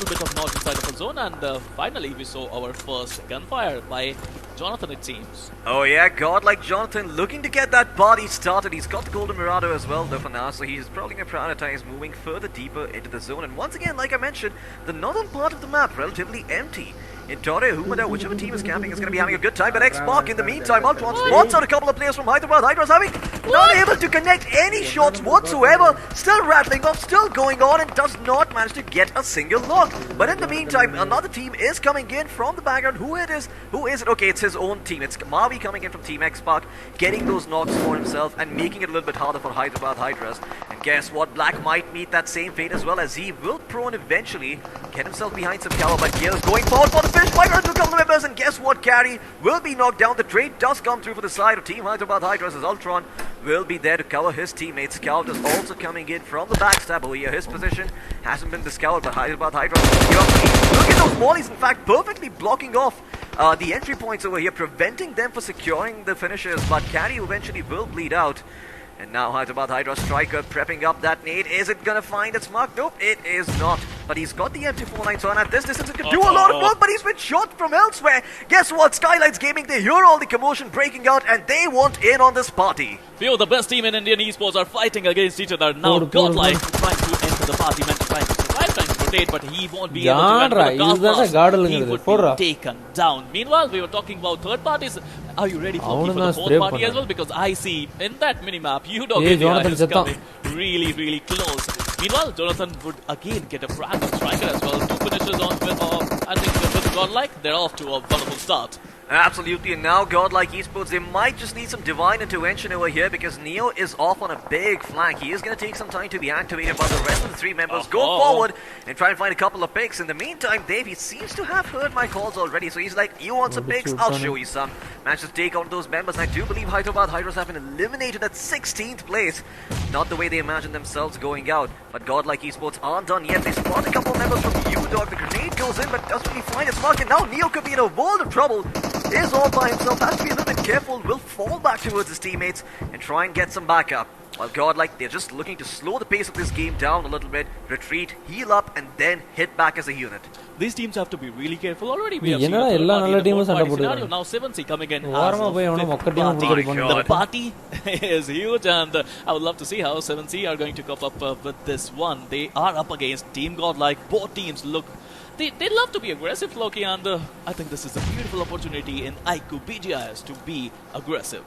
Bit of north inside of the zone, and finally we saw our first gunfire by Jonathan, it seems. Oh yeah, God like Jonathan looking to get that body started. He's got the Golden Mirado as well though for now, so he's probably going to prioritize moving further deeper into the zone. And once again, like I mentioned, the northern part of the map relatively empty. In Torre, Humada, whichever team is camping is going to be having a good time, but X-Park in the meantime, Ultron spots out a couple of players from Hyderabad. Hydra's having not able to connect any shots whatsoever, still rattling off, still going on, and does not manage to get a single knock. But in the meantime, another team is coming in from the background. Who it is? Who is it? Okay, it's his own team. It's Mavi coming in from Team X-Park, getting those knocks for himself and making it a little bit harder for Hyderabad Hydras. And guess what? Black might meet that same fate as well, as he will prone eventually, get himself behind some cover, but Gale is going forward for the finish. Might run into a couple of members, and guess what? Carry will be knocked down. The trade does come through for the side of Team Hyderabad Hydras, as Ultron will be there to cover his teammates. Scout is also coming in from the backstab over here. His position hasn't been discovered, but Hyderabad Hydras will give up the lead. Look at those mollies, in fact, perfectly blocking off the entry points over here, preventing them for securing the finishes, but Carry eventually will bleed out. And now Hyderabad Hydra striker prepping up that nade. Is it gonna find its mark? Nope, it is not. But he's got the MT49, so at this distance it can do a lot of work, but he's been shot from elsewhere. Guess what? Skylights Gaming, they hear all the commotion breaking out and they want in on this party. Few of the best team in Indian esports are fighting against each other. Now Godlike trying to enter the party, meant to trying to survive, trying to rotate, but he won't be able to enter the cars. He would be taken down. Meanwhile, we were talking about third parties. Are you ready for the fourth party as well? Because I see in that minimap, UDOG is coming really, really close. Meanwhile, Jonathan would again get a frag of striker as well. Two finishes on with, I think with Godlike, they're off to a wonderful start. Absolutely, and now Godlike Esports, they might just need some divine intervention over here because Neo is off on a big flank. He is going to take some time to be activated, but the rest of the three members go forward and try and find a couple of picks. In the meantime, Dave, he seems to have heard my calls already, so he's like, you want some picks? I'll show you some. Managed to take out those members, and I do believe Hyderabad Hydras have been eliminated at 16th place. Not the way they imagined themselves going out, but Godlike Esports aren't done yet. They spot a couple of members from UDOG. The grenade goes in, but doesn't really find its mark, and now Neo could be in a world of trouble. Is all by himself, has to be a little bit careful, will fall back towards his teammates and try and get some backup. While Godlike, they're just looking to slow the pace of this game down a little bit, retreat, heal up, and then hit back as a unit. These teams have to be really careful. Already we have seen the scenario. Now 7C coming in as the party is huge, and I would love to see how 7C are going to cope up with this one. They are up against Team Godlike. Both teams look... They love to be aggressive, Loki, and I think this is a beautiful opportunity in IQ BGIS to be aggressive.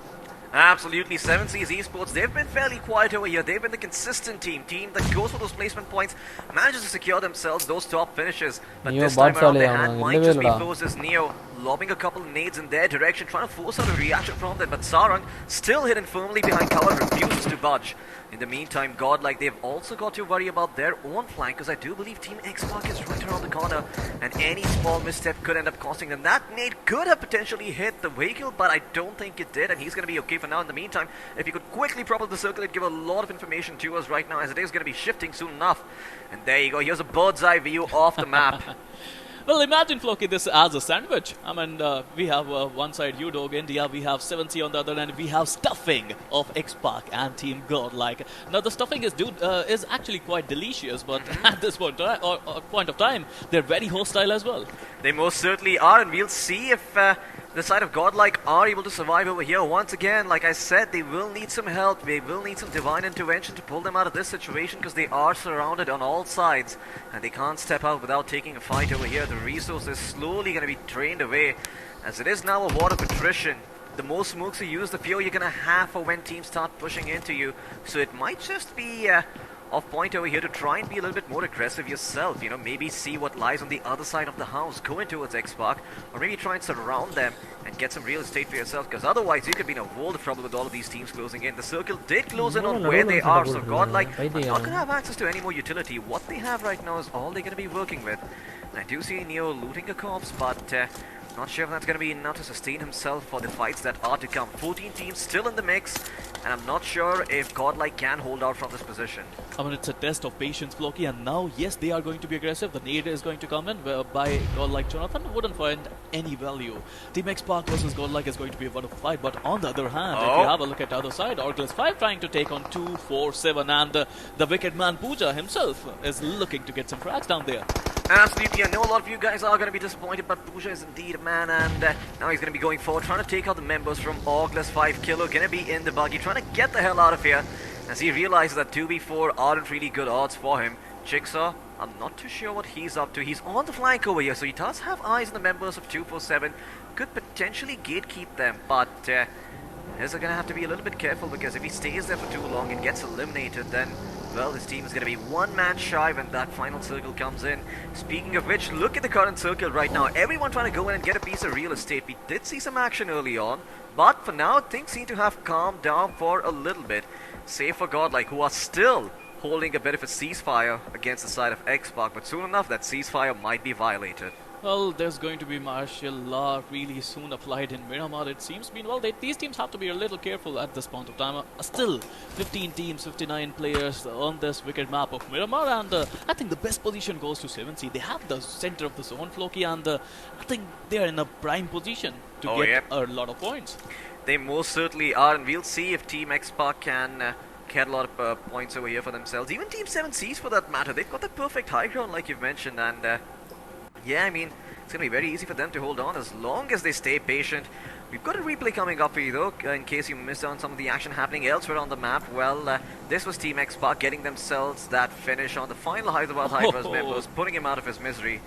Absolutely, 7C's Esports, they've been fairly quiet over here. They've been the consistent team that goes for those placement points, manages to secure themselves those top finishes. But Neo this time around, their hand might just be closed as Neo lobbing a couple of nades in their direction, trying to force out a reaction from them. But Sarang, still hidden firmly behind cover, refuses to budge. In the meantime, Godlike, they've also got to worry about their own flank, because I do believe Team X-Park is right around the corner, and any small misstep could end up costing them. That nade could have potentially hit the vehicle, but I don't think it did, and he's going to be okay for now. In the meantime, if you could quickly prop up the circle, it'd give a lot of information to us right now, as it is going to be shifting soon enough. And there you go, here's a bird's eye view of the map. Well, imagine, Floki, this as a sandwich. I mean, we have one side UDOG India, we have 7C on the other end, we have stuffing of X-Park and Team Godlike. Now, the stuffing is actually quite delicious, but at this point of time, they're very hostile as well. They most certainly are, and we'll see if the side of Godlike are able to survive over here. Once again, like I said, they will need some help. They will need some divine intervention to pull them out of this situation, because they are surrounded on all sides and they can't step out without taking a fight over here. The resource is slowly going to be drained away, as it is now a war of attrition. The more smokes you use, the fewer you're going to have for when teams start pushing into you. So it might just be off point over here to try and be a little bit more aggressive yourself. You know, maybe see what lies on the other side of the house, go in towards X-Park, or maybe try and surround them and get some real estate for yourself, because otherwise you could be in a world of trouble with all of these teams closing in. The circle did close in on where they are, so Godlike are not going to have access to any more utility. What they have right now is all they're going to be working with. I do see Neo looting a corpse, but not sure if that's going to be enough to sustain himself for the fights that are to come. 14 teams still in the mix, and I'm not sure if Godlike can hold out from this position. I mean, it's a test of patience, Floki, and now, yes, they are going to be aggressive. The nade is going to come in by Godlike Jonathan. Wouldn't find any value. Team X Park versus Godlike is going to be a wonderful fight, but on the other hand, if you have a look at the other side, Orgles 5 trying to take on 2-4-7, and the wicked man Pooja himself is looking to get some frags down there. Absolutely, I know a lot of you guys are going to be disappointed, but Pooja is indeed a man, and now he's going to be going forward, trying to take out the members from Orgles 5. Killer going to be in the buggy, trying to get the hell out of here, as he realizes that 2v4 aren't really good odds for him. Jigsaw, I'm not too sure what he's up to. He's on the flank over here, so he does have eyes on the members of 247. Could potentially gatekeep them, but he's going to have to be a little bit careful, because if he stays there for too long and gets eliminated, then well, this team is going to be one man shy when that final circle comes in. Speaking of which, look at the current circle right now. Everyone trying to go in and get a piece of real estate. We did see some action early on, but for now, things seem to have calmed down for a little bit. Save for Godlike, who are still holding a bit of a ceasefire against the side of X-Park, but soon enough, that ceasefire might be violated. Well, there's going to be martial law really soon applied in Miramar, it seems. Meanwhile, these teams have to be a little careful at this point of time. Still, 15 teams, 59 players on this wicked map of Miramar, and I think the best position goes to 7C. They have the center of the zone, Floki, and I think they are in a prime position to get a lot of points. They most certainly are, and we'll see if Team X-Park can get a lot of points over here for themselves. Even Team 7Cs, for that matter, they've got the perfect high ground, like you've mentioned, and yeah, I mean, it's going to be very easy for them to hold on as long as they stay patient. We've got a replay coming up for you, though, in case you missed on some of the action happening elsewhere on the map. Well, this was Team X-Park getting themselves that finish on the final Hyderabad Hydras members, putting him out of his misery.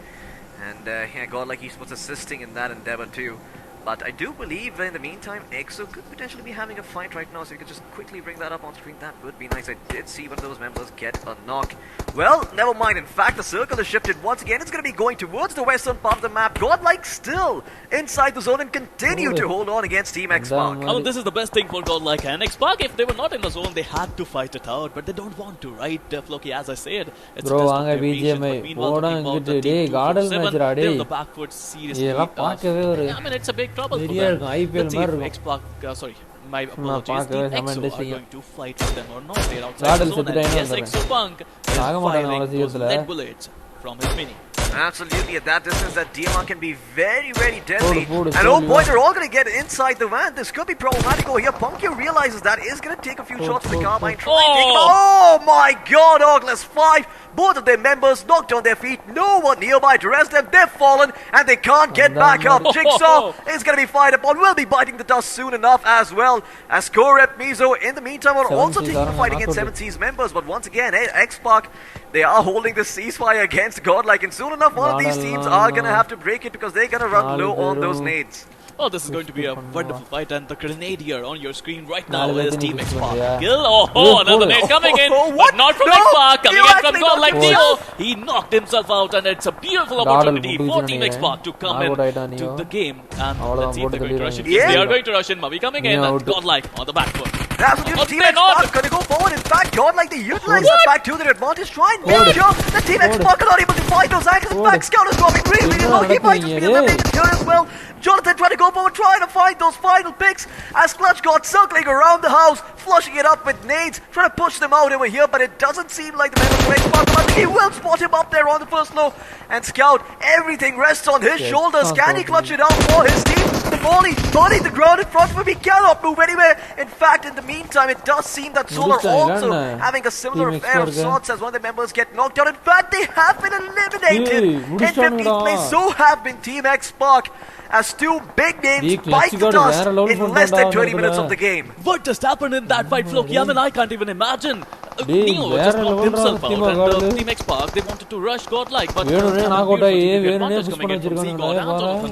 And yeah, Godlike Esports assisting in that endeavor too. But I do believe in the meantime, EXO could potentially be having a fight right now, so you could just quickly bring that up on screen. That would be nice. I did see one of those members get a knock. Well, never mind. In fact, the circle has shifted once again. It's going to be going towards the western part of the map. Godlike still inside the zone and continue to hold on against Team X-Park. Oh, this is the best thing for Godlike and X-Park. If they were not in the zone, they had to fight it out, but they don't want to, right, Floki? As I said, it's bro, a test of BGMI. Meanwhile, the team 247, they're on the back foot seriously. I mean, it's a big trouble for them. The team X-Park, sorry, my apologies. Team EXO are going to fight with them or not. They're outside the zone, and yes, EXO-Punk is firing those lead bullets from his mini. Absolutely, at that distance, that DMR can be very, very deadly. And oh boy, they're all going to get inside the van. This could be problematic over here. Punkyo realizes that is going to take a few shots with the carbine. Oh my god, Orgles 5. Both of their members knocked on their feet. No one nearby to rest them. They've fallen and they can't get back up. Jigsaw is going to be fired upon. Will be biting the dust soon enough as well. As Korep Mizo, in the meantime, are also taking the fight against 7C's members. But once again, X-Park, they are holding the ceasefire against Godlike. And soon enough, one of these teams are going to have to break it because they're going to run low on those nades. Oh, this is going to be a wonderful fight, and the grenadier on your screen right now is Team X-Park. Gil, another nade coming in, but not from X-Park, coming in from Godlike Neo. He knocked himself out, and it's a beautiful opportunity for Team X-Park to come in to the game. And let's see if they're going to rush in. Yes, they are going to rush in. Mavi coming in, and Godlike on the back foot. That's what Team X-Park going to go forward. In fact, Godlike, they utilize the fact to their advantage. Try and make sure that Team X-Park are not able to fight those angles. In fact, Scout is dropping really, really low. He might just be eliminated here as well. Jonathan trying to go forward, trying to find those final picks as Clutch got circling around the house, flushing it up with nades, trying to push them out over here, but it doesn't seem like the members of X-Park, but he will spot him up there on the first low. And Scout, everything rests on his shoulders. Can he clutch it out for his team? The volley burning the ground in front of him. He cannot move anywhere. In fact, in the meantime, it does seem that Solar also having a similar affair of sorts as one of the members get knocked out. In fact, they have been eliminated in 15th place. So have been Team X-Park, as two big names bite the dust in less than 20 minutes of the game. What just happened in that fight, Floki? I mean, I can't even imagine. Neo just knocked himself out, and Team X-Park, they wanted to rush Godlike, but they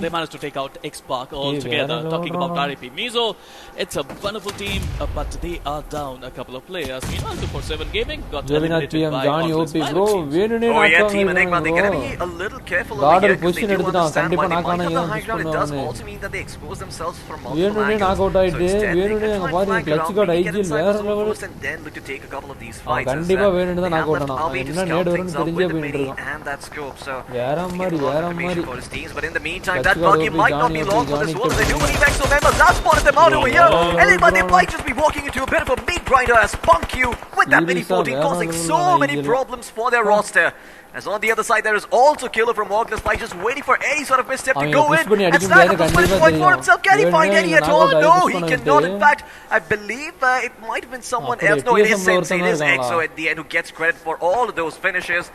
managed to take out X-Park altogether. Talking about RIP Mizo, it's a wonderful team, but they are down a couple of players. Meanwhile, 247 Gaming got eliminated by Orgles 5. Oh yeah, Team Enigma, they're going to be a little careful over here because they do understand why they might have the high ground. It does also mean that they expose themselves from multiple angles. So instead, they can try and flank around, maybe get inside the zone first and then look to take a couple of these these fights. Albeit to scout things out with the mini and that scope. So, for his teams. But in the meantime, that buggy might not be long for this one. They do believe EXO members have spotted them out over here. And they might just be walking into a bit of a meat grinder as Punkyu with that mini 14 causing so many problems for their roster. As on the other side, there is also Killer from August by just waiting for any sort of misstep to go in and snag up the finish point for himself. Can he find any at all? No, he cannot. In fact, I believe it might have been someone else. No, it is Sensei. It is EXO at the end who gets credit for all of those finishes.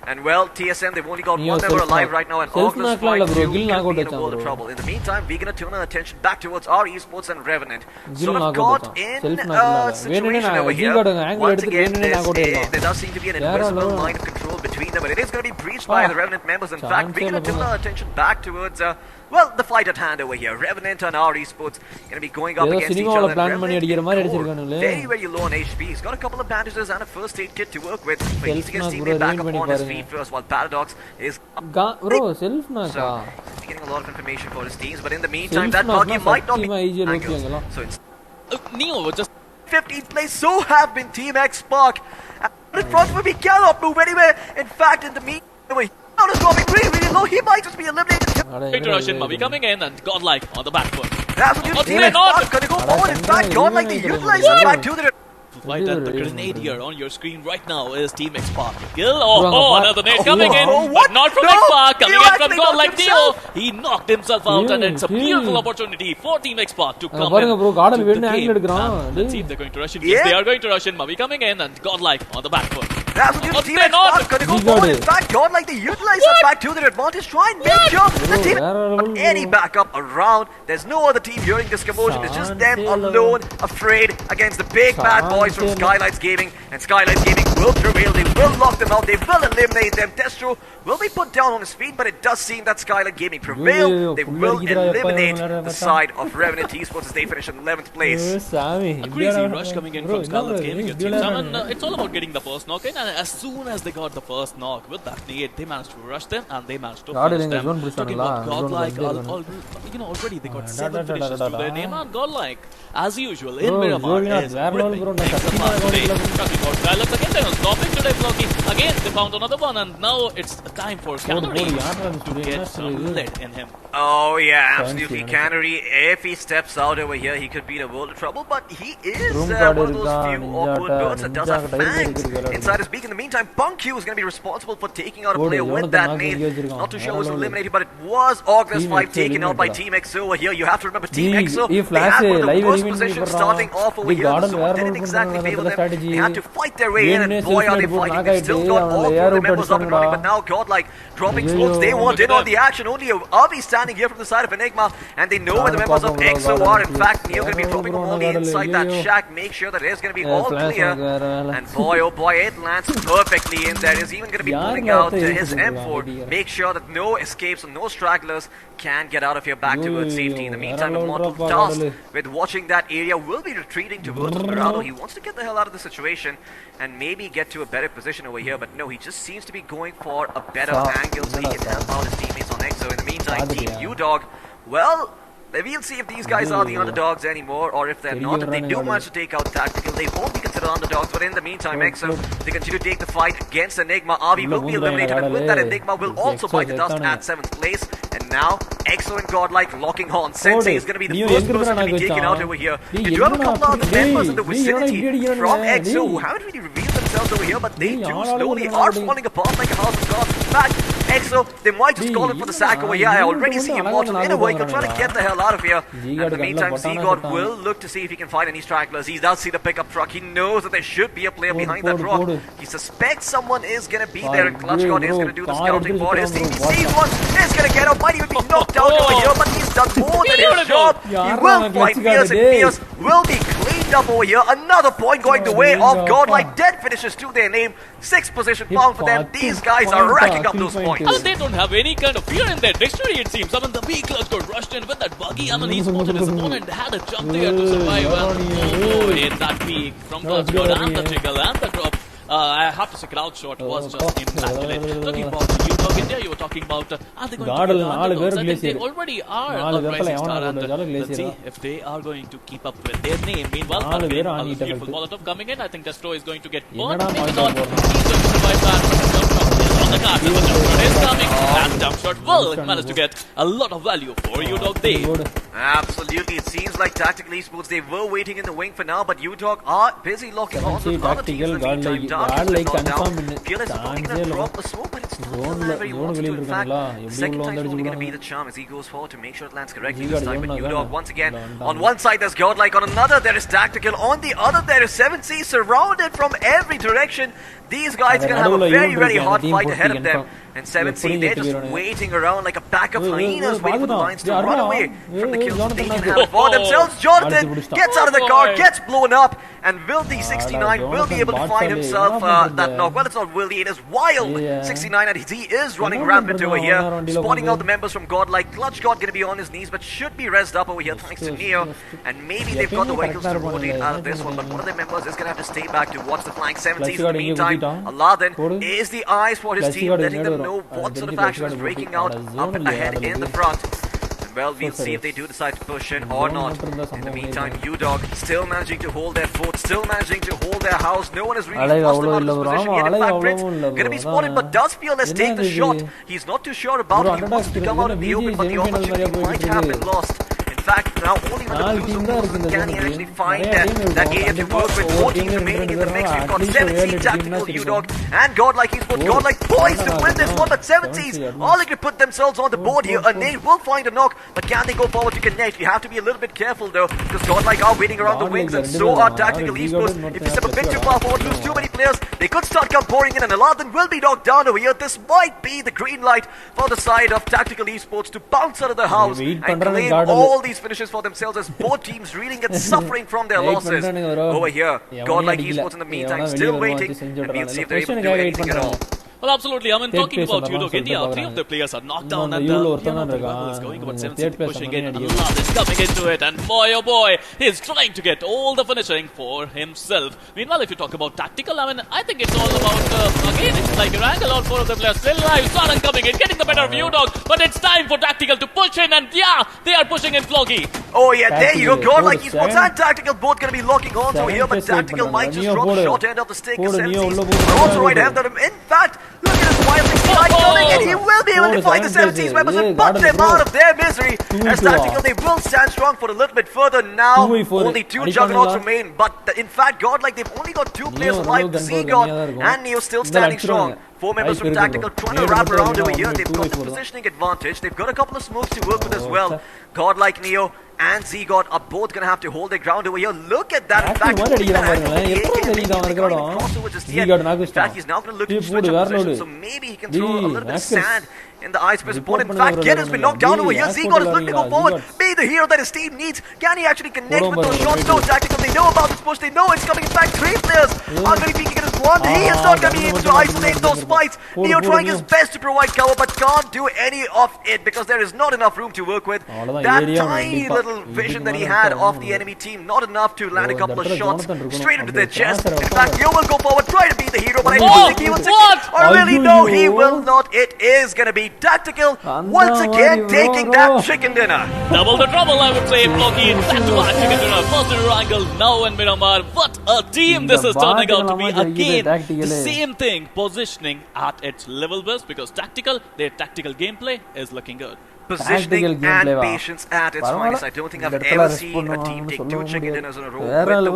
And well, TSM, they've only got one member alive right now, and August fight could be in a world of trouble. In the meantime, we're going to turn our attention back towards our esports and Revenant. Sort of caught in a situation over here. Once again, there does seem to be an invisible line of control between them, but it is going to be breached by the Revenant members. In fact, we're going to turn our attention back towards well, the fight at hand over here. Revenant and our esports going to be going up against each other. Revenant very, very low on HP. He's got a couple of bandages and a first aid kit to work with. But he's going to teammate back up on his feet first, while Paradox is getting a lot of information for his teams. But in the meantime, that buggy might not be angled. So it's Neo was just 15th place. So have been Team X Spark. In front of him, he cannot move anywhere. In fact, in the meantime, is dropping really low. He might just be eliminated. Russian Mavi coming in and Godlike on the back foot. That's what you Team X Spark going to go forward. In fact, Godlike they utilize the back to the fight, and the grenadier on your screen right now is Team X Spark. Kill. Another nade coming in, but not from X Spark. Coming in from Godlike Neo. He knocked himself out, and it's a beautiful opportunity for Team X Spark to come in to the game. Let's see if they're going to rush in. Yes, they are going to rush in. Mavi coming in and Godlike on the back foot. That's what you Team X Spark going to go forward. In fact, Godlike they utilize that back to their advantage. Try and make sure the team has any backup around. There's no other team hearing this commotion. It's just them alone, afraid against the big bad boys from Skylights Gaming. And Skylights Gaming will prevail. They will lock them out. They will eliminate them. Destro will be put down on his feet, but it does seem that Skylight Gaming prevail. They will eliminate the side of Revenant Esports as they finish in 11th place. A crazy rush coming in from Skylight Gaming. It's all about getting the first knock in, and as soon as they got the first knock with that nade, they managed to rush them and they managed to finish them. Talking about Godlike, already they got 7 finishes to their name, and Godlike, as usual, in Miramar is ripping today. Talking about Skylights again, they were stopping today, Flocky. Again, they found another one, and now it's time for Canary to get some lead in him. Oh yeah, absolutely. Canary, if he steps out over here, he could be in a world of trouble, but he is one of those few awkward birds that does have fangs inside his beak. In the meantime, Punkyu is going to be responsible for taking out a player with that nade. Not too sure who's eliminated, but it was August 5 taken out by Team EXO over here. You have to remember Team EXO, they had one of the worst positions starting off over here. The zone didn't exactly favor them. They had to fight their way in, and boy are they fighting. They've still got all 4 of the members up and running, but now Godlike dropping smokes. They want in on the action. Only Avi standing here from the side of Enigma, and they know where the members of EXO are. In fact, Neo going to be dropping them only inside that shack. Make sure that it is going to be all clear. And boy, oh boy, it lands perfectly in there. He's even going to be pulling out his M4. Make sure that no escapes and no stragglers can get out of here back towards safety. In the meantime, Immortal tasked with watching that area will be retreating towards Murado. He wants to get the hell out of the situation and maybe get to a better position over here, but no, he just seems to be going for a better angle so he can help out his teammates on EXO. In the meantime, Team U-Dog, well, we'll see if these guys are the underdogs anymore or if they're not. If they do manage to take out Tactical, they won't be considered underdogs. But in the meantime, EXO, they continue to take the fight against Enigma. Avi will be eliminated, and with that, Enigma will also bite the dust at 7th place. And now, EXO and Godlike locking horns. Sensei is going to be the first person to be taken out over here. You do have a couple of other members in the vicinity from EXO who haven't really revealed themselves over here, but they do slowly are falling apart like a house of cards. In fact, EXO, they might just call it for the sack over here. I already see Immortal in a vehicle trying to get the hell out of here. And in the meantime, Z-God will look to see if he can find any stragglers. He does see the pickup truck. He knows that there should be a player behind that rock. He suspects someone is going to be there, and Clutch God is going to do the scouting for his team. He sees one, is going to get out. Might even be knocked out over here, but he's done more than his job. He will fight Fierce, and Fierce will be cleaned up over here. Another point going the way of Godlike. Dead finishes to their name. 6th position found for them. These guys are racking up those points. They don't have any kind of fear in their dictionary, it seems. I mean, the B Clutch got rushed in with that buggy. I mean, he spotted his opponent, had a jump there to survive. And hit that peak from Clutch God and the jiggle and the drop. I have to say crowd shot was just immaculate. Talking about U-Dog India, you were talking about are they going to get the underdogs? I think they already are a rising star, and let's see if they are going to keep up with their name. Meanwhile, again, a beautiful Molotov coming in. I think Destro is going to get burned. Maybe not. He's going to survive that, but the jump shot is on the card. The jump shot is coming. That jump shot will manage to get a lot of value for U-Dog Day. Absolutely, it seems like Tactical Esports, they were waiting in the wing for now, but U-Dog are busy locking on to other teams in the meantime. Dark is not down. Fearless is probably going to drop a smoke, but it's not the very wants to. In fact, the second time is only going to be the charm as he goes forward to make sure it lands correctly this time. But U-Dog once again, on one side there's Godlike, on another there is Tactical, on the other there is 7C, surrounded from every direction. These guys are going to have a very, very hard fight ahead of them. And 7C, they're just waiting around like a pack of hyenas waiting for the Lions to run away from the kills they can have for themselves. Jonathan gets out of the car, gets blown up, and will the 69 will be able to find himself that knock. Well, it's not Willie, it is Wild 69, and he is running rampant over here, spotting out the members from Godlike. Clutch God going to be on his knees, but should be rezzed up over here thanks to Neo. And maybe they've got the vehicles to rotate out of this one, but one of their members is going to have to stay back to watch the flying 7Cs in the meantime. Aladdin is the eyes for his team, letting them know what sort of action is breaking out up ahead in the front. And well, we'll see if they do decide to push in or not. In the meantime, U-Dog still managing to hold their fort, still managing to hold their house. No one has really lost them out of this position yet. In fact, Prince going to be spotted, but does Fearless take the shot? He's not too sure about it. He wants to come out of the open, but the opportunity might have been lost. In fact, now only when the Blues are close, can he actually find that area to work with 4 teams remaining in the mix. We've got 7C, Tactical, U-Dog, and Godlike. He's put Godlike poised to win this one, but 7C's all they can put themselves on the board here. A nade will find a knock, but can they go forward to connect? You have to be a little bit careful though, because Godlike are waiting around the wings, and so are Tactical Esports. If you step a bit too far forward, lose too many players, they could start come pouring in, and Aladdin will be knocked down over here. This might be the green light for the side of Tactical Esports to bounce out of the house and claim all these finishes for themselves, as both teams really get suffering from their losses. Over here, Godlike Esports in the meantime still waiting, and we'll see if they're able to do anything at all. Well, absolutely. I mean, talking about U-Dog India, 3 of the players are knocked down, and is going about 7C pushing in. Allah is coming into it, and boy, oh boy, he's trying to get all the finishing for himself. Meanwhile, if you talk about Tactical, I mean, I think it's all about, again, it's like your angle. All 4 of the players still alive. Saran coming in, getting the better of U-Dog, but it's time for Tactical to push in, and yeah, they are pushing in Floggy. Oh yeah, there you go. Godlike Esports and Tactical both going to be locking on over here, but Tactical might just drop the short end of the stick. 7C's are also right hand on him. In fact, look at this Wild 69 coming, and he will be able to find the 7C's members and put them out of their misery. As Tactical, they will stand strong for a little bit further now. Only 2 juggernauts remain, but in fact, Godlike, they've only got 2 players alive. Z-God and Neo still standing strong. 4 members from Tactical trying to wrap around over here. They've got the positioning advantage. They've got a couple of smokes to work with as well. Godlike, Neo and Z-God are both going to have to hold their ground over here. Look at that. In fact, he's now going to look to switch up position, so maybe he can throw a little bit of sand in the eyes of his opponent. In fact, Kid has been knocked down over here. Z-God is looking to go forward. Be the hero that his team needs. Can he actually connect with those shots? No, Tactical, they know about this push. They know it's coming. In fact, 3 players are going to be peeking at his wand. He is not going to be able to isolate those fights. Neo trying his best to provide cover, but can't do any of it because there is not enough room to work with. That tiny little vision that he had of the enemy team, not enough to land a couple of shots straight into their chest. In fact, Neo will go forward, try to be the hero, but I don't think he will succeed. Or really, no, he will not. It is going to be Tactical once again taking that chicken dinner. Double the trouble, I would say. Flocky, back-to-back chicken dinner. First in Wrangle, now in Miramar. What a team this is turning out to be. Again, the same thing, positioning at its level best, because their tactical gameplay is looking good. Positioning and patience at its finest. I don't think I've ever seen a team take 2 chicken dinners in a row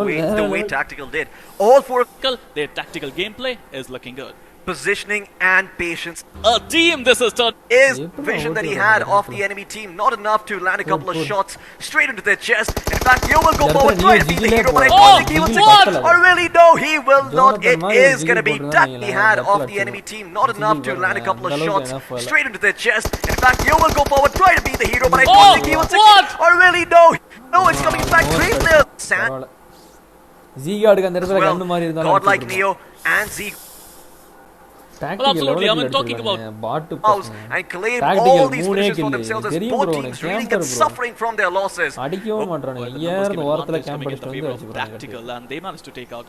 with the way Tactical did. All 4 their tactical gameplay is looking good. Positioning and patience. A team this is vision that he had of the enemy team, not enough to land a couple of shots straight into their chest. In fact, Neo will go forward, try to be the hero, but I don't think he will succeed. Or really, no, he will not. It is going to be that he had of the enemy team, not enough to land a couple of shots straight into their chest. In fact, Neo will go forward, try to be the hero, but I don't think he will succeed. Or really, no, it's coming. In fact, 3 players. Godlike, Neo and Z. Well, absolutely. I mean, talking about and claim all these finishes for themselves, as both teams really get suffering from their losses. Tactical, and they managed to take out.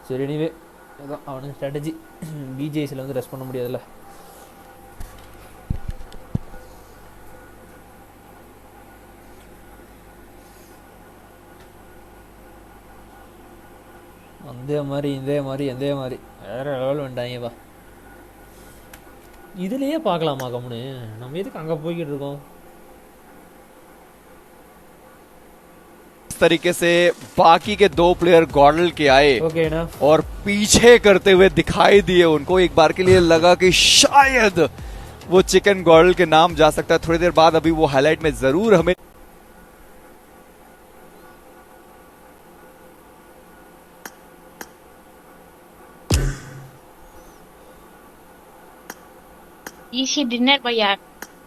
சரி anyway அதான் அவனுக்கு strategy. பிஜிஐஸில் வந்து rest பண்ண முடியாதுல்ல. அதே மாதிரி இதே மாதிரி வேறு லெவல் வந்துட்டாங்கப்பா. இதுலேயே பார்க்கலாமா கம்முன்னு? நம்ம எதுக்கு அங்கே போய்கிட்டு இருக்கோம்? तरीके से बाकी के 2 प्लेयर गॉडल के आए और पीछे करते हुए दिखाई दिए उनको. एक बार के लिए लगा कि शायद वो चिकन गॉडल के नाम जा सकता है. थोड़ी देर बाद अभी वो हाईलाइट में जरूर हमें ஈஸி டின்னர் பையா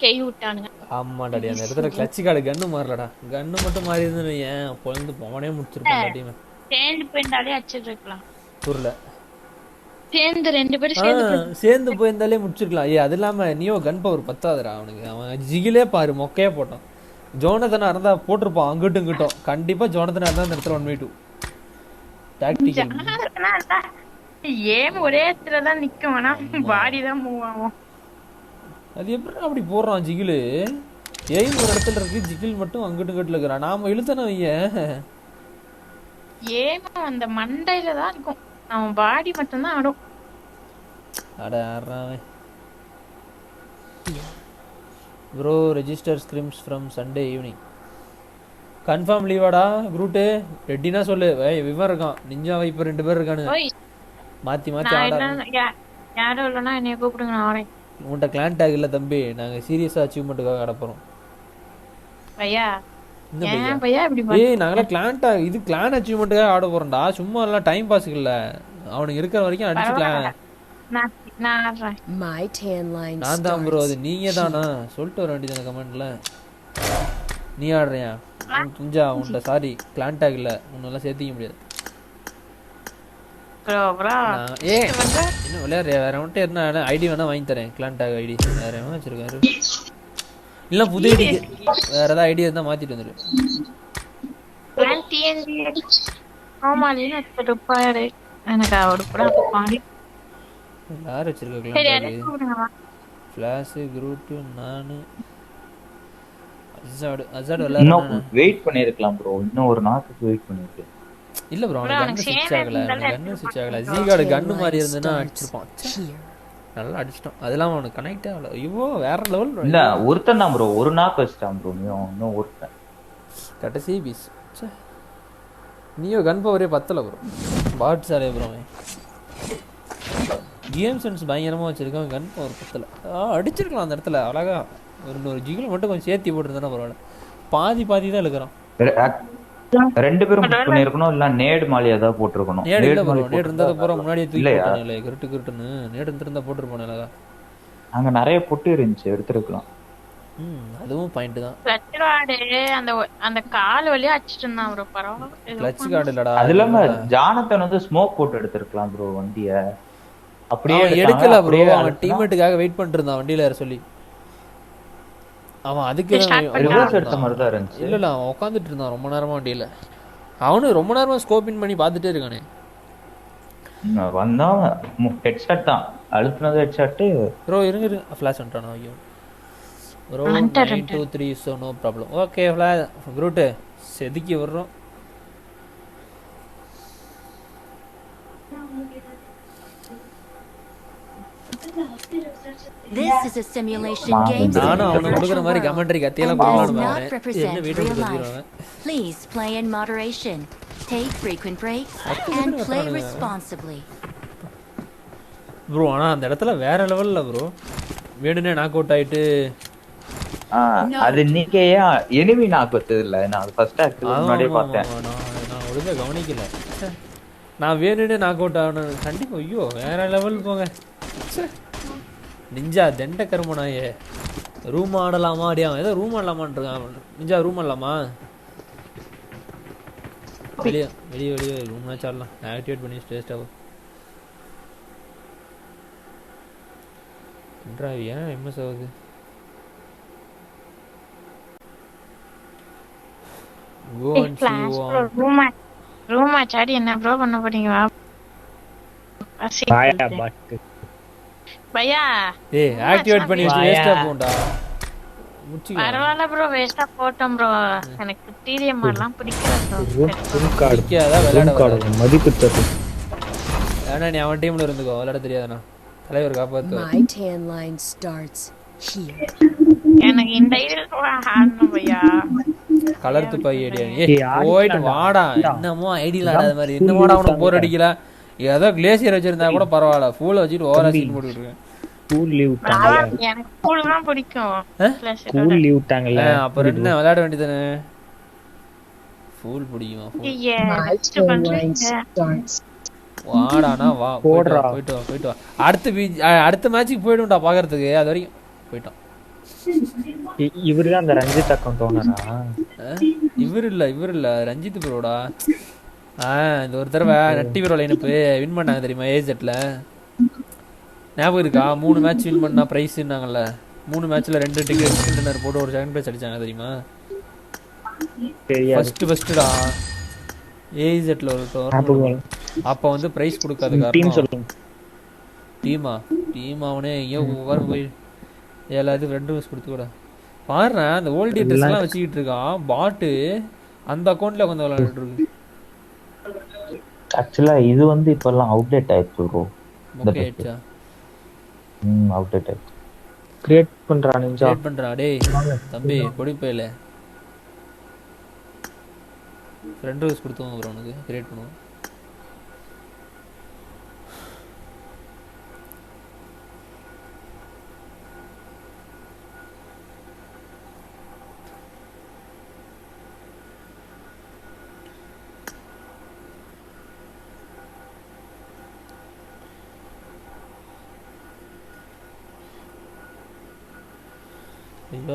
கை விட்டானுங்க. ஆமாடாடி அந்த இடத்துல கிளட்ச் கார்டு கன்னு மாறலடா. கன்னு மட்டும் மாறி இருந்தது ஏன் பொழுது போனே முடிச்சிருப்பான் டீம். சேர்ந்து போயிருந்தாலே அடிச்சிருக்கலாம். புரியல. சேர்ந்து 2 பேரும் சேர்ந்து போயிருந்தாலே முடிச்சிருக்கலாம். அது இல்லாம நியோ கன் பவர் பத்தாதுடா அவனுக்கு. அவன் ஜிகிலே பாரு மொக்கையே போட்டான். ஜோனதனா இருந்தா போட்டிருப்பான் அங்கிட்டும் இங்கிட்டும். கண்டிப்பா ஜோனதனா இருந்தா அந்த இடத்துல 1v2 டாக்டிக்கல். ஏம் ஒரே இடத்துல தான் நிக்கும். ஆனா பாடி தான் மூவ் ஆகும். அது எப்படி அப்படி போடுறான் ஜிகிலு? எய்ம் ஒரு இடத்துல இருக்கு, ஜிகில் மட்டும் அங்கிட்டு இங்கிட்டு இருக்கிறான். நாம இழுத்தன ஏம் அந்த மண்டையில தான் இருக்கும். அவன் பாடி மட்டும் தான் ஆடும். அட ஆறாவே. Bro register scrims from Sunday evening. Confirm லீவாடா க்ரூட்டு? ரெட்டினா சொல்லு. விவரம் இருக்கான். நிஞ்சா வைப்பர் 2 பேர் இருக்கானுங்க. மாத்தி மாத்தி ஆட. யாரும் இல்லைன்னா என்னைய கூப்பிடுங்க நான் வரேன். உன்கிட்ட கிளான் டேக் இல்லை தம்பி. நாங்கள் சீரியஸாக அச்சீவ்மெண்ட்டுக்காக ஆட போகிறோம். பையா நாங்களே கிளான் டேக் இது கிளான் அச்சீவ்மெண்ட்டுக்காக ஆட போகிறோம்டா. சும்மா எல்லாம் டைம் பாஸுக்கு இல்லை. அவனுக்கு இருக்கிற வரைக்கும் அடிச்சுக்கலாம். நான் தான் ப்ரோ. அது நீங்கள் தானா சொல்லிட்டு வர வேண்டியது கமெண்ட்ல. நீ ஆடுறியா? துஞ்சா உன்ட்ட சாரி கிளான் டேக் இல்லை. உன்னெல்லாம் சேர்த்திக்க முடியாது. என்ன விளையாடுறியா? வேற அவன்கிட்ட என்ன ஐடி வேணா வாங்கி தரேன். கிளான் டேக் ஐடி வேற எவன் வச்சிருக்காரு? இல்ல புது ஐடி வேற ஏதாவது ஐடி இருந்தா மாத்திட்டு வந்துரு. யார் வச்சிருக்கா ஃபிளாஷ் குரூட்? நானு அசாட் விளையாடுறேன். வெயிட் பண்ணிருக்கலாம் ப்ரோ. இன்னும் ஒரு நாளுக்கு வெயிட் பண்ணிருக்கேன். இல்ல ப்ரோ அவனுக்கு கன்னு ஸ்விட்ச் ஆகல. கன்னு ஸ்விட்ச் ஆகல. ஜிகார்டு கன்னு மாதிரி இருந்தனா அடிச்சிருப்பான். நல்லா அடிச்சிட்டான். அதெல்லாம் அவனுக்கு கனெக்ட் ஆகல. ஐயோ வேற லெவல். இல்ல ஒருத்தன் தான் ப்ரோ. ஒரு நாக் வச்சிட்டான் ப்ரோ. இன்னும் ஒருத்தன் கடைசி பீஸ். நீயோ கன் பவரே பத்தல ப்ரோ. பாட் சாரே ப்ரோ. கேம் சென்ஸ் பயங்கரமா வச்சிருக்கான். கன் பவர் பத்தல. அடிச்சிருக்கலாம் அந்த இடத்துல அழகா. ஒரு ஜிகில் மட்டும் கொஞ்சம் சேர்த்தி போட்டுருந்தானே பரவாயில்ல. பாதி பாதி தான் இழுக்கிறான். 2 பேரும் புஷ் பண்ணிருக்கணும். இல்ல நேட் மாலி ஏதாவது போட்டுருக்கணும். நேட் இல்ல ப்ரோ. நேட் இருந்தத பூரா முன்னாடியே தூக்கி போட்டானே. கிருட்டுன்னு நேட் இருந்திருந்தா போட்டுருப்பானே அழகா. அங்க நிறைய பொட்டு இருந்துச்சு, எடுத்துக்கலாம். அதுவும் பாயிண்ட் தான். கிளட்ச் கார்டு அந்த கால் வழியா அடிச்சிட்டு இருந்தான் ப்ரோ. பரவாயில்லை. கிளட்ச் கார்டு இல்லடா. அது இல்லாம ஜானதன் வந்து ஸ்மோக் போட்டு எடுத்துக்கலாம் ப்ரோ வண்டிய. அப்படியே எடுக்கல ப்ரோ. அவன் டீம்மேட்டுக்காக வெயிட் பண்ணிட்டு இருந்தான் வண்டியில ஏற சொல்லி. அவன் அதுக்கு ரிவர்ஸ் எடுத்த மாதிரி தான் இருந்துச்சு. இல்ல அவன் உட்காந்துட்டு இருந்தான் ரொம்ப நேரமா வண்டியில. அவனு ரொம்ப நேரமா ஸ்கோப்பின் பண்ணி பார்த்துட்டே இருக்கானே. வந்தா ஹெட்ஷாட் தான் அழுத்துனது. ஹெட்ஷாட் ப்ரோ இருங்க ஃபிளாஷ் வந்துட்டானா? ஐயோ bro 923 so no problem. Okay flash க்ரூட் செதுக்கி வர்றோம். This is a simulation game. நானும் அவனுக்கு கொடுக்குற மாதிரி கமெண்ட்ரி கத்தியெல்லாம் போடணும். என்ன வீடியோ கொடுத்துருவாங்க. Please play in moderation. Take frequent breaks and play responsibly. Bro ஆனா அந்த இடத்துல வேற லெவல்ல ப்ரோ. வேணுனே நாக் அவுட் ஆயிட்டு. அது நீக்கேயா எனிமி நாக் வச்சது இல்ல. நான் ஃபர்ஸ்ட் ஆக்ட் முன்னாடியே பார்த்தேன். நான் ஒழுங்கா கவனிக்கல. நான் வேணுனே நாக் அவுட் ஆனேன் கண்டிப்பா. ஐயோ வேற லெவல் போங்க. நிஞ்சா தெண்ட கருமனாயே. ரூம் ஆடலாமா? அடியா ஏதோ ரூம் ஆடலாமான்னு இருக்கான். நிஞ்சா ரூம் ஆடலாமா? வெளியே வெளியே வெளியே ரூம்னாச்சும் ஆடலாம். ஆக்டிவேட் பண்ணி ஸ்டேஸ்ட் ஆகும். ஏன் எம்எஸ் ஆகுது? ரூம் மேட்ச் ஆடி என்ன ப்ரோ பண்ண போறீங்க? பாயா பாட்டு பையா ஏய் ஆக்டிவேட் பண்ணி வச்சு வேஸ்டா போண்டா பரவாயில்ல ப்ரோ வேஸ்டா போட்டோம் ப்ரோ எனக்கு டிடிஎம் எல்லாம் பிடிக்காது ரூம் கார்டு மதிப்பு தரும் ஏன்னா நீ அவன் டீம்ல இருந்துக்கோ விளையாட தெரியாதுண்ணா தலைவர் காப்பாத்து My tan line starts here. எனக்கு இந்த ஐடியா ஆடணும் பையா கலர் துப்பாக்கி ஐடியா ஏய் போயிட்டு வாடா என்னமோ ஐடியில் ஆடாத மாதிரி என்னமோடா உனக்கு போர் அடிக்கல ஏதோ கிளேசியர் வச்சிருந்தா கூட பரவாயில்ல ஃபுல்ல வச்சுட்டு ஓவரா சீன் போட்டுட்டு இருக்கேன் ஸ்கூல் லீவ் விட்டாங்கல எனக்கு ஸ்கூல் தான் பிடிக்கும் ஸ்கூல் லீவ் விட்டாங்கல அப்புறம் என்ன விளையாட வேண்டியதானே ஃபுல் பிடிக்குமா My tan line starts. வாடானா வா போயிட்டு வா அடுத்த மேட்சுக்கு போய்டும்டா பாக்குறதுக்கு அது வரைக்கும் போய்ட்டோம் இவருதான் அந்த ரஞ்சித் அக்கவுண்ட் ஓனரா இவர் இல்ல ரஞ்சித் ப்ரோடா இந்த ஒரு தடவை நட்டி ப்ரோ லைனப்பு வின் பண்ணாங்க தெரியுமா ஏஜெட்ல ஞாபகம் இருக்கா 3 மேட்ச் வின் பண்ணா பிரைஸ்னாங்கல்ல 3 மேட்ச்ல 2 டிக்கெட் வின்னர் போட்டு ஒரு செகண்ட் பிரைஸ் அடிச்சாங்க தெரியுமா ஃபர்ஸ்ட்டா ஏஜெட்ல ஒரு டோர்னமென்ட் அப்ப வந்து பிரைஸ் கொடுக்காத காரணம் டீம் அவனே எங்கயோ உட்கார்ந்து போய் எல்லாத்துக்கும் 2 வயசு கொடுத்து கூட பாரு அந்த ஓல்ட் ட்ரெஸ் எல்லாம் வச்சுக்கிட்டு இருக்கான் பாட்டு அந்த அக்கவுண்ட்ல வந்து விளையாடிட்டு இருக்கு ஆக்சுவலா இது வந்து இப்பெல்லாம் அவுட்டேட் ஆயிடுச்சு ப்ரோ ஓகே ஆச்சா அவுட்டேட் ஆயிடுச்சு கிரியேட் பண்றா டேய் தம்பி பொடிப்பையில 2 வயசு கொடுத்தோம் ப்ரோ உனக்கு கிரியேட் பண்ணுவோம்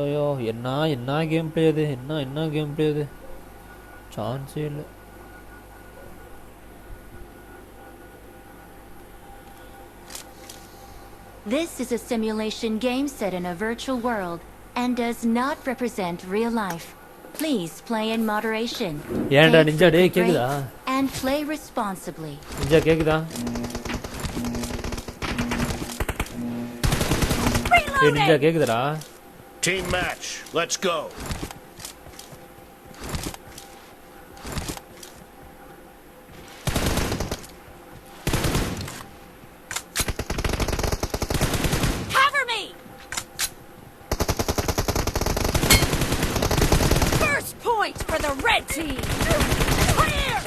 ஐயோ என்ன கேம் பிளே அது என்ன கேம் பிளே அது சான்ஸே இல்லை This is a simulation game set in a virtual world and does not represent real life. Please play in moderation. ஏன்டா நிஞ்சா டேய் கேக்குதா And play responsibly. நிஞ்சா கேக்குதா ஏய் நிஞ்சா கேக்குதா Team match. Let's go. Cover me. First point for the red team. Clear.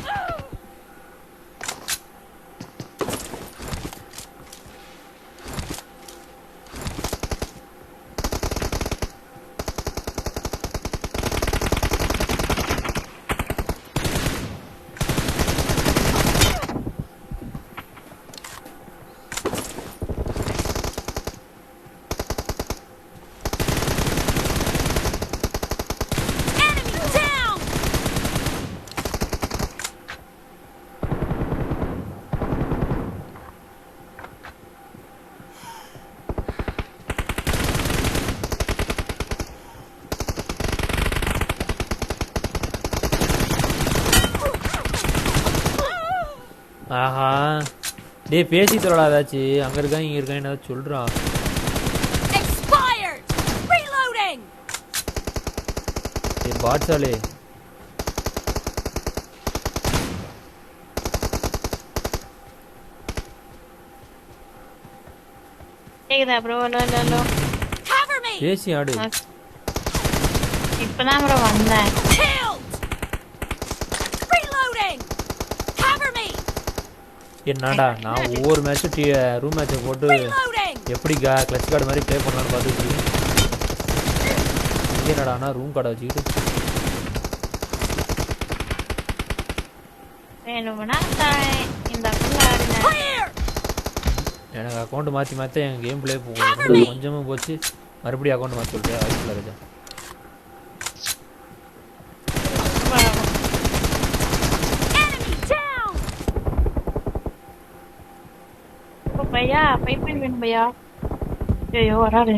ஆஹா டேய் பேசி தொடாதாச்சு அங்க இருக்கான் இங்க இருக்கான் என்ன சொல்றான் Expired. Reloading. டேய் பாட்சாலே கேக்குதா ப்ரோ லோ Cover me. பேசி ஆடு இப்பதான் ப்ரோ வந்தேன் Reloading. Cover me. என்னடா நான் ஒவ்வொரு மேட்சும் ரூம் மேட்சை போட்டு எப்படி கிளச் கார்டு மாதிரி ப்ளே பண்ணலான்னு பார்த்துட்டு இருக்கேன் இங்கே என்னடா ஆனால் ரூம் கார்டை வச்சுக்கிட்டு எனக்கு அக்கௌண்ட் மாற்றி என் கேம் ப்ளே கொஞ்சமாக போச்சு மறுபடியும் அக்கௌண்ட் மாற்றி சொல்லிட்டு வாய்ப்பில் இருக்கா பையா பைப்பின் வேணும் பையா ஐயோ வராது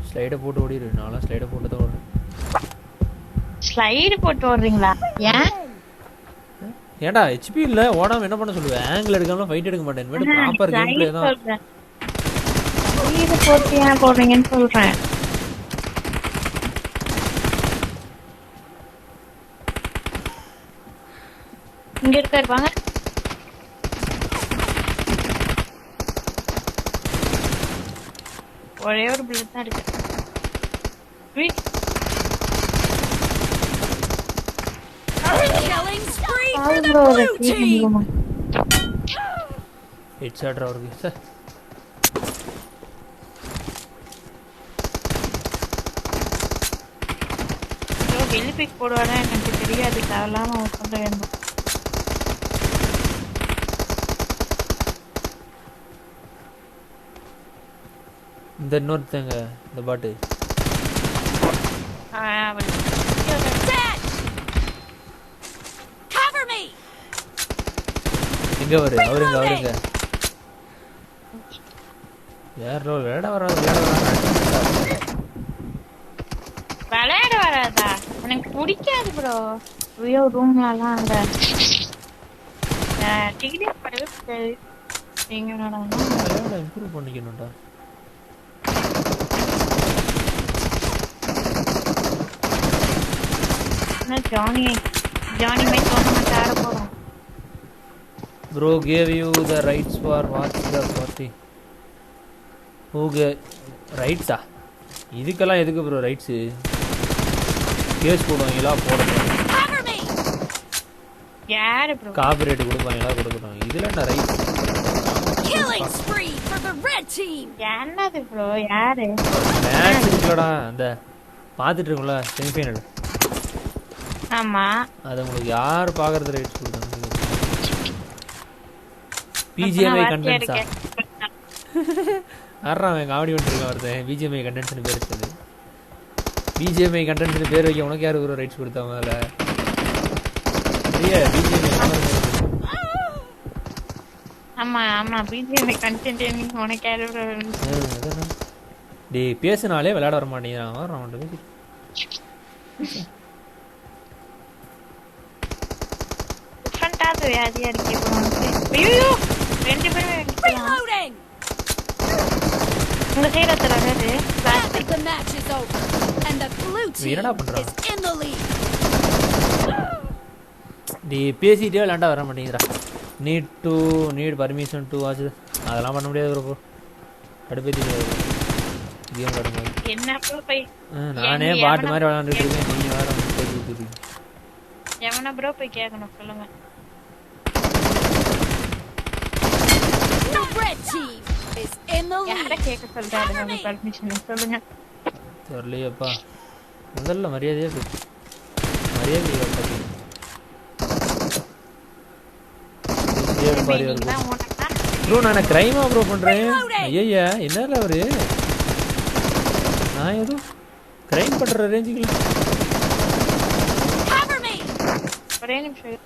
ஸ்லைடை போட்டு ஓடிடு நான்லாம் ஸ்லைடை போட்டு தான் ஓடுறேன் ஸ்லைடு போட்டு ஓடுறீங்களா ஏன் ஏன்டா ஹெச்பி இல்ல ஓடாம என்ன பண்ண சொல்லுவேன்? ஆங்கிள் எடுக்காம ஃபைட் எடுக்க மாட்டேன். இந்த ப்ராப்பர் கேம் ப்ளே தான். இது போட்டியா போடுறீங்கன்னு சொல்றேன். இங்க இருக்காரு வாங்க. ஒரே ஒரு புல்லட் தான் இருக்கு. Killing spree for the blue team. Headshot அவருக்கு சார். ஹெலிபிக் போடுவாரா எனக்கு தெரியாது. தேவலாம உட்கார வேண்டும். இந்த இன்னொருத்தங்க இந்த பாட்டு எங்க வரு அவருங்க யாரோ விளையாட வராதா? எனக்கு பிடிக்காது ப்ரோ. ஐயோ ரூம்லலாம் அந்த டிகிரி படிக்க நீங்க விளையாட improve பண்ணிக்கணும்டா. Johnny may tournament add போறோம். Bro gave you the rights for watch the party. Who rights இதுக்கெல்லாம் எதுக்கு ப்ரோ ரைட்ஸ்? கேஸ் போடுவாங்களா? போடணும். யாரு ப்ரோ? காப்பிரைட் கொடுப்பாங்களா? கொடுக்கணும். இதுல என்ன right? Killing spree for the red team. என்னது ப்ரோ? யாரு? மேட்ச் இருக்குலடா அந்த பாத்துட்டு இருக்கோம்ல செமிஃபைனல். ஆமா. அது உங்களுக்கு யார் பாக்குறது ரைட்ஸ் கொடுத்தாங்க? BGMI கண்டென்ட்ஸா? ஆறான் காமெடி பண்ணிருக்கான் ஒருத்தன். BGMI கண்டென்ட்ஸ்னு பேர் வச்சது. BGMI கண்டென்ட்ஸ்னு பேர் வைக்க உனக்கு யாரு ஒரு ரைட்ஸ் கொடுத்தாங்க? அதுல சரியா BGMI ஆமா BGMI கண்டென்ட் உனக்கு யாரு டேய் பேசினாலே விளையாட வர மாட்டேங்கிறான். வர்றான் பேசி ஃபண்டாது யாதியா இருக்கே ப்ரோ. ஐயோ ரெண்டு பேரும் Reloading. உங்க சைடுல தரது. The match is over and the blue team is in the lead. டேய் பேசிட்டே விளையாண்டா வர மாட்டேங்கிறா. need permission to watch. அதெல்லாம் பண்ண முடியாது ப்ரோ. அடுப்பேத்தி கேம் விளையாடுங்க. என்ன ப்ரோ பை? நானே பாட் மாதிரி விளையாண்டுட்டு இருக்கேன். நீங்க வேற வந்து எவனா ப்ரோ போய் கேக்கணும் சொல்லுங்க. The red team is in the lead. யார கேக்க சொல்றாரு? உங்க பர்மிஷன் சொல்லுங்க. தெரியலையப்பா. முதல்ல மரியாதையா பேசு. மரியாதையா பேசு. ப்ரோ நான் கிரைமா ப்ரோ பண்றேன். ஐயா என்னல அவரு? நான் ஏதோ கிரைம் பண்ற ரேஞ்சுக்கு ஒரே நிமிஷம்.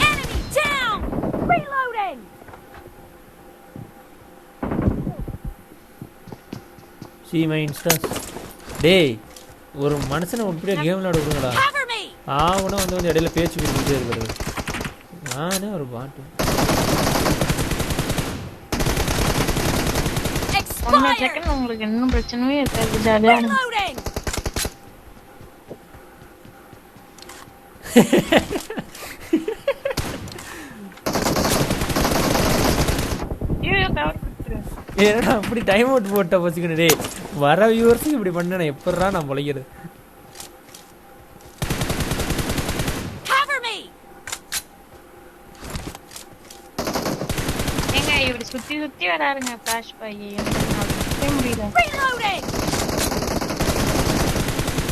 Enemy down. Reloading. See my instance. டேய் ஒரு மனுஷனை உட்படியா கேம் விளையாட விடுங்கடா. ஆவனா வந்து இடையில பேச்சு கொடுத்துட்டே இருக்கிறது. நானே ஒரு பாட்டு. உங்களுக்கு இன்னும் பிரச்சனையே இருக்காது. ஜாலியா ஏன்னா அப்படி டைம் அவுட் போட்ட வச்சுக்கணும். டேய் வர வியூவர்ஸுக்கு இப்படி பண்ண எப்படா நான் பொழைக்கிறது? ஏங்க இப்படி சுத்தி சுத்தி வராருங்க ஃபிளாஷ் பாய். முடியல.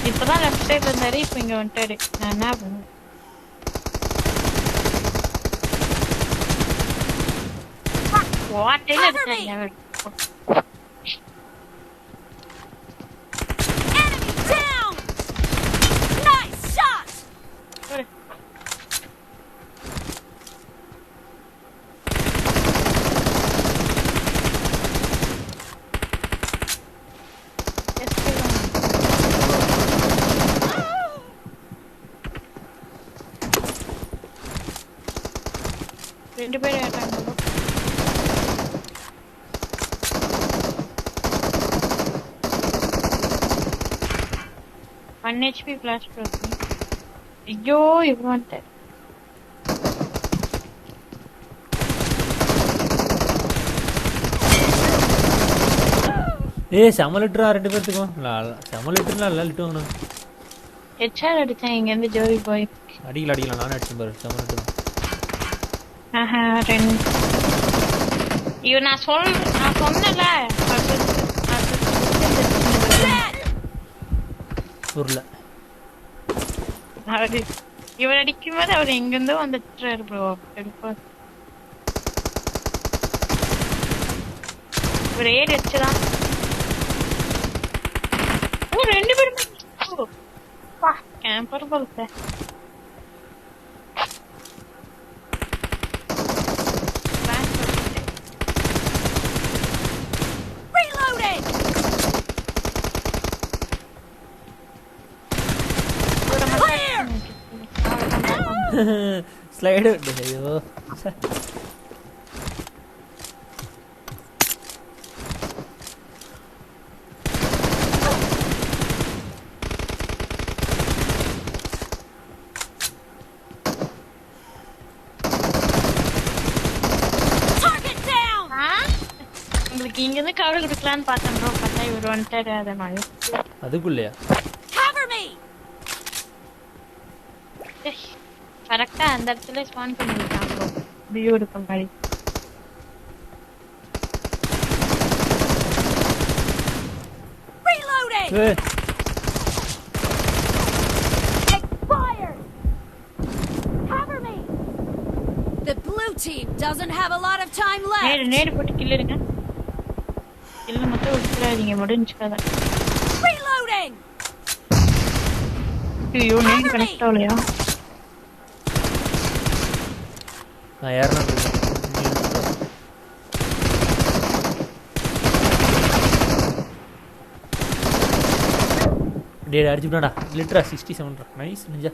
இப்பதான் லெஃப்ட் சைட்ல இருந்தாரு. இப்ப இங்க வந்துட்டாரு. நான் என்ன பண்ணுவேன்? வாட்டையில எடுத்தாங்க. ரெண்டு பேர் ஏறாங்க bro. 1 HP flash bro. ஐயோ இவன் ஏய் சமலிட்டரா ரெண்டு பேத்துக்கும் சமலிட்டர்லாம் இல்ல லிட்டு வாங்கணும் ஹெட்ஷாட் அடிச்சேன் இங்க இருந்து ஜோவி போய் அடிக்கலாம் நானே அடிச்சேன் பாரு சமலிட்டர் ரெண்டு ஐயோ நான் சொன்னல புரியல இவர் அடிக்கும்போது அவர் எங்கிருந்தோ வந்துட்டாரு ப்ரோ ஒரு ஏட் வச்சுதான் ரெண்டு பேரும் கேம்பர் போல ஸ்லைடு ஐயோ உங்களுக்கு இங்க இருந்து கவர் கொடுக்கலாம்னு பார்த்தேன் ப்ரோ பார்த்தா இவர் வந்துட்டாரு அத மாதிரி அதுக்குள்ளயா கரெக்டா அந்த இடத்துல ஸ்பான் பண்ணிட்டான் ப்ரோ வியூ எடுக்க மாதிரி Reloading. Expired. Cover me. The blue team doesn't have a lot of time left. நேடு போட்டு கில் எடுங்க கில் மட்டும் விட்டுறாதீங்க முடிஞ்சுக்காத Reloading. ஐயோ நேடு கனெக்ட் ஆகலையா நான் ஏறணும் டேய் அடிச்சுடா லிட்டரா 67 நைஸ் நிஞ்சா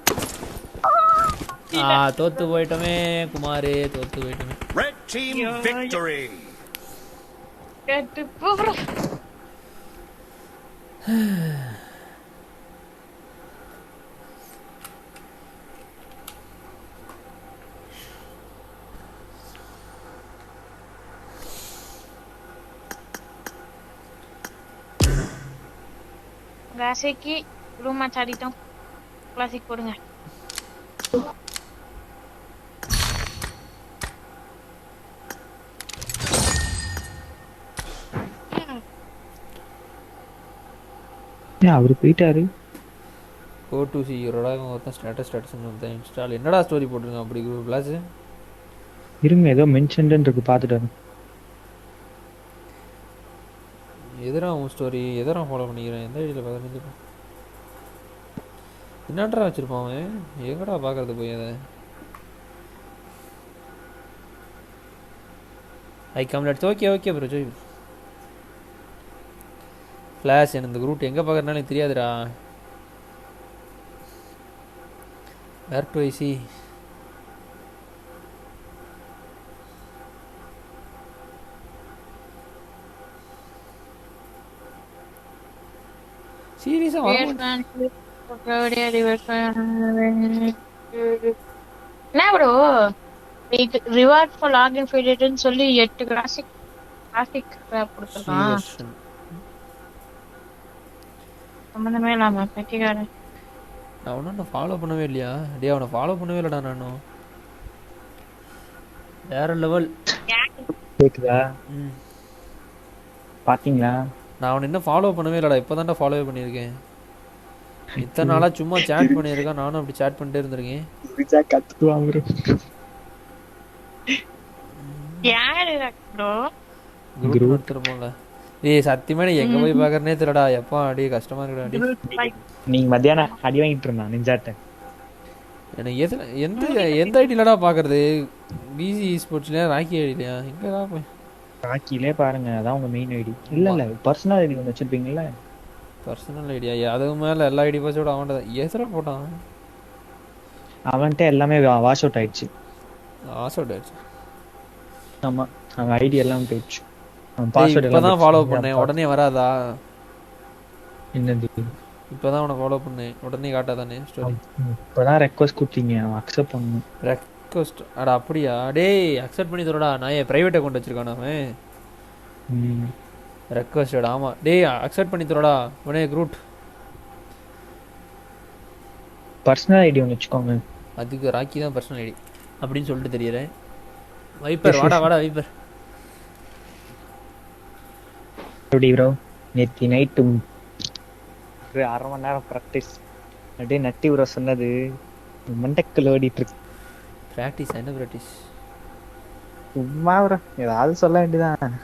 தோத்து போய்ட்டோமே குமாரே தோத்து போய்ட்டோமே Red team victory. கேட்டு ப்ரோ கிளாசிக்கு ரூம் மேட்ச் ஆடிட்டோம் கிளாசிக் போடுங்க அவரு போயிட்டாரு கோ டு சி யூரோட மொத்தம் ஸ்டேட்டஸ் வந்து இன்ஸ்டால் என்னடா ஸ்டோரி போட்டுருங்க அப்படி குரூப் கிளாஸ் இருங்க ஏதோ மென்ஷன்டன் இருக்கு பார்த்துட்டாரு எதிரா உன் ஸ்டோரி எதிரா ஃபாலோ பண்ணிக்கிறேன் எந்த ஐடியில் பார்க்குறது என்னடா வச்சிருப்பான் அவன் எங்கடா பார்க்கறது போய் அதை ஐ கம்லெட்ஸ் ஓகே ப்ரோ ஜோய் ஃப்ளாஷ் எனக்கு இந்த ரூட் எங்கே பார்க்குறதுனால எனக்கு தெரியாதுடா வேர் டு ஐசி சீரியஸா என்ன ப்ரோ ரிவார்ட் ஃபார் லாகின் ஃபீல்ட்னு சொல்லி 8 கிளாசிக் கொடுத்துருக்கான் சம்பந்தமே இல்லாம பெட்டிக்காரன் நான் ஒன்றும் ஃபாலோ பண்ணவே இல்லையா டே அவனை ஃபாலோ பண்ணவே இல்லைடா நானும் வேற லெவல் கேக்குதா பாத்தீங்களா நான் அவனை இன்னும் ஃபாலோ பண்ணவே இல்லைடா இப்போ தான்டா ஃபாலோவே பண்ணியிருக்கேன் இத்தனை நாளாக சும்மா சேட் பண்ணியிருக்கேன் நானும் அப்படி சேட் பண்ணிட்டே இருந்திருக்கேன் கத்துவாங்க குரூப் எடுத்துருப்போம்ல ஏய் சத்தியமா எங்க போய் பாக்குறனே தெரியலடா எப்பா அடி கஷ்டமா இருக்குடா நீங்க மத்தியானம் அடி வாங்கிட்டு இருந்தா நிஞ்சாட்ட எனக்கு எந்த ஐடிலடா பாக்குறது பிஜி ஸ்போர்ட்ஸ்ல ராக்கி ஐடியா எங்கடா போய் ராக்கிலே பாருங்க அதான் உங்க மெயின் ஐடி இல்ல பர்சனல் ஐடி ஒன்று வச்சிருப்பீங்கல்ல பர்சனல் ஐடியா அதுக்கு மேல எல்லா ஐடி பாஸோட அவன்ட எதுல போட்டான் அவன்கிட்ட எல்லாமே வாஷ் அவுட் ஆயிடுச்சு ஆமா அந்த ஐடி எல்லாம் போயிடுச்சு பாஸ்வேர்ட் எல்லாம் இப்பதான் ஃபாலோ பண்ணேன் உடனே வராதா என்னது இப்பதான் உன ஃபாலோ பண்ணேன் உடனே காட்டாதானே ஸ்டோரி இப்பதான் ரெக்வெஸ்ட் கொடுத்தீங்க அக்செப்ட் பண்ணணும் ரெக்வெஸ்ட் அட அப்படியா டேய் அக்செப்ட் பண்ணி தரடா நான் என் பிரைவேட் அக்கவுண்ட் வச்சிருக்கானே அவன் ரெக்வெஸ்டட் ஆமா டேய் அக்செப்ட் பண்ணி தரடா உடனே ரூட் பர்சனல் ஐடி ஒன்று வச்சுக்கோங்க அதுக்கு ராக்கி தான் பர்சனல் ஐடி அப்படின்னு சொல்லிட்டு தெரியறேன் வைப்பர் வாடா வைப்பர் எப்படி ப்ரோ நேற்று நைட்டு ஒரு 1/2 மணி நேரம் ப்ராக்டிஸ் அப்படியே நட்டி ப்ரோ சொன்னது மண்டக்குள்ள ஓடிட்டு இருக்கு ப்ராக்டிஸ் என்ன ப்ராக்டிஸ் சும்மா ப்ரோ ஏதாவது சொல்ல வேண்டியதான்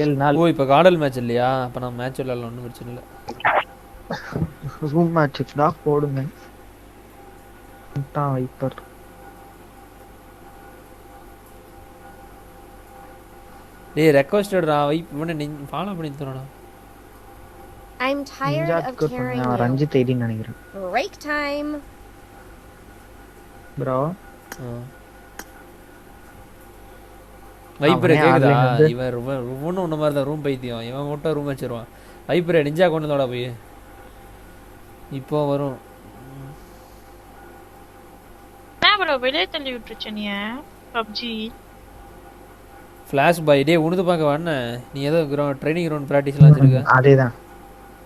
7 நாள் இப்போ காடல் மேட்ச் இல்லையா அப்போ நான் மேட்ச் விளையாடலாம் ஒன்றும் பிரச்சனை இல்லை ரூம் மேட்ச் தான் போடுங்க வைப்பர் டேய் ரெக்வெஸ்டட் ரா வைப் இவனை நீ ஃபாலோ பண்ணி தரடா I'm tired of carrying you. Ranjith ID நினைக்கிறேன் Break time. ப்ரோ வைப்பரே கேக்குதா இவன் ஒண்ணு மாதிரி தான் ரூம் பைத்தியம் இவன் மட்டும் ரூம் வச்சிருவான் வைப்பரே நிஞ்சா கொண்டு தோடா போய் இப்போ வரும் நான் ப்ரோ வெளிய தள்ளி விட்டுருச்சு நீ PUBG ஃபிளாஷ் பாய் டே உனது பார்க்க வாண்ணே நீ ஏதோ ட்ரைனிங் கிரவுண்ட் பிராக்டிஸ்லாம் வச்சிருக்க அதேதான்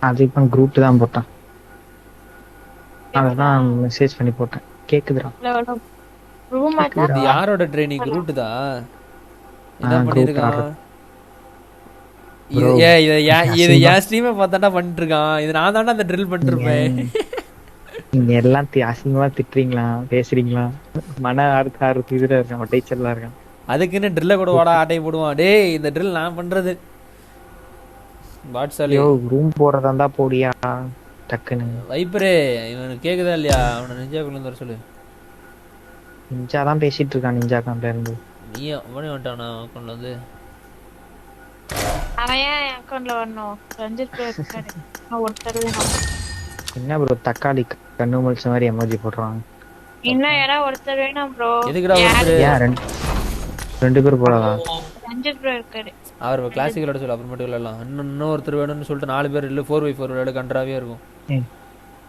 அது இப்போ குரூப் தான் போட்டேன் அதான் மெசேஜ் பண்ணி போட்டேன் கேக்குதுடா ரூம் இது யாரோட ட்ரைனிங் ரூட் தான் என்ன பண்ணிருக்கான் இது யா ஸ்ட்ரீமை பார்த்தாண்டா பண்ணிட்டு இருக்கான் இது நான் தாண்டா அந்த ட்ரில் பண்ணிட்டு இருப்பேன் நீங்க எல்லாம் அசிங்கமா திட்டுறீங்களா பேசுறீங்களா மன ஆறு இதுல இருக்கான் ஒட்டைச்சல்லாம் இருக்கான் அதுக்குன்னு ட்ரில்ல கூட வாடா ஆட்டை போடுவான் டேய் இந்த ட்ரில் நான் பண்றது வாட்ஸ்அப்ல ரூம் போறதா இருந்தா போடியா டக்குன்னு வைப்பரே இவனுக்கு கேக்குதா இல்லையா அவனை நிஞ்சாக்குள்ள வர சொல்லு நிஞ்சா தான் பேசிட்டு இருக்கான் நிஞ்சா அக்கௌண்ட்ல இருந்து நீ அவனே வந்துட்டானா அக்கௌண்ட்ல வந்து அவன் என் அக்கௌண்ட்ல வரணும் ரஞ்சித் இருக்காரு நான் ஒருத்தர் என்ன ப்ரோ தக்காளி கண்ணு முழிச்ச மாதிரி எமோஜி போடுறான் இன்னும் யாரா ஒருத்தர் வேணும் ப்ரோ எதுக்குடா ஒருத்தர் ரெண்டு பேர் போறாங்க ரஞ்சித் ப்ரோ இருக்காரு அவர் கிளாசிக் விளையாட சொல்ல அப்புறமேட்டு விளையாடலாம் இன்னும் ஒருத்தர் வேணும்னு சொல்லிட்டு 4 பேர் இல்லை 4x4 விளையாட கன்றாவே இருக்கும்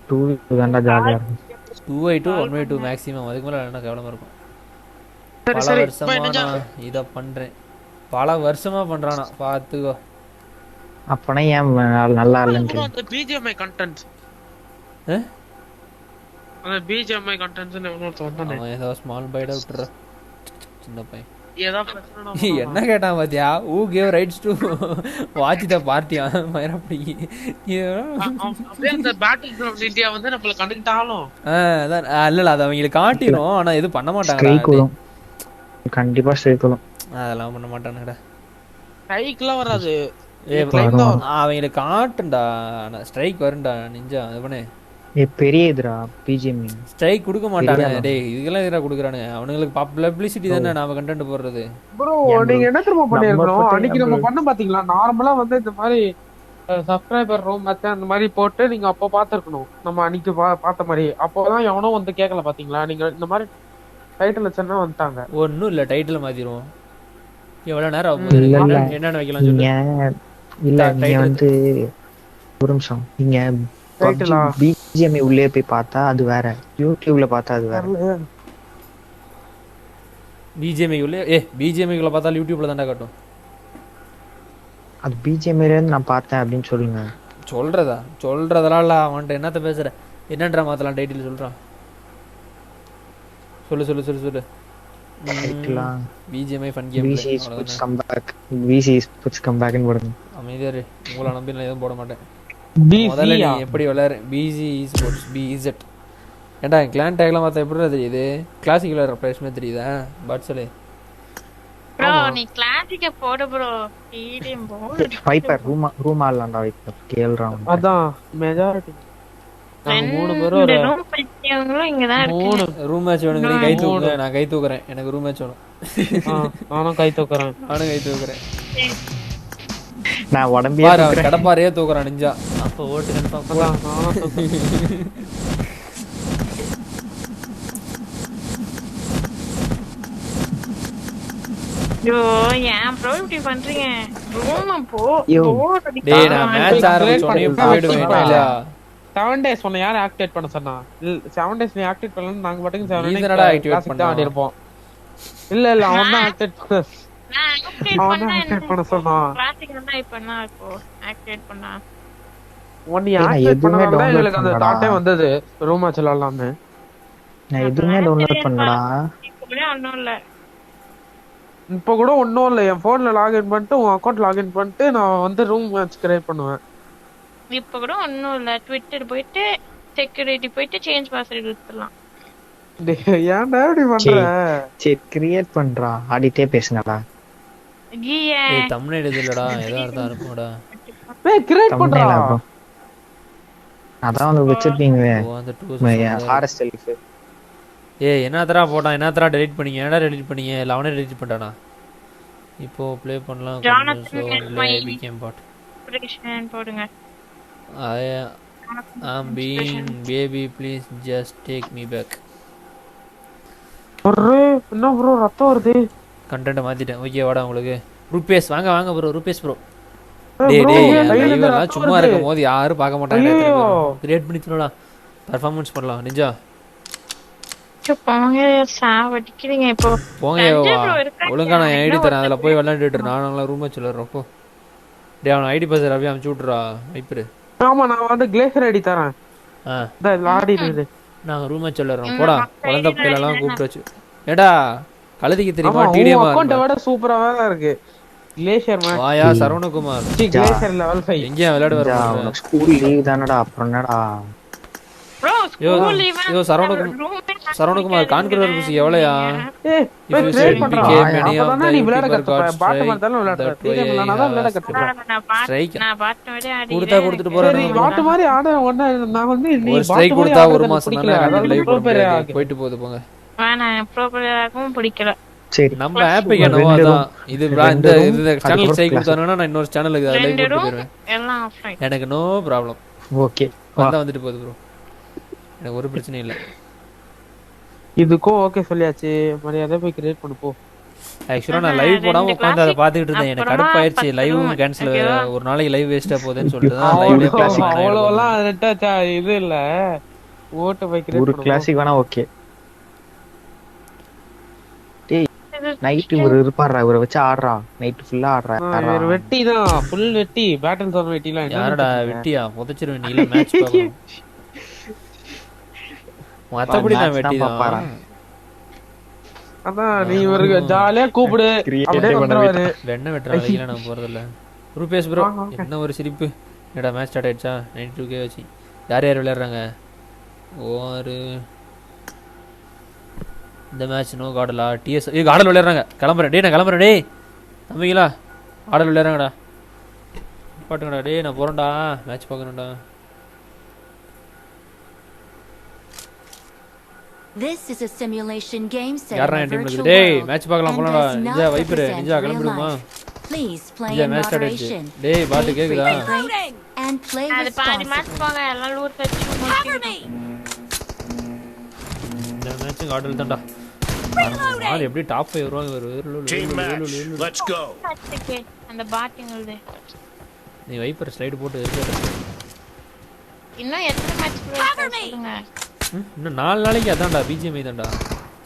2v2 தான்டா ஜாலியா இருக்கும் 2v2 1v2 மேக்ஸிமம் அதுக்கு மேல என்ன கேவலமா இருக்கும் பல வருஷமா நான் இத பண்றேன் பல வருஷமா பண்றானா பாத்துக்கோ அப்பனா ஏன் நல்லா இல்லன்னு அந்த BGMI கண்டென்ட் அந்த BGMI கண்டென்ட்ஸ் என்ன சொன்னானே அவன் ஏதோ ஸ்மால் பைட் அவுட்ற சின்ன பையன் ஏதா பிரச்சனை என்ன கேட்டான் பாத்தியா who gave rights to watch the party மயரப்படி அப்படியே அந்த பேட்டில் கிரவுண்ட் இந்தியா வந்து நம்மள கனெக்ட் ஆகும் அதான் இல்ல அது அவங்களுக்கு காட்டிரும் ஆனா எது பண்ண மாட்டாங்க ஸ்ட்ரைக் வரும் கண்டிப்பா ஸ்ட்ரைக் வரும் அதெல்லாம் பண்ண மாட்டானுடா ஸ்ட்ரைக்லாம் வராது அவங்களுக்கு காட்டுண்டா ஸ்ட்ரைக் வரும்டா நிஞ்சா அதுவனே பெரிய இதுடா BGMI ஸ்ட்ரைக் கொடுக்க மாட்டானே டேய் இதெல்லாம் எதுடா குடுக்குறானுங்க அவங்களுக்கு பப்ளிசிட்டி தானே நாம கண்டென்ட் போடுறது ப்ரோ நீங்க என்ன தெரியுமா பண்ணிருக்கணும் அன்னைக்கு நம்ம பண்ண பாத்தீங்களா நார்மலா வந்து இந்த மாதிரி சப்ஸ்கிரைபர் ரூம் மத்த அந்த மாதிரி போட்டு நீங்க அப்போ பாத்துக்கணும் நம்ம அன்னைக்கு பார்த்த மாதிரி அப்போதான் எவனோ வந்து கேட்கல பாத்தீங்களா நீங்க இந்த மாதிரி டைட்டில் வச்சா வந்துட்டாங்க ஒண்ணும் இல்ல டைட்டில் மாத்திடுவோம் எவ்வளவு நேரம் ஆகும் என்னன்னு வைக்கலாம் சொல்லுங்க இல்ல நீங்க வந்து ஒரு நிமிஷம் நீங்க BGMI உள்ளே போய் பார்த்தா அது வேற யூடியூப்ல பார்த்தா அது வேற BGMI உள்ளே BGMI குள்ள பார்த்தா யூடியூப்ல தான்டா காட்டும் அது BGMI ல நான் பார்த்தேன் அப்படினு சொல்லுங்க சொல்றதெல்லாம் இல்ல அவன்ட்ட என்னத்த பேசுற என்னன்றா மாத்தலாம் டைட்டில் சொல்றான் சொல்லு டைட்டிலாம் BGMI fun game VC puts come back ன்னு போடுங்க அமைதியா இரு உங்கள நம்பி நான் எதுவும் போட மாட்டேன் முதல்ல நீ எப்படி விளையாடு BG Sports BZ ஏண்டா கிளான் டேக்லாம் பார்த்தா எப்படி தெரியுது கிளாசிக் விளையாடுற பிளேஸ்மே தெரியுதா பட்ஸ்லே ப்ரோ நீ கிளாசிக்க போடு ப்ரோ டிடிஎம் போடு வைப்பர் ரூம் ஆடலாம்டா வைப்பர் கேல் ரவுண்ட் அதான் மெஜாரிட்டி நாங்க 3 பேர் ஒரு ரூம் பைத்தியங்களும் இங்க தான் இருக்கு 3 ரூம் மேட்ச் வேணுங்க நீ கை தூக்கு நான் கை தூக்குறேன் எனக்கு ரூம் மேட்ச் வேணும் நானும் கை தூக்குறேன் நான் உடம்பே கடப்பாரையே தூக்குறான் நிஞ்சா அப்ப ஓட்டு கன்ஃபார்ம் ஐயோ ஏன் ப்ரோ இப்படி பண்றீங்க ரூம் போ டேய் நான் மேட்ச் ஆரம்பிச்சோனே போய்டுவேன்டா 7 days சொன்ன யார் ஆக்டிவேட் பண்ண சொன்னா 7 days நீ ஆக்டிவேட் பண்ணல நாங்க பாட்டுக்கு 7 days நீங்கடா ஆக்டிவேட் பண்ண ஆடி இருப்போம் இல்ல அவன் தான் ஆக்டிவேட் பண்ண அவன் ஆக்டிவேட் பண்ண சொன்னா கிளாசிக் தான் இப்ப என்ன இப்போ ஆக்டிவேட் பண்ணா ஒண்ணு ஆக்டிவேட் பண்ணால தான் உங்களுக்கு அந்த தாட்டே வந்தது ரூம் மேட்ச் விளையாடலாம்னு நான் எதுவுமே டவுன்லோட் பண்ணலடா இப்போ கூட ஒண்ணும் இல்ல என் போன்ல லாகின் பண்ணிட்டு உன் அக்கவுண்ட் லாகின் பண்ணிட்டு நான் வந்து ரூம் மேட்ச் கிரியேட் பண்ணுவேன் இப்போ கூட ஒண்ணும் இல்ல ட்விட்டர் போயிட்டு செக்யூரிட்டி போயிட்டு சேஞ்ச் பாஸ்வேர்ட் கொடுத்துடலாம் ஏன்டா இப்படி பண்ற சரி கிரியேட் பண்றா ஆடிட்டே பேசுங்கடா ஏய் தம்ப்நெயில் இல்லடா ஏதோ அர்த்தம் இருக்கும்டா ஏய் கிரியேட் பண்றா அதான் வந்து வெச்சிருப்பீங்க ஃபாரஸ்ட் செல்ஃப் ஏய் என்னத்தரா போட்டான் என்னத்தரா டெலீட் பண்ணீங்க என்னடா டெலீட் பண்ணீங்க இல்ல அவனே டெலீட் பண்ணிட்டானா இப்போ ப்ளே பண்ணலாம் பிகேம் பாட் ஆபரேஷன் போடுங்க I'm being baby please just take me back array என்ன ப்ரோ ரத்தம் வருது கண்டென்ட் மாத்திட்டேன் ஓகே வாடா உங்களுக்கு ரூபேஸ் வாங்க ப்ரோ ரூபேஸ் ப்ரோ டேய் லைவ்ல சும்மா இருக்கும்போது யாரும் பார்க்க மாட்டாங்க கிரியேட் பண்ணி தரடா பெர்ஃபார்மன்ஸ் பண்ணலாம் நிஞ்சா போங்க சாவடிக்கிறீங்க இப்போ போங்க ஒழுங்கா நான் ஐடி தரேன் அதுல போய் விளையாண்டுட்டு நான் நல்லா ரூம் வச்சு விளையாடுறோம் போ டேய் அவன் ஐடி பாஸ் ரவி அனுப்பிச்சு விட்டுறா வைப்பரு ஆமா நான் வந்து கிளேசர் ஐடி தரேன் இந்த லாடி இருக்குது நான் ரூம் வச்சு விளையாடுறோம் போடா குழந்தை பிள்ளைலாம் கூப்பிட்டு வச்சு ஏடா கழுதிக்கு தெரியுமா டிடிஎம் அக்கவுண்ட் விட சூப்பராவே தான் இருக்கு கிளேஷியர் மேன் வாயா சரவணகுமார் கிளேஷியர் லெவல் 5 எங்க விளையாட வரணும் ஸ்கூல் லீவ் தானடா அப்புறம் என்னடா bro ஸ்கூல் லீவ் யோ சரவணகுமார் கான்கரர் புசி எவ்வளவுயா ஏய் ட்ரேட் பண்றா அப்பதான் நீ விளையாட கத்துப்ப பாட் மாதிரி விளையாடுற டீம் விளையாடாத விளையாட கத்துப்ப நான் பாட் மாதிரி ஆடி கொடுத்துட்டு போறேன் நீ பாட் மாதிரி ஆட ஒண்ணா நான் வந்து நீ ஒரு ஸ்ட்ரைக் கொடுத்தா ஒரு மாசம் தான லைவ் போயிட்டு போகுது போங்க நான் ப்ரோ பிளேயராகவும் பிடிக்கல சரி நம்ம ஆப்புக்கு என்னவோ அதான் இது இந்த சேனல் ஸ்ட்ரைக் கொடுத்தானேனா நான் இன்னொரு சேனலுக்கு லைவ் போட்டு போயிடுவேன் எல்லாம் ஆஃப்லைன் எனக்கு நோ ப்ராப்ளம் ஓகே வந்துட்டு போகுது ப்ரோ எனக்கு ஒரு பிரச்சனை இல்ல இதுக்கும் ஓகே சொல்லியாச்சு மரியாதை போய் கிரியேட் பண்ணு போ ஆக்சுவலா நான் லைவ் போடாம உட்கார்ந்து அத பாத்துக்கிட்டு இருந்தேன் எனக்கு கடுப்பாயிருச்சு லைவ் கேன்சல் ஒரு நாளைக்கு லைவ் வேஸ்டா போகுதுன்னு சொல்லிட்டு தான் லைவ்ல கிளாசிக் அவ்வளவுலாம் ரெட்டா இது இல்ல ஓட்ட போய் கிரியேட் ஒரு கிளாசிக் வேணா ஓகே டேய் நைட் ஒரு இருப்பாரா இவரை வச்சு ஆடுறா நைட் ஃபுல்லா ஆடுறா ஒரு வெட்டி தான் ஃபுல் வெட்டி பேட்டில் ஜோன் வெட்டிலாம் யாரடா வெட்டியா புதைச்சிருவேன் நீல மேட்ச் பார்க்கணும் மத்தபடி நான் வெட்டி தான் அதான் நீ ஒரு ஜாலியா கூப்பிடு அப்படியே வந்துருவாரு வெண்ண வெட்டறாங்க நான் போறது இல்ல ரூபேஸ் ப்ரோ என்ன ஒரு சிரிப்பு என்னடா மேட்ச் ஸ்டார்ட் ஆயிடுச்சா 92k வச்சி யார் யார் விளையாடுறாங்க ஒரு இந்த மேட்ச் நோ காடலா டிஎஸ் ஏய் காடல் விளையாடுறாங்க கிளம்பறேன் டேய் நான் கிளம்பறேன் டேய் தம்பிங்களா காடல் விளையாடுறாங்கடா பாட்டுங்கடா டேய் நான் போறேன்டா match பார்க்கணும்டா This is a simulation game set யாரா in a டீம்ல virtual டேய் world மேட்ச் பார்க்கலாம் போலாம்டா and Ninja does Viper not Ninja represent real கிளம்புறோமா life. Please play Ninja in match start ஆயிடுச்சு moderation. டேய் பாட்டு கேக்குதா And play அது பாதி மேட்ச் responsibly. போங்க எல்லாம் லூட் வச்சு முடிச்சிடுங்க இந்த மேட்ச் காடல் தான்டா ஆள் எப்படி டாப் 5 வருவாங்க Team match. Let's go. அந்த பாட்டிங்கள்தே நீ வைப்பர் ஸ்லைடு போட்டு இருக்கு இன்னும் எத்தனை மேட்ச் சொல்லுங்க இன்னும் 4 நாளைக்கு அதான்டா BGMI தான்டா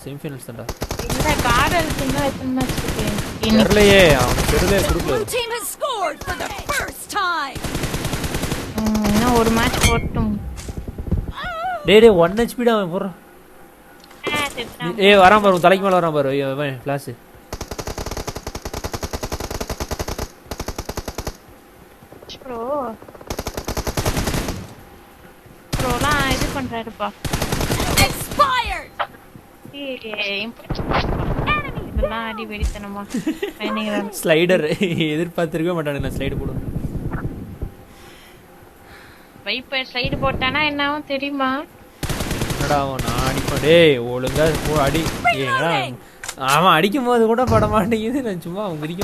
செமிஃபைனல்ஸ் தான்டா இந்த கார்டல் இன்னும் எத்தனை மேட்ச் இருக்கு தெரியலையே அவன் தெரியல குடுக்கல Blue team has scored for the first time. இன்னும் ஒரு மேட்ச் போட்டும் டேய் 1 HP டா அவன் போறான் ஏய் வரான் பாரு தலைக்கு மேல வரான் பாரு அவன் ஃபிளாஷ் ப்ரோலாம் இது பண்றாருப்பா Expired. இதெல்லாம் அடி வெடித்தனமா ஸ்லைடர் எதிர்பார்த்திருக்கவே மாட்டானே நான் ஸ்லைடு போடுவேன் வைப்பர் ஸ்லைடு போட்டானா என்னவும் தெரியுமா என்னடா நான் அடிப்பேன் டேய் ஒழுங்கா போ அடி ஏங்கடா அவன் அடிக்கும் போது கூட பட மாட்டேங்குது நான் சும்மா அவன் குதிக்க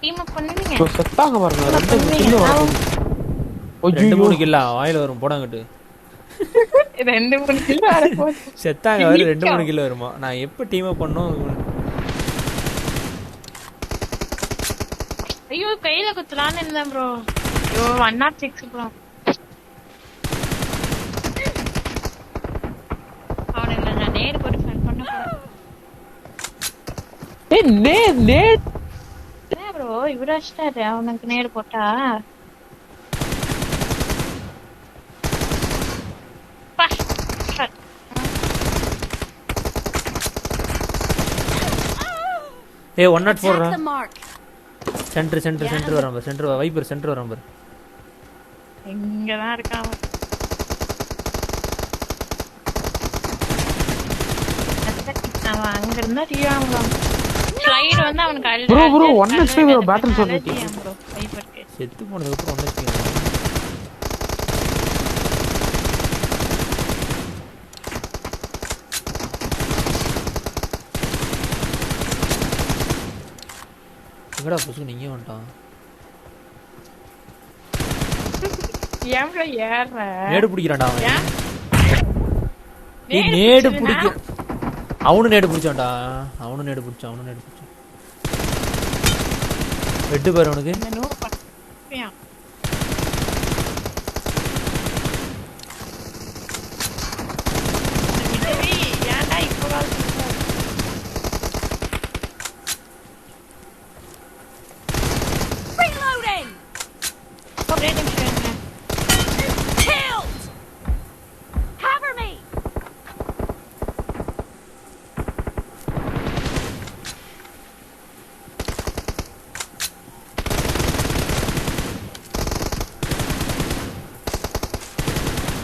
டீம் அப் பண்ணுவீங்க செத்தாங்க பாருங்க 2 3 கில்ல வாயில வரும் போடாங்கட்டு 2-3 கிலோ ஆகும். செத்தாங்க வர 2-3 கிலோ வருமா? நான் எப்ப டீம் அப் பண்ணோம்? ஐயோ கையில குத்துறான்னு இருந்தேன் ப்ரோ. ஐயோ 106 ப்ரோ. அவனை நான் நேர் போட்டு ஃபன் பண்ண போறேன். நேர் ப்ரோ இவராஷ்டாரு அவனுக்கு நேர் போட்டா ஏ 104 சென்டர் வரான் பாரு. சென்டர் வைப்பர் சென்டர் வரான் பாரு. இங்க தான் இருக்கான். அவன் அங்க இருந்தா டியாங்க. ஸ்லைட் வந்து அவனுக்கு அல்ல. ப்ரோ 1 HP ப்ரோ பேட்டில் சொல்லிட்டு ப்ரோ வைப்பர்க்கு செத்து போனதுக்கு அப்புறம் 1 HP. எங்கடா புசு நீங்க வந்துட்டான்? ஏன் ப்ரோ ஏற நேடு பிடிக்கிறான்டா அவன். நீ நேடு பிடிக்க அவனு நேடு பிடிச்சான்டா. அவனு நேடு பிடிச்சான். வெட்டு பாரு அவனுக்கு. ஏன்டா இப்போ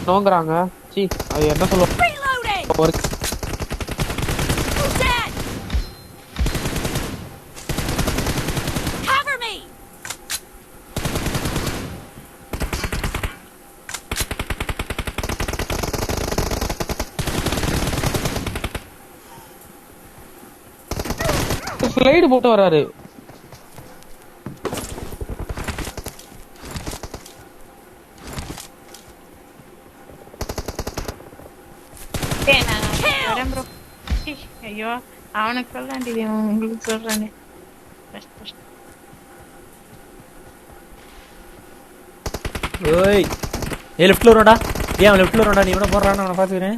நோங்கறாங்க. சீ அது என்ன சொல்லுவாங்க? ஒரு ஸ்லைடு போட்டு வராரு. ஐயோ அவனுக்கு சொல்லாண்டி உங்களுக்கு சொல்றானே. ஓய் ஏ லெஃப்ட்ல வரடா. ஏன் அவன் லெஃப்ட்ல வரடா? நீ இவனை போடுறான்னு அவனை பாத்துக்கிறேன்.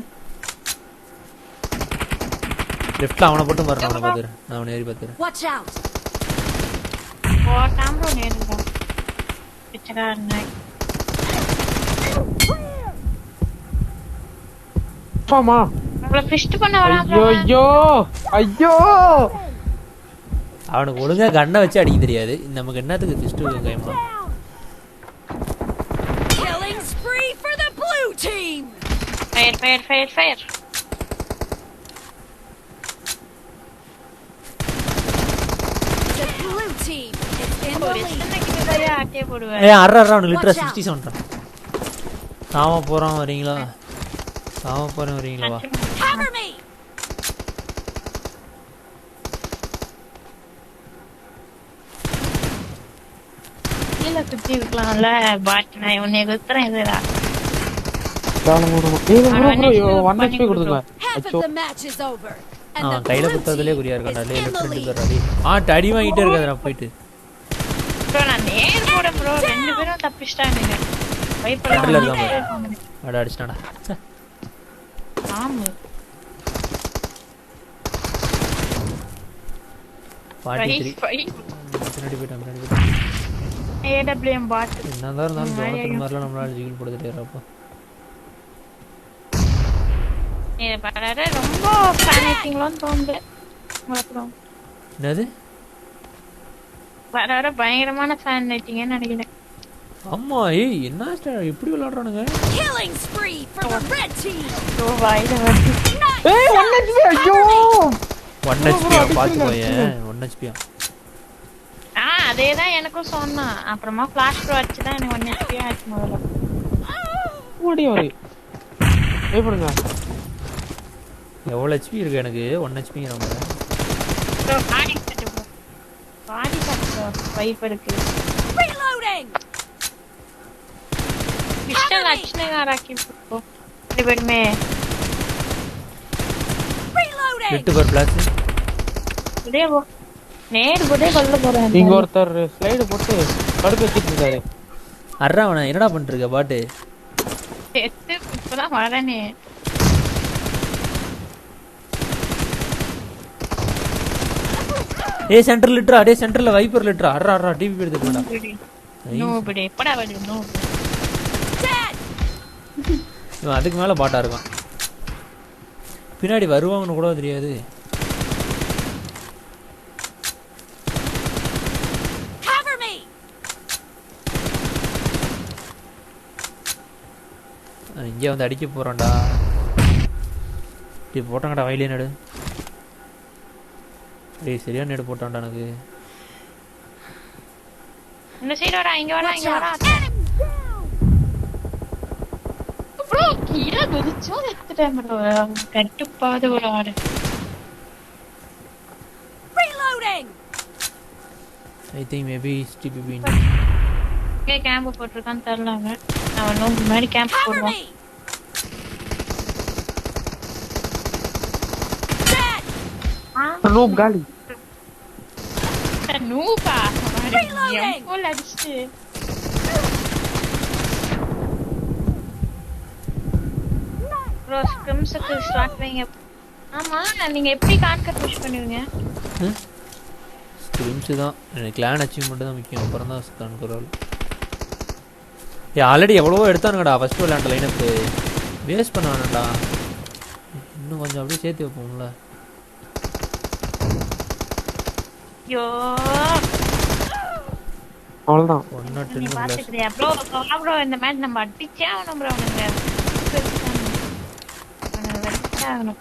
லெஃப்ட்ல அவனை போட்டு வரணும். அவனை பாத்துக்கிறேன். நான் அவனை ஏறி பாத்துக்கிறேன். Watch out. போட்டான் ப்ரோ நேர்ல. பிச்சைக்காரன். பாமா அவளை ஃபிஸ்ட் பண்ண வராங்க. ஐயோ ஐயோ அவனுக்கு ஒழுங்கா கண்ணை வச்சு அடிக்க தெரியாது. நமக்கு என்னத்துக்கு ஃபிஸ்ட் கைமா? Killing spree for the blue team. Fire. The blue team is in the lead. ஏய் அறறற அவனுக்கு லிட்டரா 67 தான். சாவ போறான் வரீங்களா? வரீங்களா? Cover me. கீழே சுத்தி இருக்கலாம்ல. பாட் நான் உன்னை குத்துறேன். இதுடா ஒன் HP கொடுங்க. Half of the match is over. கையில குத்தறதுலயே குறியா இருக்கான்டா. லெஃப்ட் ரெண்டு பேர் அடி. அடி வாங்கிட்டே இருக்காதடா போயிட்டு. ப்ரோ நான் நேர் போட ப்ரோ. ரெண்டு பேரும் தப்பிச்சிட்டாங்க. வைப்பர்ல இருக்கான். அடிச்சாடா. ஆமா 43 பின்னாடி போயிட்டான். AWM பாட் என்னதான் இருந்தாலும் ஜோனத்தன் மாதிரிலாம் நம்மளால ஜீல் போடுறதே இல்லப்பா. ஏ பாரே ரொம்ப பேனிக்கிங்லாம் தோணுது உங்களுக்கு. என்னது? பாரே பயங்கரமான ஃபேன் நைட்டிங்னு நினைக்கிறேன். அம்மா ஏய் என்ன இப்படி விளையாடுறானுங்க? Killing spree for the red team. ஓ வாயில வந்து. ஏய் 1 HP ஐயோ. 1 HP பாத்து போயேன். 1 HP. அதேதான் எனக்கும் சொன்னான். அப்புறமா ஃபிளாஷ் ப்ரோ அடிச்சு தான் எனக்கு 1 HP ஆச்சு முதல்ல. ஓடி வெயிட் பண்ணுங்க. எவ்வளவு HP இருக்கு எனக்கு? 1 HP ங்கறவங்க. ப்ரோ பாடி கட்டு ப்ரோ. பாடி கட்டு வைப்பருக்கு. Reloading. பிஸ்டல் அடிச்சுனே ராக்கி ப்ரோ. ரெண்டு பேருமே விட்டு பர் பிளாஸ் இதே நேர் போடே கொல்ல போறேன் இங்க ஒருத்தர் ஸ்லைடு போட்டு கடுப்பு வச்சிட்டு இருக்காரு அறவன என்னடா பண்ணிட்டு இருக்க பாட்டு செத்து இப்பதான் வரனே டேய் சென்டர் லிட்டரா டேய் சென்டர்ல வைப்பர் லிட்டரா அறா டிவி எடுத்துடா நோபடி படா வடி நோ இவன் அதுக்கு மேல பாட்டா இருக்கான் பின்னாடி வருவாங்கன்னு கூட தெரியாது இங்கே வந்து அடிக்க போறான்டா டேய் போட்டாங்கடா வயலே நடு டேய் சரியா நேடு போட்டான்டா எனக்கு இந்த சைடு வரா இங்க வரா ப்ரோ கீழ குதிச்சோ எடுத்துட்டேன் ப்ரோ கட்டுப்பாத ஒரு ஆடு Reloading. I think maybe TPB கே கேம்ப் போட்டுருக்கான்னு தெரியலங்க நான் நோ முன்னாடி கேம்ப் போடுவோம் நூப் காலி நூபா எம்போல் அடிச்சு ப்ரோ ஸ்கிம்ஸ்க்கு ஸ்டார்ட் வைங்க ஆமா நீங்க எப்படி கான்கர் புஷ் பண்ணுவீங்க ஸ்கிரிம்ஸ் தான் எனக்கு கிளான் அச்சீவ்மெண்ட் தான் முக்கியம் அப்புறம் தான் கான்கர் ஆல்ரெடி எவ்வளவோ எடுத்தானுங்கடா ஃபர்ஸ்ட் விளையாண்ட லைனப்பு வேஸ்ட் பண்ண வேணாம்டா இன்னும் கொஞ்சம் அப்படியே சேர்த்து வைப்போம்ல ஐயோ அவ்வளவுதான் நீ பாத்துக்கிறியா ப்ரோ ப்ரோ இந்த மேட்ச் நம்ம அடிச்சே ஆகணும் ப்ரோ அவனுங்க ஆகணும்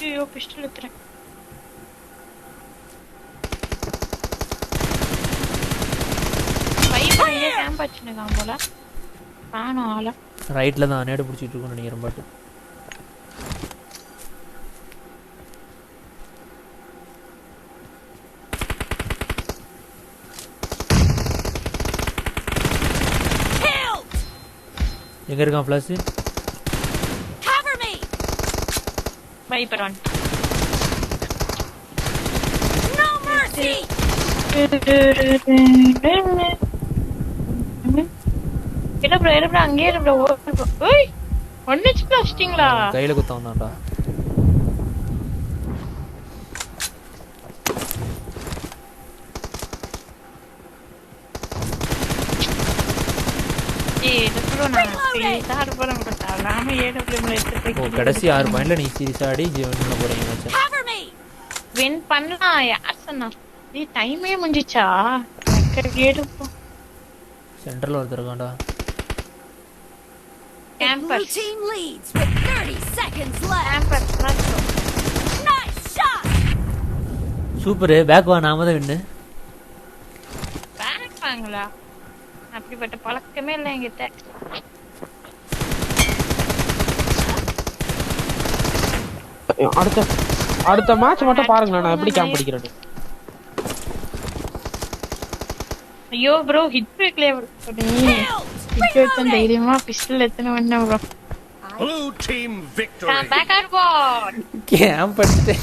ஐயோ பிஸ்டல் எடுத்துறேன் பையன் கேம்ப் வச்சுருக்கான் போல காணும் ஆள ரைட்ல தான் நேடு பிடிச்சிட்டு இருக்கோம்னு நினைக்கிறேன் பாட்டு எங்க இருக்கான் flash Cover me. Viper one No mercy. இல்ல ப்ரோ அங்கே இரு ப்ரோ ஓய் ஒன்னிச்சு பிளாஸ்டிங்களா கையில குத்த வந்தான்டா கடைசி 6 பாயிண்ட்ல நீ சீரியஸா ஆடி ஜீவன் பண்ண போறீங்க மச்சான் வின் பண்ணலாம் யார் சொன்னா நீ டைமே முடிஞ்சிச்சா கேடுப்போ சென்டர்ல ஒருத்தர் இருக்கான்டா Blue team leads with 30 seconds left. Nice shot. Super back வா நாம தான் வின்னு பேக் வாங்களா அப்படிப்பட்ட பழக்கமே இல்லை என்கிட்ட அடுத்த மேட்ச் மட்டும் பாருங்களேன் நான் எப்படி கேம்ப் அடிக்கிறேன்னு ஐயோ ப்ரோ ஹிட் பிரேக்ல ஹிட் எடுத்து தைரியமா பிஸ்டல் எடுத்துன வந்தா bro Blue team victory. Back or பாட் கேம்ப் அடிச்சிட்டே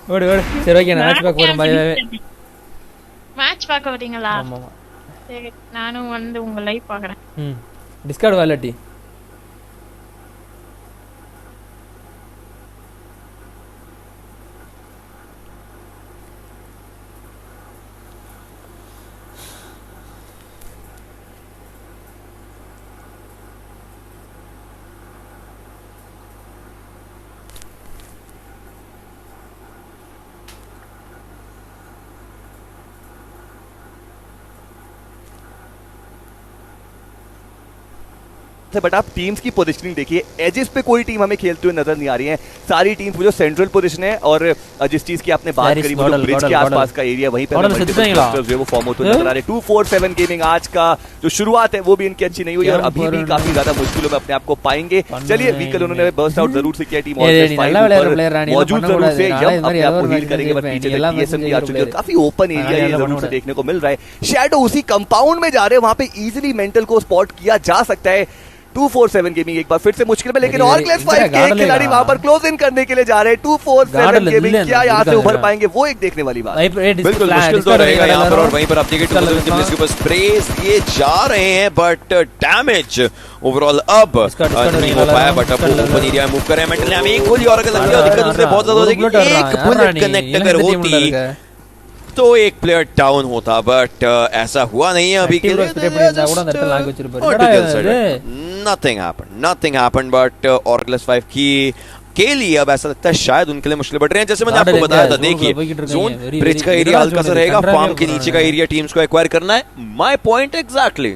ஓடு சரி ஓகே நான் மேட்ச் பார்க்க போறேன் பை பை மேட்ச் பார்க்க வரீங்களா ஆமா சரி நானும் வந்து உங்க லைவ் பார்க்கறேன் டிஸ்கார்ட் வாலட்டி है, बट आप टीम्स की पोजीशनिंग देखिए, एजेस पे कोई टीम हमें खेलते हुए नजर नहीं आ रही है। सारी टीम जो सेंट्रल पोजीशन है और जिस चीज की आपने बात करी वो ब्रिज के आसपास का एरिया, वहीं पे वो फॉर्म होते हुए नजर आ रहे हैं। 247 गेमिंग आज का जो शुरुआत है वो भी इनकी अच्छी नहीं हुई और अभी भी काफी ज्यादा मुश्किलों में अपने आप को पाएंगे। चलिए वीकल उन्होंने बर्स्ट आउट जरूर से किया, टीम मौजूद जरूर से अपने आप को हील करेंगे, बट पीछे टीएसएम भी आ चुकी है, काफी ओपन एरिया ये जरूर से देखने को मिल रहा है। शैडो उसी कंपाउंड में जा रहे हैं, वहां पे इजीली मेंटल को स्पॉट किया जा सकता है। 247 गेमिंग एक बार फिर से मुश्किल में, लेकिन और क्लास 5 के खिलाड़ी वहां पर क्लोज इन करने के लिए जा रहे हैं। 247 गेमिंग क्या यहां से उभर पाएंगे, वो एक देखने वाली बात। बिल्कुल मुश्किल तो रहेगा यहां पर, और वहीं पर आप देखिए के ऊपर स्प्रेस ये जा रहे हैं, बट डैमेज ओवरऑल अब नहीं हो पाया। बट अब ओपन एरिया में मूव कर रहे हैं, मेंटल में एक गोली और अगर लग गया दिक्कत उससे बहुत ज्यादा हो जाएगी। एक बुलेट कनेक्ट अगर होती तो एक प्लेयर डाउन होता, बट ऐसा हुआ नहीं है अभी के लिए। Nothing happened, but Orglas 5 के लिए अब ऐसा लगता है शायद उनके लिए मुश्किल बढ़ रहे हैं। जैसे मैंने आपको बताया था, देखिए जोन ब्रिज का एरिया हल्का सा रहेगा, फार्म के नीचे का एरिया टीम्स को एक्वायर करना है। My point exactly.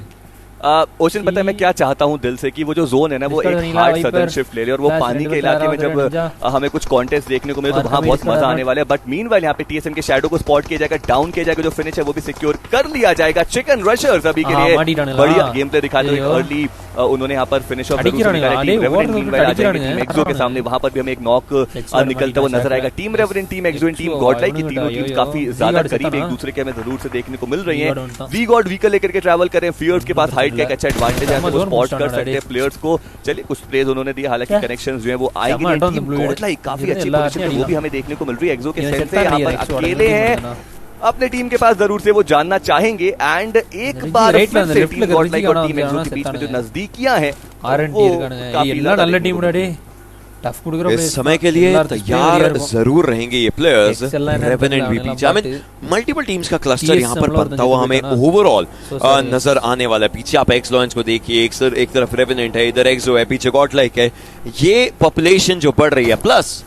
ओशन पता है मैं क्या चाहता हूं दिल से कि वो जो जोन है ना वो एक हार्ड सदर्न शिफ्ट ले ले और वो पानी के इलाके में जब हमें कुछ कॉन्टेस्ट देखने को मिले तो वहां बहुत मजा आने वाला है। बट मीनवाइल यहाँ पे टीएसएम के शैडो को स्पॉट किया जाएगा, डाउन किया जाएगा, जो फिनिश है वो भी सिक्योर कर लिया जाएगा। चिकन रशर्स अभी के लिए बढ़िया गेम प्ले दिखाते हुए अर्ली उन्होंने यहाँ पर फिनिश ऑफ एक्सो के सामने, वहां पर भी हमें एक नॉक निकलता हुआ नजर आएगा। Team Revenant, team XO and team Godlike की तीनों टीम काफी ज्यादा करीब एक दूसरे के हमें जरूर से देखने को मिल रही है। वी गॉड व्हीकल लेकर के ट्रैवल करें, फियर्स के पास हाइट का एक अच्छा एडवांटेज है, वो स्पॉट कर सकते हैं प्लेयर्स को। चलिए कुछ प्लेयर्स उन्होंने दिए, हालांकि कनेक्शंस जो है वो आएगी नहीं। टीम गॉडलाइक काफी अच्छी पोजीशन है, वो भी हमें देखने को मिल रही है। एक्सो के सेंस से यहाँ पर अकेले हैं, अपने टीम के पास जरूर से वो जानना चाहेंगे। एंड एक बार फिर से टीम गॉडलाइक और टीम एक्सो के बीच में जो नजदीकियां हैं इस समय के लिए तैयार जरूर रहेंगे ये प्लेयर्स। रेवेनेंट भी पीछे, आई मीन मल्टीपल टीम्स का क्लस्टर यहाँ पर बनता हुआ हमें ओवरऑल नजर आने वाला है। पीछे आप एक्स लॉन्च को देखिए, एक तरफ रेवेनेंट है, इधर एक्सो है, पीछे गॉडलाइक है। ये पॉपुलेशन जो बढ़ रही है, प्लस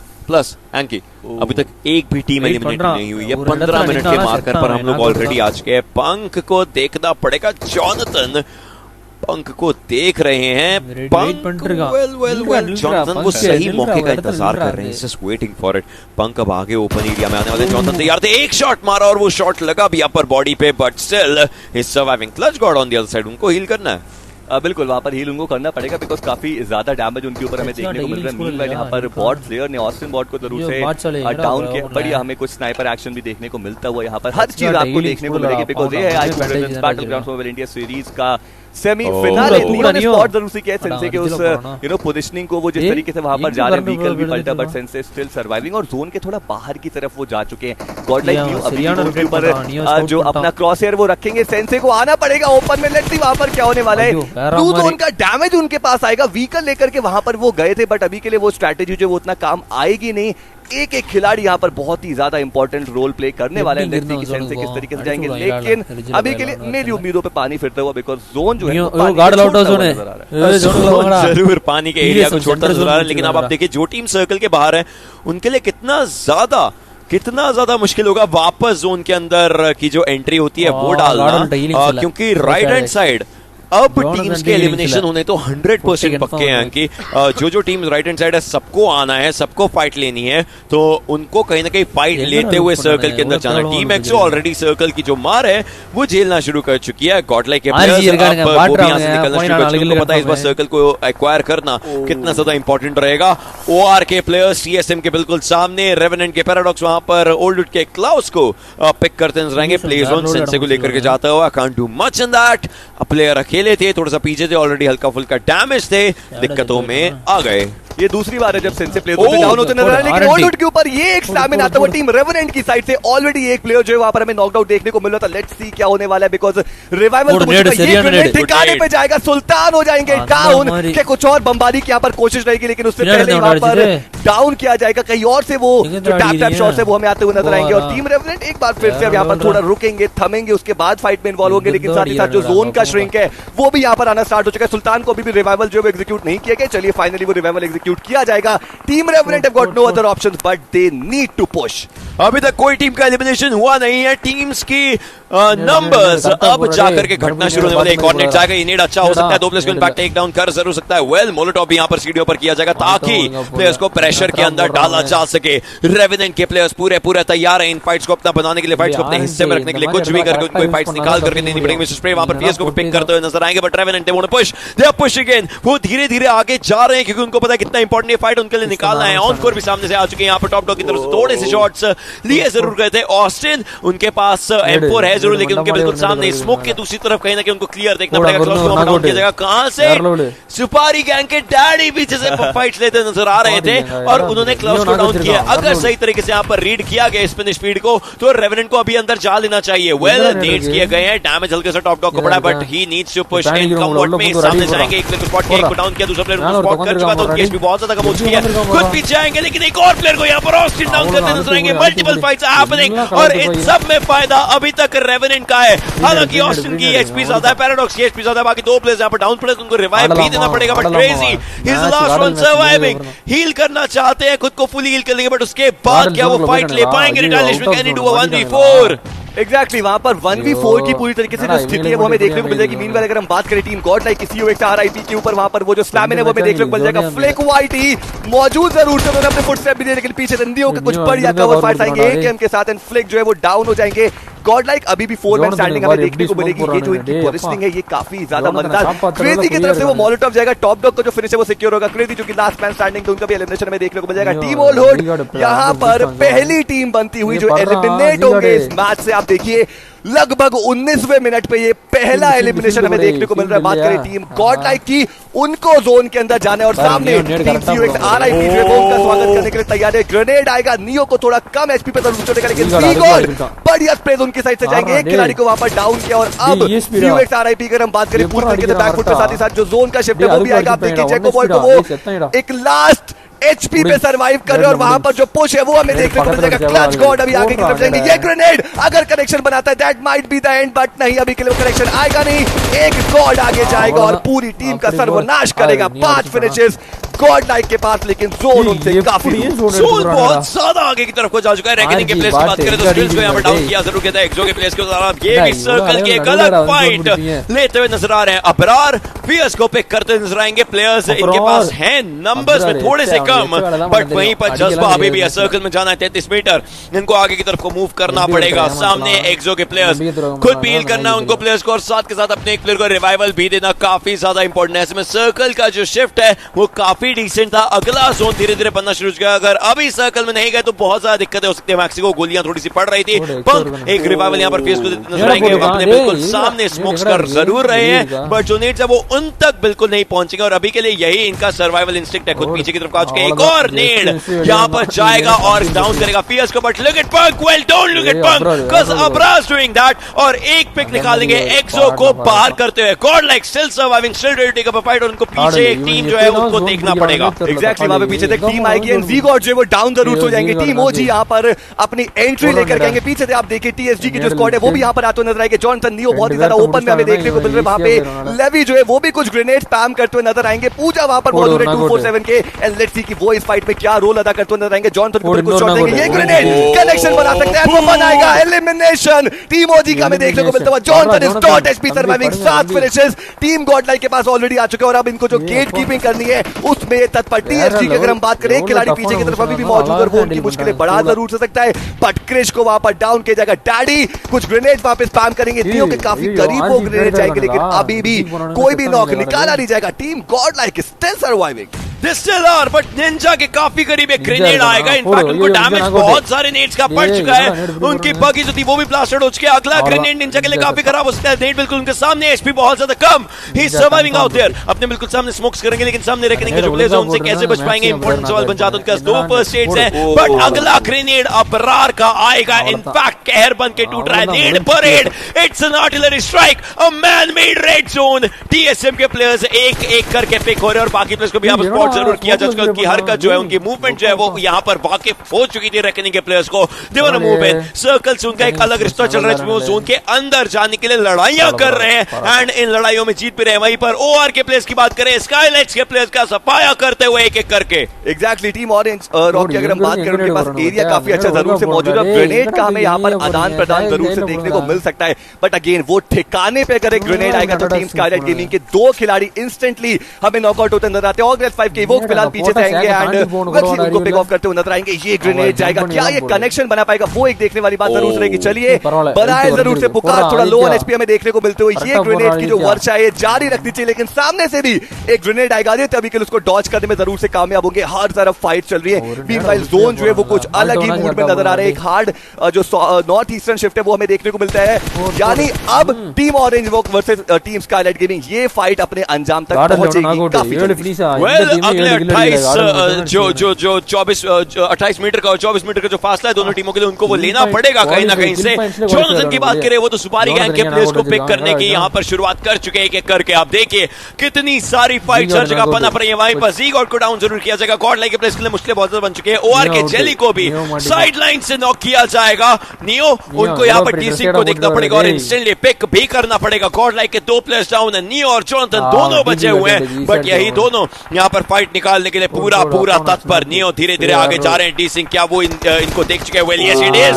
एंकी अभी तक एक भी टीम एलिमिनेट नहीं हुई है। 15 मिनट के मार्कर पर हम लोग ऑलरेडी आ चुके हैं। पंक को देखना पड़ेगा, जॉनथन पंक को देख रहे हैं। जॉनथन वो सही मौके का इंतजार कर रहे हैं, जस्ट वेटिंग फॉर इट। पंक अब आगे ओपन एरिया में आने वाले, जॉनथन तैयार थे, एक शॉट मारा और वो शॉट लगा भी अपर बॉडी पे, but still he is surviving. Clutch God on the other side, उनको हील करना है। बिल्कुल वहां पर हील उनको करना पड़ेगा, बिकॉज काफी ज्यादा डैमेज उनके ऊपर हमें देखने को मिल रहा है। मीनवाइल यहाँ पर बॉट प्लेयर ने ऑस्टिन बॉट को जरूर से डाउन किया, बढ़िया हमें कुछ स्नाइपर एक्शन भी देखने को मिलता हुआ यहाँ पर हर चीज आपको देखने को मिलेगी, बिकॉज ये है आज बैटलग्राउंड्स मोबाइल इंडिया सीरीज का सेमीफाइनल। लियो ने स्पॉट जरूर से किया सेंसे के उस पोजीशनिंग को, वो जिस तरीके से वहां पर जा रहे हैं, व्हीकल भी पलटा, बट सेंसे स्टिल सर्वाइविंग और जोन के थोड़ा बाहर की तरफ वो जा चुके हैं। गॉडलाइक लियो अभी उनके ऊपर जो अपना क्रॉस हेयर वो रखेंगे, सेंसे को आना पड़ेगा ओपन में। लेट्स सी वहां पर क्या होने वाला है। 2 जोन का डैमेज उनके पास आएगा, व्हीकल लेकर के वहां पर वो गए थे, बट अभी के लिए वो स्ट्रैटेजी जो वो उतना काम आएगी नहीं। एक खिलाड़ी यहाँ पर बहुत ही ज्यादा इंपॉर्टेंट रोल प्ले करने वाले हैं, देखते हैं कि सेंसे किस तरीके से जाएंगे। लेकिन अभी के लिए मेरी उम्मीदों पे पानी फिरता हुआ, बिकॉज जोन जो है जरूर पानी के एरिया को छोड़ता नजर आ रहा है। लेकिन अब आप देखिए जो टीम सर्कल के बाहर है उनके लिए कितना ज्यादा मुश्किल होगा वापस जोन के अंदर की जो एंट्री होती है वो डालना, क्योंकि राइट हैंड साइड अब टीम्स के एलिमिनेशन होने तो 100% पक्के हैं कि जो टीम्स राइट हैंड साइड है सबको आना है, सबको फाइट लेनी है, तो उनको कहीं ना कहीं फाइट लेते हुए सर्कल के अंदर जाना। टीम एक्सो ऑलरेडी सर्कल की जो मार है वो झेलना शुरू कर चुकी है। गॉडलाइक के प्लेयर्स वो भी यहां से निकलना शुरू कर चुके हैं। पता है इस बार सर्कल को एक्वायर करना कितना ज्यादा इंपॉर्टेंट रहेगा। ओआर के प्लेयर्स सीएसएम के बिल्कुल सामने, रेवेनेंट के पैराडॉक्स वहां पर ओल्ड वुड के क्लाउस को पिक करते नजर आएंगे। प्ले जोन सेंसे को लेकर के जाता हुआ, can't do much in that. Player अकेले थे, थोड़ा सा पीछे थे, ऑलरेडी हल्का फुल्का डैमेज थे, दिक्कतों में आ गए। ये दूसरी बार है जब सेंसे प्लेयर होते डाउन होते नजर आ रहे हैं, लेकिन ओल्ड के ऊपर ये एक स्टैमिना आता है टीम रेवेनेंट की साइड से। ऑलरेडी एक प्लेयर जो है वहां पर हमें नॉकड आउट देखने को मिल रहा था। लेट्स सी क्या होने वाला है, बिकॉज़ रिवाइवल तो ठिकाने पे जाएगा, सुल्तान हो जाएंगे डाउन। क्या कुछ और बमबारी की यहां पर कोशिश रहेगी, लेकिन उससे पहले वहां पर डाउन किया जाएगा। कहीं और से वो जो टैप शॉट से वो हमें आते हुए नजर आएंगे और टीम रेवेनेंट एक बार फिर से अब यहां पर थोड़ा रुकेंगे, थमेंगे, उसके बाद फाइट में इन्वॉल्व होंगे। लेकिन साथ ही साथ जो जोन का श्रिंक है वो भी यहां पर आना स्टार्ट हो चुका है। सुल्तान को अभी भी रिवाइवल जो है एग्जीक्यूट नहीं किया गया। चलिए फाइनली वो रिवाइवल एग्जीक्यूट एग्जीक्यूट किया जाएगा। Team Revenant have got no other options but they need to push. अभी तक कोई टीम का एलिमिनेशन हुआ नहीं है। टीम्स की नंबर्स अब जाकर के घटना शुरू होने वाले। एक और नेट जाएगा, ये नेट अच्छा हो सकता है, 2 प्लेयर्स को इनफैक्ट टेक डाउन कर जरूर सकता है। वेल मोलोटॉव भी यहां पर सीढ़ियों पर किया जाएगा ताकि प्लेयर्स को प्रेशर के अंदर डाला जा सके। रेवेनेंट के प्लेयर्स पूरे तैयार हैं इन फाइट्स को अपना बनाने के लिए, फाइट्स को अपने हिस्से में रखने के लिए, कुछ भी करके उनको फाइट्स निकाल करके देनी पड़ेगी। मिस्टर स्प्रे वहां पर पीएस को पिक करते हुए नजर आएंगे but Revenant they want to push, they are pushing in. वो धीरे-धीरे आगे जा रहे हैं क्योंकि उनको पता है कितना इंपॉर्टेंट ये फाइट उनके लिए निकालना है। ऑनकोर भी सामने से आ चुके हैं, यहां पर टॉप डॉग की तरफ से थोड़े से शॉट्स लिए जरूर गए थे। ऑस्टिन उनके पास M4 है जरूर लेकिन उनके बिल्कुल सामने स्मोक के दूसरी तरफ कहीं ना कहीं उनको क्लियर देखना पड़ेगा। क्लोज को डाउन किया जाएगा। कहां से? सुपारी गैंग के डैडी पीछे से फाइट्स लेते नजर आ रहे थे और उन्होंने क्लोज को डाउन किया। अगर सही तरीके से यहां पर रीड किया गया स्पिन स्पीड को तो रेवेनेंट को अभी अंदर जा लेना चाहिए। वेल नेड्स किए गए हैं, डैमेज हल्के से टॉप डॉग को पड़ा but he needs to push in. Comfort में सामने जाएंगे, एक प्लेयर को स्पॉट किया, एक को डाउन किया, दूसरा प्लेयर को स्पॉट कर चुका था, उनकी एचपी बहुत ज्यादा कम हो चुकी है। खुद पीछे आएंगे लेकिन एक और प्लेयर को यहां पर ऑस्टिन डाउन करते नजर आएंगे। मल्टीपल फाइट्स आर हैपनिंग और इन सब में फायदा अभी तक रेवेनेंट का है। हालांकि ऑस्टिन की एचपी ज्यादा है, पैराडॉक्स की एचपी ज्यादा है, बाकी 2 प्लेयर्स यहां पर डाउन पड़े तो उनको रिवाइव भी देना पड़ेगा but crazy he is the last one surviving. Heal करना चाहते हैं, खुद को फुली हील कर लेंगे बट उसके बाद क्या वो फाइट ले पाएंगे? Retaliation can he do a 1v4? Exactly वहां पर 1v4 की पूरी तरीके से जो स्थिति है वो हमें देखने को मिल जाएगी। मीनवाइल अगर हम बात करें टीम गॉड लाइक किसी RIP के ऊपर वहां पर वो जो स्लैमिन है वो हमें देखने को मिल जाएगा। फ्लेक वाइट ही मौजूद जरूर थे, उन्होंने अपने फुटस्टेप भी दिए लेकिन पीछे रंदियों के कुछ बढ़िया कवर फाइट्स आएंगे एकेएम के साथ एंड फ्लेक जो है वो डाउन हो जाएंगे। गॉड लाइक अभी भी 4 मैन स्टैंडिंग हमें देखने को मिलेगी। ये जो इनकी पोजीशनिंग है ये काफी ज्यादा मजेदार। क्रेजी की तरफ से वो मोलोटॉव जाएगा, टॉप डॉग को जो फिनिश है वो सिक्योर होगा। क्रेजी जो कि लास्ट मैन स्टैंडिंग तो उनका भी एलिमिनेशन हमें देखने को मिल जाएगा। टीम ऑल होल्ड यहां पर पहली टीम बनती हुई जो एलिमिनेट होंगे इस मैच से। आप देखिए लगभग 19वें मिनट पे ये पहला एलिमिनेशन हमें देखने को मिल रहा है। बात करें टीम गॉड लाइक की, उनको जोन के अंदर जाना है और सामने टीम CUX RIP जो है वो उनका स्वागत करने के लिए तैयार है। ग्रेनेड आएगा, नियो को थोड़ा कम एचपी पे जरूर चलेगा लेकिन बढ़िया स्प्रेज उनकी साइड से जाएंगे। एक खिलाड़ी को वहां पर डाउन किया और अब CUX RIP अगर हम बात करें पूरी तरीके से बैकफुट के साथ ही साथ जो जोन का शिफ्ट है वो भी आएगा। आप देखिए चेको बॉय को वो एक लास्ट एचपी पे सरवाइव कर रहे हैं और वहां पर जो पुश है वो हमें देखने को मिल जाएगा। क्लच गॉड अभी आगे की तरफ जाएंगे, ये ग्रेनेड अगर कनेक्शन बनाता है that might be the end but नहीं, अभी के लिए कनेक्शन आएगा नहीं। एक गॉड आगे जाएगा और पूरी टीम का सर्वनाश करेगा। 5 फिनिशेस गॉड लाइक के पास लेकिन जोन उनसे काफी जोन बहुत ज्यादा आगे की तरफ को जा चुका है। रेकनिंग के प्लेस की बात करें तो स्किल्स को यहां पर डाउन किया जरूर कहता है। एक्सो के प्लेस के दौरान ये भी सर्कल की एक अलग फाइट लेते हुए नजर आ रहे हैं। अबरार पीएस को पिक करते नजर आएंगे। प्लेयर्स इनके पास हैं नंबर्स में थोड़े से कम बट वहीं पर जज्बा अभी भी है। सर्कल में जाना है 33 मीटर, इनको आगे की तरफ को मूव करना पड़ेगा। सामने एक्सो के प्लेयर्स खुद भी हील करना है उनको प्लेयर्स को और साथ के साथ अपने एक प्लेयर को रिवाइवल भी देना काफी ज्यादा इंपॉर्टेंट है। इसमें सर्कल का जो शिफ्ट है वो काफी डिसेंट था। अगला जोन धीरे धीरे बनना शुरू हो गया। अगर अभी सर्कल में नहीं गए तो बहुत ज्यादा दिक्कतें हो सकती है। मैक्सी को गोलियां थोड़ी सी पड़ रही थी। पंक एक रिवाइवल यहां पर फेस को नजर आएंगे। अपने बिल्कुल सामने स्मोक्स कर जरूर रहे हैं बट जो नेड्स है वो उन तक बिल्कुल नहीं पहुंचेंगे और अभी के लिए यही इनका सर्वाइवल इंस्टिंक्ट है। खुद पीछे की तरफ आ चुके हैं। एक और नेड यहां पर जाएगा और डाउन करेगा पीएस को but look at punk, well don't look at punk cuz Abraz doing that और एक पिक निकालेंगे एक्सो को बाहर करते हुए। Godlike still surviving, still ready to take up a fight और उनको पीछे एक टीम जो है उसको देखना पड़ेगा। एग्जैक्टली वहां पे पीछे तक टीम आएगी एंड जी गॉड जो है वो डाउन जरूर हो जाएंगे। टीम ओजी यहां पर अपनी एंट्री लेकर आएंगे। पीछे से आप देखिए टीएसजी की जो स्क्वाड है वो भी यहां पर आते नजर आएंगे। जॉनसन नियो बहुत ही ज्यादा ओपन में हमें देखने को मिल रहे हैं। वहां पे लेवी जो है वो भी कुछ ग्रेनेड स्पैम करते हुए नजर आएंगे। पूजा वहां पर मौजूद है 247 के एंड लेट्स सी कि वो इस फाइट में क्या रोल अदा करते हुए नजर आएंगे। जॉनसन को कुछ शॉट देंगे, ये ग्रेनेड कनेक्शन बना सकते हैं तो बनाएगा एलिमिनेशन। टीम ओजी का हमें देखने को मिलता है। Johnson is dot HP surviving, 7 finishes team God like के पास ऑलरेडी आ चुके हैं और अब इनको जो गेट कीपिंग करनी है उसमें तत्पर टीएसजी की अगर हम बात करें एक खिलाड़ी पीछे की तरफ अभी भी मौजूद है। वो उनकी मुश्किलें बढ़ा जरूर से सकता है बट क्रिश को वहां पर डाउन किया जाएगा। डैडी कुछ ग्रेनेड वहां पे स्पैम करेंगे। नियो के काफी करीब वो ग्रेनेड जाएंगे लेकिन अभी भी कोई भी नॉक निकाला नहीं जाएगा। Team Godlike still surviving, they still are but Ninja के काफी करीब एक ग्रेनेड आएगा। इनफैक्ट उनको डैमेज बहुत सारे नेड्स का पड़ चुका है। उनकी बगी जो थी वो भी ब्लास्टेड हो चुकी है। अगला ग्रेनेड निंजा के लिए काफी खराब हो सकता है। नेड बिल्कुल उनके सामने, एचपी बहुत ज्यादा कम। ही सर्वाइविंग आउट देयर। अपने बिल्कुल सामने स्मोक्स करेंगे लेकिन सामने रेकनिंग के जो प्लेयर्स हैं उनसे कैसे बच पाएंगे इंपॉर्टेंट सवाल बन जाता है। उनके 2 फर्स्ट एड्स हैं बट अगला ग्रेनेड अबरार का आएगा। इनफैक्ट कहर बन के टूट रहा है। नेड पर एड, it's an artillery strike, a man made red zone. TSM के प्लेयर्स एक एक करके पिक हो रहे हैं और बाकी प्लेयर्स को भी यहां पर स्पॉट जरूर किया जजकों की हरकत जो है उनकी मूवमेंट जो है वो यहाँ पर वाकिफ हो चुकी थी रेकनिंग के प्लेयर्स को। They want to move in circle से उनका एक अलग रिश्ता चल रहा है, वो जोन के अंदर जाने के लिए लड़ाइयां कर रहे हैं एंड इन लड़ाइयों में जीत भी रहे हैं। वहीं पर ओआर के प्लेयर्स की बात करें, स्काईलाइट्स के प्लेयर्स का सफाया करते हुए एक एक करके। एग्जैक्टली टीम ऑरेंज रॉक की अगर हम बात करें उनके पास एरिया काफी अच्छा जरूर से मौजूद है, ग्रेनेड का हमें यहाँ पर आदान प्रदान जरूर से देखने को मिल सकता है, बट अगेन वो ठिकाने पे अगर एक ग्रेनेड आएगा तो टीम स्काईलाइट गेमिंग के 2 खिलाड़ी इंस्टेंटली हमें नॉकआउट होते नजर आते हैं। और 5 के वो फिलहाल पीछे से आएंगे एंड उनको पिक ऑफ करते हुए नजर आएंगे। ये ग्रेनेड जाएगा, क्या ये कनेक्शन बना पाएगा, वो एक देखने वाली बात जरूर रहेगी। चलिए बनाए जरूर से पुकार, थोड़ा लो ऑन एचपी हमें देखने को मिलते हुए। ये ग्रेनेड की जो वर्षा है जारी रखनी चाहिए, लेकिन सामने से भी एक ग्रेनेड आएगा, तभी के उसको डॉज करने में जरूर से कामयाब होंगे। हर तरफ फाइट चल रही है, मीनवाइल जोन जो है वो कुछ अलग ही मूड में नजर आ रहे हैं। एक हार्ड जो नॉर्थ ईस्टर्न शिफ्ट है वो हमें देखने को मिलता है, यानी अब team orange walk versus team Skylight gaming ये फाइट अपने अंजाम तक पहुंचेगी काफी जल्दी। अगले 28 मीटर का और 24 मीटर का जो फासला है दोनों टीमों के लिए उनको वो लेना पड़ेगा कहीं ना कहीं से। जोनाथन की बात करें वो तो सुपारी गैंग के प्लेयर्स को पिक करने की यहाँ पर शुरुआत कर चुके हैं, एक करके। आप देखिए कितनी सारी फाइट हर जगह पनप रही है। वहीं पर जी गॉड को डाउन जरूर किया जाएगा, गॉड लाइक के प्लेयर्स के लिए मुश्किल बहुत ज्यादा बन चुके हैं। ओआर के जेली को भी साइड लाइन से नॉक किया जाएगा। नियो उनको यहाँ पर टीसी को देखना पड़ेगा और इंस्टेंटली पिक भी करना पड़ेगा। गॉड लाइक के 2 प्लेयर्स डाउन है, नियो और जोनाथन दोनों बचे हुए हैं, बट यही दोनों यहाँ पर फाइट निकालने के लिए पूरा तत्पर। नियो धीरे धीरे आगे जा रहे हैं, डी सिंह क्या वो इनको देख चुके हैं? Well yes it is,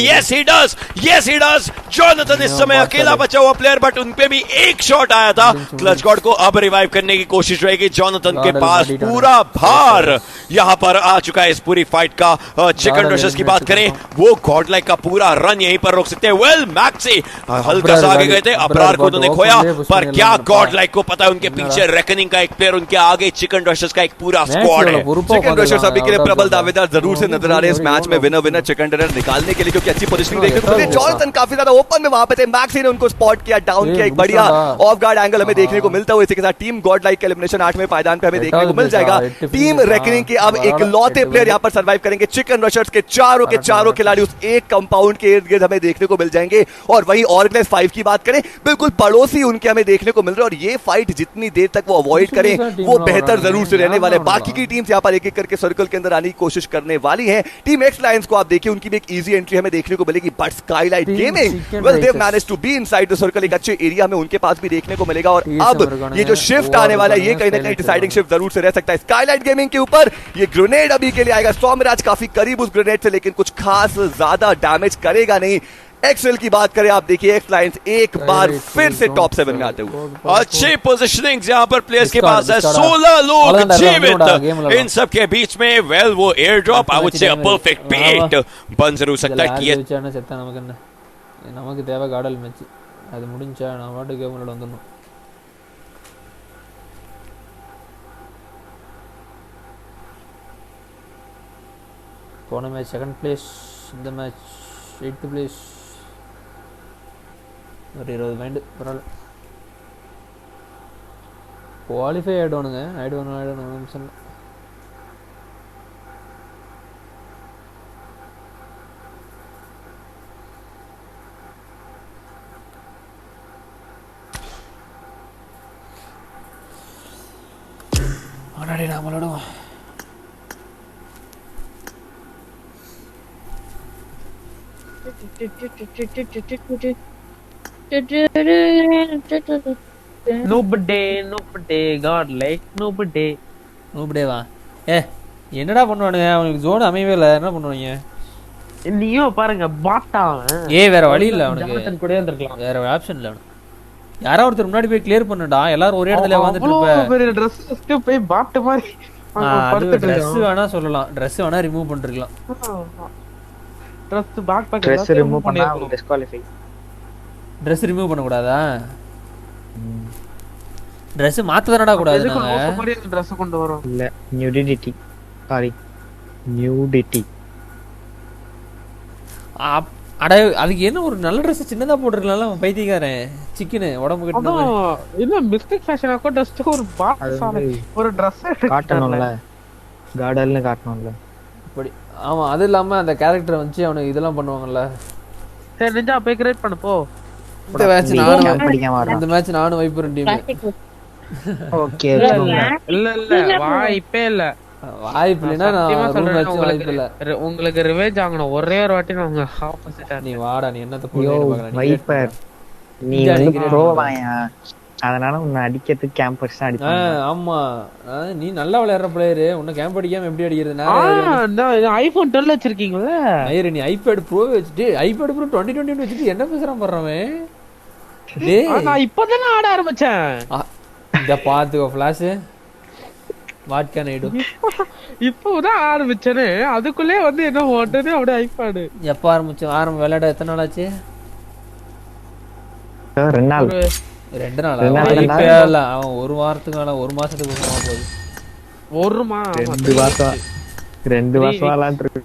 yes he does, yes he does. Jonathan इस समय अकेला बचा हुआ प्लेयर, बट उनपे भी एक शॉट आया था। क्लच गॉड को अब रिवाइव करने की कोशिश रहेगी। जोनाथन के पास पूरा भार यहाँ पर आ चुका है इस पूरी फाइट का। चिकन रशर्स की बात करें वो गॉड लाइक का पूरा रन यहीं पर रोक सकते हैं। वेल मैक्सी हल्का सा आगे गए थे, अबरार को उन्होंने खोया, पर क्या गॉड लाइक को पता है उनके पीछे रेकनिंग का एक प्लेयर, उनके आगे चिकन रशर्स का एक पूरा स्क्वाड है। चिकन रशर्स अभी के लिए प्रबल दावेदार जरूर से नजर आ रहे हैं इस मैच में विनर चिकन डिनर निकालने के लिए, क्योंकि अच्छी पोजीशनिंग देखने को मिली। जॉनसन काफी ज्यादा ओपन में वहां पे थे, मैक्सी ने उनको स्पॉट किया, डाउन किया, एक बढ़िया ऑफ गार्ड एंगल हमें देखने को मिलता हुआ। इसी के साथ टीम गॉड लाइक का एलिमिनेशन 8वें पायदान पे हमें देखने को मिल जाएगा। टीम रेकनिंग के अब इकलौते प्लेयर यहाँ पर सर्वाइव करेंगे। चिकन रशर्स के चारों खिलाड़ी उस एक कंपाउंड के इर्द गिर्द हमें देखने को मिल जाएंगे। और वहीं ऑर्गेनाइज 5 की बात करें, बिल्कुल पड़ोसी उनके हमें देखने को मिल रहे हैं, और ये फाइट जितनी देर तक वो अवॉइड करें वो बेहतर जरूर से रहने वाले। बाकी की टीम्स यहाँ पर एक एक करके सर्कल के अंदर आने की कोशिश करने वाली है। टीम एक्स लायंस को आप देखिए, उनकी भी एक इजी एंट्री हमें देखने को मिलेगी, but Skylight gaming well they manage to be inside the circle, एक अच्छे एरिया में उनके पास भी देखने को मिलेगा। और अब ये जो शिफ्ट आने वाला है ये कहीं ना कहीं डिसाइडिंग शिफ्ट जरूर से रह सकता है स्काईलाइट गेमिंग के ऊपर। ये ग्रेनेड अभी के लिए आएगा, सौम्यराज काफी करीब उस ग्रेनेड से, लेकिन कुछ खास ज्यादा डैमेज करेगा नहीं। एक्सेल की बात करें आप देखिए, एक्स लाइंस एक बार फिर से टॉप 7 में आते हुए अच्छी पोजीशनिंग यहाँ पर प्लेयर्स के पास है। 16 लोग जीवित इन सब के बीच में। वेल वो air drop I would say a perfect बेट बन जरूर सकता है। நமக்கு தேவை காடல் மேட்ச், அது முடிஞ்சா நான் வாட்டு கேம் விளையாட வந்துடணும். போன மேட்ச் 2nd பிளேஸ், இந்த மேட்ச் 8th பிளேஸ். ஒரு 20 மைண்ட் பரவாயில்ல. குவாலிஃபை ஆயிடுவானுங்க, நிமிஷம். ஆனாடி நாம விளையாடுவோம். நோபடே காட் லைக் நோபடே வா. என்னடா பண்ணுவானுங்க, அவனுக்கு ஜோன் அமையவே இல்லை, என்ன பண்ணுவாங்க? நீயோ பாருங்க பாட்டா. வேற வழி இல்ல அவனுக்கு, கூட இருந்திருக்கலாம், வேற ஆப்ஷன் இல்ல அவனுக்கு. யாரோ ஒருத்தர் முன்னாடி போய் கிளியர் பண்ணுடா, எல்லாரும் ஒரே இடத்துல உட்கார்ந்துட்டு இருப்ப. பெரிய Dress போய் பாட் மாதிரி Dress வேணா சொல்லலாம், Dress வேணா ரிமூவ் பண்ணிருக்கலாம். Dress back back Dress remove பண்ணா டிஸ்குவாலிஃபை. Dress ரிமூவ் பண்ண கூடாதா? Dress மாத்த வேணாடா கூடாது. நாங்க மாதிரி Dress கொண்டு வரோம். இல்ல நியூடிட்டி, சாரி நியூடிட்டி. அட அதுக்கு என்ன ஒரு நல்ல Dress சின்னதா போட்டுறலாம், அவன் பைத்தியக்காரன். சிக்கன் உடம்பு கட்டன மாதிரி. இல்ல மிஸ்டேக் ஃபேஷனா கூட ஜஸ்ட் ஒரு பாக்ஸ் ஒரு Dress காட்டணும்ல, கார்டல்ல காட்டணும்ல அப்படி. ஆமா, அது இல்லாம அந்த கரெக்டர் வந்து அவனுக்கு இதெல்லாம் பண்ணுவாங்கல்ல. சரி நிஞ்சா போய் கிரியேட் பண்ணு போ. இந்த மேட்ச் நானும் வைப்பர் டீம். ஓகே இல்ல வாய்ப்பே இல்ல. வாய்ப்பு இல்லைன்னா நான் ரூம் வச்சு வாய்ப்பு இல்ல. உங்களுக்கு ரிவெஞ்ச் ஆகணும். ஒரே ஒரு வாட்டி நான் உங்க ஆப்போசிட்டா. நீ வாடா, நீ என்னத்த போய் வைப்பர் நீ வந்து ப்ரோவாயா, அதனால உன்னை அடிக்கிறதுக்கு கேம்பர்ஸ் தான் அடிப்பாங்க. ஆமா நீ நல்லா விளையாடுற பிளேயர், உன்னை கேம்ப் அடிக்காம எப்படி அடிக்கிறது? நான் ஐபோன் 12 வச்சிருக்கீங்கல்ல ஐயர், நீ ஐபேட் ப்ரோ வச்சுட்டு ஐபேட் ப்ரோ 2020 வச்சுட்டு என்ன பேசுறான் பண்றவன்? டேய் நான் இப்போதானே ஆட ஆரம்பிச்சேன். இந்த பாத்துக்கோ flash what can I to. இப்போதான் ஆரம்பிச்சேனே, அதுக்குள்ளே வந்து என்ன ஓட்டனே அப்படியே ஐபேட். எப்ப ஆரம்பிச்சோம் விளையாட எத்தனை நாள் ஆச்சு? 2 நாள். 2 நாளா? அவன் ஒரு வாரத்துக்கு மேல, ஒரு மாசத்துக்கு போகுது. 2 மாசம் 2 மாசம் விளையாண்டு.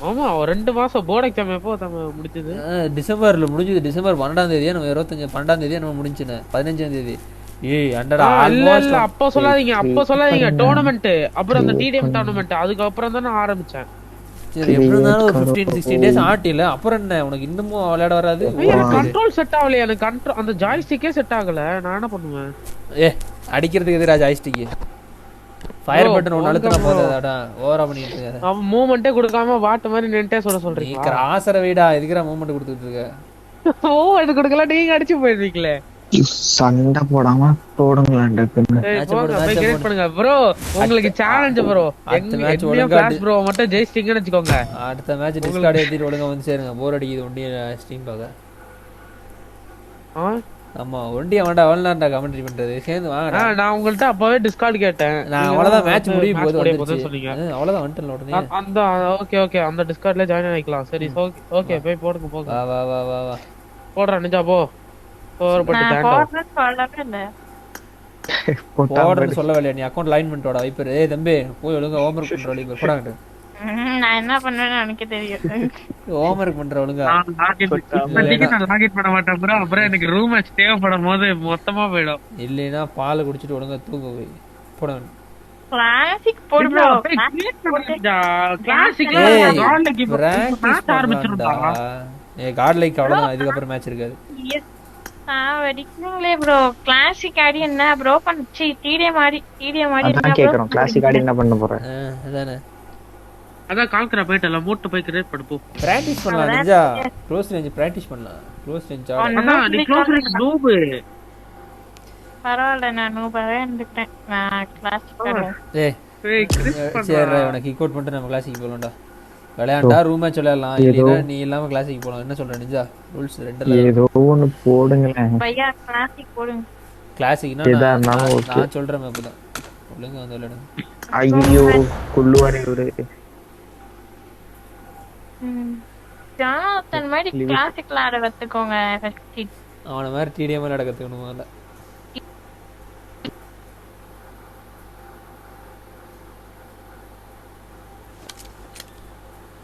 ஆமா 2 மாசம் போர்டு எக்ஸாம் எப்போ முடிஞ்சது? டிசம்பர்ல முடிஞ்சது. டிசம்பர் 12ஆம் தேதியா நம்ம 12ஆம் தேதியா நம்ம முடிஞ்சுனே 15ஆம் தேதி. ஏய் அண்டடா ஆல்மோஸ்ட். அப்ப சொல்லாதீங்க டோர்னமென்ட், அப்புறம் அந்த டிடிஎம் டோர்னமென்ட், அதுக்கு அப்புறம் தான் நான் ஆரம்பிச்சேன். சரி எப்படி இருந்தாலும் ஒரு 15-16 டேஸ் ஆட்டில. அப்புறம் என்ன உனக்கு இன்னமும் விளையாட வராது? கண்ட்ரோல் செட் ஆகல எனக்கு. கண்ட்ரோல் அந்த ஜாய்ஸ்டிக்கே செட் ஆகல. நான் என்ன பண்ணுவேன்? அடிக்கிறதுக்கு எதிரா ஜாய்ஸ்டிக் ஃபயர் பட்டன் ஒன்னு அழுத்தனா போதாடா, ஓவரா பண்ணிட்டு இருக்க. அவன் மூவ்மென்ட்டே கொடுக்காம வாட் மாதிரி நின்னுட்டே சொல்றீங்க. நீ கிராசர வைடா, எதுக்குடா மூவ்மென்ட் கொடுத்துட்டு இருக்க? ஓ அது கொடுக்கல, நீங்க அடிச்சு போயிடுவீங்களே. சண்டை போடாம போடுங்களாண்டா. கிரியேட் பண்ணுங்க ப்ரோ, உங்களுக்கு சேலஞ்ச் ப்ரோ. எங்க மேட்ச் ஒழுங்கா கிளாஸ் ப்ரோ மட்டும் ஜெயிச்சிட்டீங்கன்னு வெச்சுக்கோங்க. அடுத்த மேட்ச் டிஸ்கார்ட் ஏத்திட்டு ஒழுங்கா வந்து சேருங்க. போர் அடிக்குது ஒண்டி ஸ்ட்ரீம் பார்க்க. ஆமா ஒண்டி அவன்டா அவன்லாம்டா கமெண்ட்ரி பண்றது. சேர்ந்து வாங்கடா. நான் உங்கள்ட்ட அப்பவே டிஸ்கார்ட் கேட்டேன். நான் அவ்வளவுதான் மேட்ச் முடிய போகுது சொன்னீங்க. அவ்வளவுதான் வந்துட்டல உடனே. அந்த ஓகே அந்த டிஸ்கார்ட்ல ஜாயின் ஆயிக்கலாம். சரி ஓகே போய் போடுங்க போங்க. வா போடுறா நிஞ்சா போ. போடுறேன்னு சொல்லவே நீ அக்கௌண்ட் லைன் பண்ணிட்டோட வைப்பர். ஏய் தம்பி போய் ஒழுங்கா ஹோம்வொர்க் பண்ற ஒழுங்கா போடாங்க. நான் என்ன பண்ணுவேன்னு எனக்கு தெரியும். ஹோம்வொர்க் பண்ற ஒழுங்கா. நான் லாகின் பண்ண மாட்டேன் ப்ரோ. அப்புறம் எனக்கு ரூம் மேட்ச் தேவைப்படும் போது மொத்தமா போய்டும். இல்லைனா பால் குடிச்சிட்டு ஒழுங்கா தூங்க போய் போடுங்க. கிளாசிக் போடு ப்ரோ. கிளாசிக்ல கார்ட்லைக் மேட்ச் ஆரம்பிச்சிருந்தா. கார்ட்லைக் அவ்வளவுதான், இதுக்கு அப்புறம் மேட்ச் இருக்காது. வெடிக்குங்களே ப்ரோ. கிளாசிக் ஆடி என்ன ப்ரோ பண்ணி டிடிஎம் ஆடி அதான் கேக்குறோம். கிளாசிக் ஆடி என்ன பண்ண போற? அதான் கால்கரா போய்ட்டல மூட்டு போய் கிரியேட் பண்ணு போ. பிராக்டீஸ் பண்ணலாம் நிஞ்சா. க்ளோஸ் ரேஞ்ச் பிராக்டீஸ் பண்ணலாம். க்ளோஸ் ரேஞ்ச் ஆனா நீ க்ளோஸ் ரேஞ்ச் நூப். பரவாயில்லை நான் நூபாவே இருந்துட்டேன். நான் கிளாசிக் ஆடுறேன். ஏய் சரி உனக்கு கிக் அவுட் பண்ணிட்டு நம்ம கிளாசிக் போலாம்டா. விளையாண்டா ரூம் மேட்ச் விளையாடலாம். இல்லனா நீ இல்லாம கிளாசிக் போலாம். என்ன சொல்ற நிஞ்சா? ரூல்ஸ் ரெண்டுல ஏதோ ஒன்னு போடுங்க பையா. கிளாசிக் போடுங்க. கிளாசிக்னா நான் சொல்றேன் அப்பதான் ஒழுங்கா வந்து விளையாடுங்க. ஐயோ குள்ளுவாரே ஒரு ஜானத்தன் மாதிரி கிளாசிக்ல ஆட கத்துக்கோங்க. அவன மாதிரி டிடிஎம் ஆட கத்துக்கணும் முதல்ல.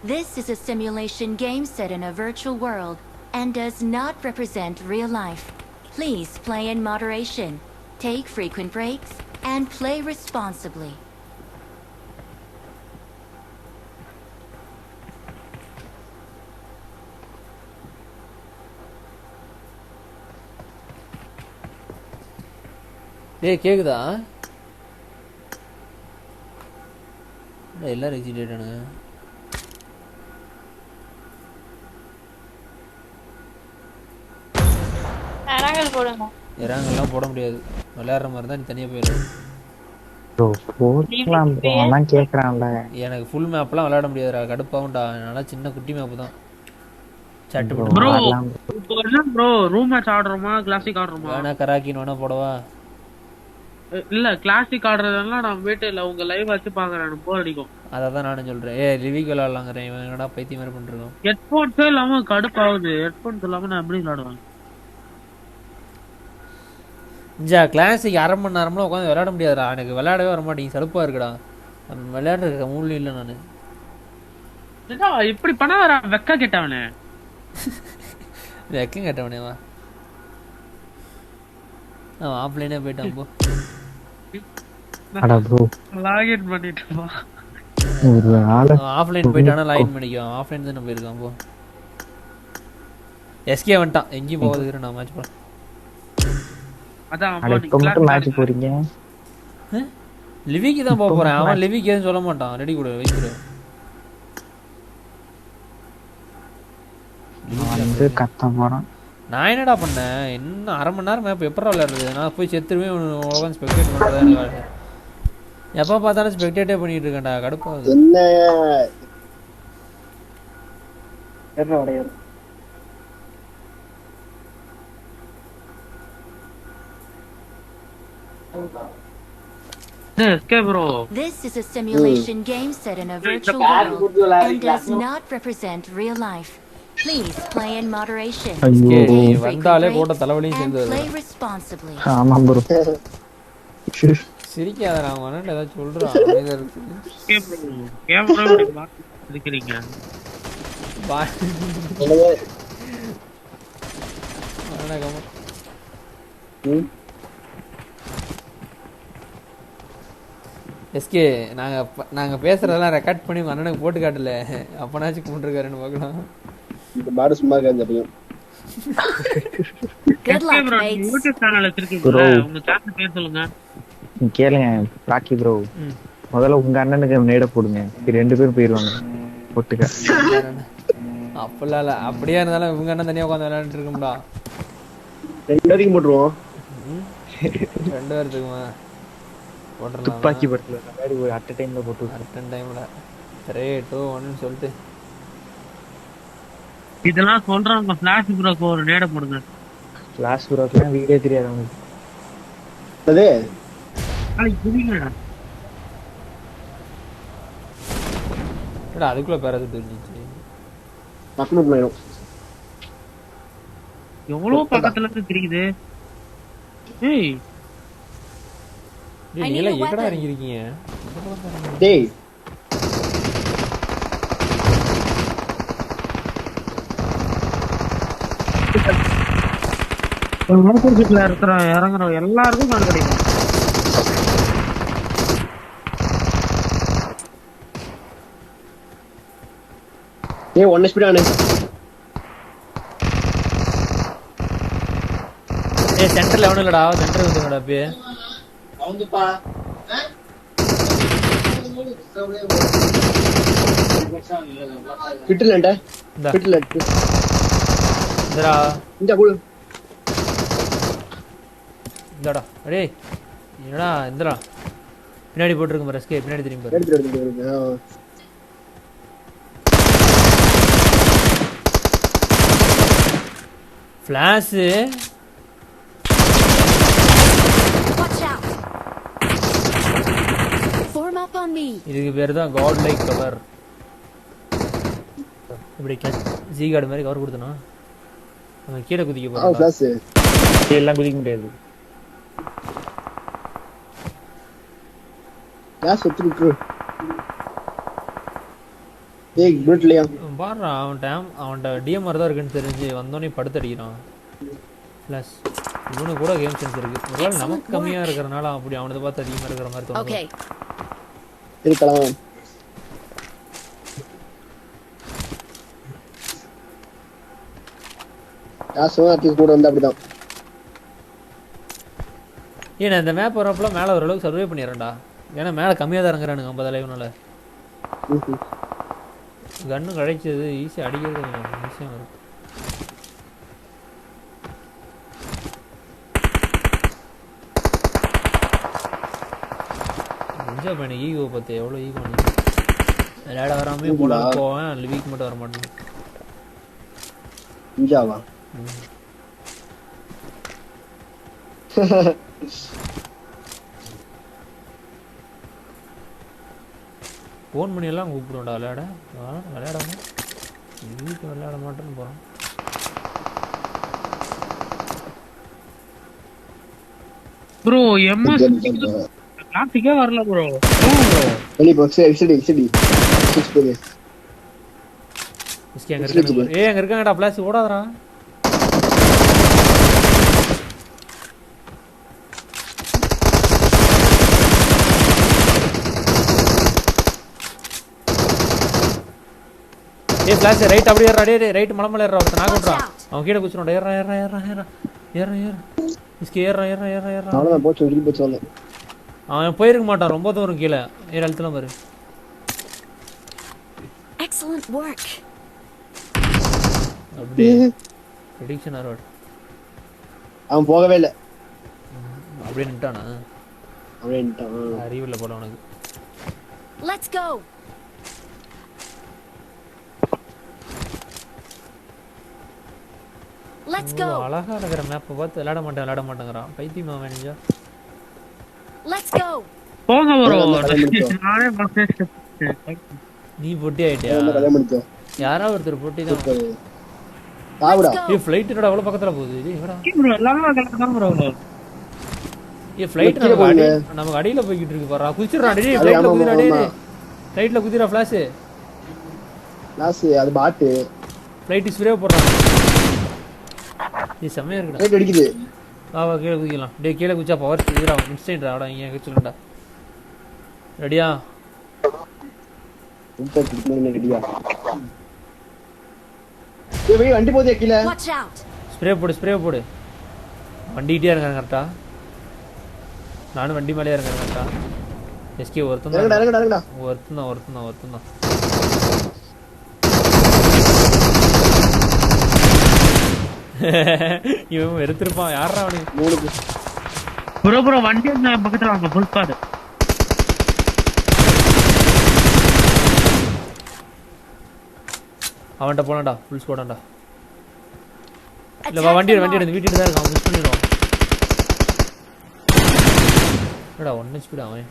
This is a simulation game set in a virtual world and does not represent real life. Please play in moderation, take frequent breaks, and play responsibly. டேய் கேக்குதா? எல்லாரும் எக்ஸிட் ஆயிட்டானே. இறங்கல் போடுங்க. இறங்கல்லாம் போட முடியாது. விளையாடுற மாதிரி தான் நீ தனியா போயிடு. போடலாம் ப்ரோ. நான் கேக்குறான்ல. எனக்கு ஃபுல் மேப்லாம் விளையாட முடியாதுடா. கடுப்பாவும்டா. என்னால சின்ன குட்டி மேப் தான். சட் ப்ரோ ப்ரோ ரூம் மேட்ச் ஆடுறோமா கிளாசிக் ஆடுறோமா? வேணா கராக்கின் வேணா போடவா? இல்ல கிளாசிக் ஆடுறதெல்லாம் நான் வீட்டுல உங்க லைவ் வச்சு பாக்குறேன். போர் அடிக்கும். அதான் நானும் சொல்றேன். ஏய் லிவிக் விளையாடலாங்கறேன். இவன் என்னடா பைத்தியம் மாதிரி பண்றான். ஹெட்போன்ஸ் இல்லாம கடுப்பாவுது. ஹெட்போன்ஸ் இல்லாம நான் எப்படி விளையாடுவேன்? ஜா கிளாசிக் அரை மணி நேரம்லாம் உட்காந்து விளையாட முடியாதுடா. எனக்கு விளையாடவே வர மாட்டேங்குது. சலுப்பா இருக்குடா. விளையாடுறதுக்கு மூளை இல்லை. நான் இப்படி பண்ண வெக்க கேட்டவனே. வெக்கம் கேட்டவனேவா? அவன் ஆஃப்லைனே போயிட்டான். போ லாகின் பண்ணிட்டு ஆஃப்லைன் போயிட்டானா லாகின் பண்ணிக்குவான். ஆஃப்லைன் தானே போயிருக்கான். போ எஸ்கே வந்துட்டான். எங்கேயும் போகாது. நான் மேட்ச் போறேன். அதான் இப்போ மட்டும் மேட்ச் போறீங்க லிவிக்கு தான் போக போறேன் அவன் லிவிக்கு ஏதும் சொல்ல மாட்டான் ரெடி கொடு வைக்குற வந்து கத்த போறான் நான் என்னடா பண்ணேன் என்ன அரை மணி நேரம் மேப் எப்பறம் விளையாடுறது நான் போய் செத்துருவேன் உட்காந்து ஸ்பெக்டேட் பண்ணுறேன் எப்போ பார்த்தாலும் ஸ்பெக்டேட்டே பண்ணிட்டு இருக்கேன்டா கடுப்பாகுது என்ன This is a simulation game set in a virtual world and does not represent real life. Please play in moderation. Take frequent breaks and play responsibly. ஆமா ப்ரோ சிரிக்காதடா அவன் ஏதாவது சொல்றான் அமைதியா இருக்கு கேமரா இருக்கீங்க பா எஸ்கே நாங்க பேசுறதெல்லாம் ரெக்கார்ட் பண்ணி அண்ணனுக்கு போட்டு காட்டல அப்பனாச்சும் கும்பிட்டுருக்காருன்னு பார்க்கலாம் இந்த பாரு சும்மா கேட்கறீங்க யூடியூப் சேனல் வச்சிருக்கீங்க உங்க சேனல் பேர் சொல்லுங்க கேளுங்க ராக்கி ப்ரோ முதல்ல உங்க அண்ணனுக்கு நேட போடுங்க ரெண்டு பேரும் போயிருவாங்க போட்டுக்க அப்பெல்லாம் இல்ல அப்படியே இருந்தாலும் இவங்க அண்ணன் தனியா உட்காந்து விளையாண்டுட்டு இருக்கும்டா 2 வரைக்கும் போட்டுருவோம் 2 வரதுக்குமா போட்டுறலாம் துப்பாக்கி படத்துல மாதிரி ஒரு அட் டைம்ல போட்டு அட் டைம்ல 3 2 1 ன்னு சொல்லிட்டு இதெல்லாம் சொல்றாங்க ஃபிளாஷ் ப்ரோக்கு ஒரு நேட போடுங்க ஃபிளாஷ் ப்ரோக்குலாம் வீடியோ தெரியாது உங்களுக்கு அதே அட புரியல டா அதுக்குள்ள பேரது தெரிஞ்சிச்சு பக்கத்துல போயிடும் எவ்வளவு பக்கத்துல இருந்து தெரியுது ஏய் நீங்க எல்லாம் எங்கடா இறங்கி இருக்கீங்க டேய் மார்க்கெட்ல இறங்குறோம் எல்லாருக்கும் கால் கிடைக்கும் ஏய் 1 ஸ்பீட் ஆனே ஏய் சென்டர்ல எவனும் இல்லடா சென்டர் வந்துங்கடா அப்பே அவங்கப்பா கிட்டலண்டா கிட்டல இந்தடா இந்த குளு இந்தடா டேய் என்னடா இந்தடா பின்னாடி போட்டுருக்கு பாரு எஸ்கே பின்னாடி திரும்பி பாரு எடுத்து ஃபிளாஷ் இதுக்கு பேர் தான் காட் லைக் கவர் இப்படி ஜி கார்டு மாதிரி கவர் கொடுத்தனா அவன் கீழே குதிக்க போறான் எல்லாம் குதிக்க முடியாது யாஸ் சுத்திட்டு ஏய் குட்லியா பாறா அவன்ட டிஎம்ஆர் தான் இருக்குன்னு தெரிஞ்சு வந்தோனே படுத்து அடிக்கிறான் ப்ளஸ் இவனுக்கு கூட கேம் சென்ஸ் இருக்கு ஒருவேளை நமக்கு கம்மியா இருக்கறனால அப்படி அவனத பார்த்து அதிகமா இருக்கிற மாதிரி தோணுது ஓகே இருக்கலாம் யாசோவாத்தி கூட வந்தா அப்படிதான் ஏன்னா இந்த மேப் வரப்பல மேல ஓரளவுக்கு சர்வே பண்ணிறேன்டா ஏன்னா மேல கம்மியா தான் இறங்குறானுங்க 50 லைவ்னால கன்னு கிடைச்சது ஈஸி அடிக்கிறது ஈஸியா வரும் கொஞ்சம் பண்ணி ஈகோ பத்தி எவ்வளவு ஈகோ பண்ணி விளையாட வராமே போல போவேன் லிவிக் மட்டும் வர மாட்டேன் இஞ்சாவா ஃபோன் பண்ணி எல்லாம் கூப்பிடுவோம்டா விளையாட விளையாடாம வீட்டு விளையாட மாட்டேன்னு போகிறோம் ப்ரோ எம்எஸ் கிளாசிக்கே வரல ப்ரோ வெளி பாக்ஸ் எக்ஸ்டி சிக்ஸ் போடு இஸ்கே அங்க இருக்காங்க ஏய் அங்க இருக்காங்கடா ப்ளஸ் ஓடாதடா ஏய் ஃபிளாஷ் ரைட் அப்படியே ஏறடா டேய் ரைட் மலமல ஏறடா ஒருத்த நாக் விட்றா அவன் கீழ குச்சிரோடா ஏறடா ஏறடா ஏறடா ஏறடா ஏறடா ஏறடா इसके ஏறா அவ்வளவுதான் போச்சு உருகி போச்சு சொல்ல அவன் போயிருக்க மாட்டான் ரொம்ப தூரம் கீழ ஏற அழுத்தலாம் பாரு Excellent work. அப்படியே prediction arrow அவன் போகவே இல்ல அப்படியே நின்னுட்டானா அப்படியே நின்னுட்டான் அறிவில்ல போல உனக்கு Let's go. Let's go. அழகா இருக்கிற மேப் பார்த்து விளையாட மாட்டேங்கறான் பைத்தியமா வேணுங்க Let's go. போங்க ப்ரோ நானே நீ பொட்டி ஆயிட்டியா கதை முடிச்சோம் யாரா ஒருத்தர் பொட்டி தான் தாவுடா ஏய் ஃளைட் என்னடா அவ்வளவு பக்கத்துல போகுது டேய் எங்கடா ப்ரோ எல்லாரும் அங்க தான் ப்ரோ ஏய் ஃளைட் நமக்கு அடியில போயிட்டு இருக்கு பாறா குதிச்சுறா டேய் ஃளைட்ல குதிரா டேய் ஃளைட்ல குதிரா ஃபிளாஷ் அது பாட் ஃளைட் ஸ்ப்ரே போடுறான் நீ செமையா இருக்குடா ஃளைட் அடிக்குது வா கீழ குதிக்கலாம் டேய் கீழ குதிச்சா பவர் இதுடா இன்ஸ்டன்ட் ஆடா இங்க குதிச்சுடா ரெடியா இன்டர் குதிக்கணும் ரெடியா ஏய் வண்டி போதே கீழ Watch out. ஸ்ப்ரே போடு வண்டிட்டே இருக்காங்க கரெக்ட்டா நானும் வண்டி மேலே இருக்கேன் கரெக்ட்டா எஸ்கே ஒருத்தன் இறங்குடா ஒருத்தன் இவன் எடுத்துப்பான் யாரா அவனுக்கு ப்ரோ வண்டி பக்கத்துல வாங்க ஃபுல் ஸ்குவாட் அவன்கிட்ட போலாம்டா ஃபுல் ஸ்குவாடாண்டா இல்ல வண்டி எடுத்து வீட்டுக்கு தான் இருக்கான் மிஸ் பண்ணிடுவான் என்னடா 1 HP அவன்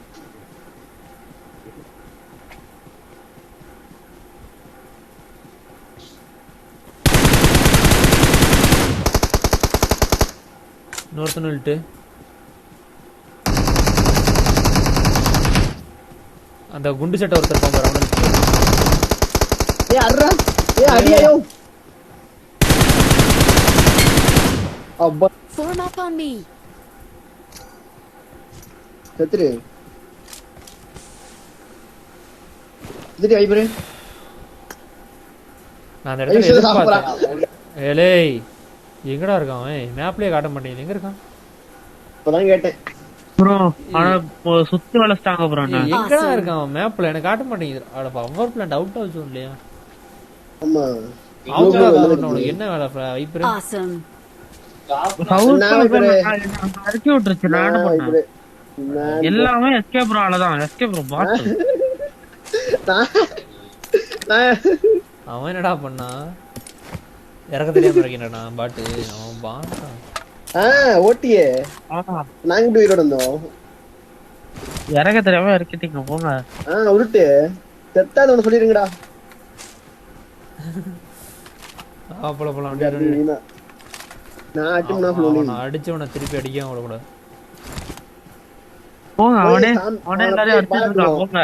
இன்னொருத்தன் இல்ட்டு அந்த குண்டு சட்டை ஒருத்தர் இருப்பான் பாரு அவன ஏய் அர்ரா ஏய் அடியோ அப்பா Form up on me. செத்துரு இதுடி வைப்ரே நான் அந்த இடத்துல எதிர்பார்த்தேன் ஏலேய் எங்கடா இருக்கான் அவன் மேப்லயே காட்ட மாட்டேங்குது எங்க இருக்கான் இப்பதான் கேட்டேன் ப்ரோ ஆனா சுத்தி வளஸ்டாங்க ப்ரோ நான் எங்கடா இருக்கான் மேப்ல எனக்கு காட்ட மாட்டேங்குது அட power plant out of zone இல்லையா ஆமா அவனுக்கு என்ன வேலை வைப்ரே Awesome. அடிச்சு விட்டுருச்சு நான் பண்ணேன் எல்லாமே எஸ்கேப் ப்ரோல தான் எஸ்கேப் ப்ரோ பாட் அவன் என்னடா பண்ணா இறக்க தெரியாம இருக்கேன்டா பாட்டு அவன் பாட்டான் ஓட்டியே நாங்க இப்படி உயிரோட இருந்தோம் இறக்க தெரியாம இறக்கிட்டீங்க போங்க உருட்டு செத்தாது ஒன்று சொல்லிடுங்கடா போலாம் நான் அடிச்சவனை திருப்பி அடிக்காம விடக்கூடாது போங்க அவனே எல்லாரையும் அடிச்சுட்டு போங்க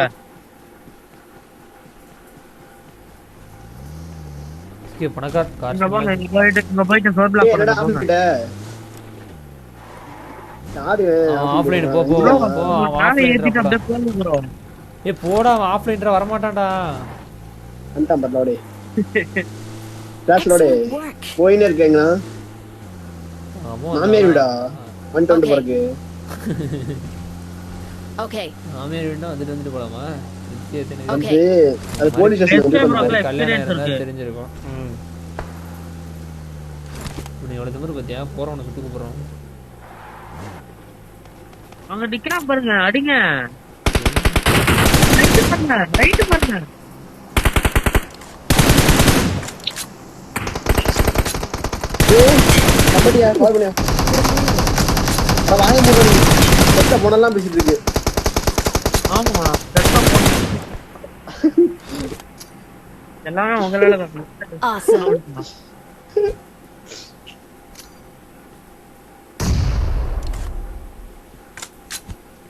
பணக்கார் போயிட்டு ஃபோர் பிளாக் பண்ணுங்க ஆஃப்லைன் போ ஏய் போடா ஆஃப்லைன்ல வர மாட்டான்டா அந்தம் பரலோடே கிளாஸ்லோடே போயினே இருக்கேங்களா மாமியார் வீடா 120 போறக்கு ஓகே மாமியார் வீடுனா வந்துட்டு போலாமா அது போலீஸ் ஸ்டேஷன் கல்யாணம் இருந்தா தெரிஞ்சிருக்கும் நீ எவ்வளவு தூரம் பத்தியா போறவன சுட்டுக்கு போறோம் அங்க நிக்கிறான் பாருங்க அடிங்க ரைட் பாருங்க கபடியா கால் பண்ணியா வாங்க போறீங்க செத்த போனலாம் பேசிட்டு இருக்கு ஆமா செத்த போன் எல்லாமே உங்களால தான் Awesome.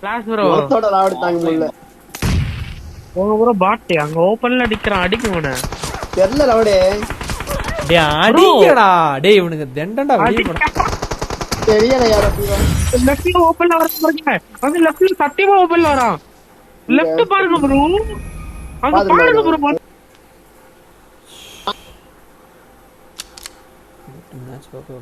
கிளாஸ் ப்ரோ மொத்தோட ராவடி தாங்க முடியல போங்க ப்ரோ பாட் அங்க ஓபன்ல அடிக்கறான் அடிக்குவனே தெரியல ராவடி டேய் அடிங்கடா டேய் இவனுக்கு தெண்டண்டா வெளிய போடா தெரியல யாரோ பீவன் லெஃப்ட்ல ஓபன்ல வர பாருங்க அங்க லெஃப்ட்ல சத்தியமா ஓபன்ல வரான் லெஃப்ட் பாருங்க ப்ரோ அங்க பாருங்க ப்ரோ மேட்ச் பாக்க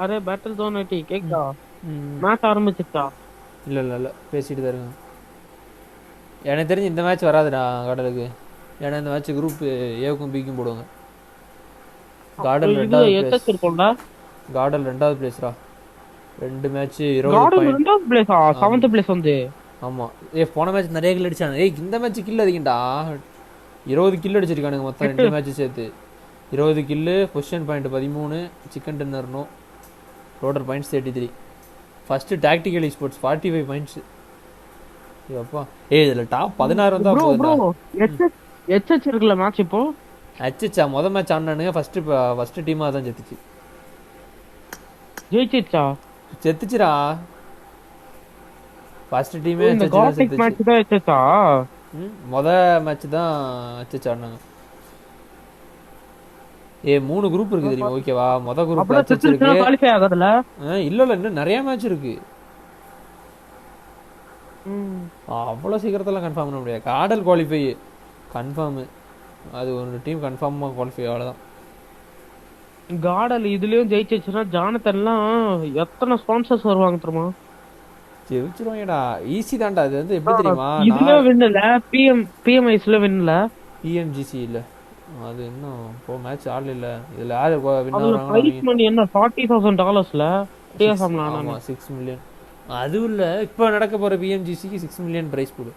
அரே பேட்டில் ஜோன் ஐடி கேக்குதா மேட்ச் ஆரம்பிச்சிட்டா இல்ல பேசிட்டு தான் இருக்கேன் எனக்கு தெரிஞ்சு இந்த மேட்ச் வராதுடா கடலுக்கு ஏன்னா இந்த மேட்ச் குரூப் ஏவுக்கும் பிக்கும் போடுவாங்க கார்டன் ரெண்டாவது பிளேஸ்ரா 2 மேட்ச் 20 ரெண்டாவது பிளேஸா 7th பிளேஸ் வந்து ஆமா போன மேட்ச் நிறைய கில் அடிச்சானே இந்த மேட்ச் கில் அதிகம்டா 20 கில் அடிச்சிருக்கானுங்க மொத்தம் 2 மேட்ச் சேர்த்து 20 kill position point 13 chicken dinner no total points 33 first tactical sports 45 points அப்பா இதுல டாப் 16 வந்தா ப்ரோ எச்எச் இருக்குல மேட்ச் இப்போ எச்எச் முத மேட்ச் ஆடுனானுங்க ஃபர்ஸ்ட் டீமா தான் செத்துச்சுடா ஃபர்ஸ்ட் டீமே இந்த கார்டிக் மேட்ச் தான் எச்எச்சா முத மேட்ச் தான் எச்எச் ஆடுனாங்க 3 குரூப் இருக்கு தெரியுமா ஓகேவா முத குரூப்ல எச்எச் இருக்கு குவாலிஃபை ஆகாதல இல்ல இன்னும் நிறைய மேட்ச் இருக்கு அவ்வளவு சீக்கிரத்துல கன்ஃபார்ம் பண்ண முடியாது கார்டல் குவாலிஃபை கன்ஃபார்ம் அது ஒரு டீம் கன்ஃபார்மா குவாலிஃபை அவ்வளவுதான் கார்டல் இதுலயும் ஜெயிச்சுச்சுனா ஜானத்தன்லாம் எத்தனை ஸ்பான்சர்ஸ் வருவாங்க தெரியுமா ஜெயிச்சிருவாங்கடா ஈஸி தான்டா அது வந்து எப்படி தெரியுமா இதுல வின்னல பிஎம்ஐஸ்ல வின்னல பிஎம்ஜிசி இல்ல அது இன்னும் போ மேட்ச் ஆடல இல்ல இதுல யாரு வின் ஆவறாங்க பிரைஸ் மணி என்ன $40,000ல டிஎஸ்எம்ல ஆமா 6 மில்லியன் அது இல்ல இப்ப நடக்க போற பிஎம்ஜிசிக்கு 6 மில்லியன் பிரைஸ் போடு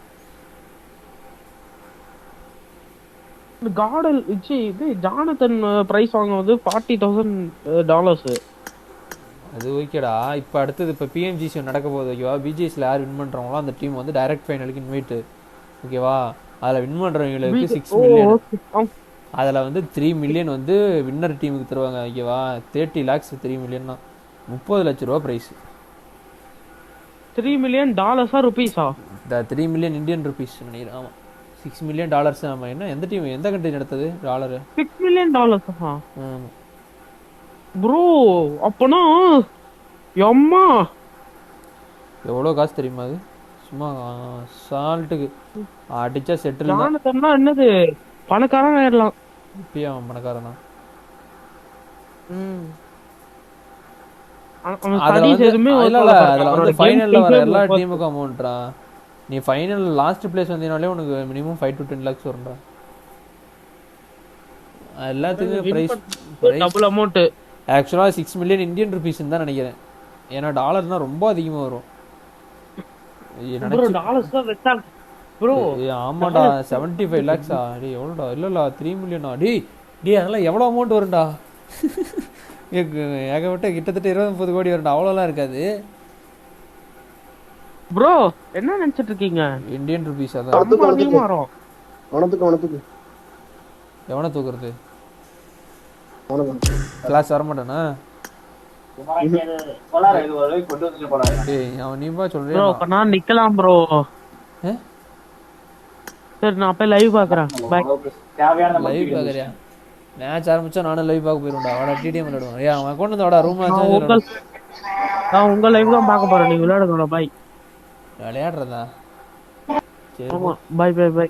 கார்டல் இது ஜானதன் பிரைஸ் வாங்குவது $40,000 அது ஓகேடா இப்ப அடுத்து இப்ப பிஎம்ஜிசி நடக்க போகுது ஓகேவா பிஜிஎஸ்ல யார் வின் பண்றாங்களோ அந்த டீம் வந்து டைரக்ட் ஃபைனலுக்கு இன்வைட் ஓகேவா அதுல வின் பண்றவங்களுக்கு 6 மில்லியன் அதுல வந்து 3 மில்லியன் வந்து வின்னர் டீமுக்கு தருவாங்க ஓகேவா 30 lakhs 3 மில்லியன் 30 லட்சம் ரூபாய் price $3 million rupees-ஆ 3 million Indian rupees நினைக்கிறேன் ஆமா $6 million ஆமா என்ன எந்த டீம் எந்த கண்ட்ரி நடத்தது டாலர் $6 million ஆமா ப்ரோ அப்பனா அம்மா எவ்வளவு காசு தெரியுமா அது சும்மா சால்ட்டுக்கு அடிச்சா செட்டில் தான் என்னது பணக்காரன் ஆயிரலாம் இப்பயே அவன் பணக்காரனா ஃபைனல்ல வர எல்லா டீமுக்கும் அமௌண்ட்ரா நீ ஃபைனல் லாஸ்ட் பிளேஸ் வந்தீனாலே உனக்கு மினிமம் 5 to 10 lakhs வரும்டா எல்லாத்துக்கும் பிரைஸ் டபுள் அமௌண்ட் ஆக்சுவலா 6 மில்லியன் இந்தியன் ரூபீஸ் தான் நினைக்கிறேன் ஏன்னா டாலர்னா ரொம்ப அதிகமா வரும் ப்ரோ டாலர்ஸ் தான் வெச்சாங்க ப்ரோ ஆமாடா 75 lakhs டேய் எவ்வளவுடா இல்லல 3 மில்லியனா டேய் அதெல்லாம் எவ்வளவு அமௌண்ட் வரும்டா ஏகப்பட்ட கிட்டத்தட்ட 20-30 கோடி வரும்டா அவ்வளவுலாம் இருக்காது ப்ரோ என்ன நினைச்சிட்டு இருக்கீங்க இந்தியன் ரூபீஸ் அதான் எவனை தூக்குறது கிளாஸ் வர மாட்டானா அவன் நீப்பா சொல்றேன் நான் நிக்கலாம் ப்ரோ சரி நான் போய் லைவ் பாக்குறேன் லைவ் பாக்குறியா மேட்ச் ஆரம்பிச்சா நானும் லைவ் பார்க்க போயிருவேன்டா வாடா டிடிஎம் விளையாடுவோம் ஏய் அவன் கொண்டு வந்து வாடா ரூம் நான் உங்க லைவ் தான் பார்க்க போறேன் நீங்க விளையாடுங்க பை விளையாடுறதா சரி ஆமா bye bye bye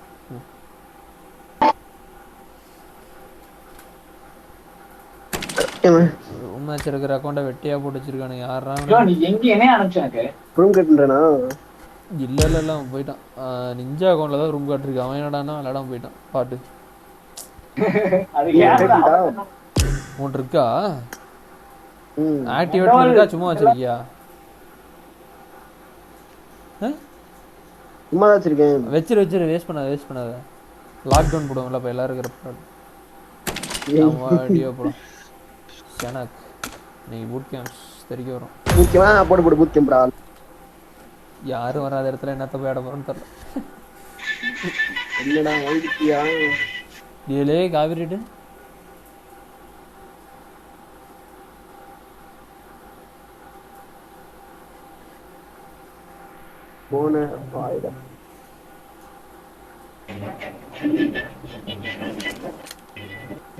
room match இருக்கிற அக்கவுண்ட வெட்டியா போட்டு வச்சிருக்கானுங்க யாரா நீ எங்க என்ன அனுப்பிச்சனக்கு ரூம் கட்டன்றனா இல்ல அவன் போய்ட்டான் நிஞ்சா அக்கவுண்ட்ல தான் ரூம் கட்டிருக்கு அவன் என்னடானா விளையாடாம போய்ட்டான் பாட்டு உன் இருக்கா ஆக்டிவேட்ல இருக்கா சும்மா வச்சிருக்கியா சும்மா தான் வச்சிருக்கேன் வச்சிரு வேஸ்ட் பண்ணாத லாக் டவுன் போடுவோம்ல அப்ப எல்லாரும் இருக்கிற வீடியோ போடும் சனக் நீ பூட் கேம்ப்ஸ் தெரிக்க வரும் பூட் கேம்ப் போடு பூட் கேம்ப்டா யாரும் வராத இடத்துல என்னத்த போய் ஆட போறோம்னு தெரியல இல்லடா வந்துட்டியா ஏலே காவிரிடு போன பாய்டா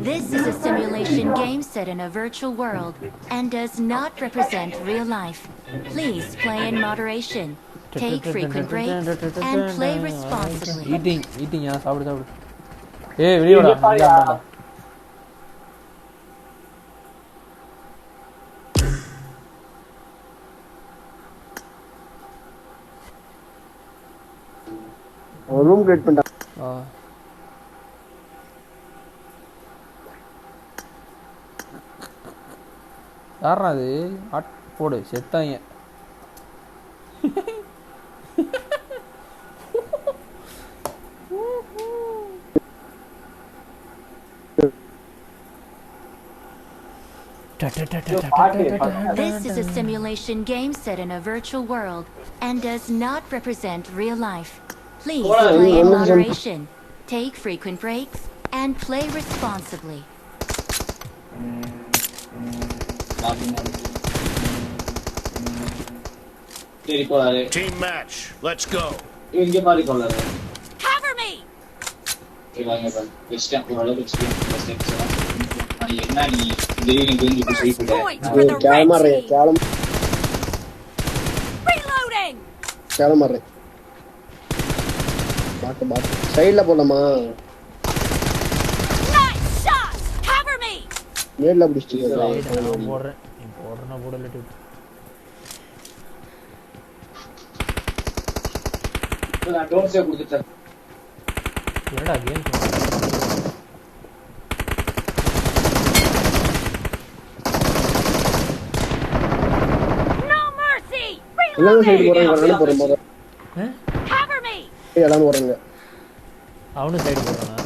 This is a simulation game set in a virtual world and does not represent real life. Please play in moderation. Take frequent breaks and play responsibly. Eating யா சாப்பிடு ஏய் வெளிய வாடா ஒரு ரூம் கிரியேட் பண்ணிட்டான். யாரா அது போடு செத்தாங்க. This is a simulation game set in a virtual world and does not represent real life. Please play in moderation, take frequent breaks, and play responsibly. Team match, let's go. Cover me. Reloading. கிளம்புறேன். பாட்டு சைடுல போலாமா? Nice shot. Cover me. நேர்ல பிடிச்சிட்டு நான் போடுறேன். நீ போடுறனா போடலட்டு. நான் டோன்ட் சேவ் கொடுத்துட்டேன். என்னடா கேம்? No mercy. எல்லாரும் சைடு போறாங்க. Cover me. எல்லாரும் போறாங்க. அவனும் சைடு போறானா?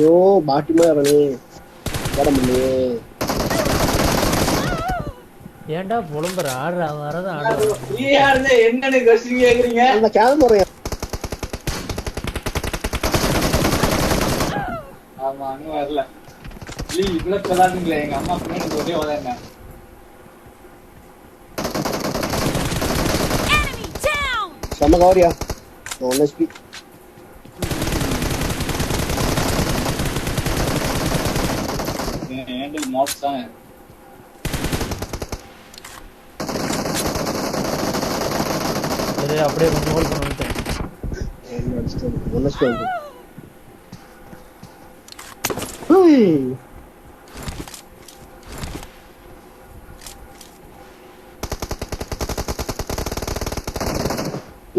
யோ பாட்டிமா அவனே வரமலே. ஏன்டா புலம்பற ஆடுற வரத ஆடுற. நீ யாருனே என்னன்னு கொஸ்டின் கேக்குறீங்க? நான் கேம் போறேன். ஆமா அங்க வரல. நீ இவ்ளோ சொல்லாதீங்களே எங்க அம்மா பின்னாடி ஓடே வராங்க. Enemy down. சம கவரியா. One SP. ஹேண்டில் மார்க்ஸ் தான். சரி அப்படியே கொஞ்சம் ஹோல்ட் பண்ண வந்துட்டேன். One SP. ஹேய்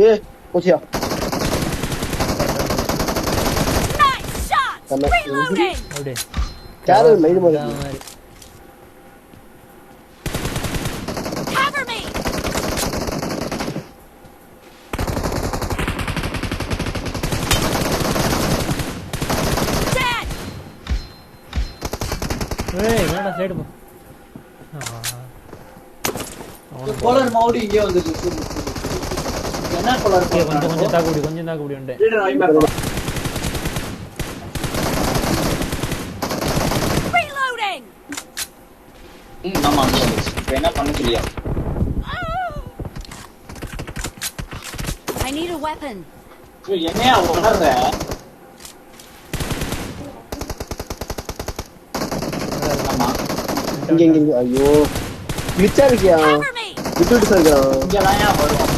ஏ போச்சியா. Nice shot. Reloading. அப்படியே கேரல் மைண்ட் மாதிரி. Cover me. Dead. ஏய் வேணா சைடு போ. கோலர் மவுடி இங்கே வந்துச்சு. என்ன கோலர் கொஞ்சம் தாக்குடி வந்துட்டேன். Reloading. ஆமா இப்போ என்ன பண்ண சொல்லியா? I need a weapon. என்னையா உணர்ற? ஆமா இங்க ஐயோ கிளிச்சா இருக்கியா? விட்டுட்டு சொல்றான். இங்க வாயா வரும்.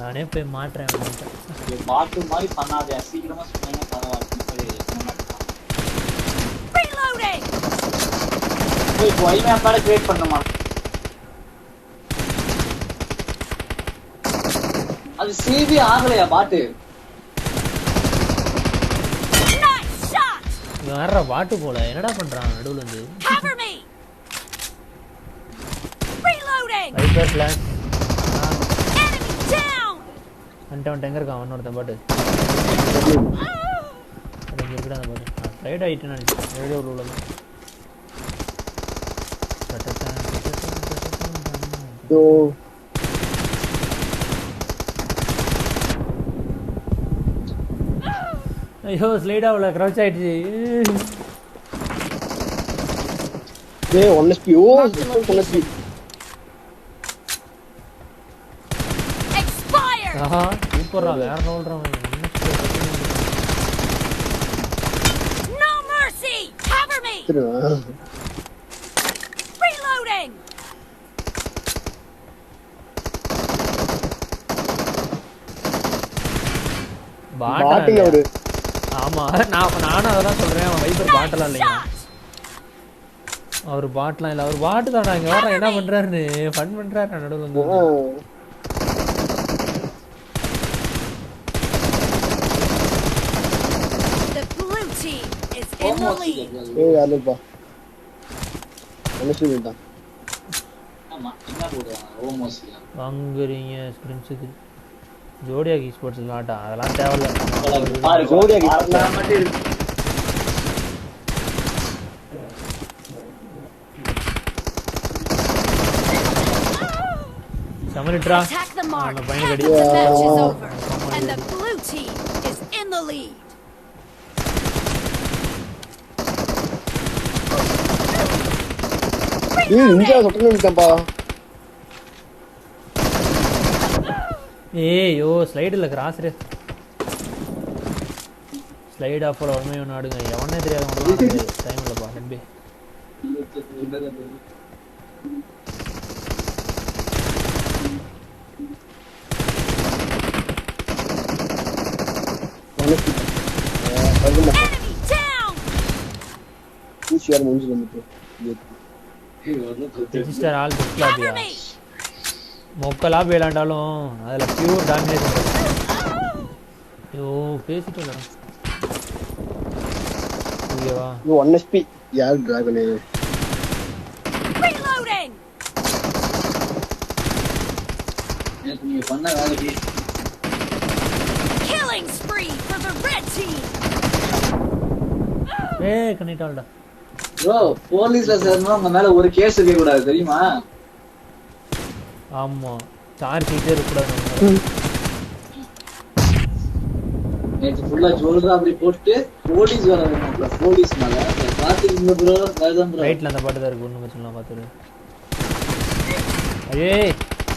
நானே போய் மாட்றேன். பாட்டு மாதிரி பண்ணாதே. சீக்கிரமா சொன்னீங்க பரவாயில்லை. Reloading. போய் ஒய் மேப்பா கிரியேட் பண்ணுமா? அது சேவி ஆகலையா பாட்டு? Nice shot. யாரா பாட்டு போல என்னடா பண்றான் நடுவுல இருந்து? Cover me. Reloading. Viper plan. Enemy down. அவன் எங்க இருக்கான்? அவனோட பாட்டு. இங்க இருக்கடா அந்த பாட்டு. ரைட் ஆயிட்டு நான் ரேடியோ உள்ள. யோ ஐயோ ஸ்லைடா உள்ள கிரவுச் ஆயிடுச்சு. ஏய் 1 ஓ 1 Expired. ஆஹா சூப்பரா வேற லெவல்றான். No mercy. Cover me. Reloading. பாட்டிங்க ஒரு ஆமா நானும் அதான் சொல்றேன். அவன் வைப்பர் பாட்டலாம் இல்லையா? அவர் பாட்டலாம் இல்ல, அவர் பாட்டு தானா. இங்க வர என்ன பண்றாருன்னு ஃபன் பண்றாரு நடுவுல வந்து. The blue team is in the lead. ஏய் அலப்பா மனுஷன் தான். ஆமா என்ன போடுவாங்க ஓமோஸ் வாங்குறீங்க ஸ்கிரீன்ஷாட் ஜோடியாக் ஸ்போர்ட்ஸ் விளையாட்டா அதெல்லாம் தேவையில்ல. பாரு ஜோடியாக் நான் மட்டும் இருக்கு. சமரிட்ரா Attack the mark. அந்த பையன் கடி. The match is over and the blue team is in the lead. ஏய் இங்க சொட்டன நிக்கம்பா. ஏய் யோ ஸ்லைடுல கிராஸ் ரே. ஸ்லைட் ஆஃப்ல ஒண்ணுமே ஒன்னு ஆடுங்க. எவனே தெரியாதவங்க டைம் இல்லப்பா நம்பி. Enemy down. ஷேர் முடிஞ்சு வந்துட்டு. Register all டிஸ்ப்ளேபியா. மொக்கலா விளையாண்டாலும் அதுல பியூர் டாமினேட் பண்றது. ஐயோ பேசிட்டு வரேன். ஓகேவா? யூ 1 HP யார் டிராகனே. Reloading. நீங்க பண்ண வேலைக்கு Killing spree for the red team. ஏய் கனிட்டால்டா. ப்ரோ போலீஸ்ல சேர்ந்தா உங்க மேல ஒரு கேஸ் இருக்க கூடாது தெரியுமா? ஆமா சார்ஜ் கிட்டே இருக்க கூடாது. நேத்து ஃபுல்லா ஜோல்ரா அப்படி போட்டு போலீஸ் வர வேணும். போலீஸ் மேல பாத்தீங்க ப்ரோ வேதம் ப்ரோ. ரைட்ல அந்த பாட்டு தான் இருக்கு ஒண்ணு சொல்லலாம் பாத்துரு. ஏய்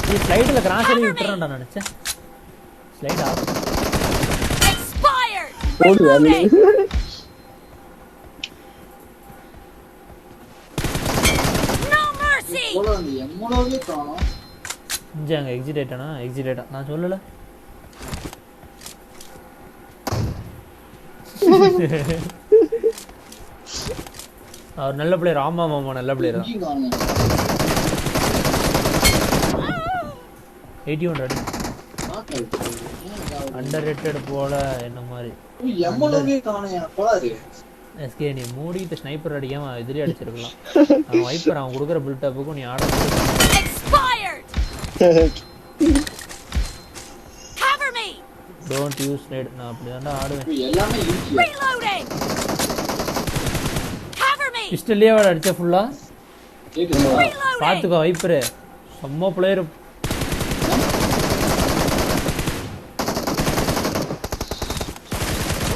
நீ ஸ்லைடுல கிராஸ் ஏறி விட்டுறடா நினைச்சேன். Slide off. Expired. போடு வாங்க. No mercy. போல அந்த எம்மோலவே காணோம். இங்க எக்ஸிட் ஆயிட்டானா? எக்ஸிட் ஆயிட்டா. நான் சொல்லல. அவர் நல்ல பிளேயர். ஆமா மாமா நல்ல பிளேயர் தான். 81 அண்டர்ரேட்டட் போல என்ன மாதிரி. எம்மோலவே காணோம் போடாது. எஸ்கே நீ மூடிட்டு ஸ்னைப்பர் அடிக்காம எதிரி அடிச்சிருக்கலாம். அவன் வைப்பர் அவன் கொடுக்குற பில்டப்புக்கும் நீ ஆட. Expired. Cover me. Don't use slide. நான் அப்படி தான்டா ஆடுவேன். எல்லாமே இருக்கு. Reloading. Cover me. பிஸ்டல்லையே வாட அடிச்ச ஃபுல்லா. Reloading. பாத்துக்கோ வைப்பர். செம்ம player.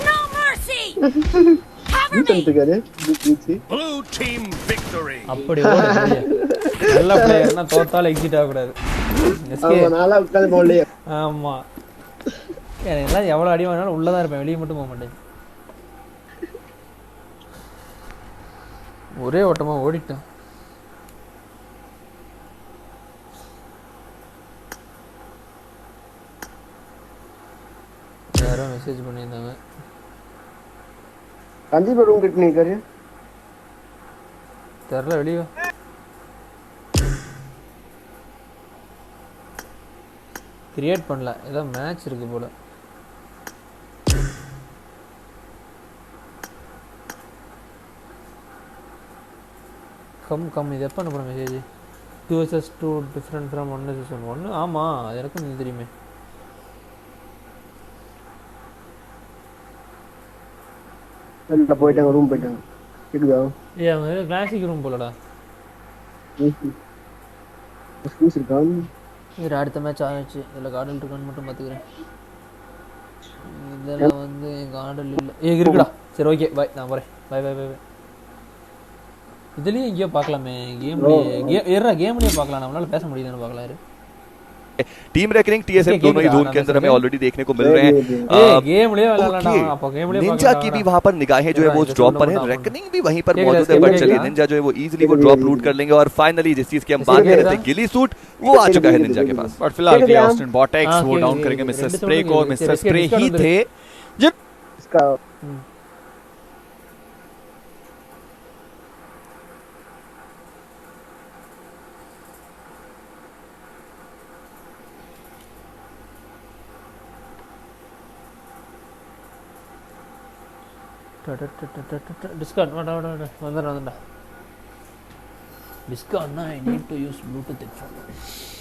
No mercy. Cover me. Blue team victory. அப்படி ஓடு. நல்ல பிளேயர்னா தோத்தால எக்ஸிட் ஆக கூடாது. ஆமா நாளா உட்கார்ந்து போடலையே. ஆமா எல்லாம் எவ்வளவு அடி வாங்கினாலும் உள்ளதான் இருப்பேன். வெளியே மட்டும் போக மாட்டேன். ஒரே ஓட்டமா ஓடிட்டேன். யாரோ மெசேஜ் பண்ணியிருந்தாங்க. கண்டிப்பா ரூம் கிட்ட நிக்காரு. தெரியல வெளியே. கிரியேட் பண்ணல. ஏதோ மேட்ச் இருக்கு போல. கம் இது எப்போ அனுப்புற message? 2 vs 2 different from 1 vs 1. ஆமா அது எனக்கும் தெரியுமே. எல்லாம் போயிட்டாங்க ரூம் போயிட்டாங்க. கேக்குதா? ஏய் அவங்க கிளாசிக் ரூம் போலடா. எக்ஸ்கியூஸ் இருக்கான். இது அடுத்த மேட்ச் ஆயிடுச்சு. இதுல கார்டல் இருக்கான்னு மட்டும் பாத்துக்கிறேன். இதுல வந்து கார்டல் இல்ல. ஏய் இருக்குடா. சரி ஓகே பை. நான் போறேன். Bye bye bye. இதுலயே எங்கயோ பார்க்கலாமே. கேம்லயே பார்க்கலாம். நம்மளால பேச முடியுதான்னு பார்க்கலாம். இரு टीम रेकनिंग टीएसएफ दोनों ही जोन के अंदर हमें ऑलरेडी देखने को मिल रहे हैं. निंजा की भी वहां पर निगाहें जो है वो ड्रॉप पर है. रेकनिंग भी वहीं पर मौजूद है. बट चलिए निंजा जो है वो इजीली वो ड्रॉप लूट कर लेंगे. और फाइनली जिस चीज की हम बात कर रहे थे गिली सूट वो आ चुका है निंजा के पास. बट फिलहाल ऑस्टिन बॉटेक्स वो डाउन करेंगे मिस्टर स्प्रे को. मिस्टर स्प्रे ही थे Discount, vandana. Discount, I need to use Bluetooth headphone.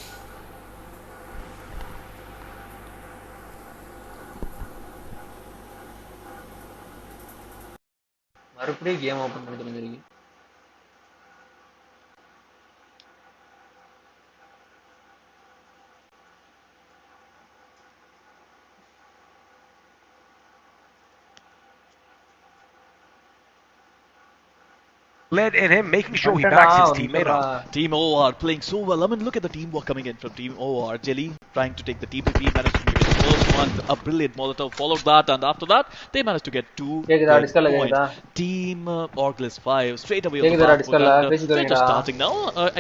மறுபடியும் கேம் ஓபன் பண்ணி தெரிஞ்சிருக்கு. Led in him, making sure he backs his teammate up. Team OR playing so well. I mean, look at the teamwork coming in from Team OR. Jelly trying to take the TPP, managed to give it the first one. A brilliant Molotov followed that, and after that, they managed to get 2 points. Team Orglis 5 straight away on the back foot, and they're just starting now.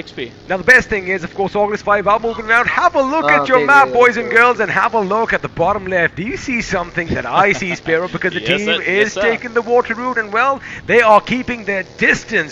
XP. Now the best thing is, of course, Orglis 5 are moving around. Have a look at your map, boys and girls, and have a look at the bottom left. Do you see something that I see, Sparrow? Because the team is taking the water route, and well, they are keeping their distance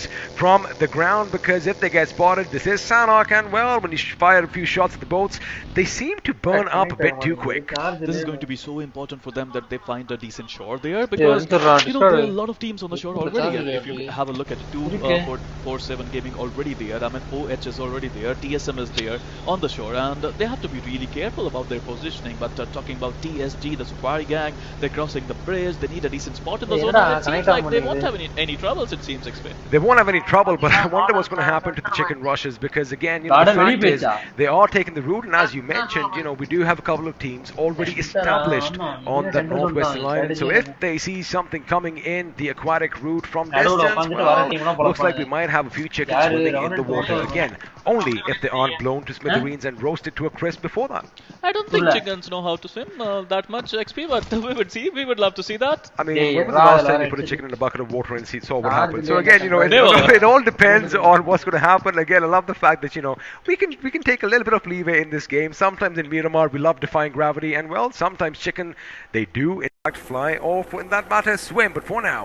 from the ground, because if they get spotted, this is Sanok, and well, when you fire a few shots at the boats, they seem to burn up a bit too quick. This is going to be so important for them that they find a decent shore there, because there are a lot of teams on the shore already. And if you have a look at 247 Gaming already there, I mean OH is already there, TSM is there on the shore, and they have to be really careful about their positioning. But talking about TSG, the Safari gang, they're crossing the bridge, they need a decent spot in the zone, and it seems like they won't have any troubles, it seems, XP. They won't have any trouble, but I wonder what's going to happen to the chicken rushes, because again, you know, the fact is, they are taking the route, and as you mentioned, you know, we do have a couple of teams already established on the northwestern line, and so if they see something coming in the aquatic route from distance, well, looks like we might have a few chickens swimming in the water again, only if they aren't blown to smithereens and roasted to a crisp before that. I don't think chickens know how to swim that much, XP, but we would love to see that. I mean, when was the last time you put a chicken in a bucket of water and saw what happened? So again, you know, it all depends on what's going to happen. Again, I love the fact that, you know, we can take a little bit of leeway in this game. Sometimes in Miramar, we love defying gravity, and well, sometimes chicken, they do in fact fly, or in that matter, swim. But for now,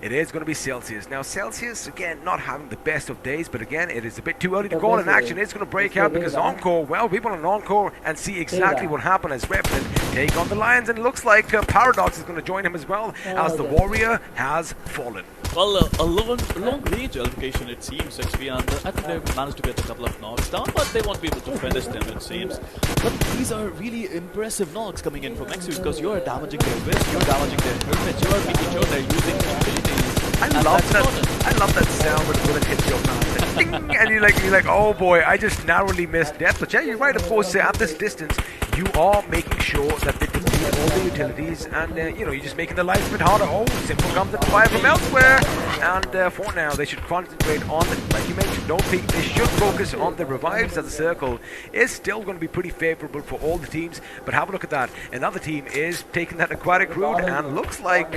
it is going to be Celsius. Now, Celsius, again, not having the best of days, but again, it is a bit too early to call, and action is going to break out, because Encore, well, we want an Encore and see exactly what happened as Revenant take on the Lions, and it looks like Paradox is going to join him as well, as the Warrior has fallen. Well, a long-range altercation, it seems, XP, and I think they've managed to get a couple of knocks down, but they won't be able to finish them, it seems. But these are really impressive knocks coming in from XP, because you're damaging their wrist, you're damaging their helmet, you're making sure they're using abilities. I love that sound when a bullet hits your mouth. Ding, and you're like, oh boy, I just narrowly missed death. But yeah, you're right, of course, at this distance, you are making sure that they deplete all the utilities, and you know, you're just making the life a bit harder. Oh, Simple comes at fire from elsewhere, and for now, they should concentrate on, like you mentioned, don't think they should focus on the revives, as the circle is still going to be pretty favorable for all the teams. But have a look at that. Another team is taking that aquatic route, and looks like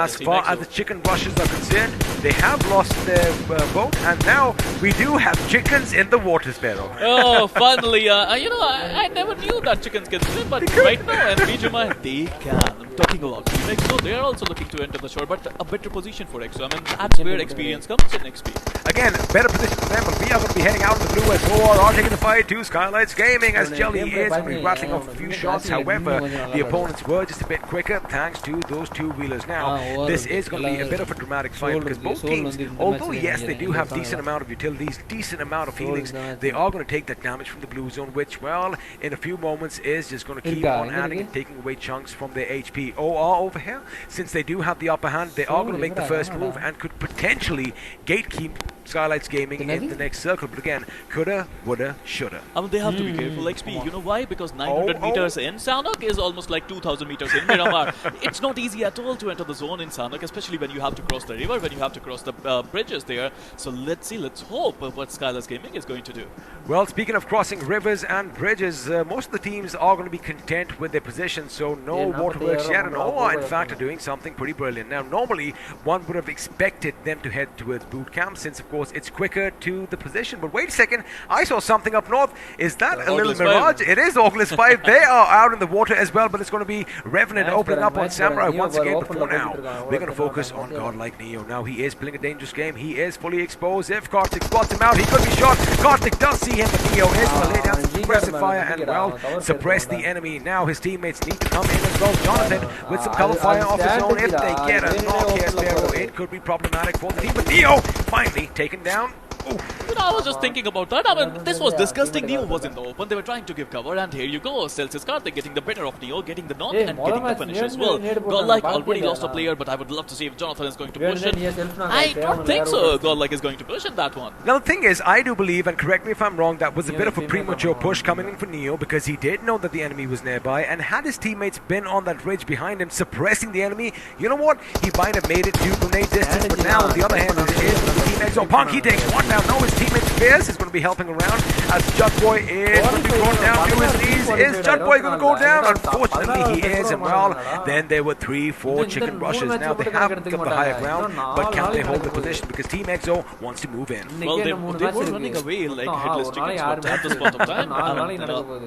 as far as the chicken rushes are concerned, they have lost their boat, and now we do have chickens in the water, Sparrow. Oh, finally, you know, I never knew that chickens can swim, but right now, and BGMI, they can. I'm talking about Phoenix, so they are also looking to enter the shore, but a better position for XO. I mean, that's where experience comes in, XP. Again, better position for them, but we are going to be heading out in the blue as OR are taking the fight to Skylights Gaming, as Jelly is going to be rattling off a few shots. However, the opponents were just a bit quicker thanks to those two-wheelers. Now, this is going to be a bit of a dramatic fight, because both teams, although yes, they do have decent amount of utilities, decent amount of healings, they are going to take that damage from the blue zone, which, well, in a few moments is just going to keep on adding and taking away chunks from their HP. OR over here, since they do have the upper hand, they are going to make the first move and could potentially gatekeep Skylights Gaming in the next circle. But again, coulda, woulda, shoulda. I mean, they have to be careful, XP. You know why? Because 900 meters in Sanok is almost like 2,000 meters in Miramar. It's not easy at all to enter the zone in Sanok, especially when you have to cross the river, when you have to cross the bridges there. So let's see, let's hope what Skylights Gaming is going to do. Well, speaking of crossing rivers and bridges, most of the teams are going to be content with their position, so no waterworks yet, and OR, in fact, are doing something pretty brilliant. Now, normally, one would have expected them to head towards boot camp, since, of course, course, it's quicker to the position. But wait a second, I saw something up north. Is that a little mirage? It is Oculus 5. They are out in the water as well, but it's going to be Revenant opening up on Samurai once again. But for now, we're going to focus on godlike Neo. Now he is playing a dangerous game. He is fully exposed. If Karthik spots him out, he could be shot. Karthik does see him, but Neo is going to lay down some suppressive fire and, well, suppress the enemy. Now his teammates need to come in as well. Jonathan with some cover fire off his own. If they get a knock here, Sparrow, it could be problematic for the team. But Neo finally taken down. I was just thinking about that. I mean, this was disgusting. Neo was in the open. They were trying to give cover, and here you go. Celsius Karthik getting the better of Neo, getting the knock and getting the finish as well. Godlike already lost a player, but I would love to see if Jonathan is going to push it. I don't think so. Godlike is going to push in that one. Now, the thing is, I do believe, and correct me if I'm wrong, that was a bit of a premature push coming in for Neo because he did know that the enemy was nearby, and had his teammates been on that ridge behind him, suppressing the enemy, you know what? He might have made it to grenade distance, but now, on the other hand, it is the team Exo. Punk, he takes one down. No, his teammates Fierce is going to be helping around as Jutboy is going to be brought down to his knees. Is Jutboy going to go down? Unfortunately, he is, and well, then there were 3-4 chicken rushes. Now they haven't got the higher ground, but can they hold the position because Team Exo wants to move in? Well, they were running away like headless chickens, but at this point of time,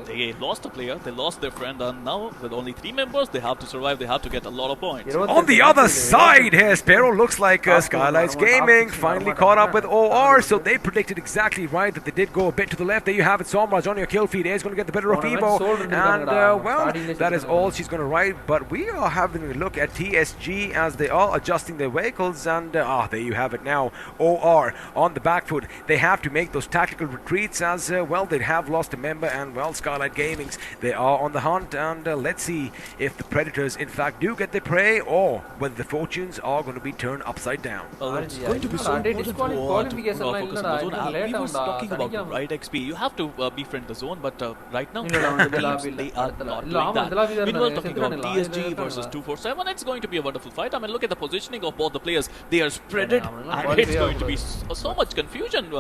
they lost a player, they lost their friend, and now with only 3 members, they have to survive, they have to get a lot of points. On the other side here, Sparrow looks like Skylights Gaming finally caught up with OR, so they predicted exactly right that they did go a bit to the left. There you have it. Somraj on your kill feed is going to get the better of Evo, and well, that is all she's going to ride. But we are having a look at TSG as they are adjusting their vehicles, and there you have it now. OR on the back foot. They have to make those tactical retreats as well. They have lost a member, and well, Skylight Gaming's they are on the hunt, and let's see if the Predators in fact do get their prey, or whether the fortunes are going to be turned upside down. Well, it's going to be so important to focus on the zone. We were talking about the right XP. You have to befriend the zone, but right now they are not doing that. Meanwhile, talking about TSG versus 247, it's going to be a wonderful fight. I mean, look at the positioning of both the players. They are spreaded, and it's going to be so much confusion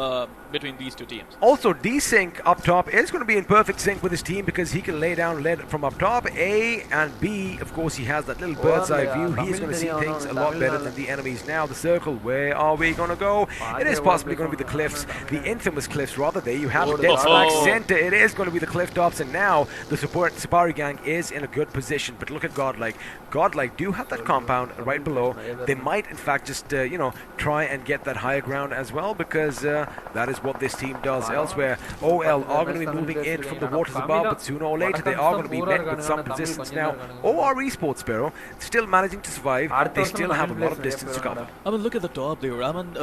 between these two teams. Also, D-Sync up top is going to be in perfect sync with his team because he can lay down lead from up top. A and B, of course, he has that little bird's eye view. He is going to see things a lot better than the enemies. Now, the circle, where are we going to go? It is possibly going to be the cliffs, the infamous cliffs rather. There you have it, dead smack center. It is going to be the cliff tops, and now the Sapari gang is in a good position. But look at Godlike. Godlike do have that compound right below. They might in fact just try and get that higher ground as well, because that is what this team does. Elsewhere, OL are going to be moving in from the waters above, but sooner or later they are going to be met with some resistance. Now, OR Esports, Sparrow, still managing to survive. They still have a lot of distance to cover. I mean, look at the top there. I mean,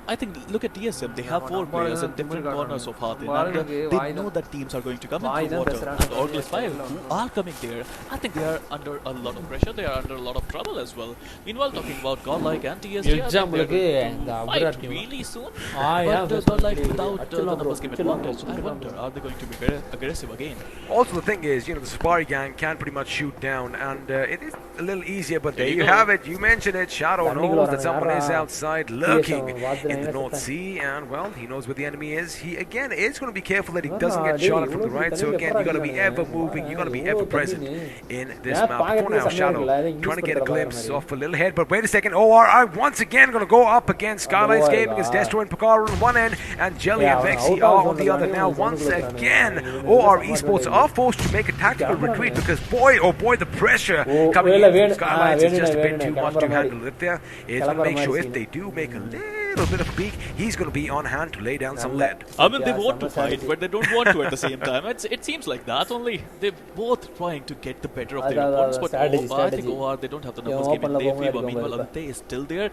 I think look at DSM. They have 4 players in different corners of Hathin, and they know that teams are going to come into water. And Orglis 5 who are coming there, I think they are under a lot of pressure. They are under a lot of trouble as well. Meanwhile, talking about Godlike and TSG, I think they're going to fight really soon. But Godlike without the numbers game advantage, I wonder, are they going to be very aggressive again? Also, the thing is, the Sapari gang can pretty much shoot down, and it is a little easier, but there you have it. You mentioned it. Shadow knows that someone is outside lurking in the North Sea, and well, he knows where the enemy is. He again is going to be careful that he doesn't get shot at from the right. So again, you got to be ever moving. You got to be ever present in this map. For now, Shadow trying to get a glimpse of a little head, but wait a second. OR are once again going to go up against Skylights Gaming as Destro and Picaro on one end, and Jelly and Vexy are on the other. Now, once again, OR Esports are forced to make a tactical retreat because boy, oh boy, the pressure coming in from Skylights is just a bit too much to handle. If they're going to make sure if they do make a little bit of a peek, he's going to be on hand to lay down some lead. I mean, they want to fight, but they don't want to at the same time. It seems like that only. They're both trying to get the better of their opponents, but I think OR, they don't have the numbers game in their favor. Meanwhile, Ante is still there,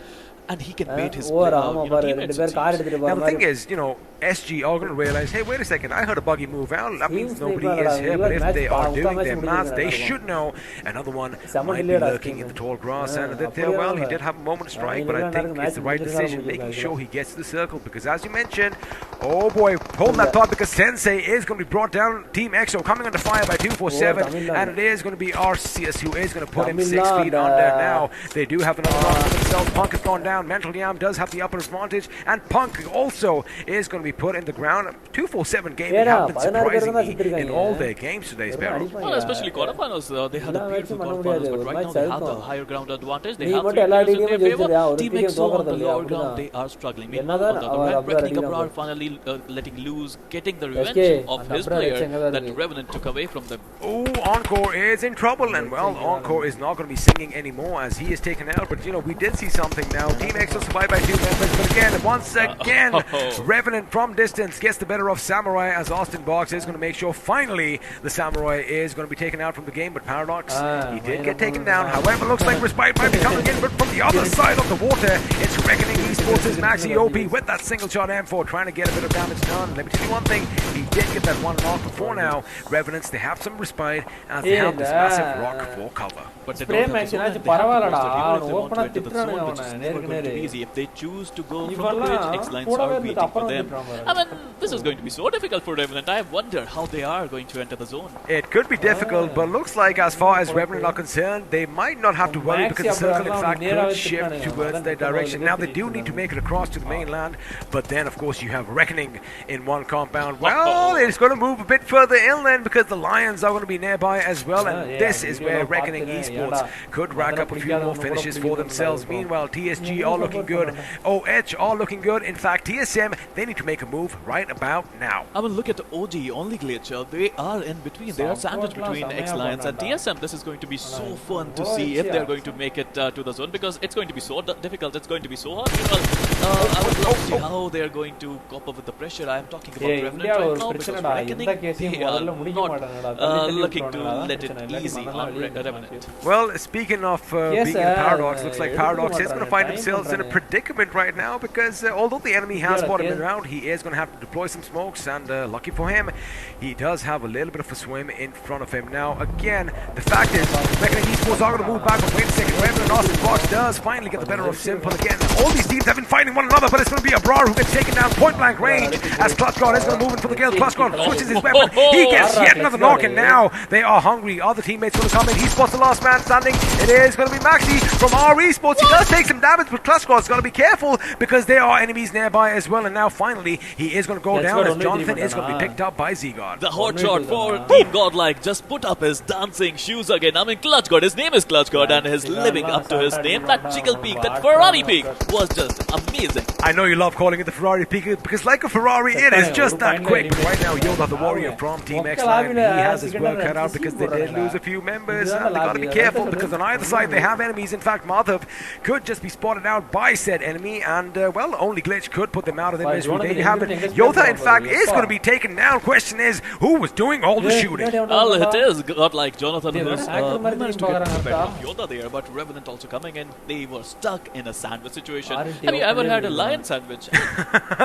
and he can bait his teammates. Now, the thing is, SG are going to realize, hey, wait a second, I heard a buggy move out. That means nobody is here, but if they are doing their maths, they should know another one might be lurking in the tall grass. And well, he did have a moment to strike, but I think it's the right decision, making sure he gets to the circle, because as you mentioned, oh boy, hold that thought, because Sensei is going to be brought down. Team EXO coming under fire by 247, and it is going to be Arceus who is going to put him 6 feet under. Now, they do have another round for themselves. Punk has gone down. Mental Yam does have the upper advantage, and Punk also is going to be put in the ground. 247 gaming have been surprisingly in all their games today, Sparrow. Well, especially quarterfinals, they had a beautiful quarterfinals, but right now they have the higher ground advantage. They have 3 players in their favor. Team EXO on the lower ground, they are struggling. Meanwhile, on the other hand, Reckoning Abrar finally letting loose, getting the revenge of his player that Revenant took away from them. Oh, Encore is in trouble, and well, Encore is not going to be singing anymore as he is taken out. But you know, we did see something now. Team X will survive by 2 members, but again, once again, Revenant from distance gets the better of Samurai as Austin Box is going to make sure finally the Samurai is going to be taken out from the game. But Paradox, he did get taken down. However, looks like Respite might be coming in, but from the other side of the water, it's Reckoning Esports' Maxi OP with that single shot M4 trying to get a bit of damage done. Let me tell you one thing, he did get that one knock before now. Revenants, they have some respite as they have this massive rock for cover. But they don't have the zone, and they have to enter the zone, which is never going to be easy. If they choose to go from the bridge, X lines are waiting for them. I mean, this is going to be so difficult for Revenant. I wonder how they are going to enter the zone. It could be difficult, but looks like as far as Revenant are concerned, they might not have to worry because the circle in fact could shift towards their direction. Now they do need to make it across to the mainland, but then of course you have Reckoning in one compound. Well, it's going to move a bit further inland because the Lions are going to be nearby as well, and this is where Reckoning Esports could rack up a few more finishes for themselves. Meanwhile, TSG are looking good. OH are looking good. In fact, TSM, they need to make a move right about now. I mean, look at OG, only Glitch. They are in between. They are sandwiched between X-Lions and TSM. This is going to be so fun to see if they're going to make it to the zone, because it's going to be so difficult. It's going to be so hard. Meanwhile, I would love to see how they're going to cope up with the pressure. I am talking about Revenant right now, because Reckoning, they are not looking to let it easy on Revenant. Well, speaking of being in Paradox, looks like Paradox is going to find themselves in a predicament right now, because although the enemy has spotted him around, he is going to have to deploy some smokes, and lucky for him, he does have a little bit of a swim in front of him. Now, again, the fact is, Reckoning Esports are going to move back, but wait a second, Revenant Austin Box does finally get the better of Simple again. All these teams have been fighting one another, but it's going to be Abrar who gets taken down point blank range, as Clutchguard is going to move in for the kill. Clutchguard switches his weapon, he gets yet another knock, and now they are hungry. Other teammates going to come in, he spots the last man standing. It is going to be Maxi from RE Sports. He does take some damage, but Clutchguard's got to be careful because there are enemies nearby as well. And now finally, he is going to go down as Jonathan is going to be picked up by Z-God. The hot shot for Team Godlike just put up his dancing shoes again. I mean, Clutchguard, his name is Clutchguard, and he's living up to his name. That Chickle Peak, that Ferrari Peak was just amazing. I know you love calling it the Ferrari Peak because like a Ferrari, it is just that quick. Right now, Yoda, the warrior from Team X-Line, he has his work cut out because they did lose a few members, and they got to be careful because on either side they have enemies. In fact, Madhav could just be spotted out by said enemy, and well, only Glitch could put them out of their misery. There you have it. Yoda, in fact, is going to be taken down. Question is, who was doing all the shooting? Well, it is Godlike Jonathan who's managed to get the better of Yoda there, but Revenant also coming in. They were stuck in a sandwich situation. Have you ever had a lion sandwich?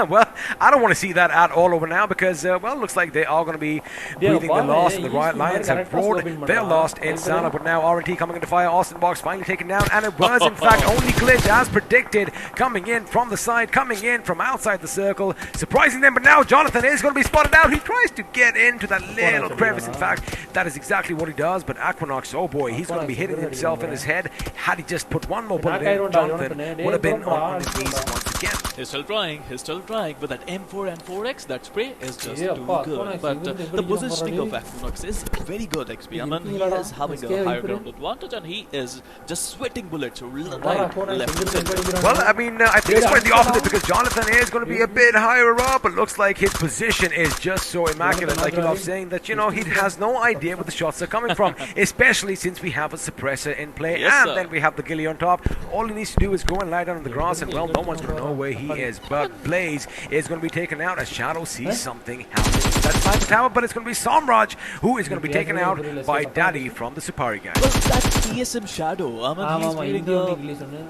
Well, I don't want to see that at all over now because, well, looks like they are going to be breathing their loss, and the Lions have roared their lost in Sana, but now R&T coming into fire. Austin Box finally taken down, and it was in fact only Glitch as predicted, coming in from the side, coming in from outside the circle, surprising them. But now Jonathan is going to be spotted out. He tries to get into that little crevice. In fact, that is exactly what he does. But Aquanox, oh boy, he's going to be hitting himself in his head. Had he just put one more bullet in, Jonathan would have been on his knees once again. He's still trying with that M4 and 4X. That spray is just too good. But the positioning of Aquanox is very good, XP. I mean, he is having a higher ground advantage, and he is just sweating bullets right, left, and center. Well, I mean, I think it's quite the opposite because Jonathan is going to be a bit higher up, but looks like his position is just so immaculate, like you love saying, that, you know, he has no idea where the shots are coming from, especially since we have a suppressor in play, yes, and then we have the ghillie on top. All he needs to do is go and lie down on the grass, and, well, no one's going to know where he is, but Blaze is going to be taken out as Shadow sees something happening. That's not the tower, but it's going to be Samraj who is going to be taken out by Daddy from the Supari guy. Well, that TSM Shadow, I mean, he's wearing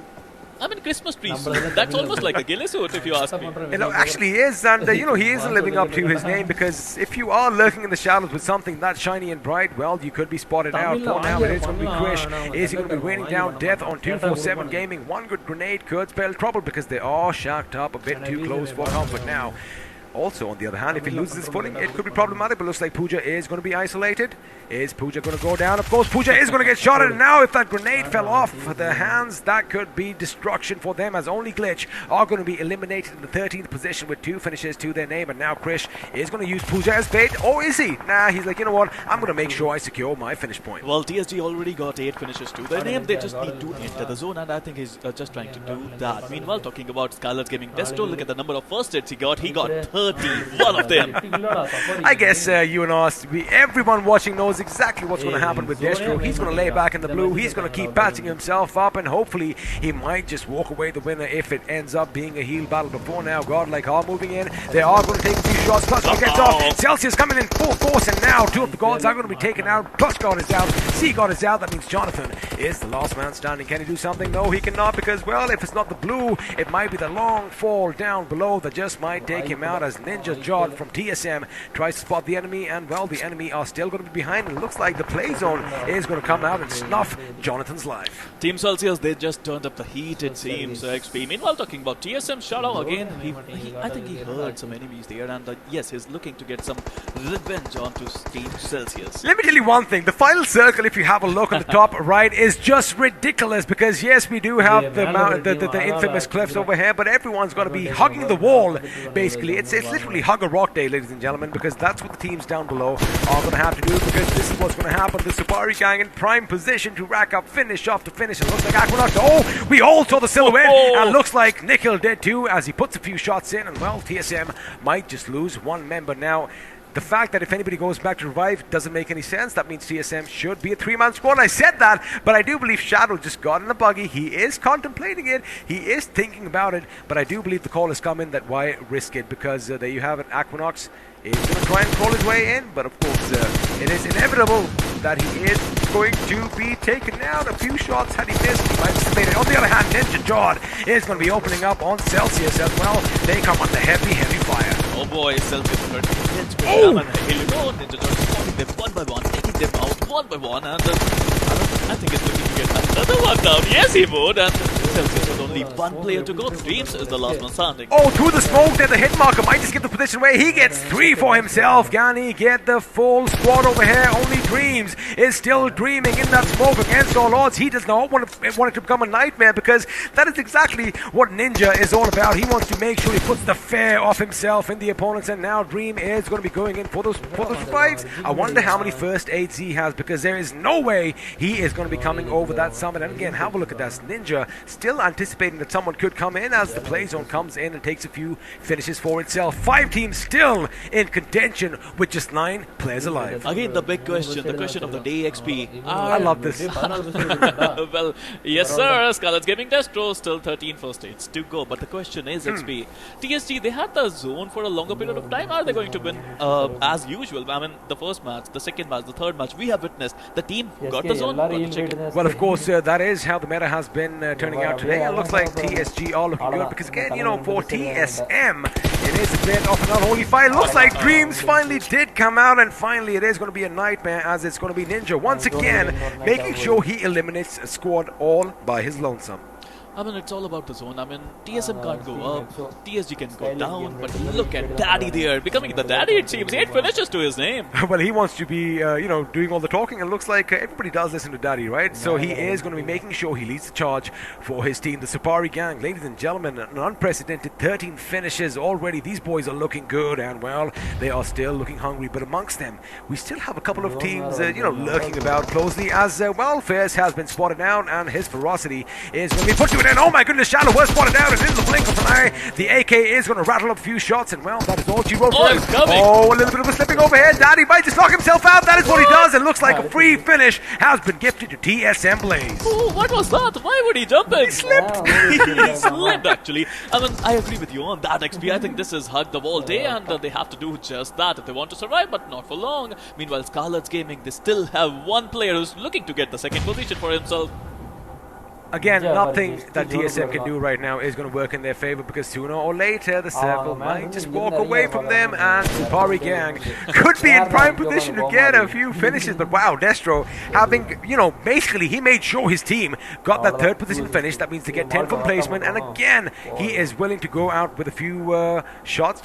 Christmas tree suit. That's almost like a ghillie suit, if you ask me. You know, actually he is, and you know, he isn't living up to his name, because if you are lurking in the shadows with something that shiny and bright, well, you could be spotted out. For now, it is going to be Krish. Is he going to be raining down death on 247 Gaming? One good grenade could spell trouble because they are shacked up a bit too close for comfort now. Also, on the other hand, if he loses his footing, it could be problematic, but looks like Pooja is going to be isolated. Is Pooja going to go down? Of course, Pooja is going to get shot at, and now if that grenade fell off their hands, that could be destruction for them, as only Glitch are going to be eliminated in the 13th position with 2 finishes to their name, and now Krish is going to use Pooja as bait, or is he? Nah, he's like, you know what, I'm going to make sure I secure my finish point. Well, TSG already got 8 finishes to their name, they just need to enter the zone, and I think he's just trying to do that. Meanwhile, talking about Scarlet's Gaming Destro, look at the number of first hits he got 31 of them. I guess you and us, everyone watching knows exactly what's going to happen with Destro. He's going to lay back in the blue, he's going to keep patching himself up, and hopefully he might just walk away the winner if it ends up being a heal battle. Before now, Godlike are moving in, they are going to take a few shots, Plus God gets off, Celsius coming in full force, and now 2 of the gods are going to be taken out, Plus God is out, C God is out, that means Jonathan is the last man standing. Can he do something? No, he cannot, because, well, if it's not the blue, it might be the long fall down below that just might take him out, as Ninja Jod from TSM tries to spot the enemy, and, well, the enemy are still going to be behind, and it looks like the play zone is going to come out and snuff Jonathan's life. Team Celsius, they just turned up the heat, it seems, XP. Meanwhile, talking about TSM, Shadow again, I think he heard some enemies there, and yes, he's looking to get some revenge onto Team Celsius. Let me tell you one thing, the final circle, if you have a look at the top right, is just ridiculous, because yes, we do have the infamous cliffs over here, but everyone's going to be hugging the wall, basically. It's literally hug a rock day, ladies and gentlemen, because that's what the teams down below are going to have to do, because this is what's going to happen. The Safari Gang in prime position to rack up finish after finish. It looks like Aquanaut, oh, we all saw the silhouette, and looks like Nikhil did too, as he puts a few shots in, and, well, TSM might just lose one member now. The fact that if anybody goes back to revive doesn't make any sense. That means TSM should be a 3-man squad. I said that, but I do believe Shadow just got in a buggy. He is contemplating it. He is thinking about it, but I do believe the call has come in that why risk it, because there you have it. Aquanox is going to try and crawl his way in, but of course it is inevitable that he is going to be taken out. A few shots, had he missed, he might have made it. On the other hand, Ninja Jod is going to be opening up on Celsius as well. They come under heavy fire. Oh boy, Celsius hurt. Oh! Ninja Jod spotting them one by one, taking them out one by one, and I think it's looking to get another one down. Yes, he would, and Celsius has only one player to go. Dreams is the last one standing. Oh, through the smoke there, the hit marker might just get the position where he gets 3 for himself. Can he get the full squad over here? Only Dreams is still dreaming in that smoke against all odds. He does not want it to become a nightmare, because that is exactly what Ninja is all about. He wants to make sure he puts the fear off himself in the opponents, and now Dream is going to be going in for those revives. I wonder how many first aids he has, because there is no way he is going to be coming over that summit. And again, have a look at that. Ninja still anticipating that someone could come in as the play zone comes in and takes a few finishes for itself. 5 teams still in contention with just 9 players alive. Again, the big question, the question of the day, XP. I love this. Well, yes sir, Scarlet's Gaming Destro, still 13 first aids to go, but the question is, XP, TSG, they had the zone for a longer period of time. Are they going to win as usual? I mean, the first match, the second match, the third match, we have witnessed the team who got the zone, got the chicken. Well, of course, that is how the meta has been turning out today. It looks like TSG are looking good, because again, you know, for TSM, it is a bit of an unholy fight. Looks like Dreams finally did come out, and finally it is going to be a nightmare, as it's going to be Ninja once again making sure he eliminates a squad all by his lonesome. I mean, it's all about the zone. I mean, TSM can't go up, TSG can go down, but look at Daddy there, becoming the daddy, it seems. 8 finishes to his name. Well, he wants to be, you know, doing all the talking, and looks like everybody does listen to Daddy, right? So he is going to be making sure he leads the charge for his team, the Safari Gang. Ladies and gentlemen, an unprecedented 13 finishes already. These boys are looking good, and, well, they are still looking hungry, but amongst them, we still have a couple of teams, you know, lurking about closely, as, well, Fairs has been spotted out, and his ferocity is going to be put to and oh my goodness, Shadow was spotted out, and in the blink of an eye, the AK is going to rattle up a few shots, and well, that is all she wrote for him. Oh, a little bit of a slipping overhead. Daddy might just knock himself out. That is what he does. It looks like a free finish has been gifted to TSM Blaze. Oh, what was that? Why would he jump in? He slipped. He slipped, actually. I mean, I agree with you on that, XP. I think this is hug the wall day, and they have to do just that if they want to survive, but not for long. Meanwhile, Scarlet's Gaming, they still have one player who's looking to get the second position for himself. Again, nothing that TSM can do right now is going to work in their favor because sooner or later the Circle might just walk away from them and Pari Gang could be in prime position to get a few finishes. But wow, Destro having, basically he made sure his team got that third position finish. That means to get 10 from placement. And again, he is willing to go out with a few shots.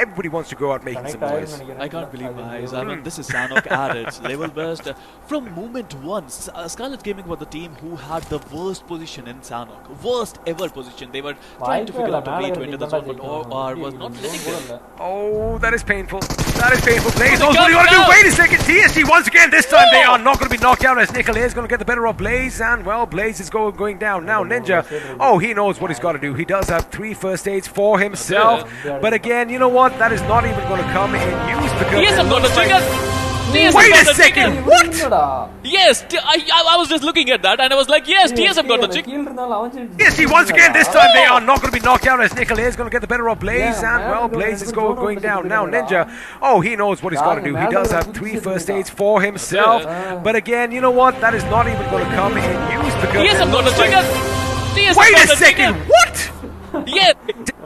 Everybody wants to go out making some noise. I can't believe my eyes. I mean, this is Sanok at its level best. From moment one, Scarlet Gaming were the team who had the worst position in Sanok. Worst ever position. They were trying to figure out a way to enter the zone, but OR was not letting them. Oh, that is painful. That is painful. Blaze, what do you want to do? Wait a second. TSG once again. This time they are not going to be knocked out as Nickel is going to get the better of Blaze. And, well, Blaze is going down. Now, Ninja, he knows what he's got to do. He does have 3 first aids for himself. But again, you know what? That is not even going to come in use because... Yes, I'm going to trigger. Wait a second! What? Yes, I was just looking at that and I was like, yes, TSM got the chick. Yes, once again, this time they are not going to be knocked out as Nickel is going to get the better of Blaze. And, well, Blaze is going down. Now, Ninja, he knows what he's got to do. He does have 3 first aids for himself. But again, you know what? That is not even going to come in use because... Yes, I'm going to trigger. Wait a second! What? Yes.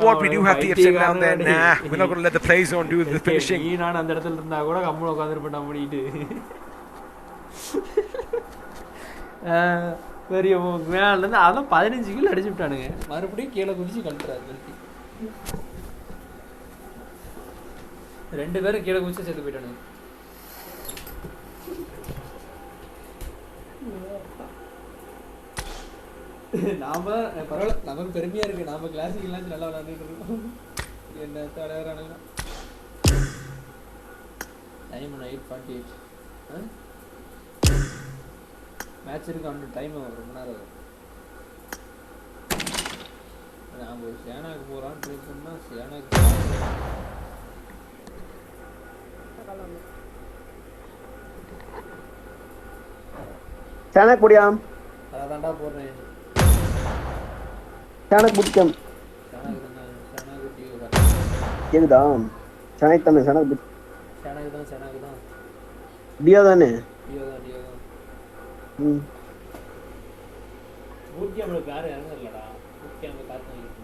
What, we do have TFM down there? Nah, we're not going to let the play zone do the finishing. பெரிய மேல இருந்து அதான் 15 kill அடிச்சு விட்டானுங்க. மறுபடியும் கீழே குதிச்சு கல்றாரு. 2 பேரும் கீழே குதிச்சு செத்து போயிட்டானுங்க. நாம பரவாயில்ல, நமக்கு பெருமையா இருக்கு. நாம கிளாசிக் எல்லாம் நல்லா விளையாண்டுட்டு இருக்கோம். என்ன தடவறானுங்க. டைம் 8:48. மேட்ச் இருக்கு, அந்த டைம் ரொம்ப நேரம். நாம ஒரு சேனாக்கு போறான்னு ட்ரை பண்ணா சேனாக்கு சேனாக்கு போடியாம். அதான்டா போறேன். சேனாக்கு புடிச்சம். சேனாக்கு டியூரா. கேக்குதா? சேனாக்கு தானே சேனாக்கு தான். டியோ தானே? டியோ தான். ம். பூட்கே நம்மள கார் யாரும் இல்லடா. பூட்கே நம்ம கார் தான் இருக்கு.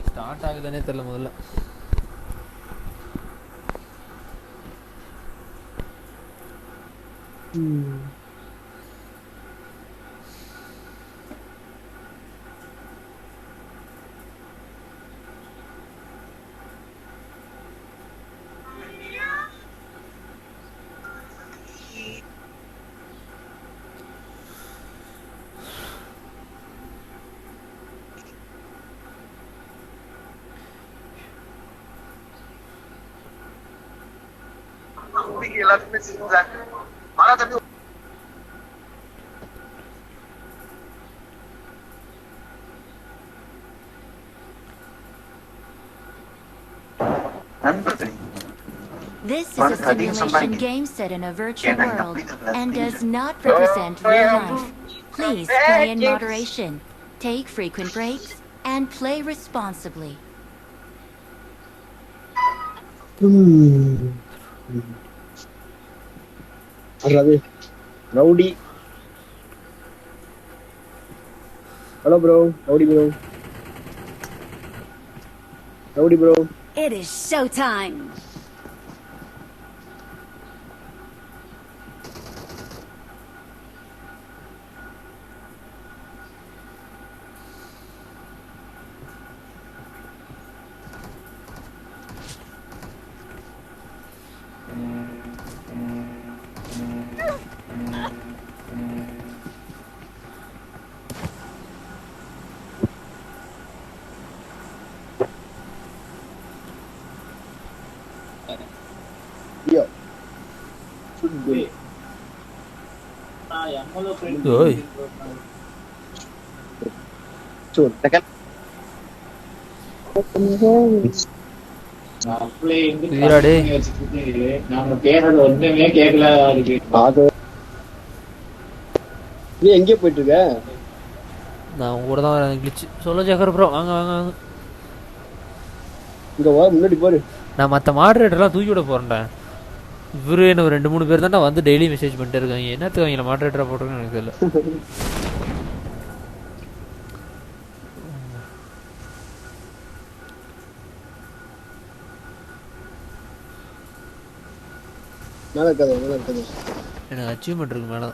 ஸ்டார்ட் ஆகுதுனே தெரியல முதல்ல. எல்லாருமே செஞ்சாங்க. ஆனா தம்பி This is a simulation game set in a virtual world and does not represent real life. Please play in moderation, take frequent breaks, and play responsibly. Rowdy. Hello, bro. Rowdy, bro. It is showtime. Oi. நீ எங்க போயிட்டு இருக்க? நான் கூட தான் வரேன். கிளிச் சொல்ல Jakkar bro, வாங்க இங்க வா, முன்னாடி போடு. நான் மத்த மாடரேட்டர்லாம் தூக்கி விட போறேன்டா. இவரு என்ன ஒரு 2-3 பேர் தான்டா வந்து டெய்லி மெசேஜ் பண்ணிட்டே இருக்காங்க. என்னத்துக்கு அவங்கள மாடரேட்டரா போட்டுருக்கேன்னு எனக்கு தெரியல. மேல இருக்காது. எனக்கு அச்சீவ்மெண்ட் இருக்கு மேல.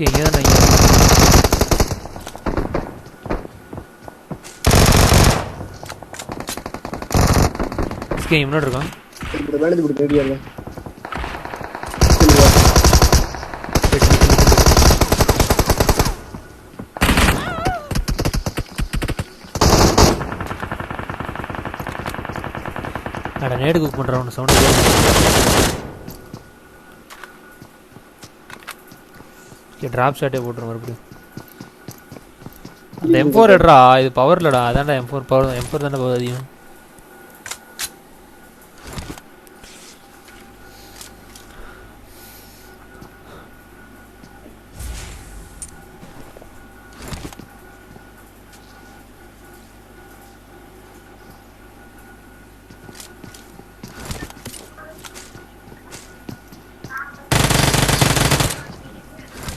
இங்கே தான் முன்னாடி இருக்கான். வேலைக்கு கொடுக்க ரெடியா அட நேடு குக் பண்றவன சவுண்ட் டிராப் ஷாட்டே போட்டுரும் மறுபடியும். அந்த M4 எடுறா, இது பவர் இல்லடா. அதான்டா M4 பவர். M4 தானே பவர் அதிகம்.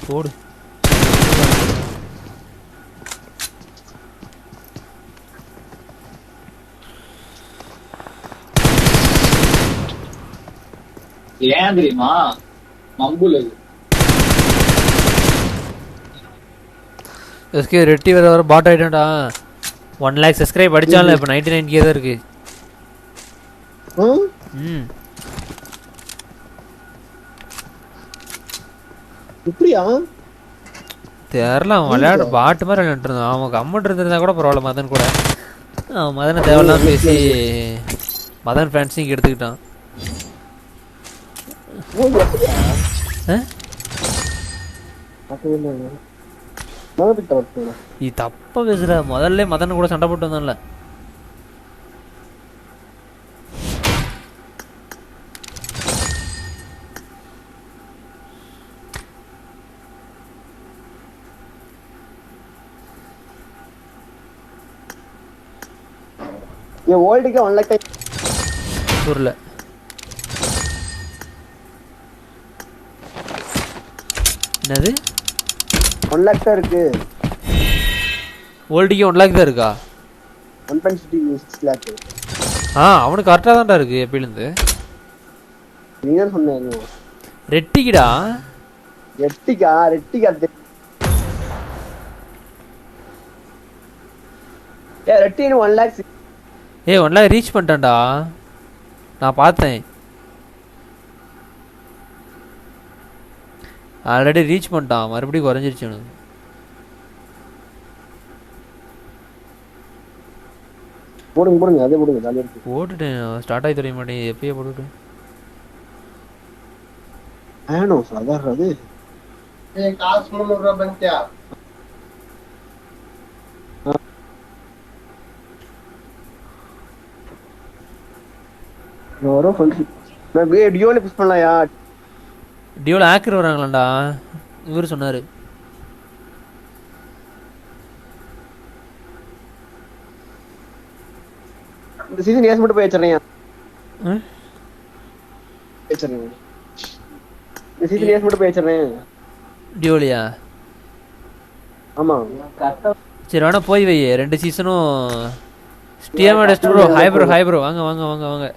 போடு. ஏன் தெரியுமா மம்புல எஸ்கே ரெட்டி வர பாட் ஆயிட்டா. 1 lakh சப்ஸ்கிரைப் அடிச்சால இப்ப 99k தான் இருக்கு. எப்படியா தெரியல. அவன் விளையாட பாட்டு மாதிரி விளையாண்டு இருந்தான். அவன் கம்மட்டு இருந்திருந்தா கூட பரவாயில்ல. மதன் கூட அவன் மதனை தேவையில்லாம பேசி மதன் ஃபேன்ஸையும் எடுத்துக்கிட்டான். நீ தப்பா பேசுற. முதல்ல மதன் கூட சண்டை போட்டு வந்தான்ல. ये वर्ल्ड के 1 लाख புரியல. என்னது 1 लाख தான் இருக்கு. வேர்ல்டுக்கு 1 lakh தான் இருக்கா? 1.6 lakh. அவனுக்கு கரெக்டா தான்டா இருக்கு எப்பயில இருந்து. நீ என்ன சொன்னீங்க? ரெட்டிக்குடா. ரெட்டிக்கா ரெட்டின்னு 1 lakh. 1 lakh ரீச் பண்ணிட்டான்டா. நான் பார்த்தேன். ஆல்ரெடி ரீச் பண்ணிட்டான். மறுபடியும் குறைஞ்சிருச்சு அவனுக்கு. போடுங்க அதே போடுங்க. ஜாலியா இருக்கு. போட்டுட்டேன். ஸ்டார்ட் ஆகி தெரிய மாட்டேன். எப்பயே போட்டுட்டேன். ஆனோ சாதாரண அது. காசு 300 ரூபாய் பண்ணிட்டியா? நோரோ ஃபங்க்ஷன். நான் டியோல புஷ் பண்ணலாம்யா. டியோல ஹேக்கர் வராங்களாடா. இவரு சொன்னாரு. இந்த சீசன் ஏஸ் மட்டும் போய் வச்சிரேன். வச்சிரேன். இந்த சீசன் ஏஸ் மட்டும் போய் வச்சிரேன். டியோலியா? ஆமா. சரி வேணா போய் வை. 2 சீசனும் ஸ்டியமடஸ்ட் ப்ரோ. ஹாய் ப்ரோ வாங்க.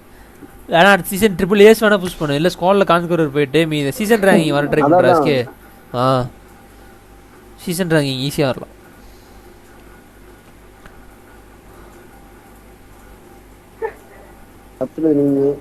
ஆனா அடுத்த சீசன் ட்ரிபிள் ஏஸ் வேணா புஷ் பண்ணு. இல்ல ஸ்குவாட்ல கான்கரர் போயிட்டு மீ சீசன் ரேங்கிங் வர ட்ரை பண்ற. எஸ்கே சீசன் ரேங்கிங் ஈஸியா வரலாம். அப்படி நீங்க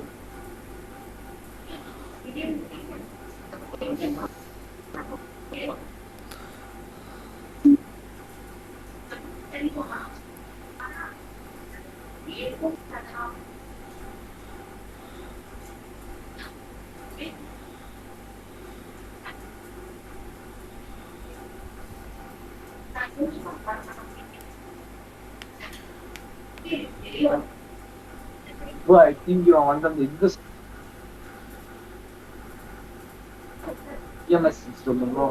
Bro, I think you are one of the biggest EMS system, bro.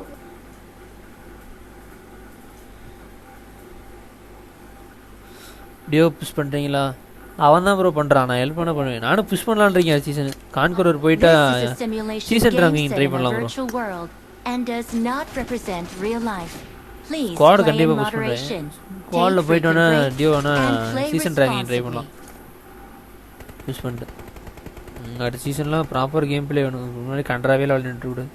Duo push பண்றீங்களா? அவன் தான் ப்ரோ பண்றான். நான் ஹெல்ப் பண்ணுவேன். நானும் புஷ் பண்ணலாம்னு இருக்கேன் சீசன். கான்கரர் போய்ட்டா சீசன் ரேங்கிங் ட்ரை பண்ணலாம் bro. and does not represent real life. Please squad play in கண்டிப்பா புஷ் moderation. பண்றேன். ஸ்குவாட்ல போய்ட்டோனா டியோனா சீசன் ரேங்கிங் ட்ரை பண்ணலாம். புஷ் பண்ணிட்டு அடுத்த சீசன்ல ப்ராப்பர் கேம் ப்ளே வேணும். முன்னாடி கண்டராவே விளையாடிட்டு விடு.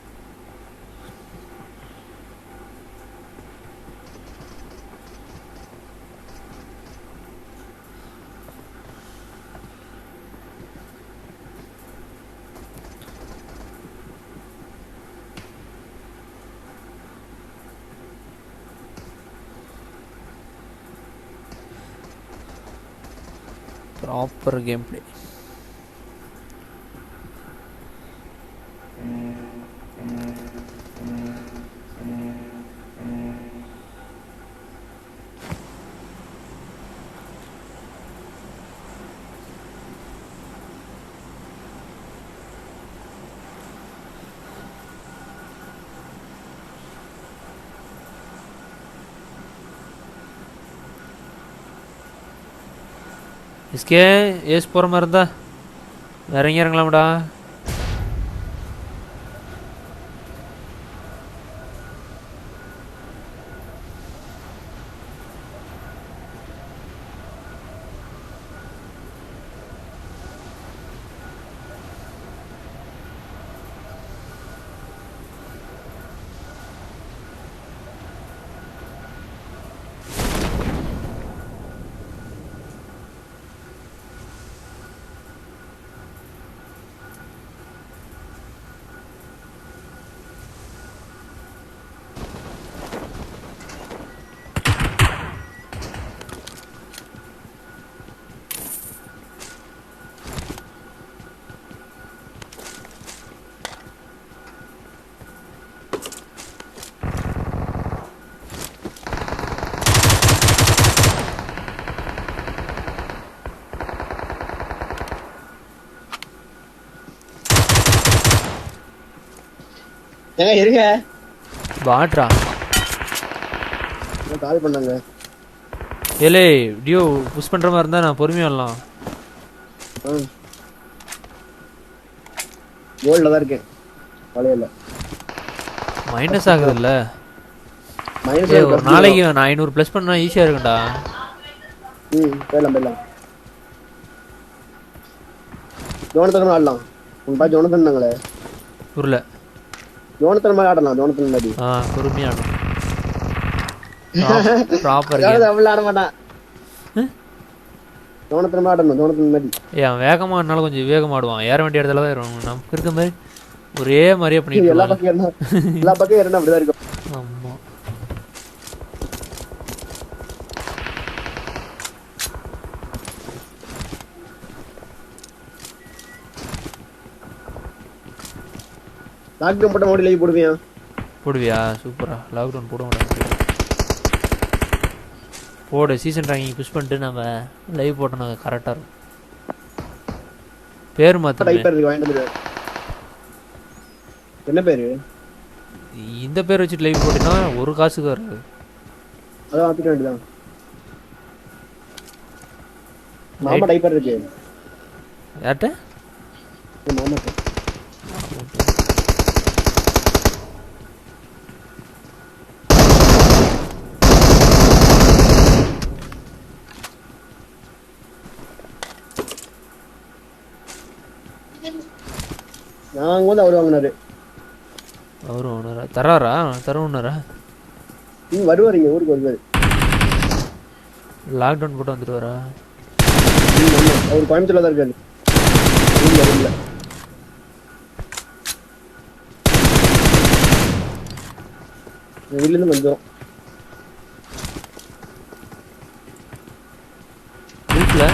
Proper gameplay. इसके एस போற மாதிரி இருந்தா இறங்கி இறங்கலாம்டா. ஏங்க இருங்க. பாட்ரா கால் பண்ணாங்க. ஏலே டியோ புஷ் பண்ற மாதிரி இருந்தா நான் பொறுமையா வரலாம். கோல்ட்ல தான் இருக்கேன். வளையல மைனஸ் ஆகுது இல்ல. மைனஸ் ஒரு நாளைக்கு நான் 500 ப்ளஸ் பண்ணா ஈஸியா இருக்கும்டா. போலாம். ஜோனத்தன் ஆடலாம். உங்க பா ஜோனத்தன் தாங்களே. புரியல. ஜோனத்தன் மாதிரி ஆடலாம். ஜோனத்தன் மாதிரி பொறுமையா ஆடலாம். ப்ராப்பர் கேம் ஆட மாட்டான். ஜோனத்தன் மாதிரி ஆடணும். ஜோனத்தன் மாதிரி அவன் வேகமா ஆடினாலும் கொஞ்சம் வேகமா ஆடுவான். ஏற வேண்டிய இடத்துல தான் ஏறுவான். நமக்கு இருக்க மாதிரி ஒரே மாதிரியே பண்ணிட்டு எல்லா பக்கம் ஏறினா அப்படிதான் இருக்கும். ஆமா லாக்டவுன் போட்ட மோடி லைவ் போடுவியா? சூப்பரா. லாக்டவுன் போட மாட்டேன். போடு. சீசன் ரேங்கிங் புஷ் பண்ணிட்டு நம்ம லைவ் போட்டோம். கரெக்டாக இருக்கும். பேர் மாற்ற என்ன பேரு? இந்த பேர் வச்சுட்டு லைவ் போட்டீங்கன்னா ஒரு காசுக்கு வராது. அதான் மாத்திக்க வேண்டியதான். மாமா டைப்பர் இருக்கு. யார்ட்ட? மாமா. நான் வந்து அவர் வாங்கினாரு. அவர் வாங்கினாரா? தராரா? தருவனாரா? வருவார். இங்க ஊருக்கு வருவாரு. லாக்டவுன் போட்டு வந்துடுவாரா? அவர் கோயம்புத்தூர்ல தான் இருக்காரு. வீட்டுல இருந்து வந்துடும். வீட்டுல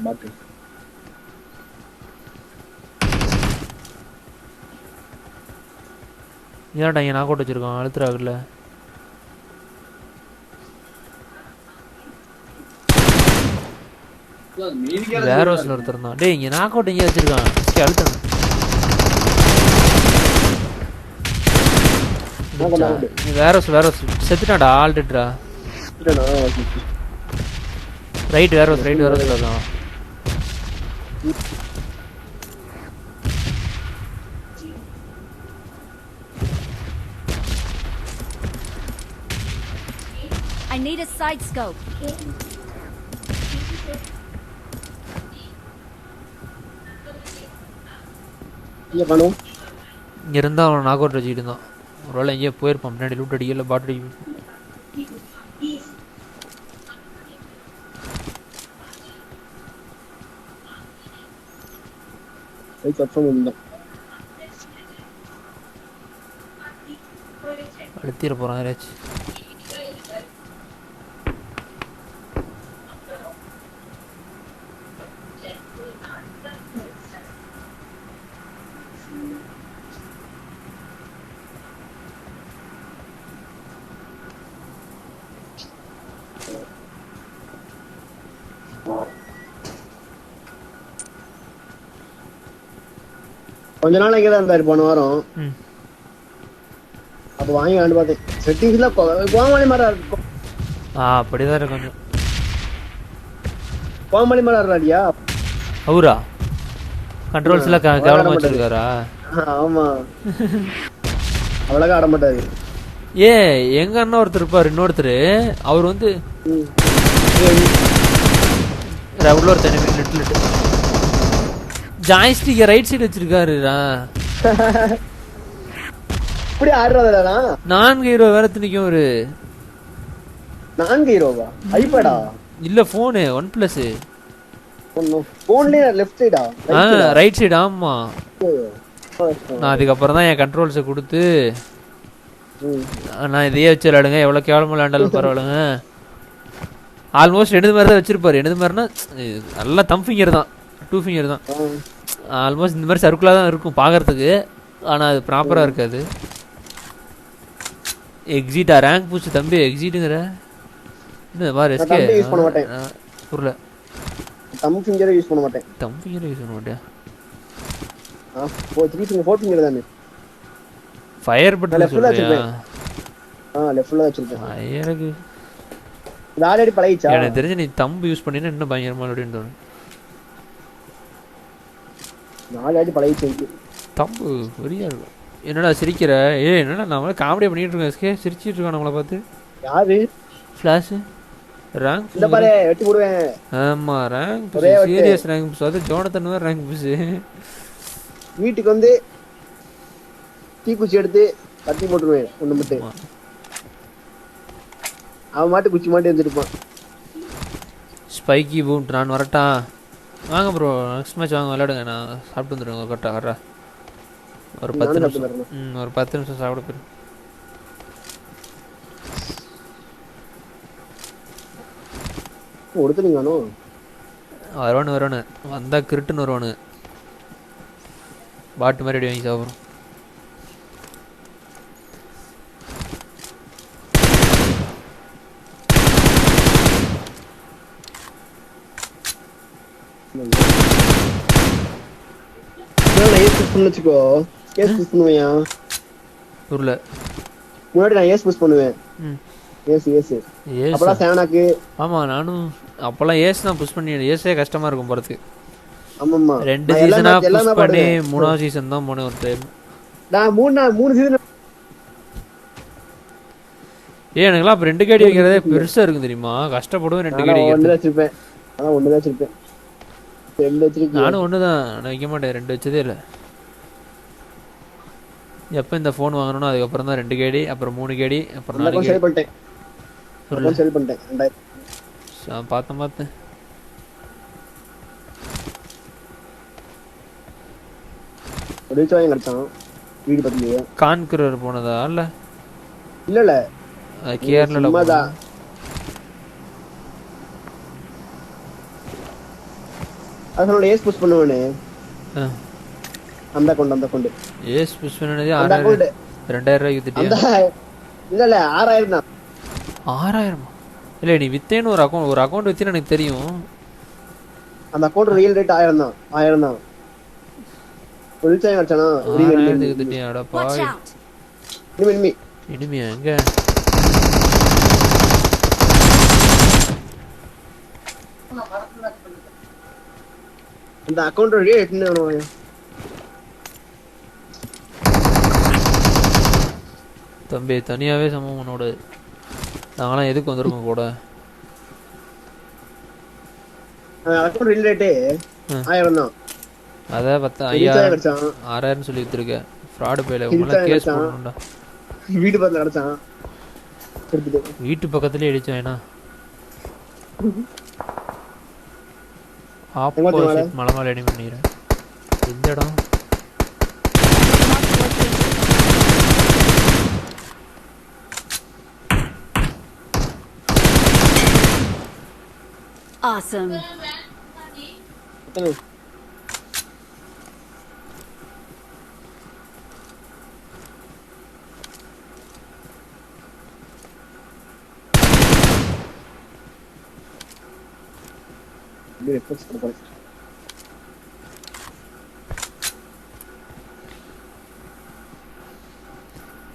மாட்டு ஏன்டா இங்கே நான் போட்டு வச்சிருக்கோம். அழுத்துறாங்கல்ல. வேற ஹவுஸ்ல ஒருத்தர் இருந்தான். டேய் இங்க நாக் அவுட் இங்க வச்சிருக்கான். அழுத்தணும். வேற ஹவுஸ் செத்துட்டான்டா ஆல்ரெடிடா. ரைட் வேற ஹவுஸ்ல தான். I need a side scope. இங்க இருந்தா அவன் நாக் அவுட் வச்சுக்கிட்டு இருந்தான். ஒருவேளை எங்கேயோ போயிருப்பான். பின்னாடி லூட் அடிக்கல பாட் அடிக்க. அழுத்திட போறான் யாராச்சும். கொஞ்ச நாள் இங்கே தான் இருந்தாரு போன வாரம். அப்ப வாங்கி ஆண்டு பார்த்தேன். செட்டிங்ஸ்ல கோமாளி மாதிரி இருக்கும். அப்படிதான் இருக்கும். கோமாளி மாதிரி இருக்காடியா அவரா? கண்ட்ரோல்ஸ்ல கவனமா வச்சிருக்காரா? ஆமா அவ்வளவு ஆட மாட்டாரு. எங்க அண்ணா ஒருத்தர் இருப்பாரு இன்னொருத்தர். அவர் வந்து உள்ள ஒருத்தர் ஜாய்ஸ்டிக் ரைட் சைடு வச்சிருக்காருடா. இப்படி ஆடுறதுடா. 4 ஹீரோ வேற திணிக்கும் ஒரு 4 ஹீரோவா? ஐபேடா இல்ல போன் OnePlus. போன்லயே லெஃப்ட் சைடா? Right side. ஆமா நான் அதுக்கப்புறம் தான் என் கண்ட்ரோல்ஸை கொடுத்து நான் இதையே வச்சு விளையாடுங்க, எவ்வளோ கேவலமாக விளையாண்டாலும் பரவாயில்லைங்க. ஆல்மோஸ்ட் எனது மாதிரி தான் வச்சிருப்பாரு. எனது மாதிரினா நல்லா தம் ஃபிங்கர் தான், 2 ஃபிங்கர் தான். ஆல்மோஸ்ட் இந்த மாதிரி சர்க்குலாக தான் இருக்கும் பார்க்கறதுக்கு, ஆனால் அது ப்ராப்பராக இருக்காது. எக்ஸிட்டா ரேங்க் பூச்சி தம்பி எக்ஸிட்டுங்கிற என்ன பாரு எஸ்கே யூஸ் பண்ண மாட்டேன். புரியல. தம் ஃபிங்கரை யூஸ் பண்ண மாட்டேன். தம் ஃபிங்கரை யூஸ் பண்ண மாட்டேன். 4 ஃபிங்கர் தானே. ஃபயர் பட்டன் சொல்றியா? லெஃப்ட்ல வச்சிருக்கேன். எனக்கு இது ஆல்ரெடி பழகிச்சா? எனக்கு தெரிஞ்சு நீ தம்பு யூஸ் பண்ணினா இன்னும் பயங்கரமா அப்படின்னு தோணும். ஆல்ரெடி பழகிச்சு. தம்பு வெறியா இருக்கும். என்னடா சிரிக்கிற? என்னடா நாம காமெடி பண்ணிட்டு இருக்கோம். எஸ்கே சிரிச்சிட்டு இருக்கான் நம்மளை பார்த்து. யாரு? ஃபிளாஷ் ரேங்க் இந்த பாரு வெட்டி போடுவேன். ஆமா ரேங்க் சீரியஸ் ரேங்க் புஷ். அது ஜோனத்தன் வேற ரேங்க் புஷ். வீட்டுக்கு வந்து தீக்குச்சி எடுத்து கத்தி போட்டுருவேன் ஒண்ணு மட்டும். அவன் மாட்டு குச்சி மாட்டி எடுத்துருப்பான். Spiky boom. நான் வரட்டா? வாங்க ப்ரோ, நெக்ஸ்ட் மேட்ச் வாங்க விளையாடுங்க. நான் சாப்பிட்டு வந்துடுங்க. கரெக்டாக வர்றா ஒரு 10 நிமிஷம். ஒரு 10 நிமிஷம் சாப்பிட போயிடும். கொடுத்துருங்கானோ வருவானு வந்தா கிரிட்டுன்னு வருவானு. பாட்டு மாதிரி வாங்கி சாப்பிட்றோம். வச்சுக்கோ கேஸ் புஷ் பண்ணுவியா? ஊர்ல முன்னாடி நான் ஏஸ் புஷ் பண்ணுவேன். அப்பலாம் சேனாக்கு. ஆமா நானும் அப்பலாம் ஏஸ் தான் புஷ் பண்ணி. ஏஸே கஷ்டமா இருக்கும் போறதுக்கு. ஆமாமா 2 சீசனா புஷ் பண்ணி 3ஆவது சீசன் தான் போனேன் ஒரு டைம். நான் 3 சீசன். எனக்குலாம் அப்ப 2 கேடி வைக்கிறதே பெருசா இருக்கும் தெரியுமா? கஷ்டப்படுவேன் 2 கேடி வைக்கிறது. ஒன்னு வச்சிருப்பேன். அதான் ஒன்னு வச்சிருப்பேன். 2 வச்சிருக்கேன். நானும் ஒன்னு தான். நான் வைக்க மாட்டேன். 2 வச்சதே இல்ல. எப்ப இந்த ஃபோன் வாங்கறனோ அதுக்கு அப்புறம் தான் 2 கேடி, அப்புறம் 3 கேடி, அப்புறம் 4 கேடி சேல் பண்ணிட்டேன். சேல் பண்ணிட்டேன். 2000 பார்த்தேன். ஒரு வாங்கி கட்டான் வீடு பத்தியே. கான்கரர் போனதா? இல்ல இல்ல கேரளால சும்மாதா. அதனால ஏஸ் புஷ் பண்ணுவானே. அந்த அக்கவுண்ட் ஏஸ் புஷ் பண்ணனதே 2000 ரூபாய்க்கு வித்துட்டியா? இல்ல 6000 தான். 6000? இல்ல நீ வித்தேன்னு ஒரு அக்கவுண்ட் வித்தேன்னு எனக்கு தெரியும். அந்த அக்கவுண்ட் ரியல் ரேட் 1000 தான் 1000 தான் புல்சாய் அடிச்சானா திட்டியாடா பாய் இனிமே எங்க இந்த அக்கவுண்ட் ரேட் என்ன வரும் தம்பி தனியாவே சமம் உன்னோட நாங்களாம் எதுக்கு வந்திருக்கோம் கூட அக்கவுண்ட் ரியல் ரேட் 1000 தான் அத 5000 6000 சொல்லி வித்துருக்க ஃப்ராட் பேல உங்கள கேஸ் போடணும்டா வீட்டு பக்கத்துல அடிச்சான் வீட்டு பக்கத்துலயே அடிச்சானா ஆப்போசிட் மலமலை அடி பண்ணிறேன் இந்த இடம் Awesome.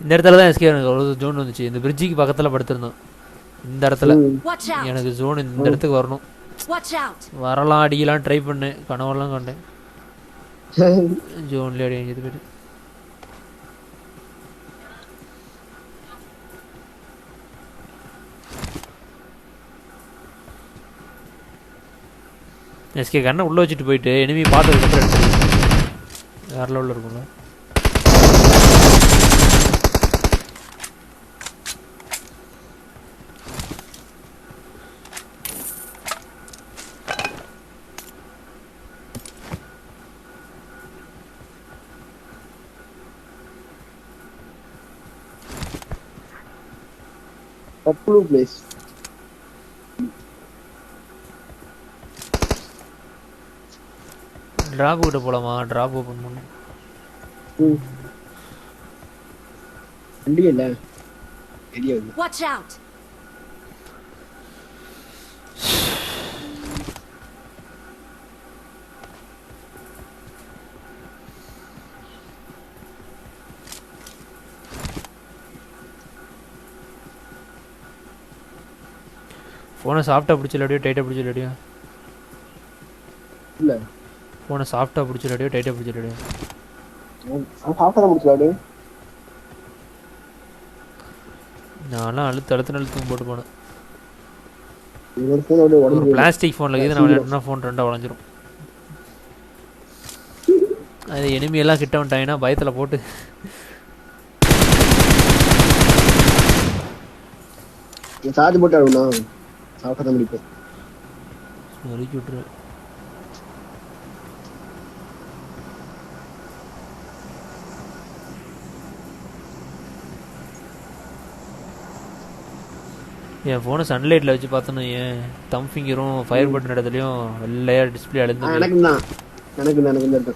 இந்த இடத்துல தான் எஸ்கே எனக்கு ஒரு ஜோன் வந்துச்சு இந்த பிரிட்ஜுக்கு பக்கத்துல படுத்திருந்தோம் இந்த இடத்துல எனக்கு ஜோன் இந்த இடத்துக்கு வரணும் வரலாம் அடிக்கலாம் ட்ரை பண்ணேன் கனவெல்லாம் கண்டேன் ஜோன்ல அடி அடிஞ்சது போயிட்டு எஸ்கே கண்ணை உள்ள வச்சுட்டு போயிட்டு எனிமி பார்த்ததுக்கப்புறம் எடுத்துருக்கு வேற லெவலில் இருக்கும்ல Blue place. டிராப் கிட்ட போலாமா டிராப் ஓபன் பண்ணு வண்டி இல்ல ஏரியா Watch out. போனை சாஃப்டா பிடிச்சலடியோ டைட்டா பிடிச்சலடியோ இல்ல போனை சாஃப்டா பிடிச்சலடியோ டைட்டா பிடிச்சலடியோ சாஃப்டா பிடிச்சலடியோ நான்லாம் அழுத்து போட்டு போனேன் ஒரு ஃபோன் அப்படியே ஒரு பிளாஸ்டிக் ஃபோன்ல இது நான் விளையாடுனா ஃபோன் ரெண்டா உடைஞ்சிரும் அது எனிமி எல்லாம் கிட்ட வந்துட்டாங்கன்னா பயத்துல போட்டு சார்ஜ் போட்டு ஆடுனா சாஃப்டா முடிப்பேன் நறுக்கி விட்டுரு என் ஃபோனை சன்லைட்டில் வச்சு பார்த்தோன்னு ஏன் தம் ஃபிங்கரும் ஃபயர் பட்டன் இடத்துலையும் வெள்ளையாக டிஸ்பிளே அழுந்து எனக்கு தான்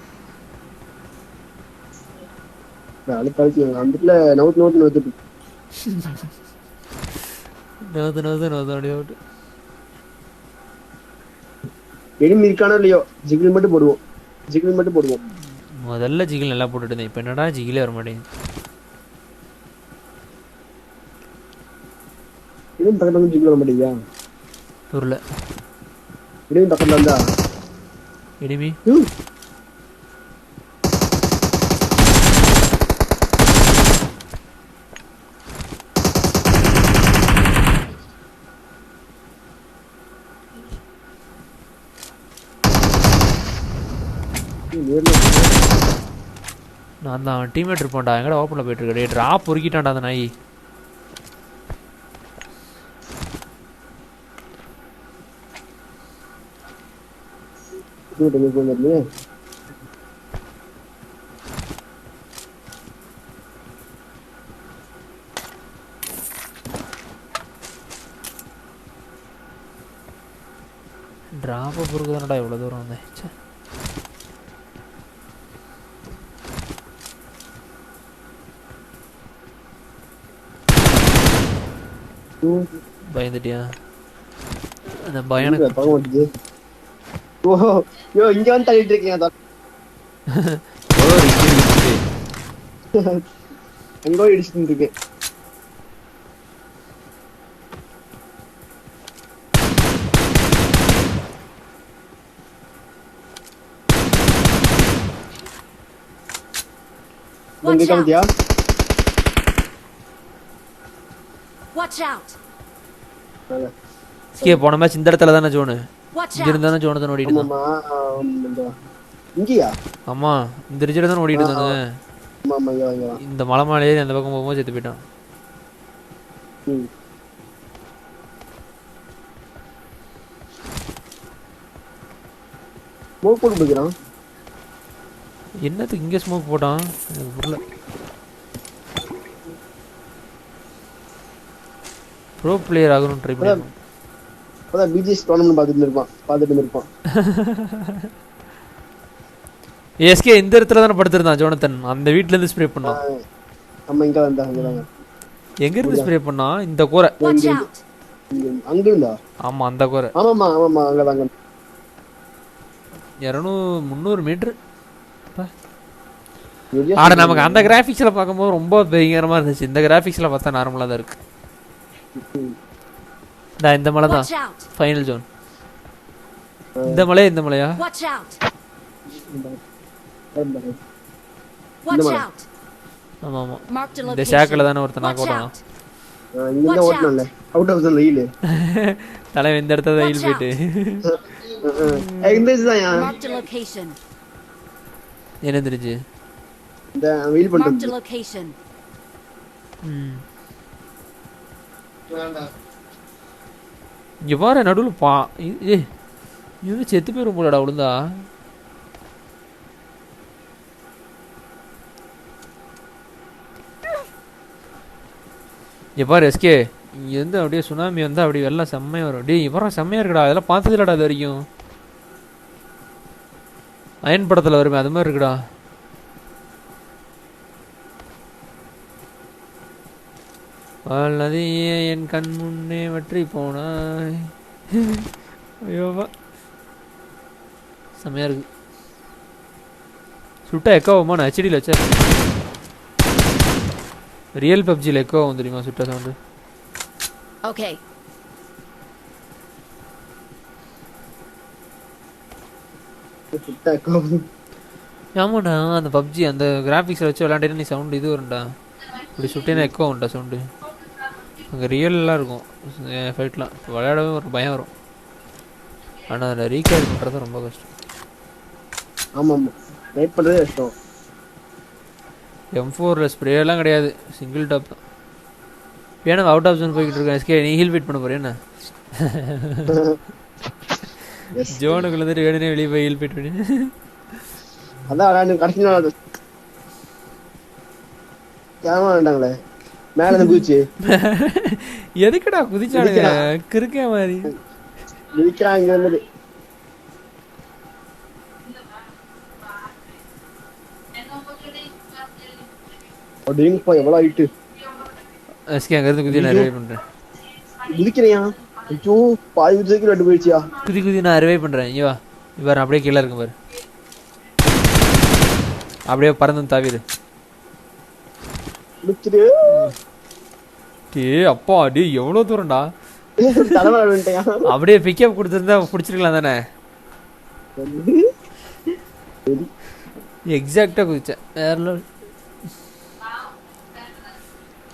அழுத்தாச்சு அந்த நவுத்து நவுத்துட்டு நோது அப்படியே விட்டு எனிமி இருக்கானோ இல்லையோ ஜிகில் மட்டும் போடுவோம் முதல்ல ஜிகில் நல்லா போட்டுட்டு இருந்தேன் இப்போ என்னடா ஜிகிலே வர மாட்டேங்குது இதுவும் பக்கத்துல வந்து ஜிகில் வர மாட்டேங்குதா ஊரில் இதுவும் பக்கத்துல இருந்தா எனிமி நான் தான் டீம்மேட் இருப்போம்டா எங்கடா ஓப்பனில் போயிட்டு இருக்கே ட்ராப் பொறுக்கிட்டான்டா அந்த நாய் ட்ராப்பை பொறுக்குதானடா இவ்வளோ தூரம் வந்தேன் பயந்துட்டியா அந்த பயம் ஓ யோ இங்க வந்து தள்ளிட்டு இருக்கீங்க எங்கோ இடிச்சிட்டு இருக்கு. Watch out! Watch out! ஸ்கே போன மேட்ச் இந்த இடத்துல தானே ஜோனு. இங்க இருந்தா தானே ஜோனதன் ஓடிட்டு இருந்தான். ஆமா இங்கயா? ஆமா இந்த ரிஜில தான் ஓடிட்டு இருந்தானே. ஆமா ஆமா ஐயா. இந்த மலை மேலே ஏறி அந்த பக்கம் போகும்போது செத்து போயிட்டான். ஸ்மோக் போட்டு போகிறான். என்னத்துக்கு இங்க ஸ்மோக் போட்டான் எனக்கு புரியல. ப்ரோ பிளேயர் ஆகணும் ட்ரை பண்ணு. அதான் BGS டோர்னமென்ட் பாத்துட்டு இருப்பான். எஸ்கே இந்த இடத்துல தான படுத்துறான் ஜோனதன். அந்த வீட்ல இருந்து ஸ்ப்ரே பண்ணான். நம்ம இங்க வந்தாங்க. எங்க இருந்து ஸ்ப்ரே பண்ணா? இந்த கோரை. அங்க இருந்தா? ஆமா அந்த கோரை. ஆமாமா அங்க 300 மீட்டர். ஆனா நமக்கு அந்த கிராபிக்ஸ்ல பாக்கும்போது ரொம்ப பயங்கரமா இருந்துச்சு. இந்த கிராபிக்ஸ்ல பார்த்தா நார்மலா தான் இருக்கு. இந்த மலை தான் ஃபைனல் ஜோன். இந்த மலையா? ஆமா ஆமா இந்த ஷாக்ல தான ஒருத்தன் நாக் ஓடுறான். இங்க ஓட்டனல அவுட் ஆஃப் தி லைன். தலை இந்த இடத்துல தான் ஹீல் போயிட்டு. இந்த இதுதான் என்ன தெரிஞ்சு? இந்த ஹீல் பண்றது. இங்க பாரு நடுவுல இது செத்து போயிரும் போலடா விழுந்தா. இங்க பாரு எஸ்கே இங்க இருந்து அப்படியே சுனாமி வந்தா அப்படியே வெள்ளம் செம்மையா வரும். டேய் இவர செம்மையா இருக்குடா. அதெல்லாம் பார்த்தது இல்லடா இது வரைக்கும். அயன் படத்துல வருமே அது மாதிரி இருக்குடா. நதியே என் கண் முன்னே வற்றி போனாய். ஐயோவா செம்மையா இருக்கு. சுட்டா எக்கோவுமா? நான் ஹெச்டியில் வச்சேன். ரியல் பப்ஜியில் எக்கோ ஆகும் தெரியுமா சுட்டா சவுண்டு? ஓகே ஆமாடா அந்த பப்ஜி அந்த கிராஃபிக்ஸில் வச்சு விளையாண்டே நீ சவுண்டு இது வரும்டா. இப்படி சுட்டேன்னா எக்கோ உண்டா சவுண்டு. அங்கே ரியல்லாம் இருக்கும் ஃபைட்லாம். விளையாடவே ஒரு பயம் வரும். ஆனால் அதில் ரீகால் பண்ணுறது ரொம்ப கஷ்டம். ஆமாம் ரைட் பண்ணுறதே கஷ்டம். M4 ஸ்ப்ரேலாம் கிடையாது, சிங்கிள் டாப் தான். ஏன்னா அவுட் ஆஃப் ஜோன் போய்கிட்டு இருக்கேன். எஸ்கே நீ ஹீல் வெயிட் பண்ண போறேன் என்ன? ஜோனுக்குள்ள இருந்து வேணுனே வெளியே போய் ஹீல் வெயிட் பண்ணி அதான் கடைசி நாள் கேமரா வேண்டாங்களே மேல இருந்து குதிச்சு எதுக்குடா குதிச்சானுங்க கிறுக்கே மாதிரி குதிக்கிறாங்க இங்க வந்து. அப்படிங்க எவ்வளவு ஹைட் எஸ்கே அங்க இருந்து குதி நான் ரிவைவ் பண்றேன். குதிக்கிறியா? ஐயோ பாதி குதிக்கு ரெண்டு போயிடுச்சியா? குதி நான் ரிவைவ் பண்றேன். இங்க வா இவர் அப்படியே கீழ இருக்கு பாரு. அப்படியே பறந்து தாவிரு. குதிச்சிரு. டேய் அப்பா டேய் எவ்வளவு தூரம்டா. தலவல வந்துட்டியா? அப்படியே பிக்கப் கொடுத்திருந்தா புடிச்சிரலாம் தானே. எக்ஸாக்ட்டா குதிச்சேன். வேற லெவல்.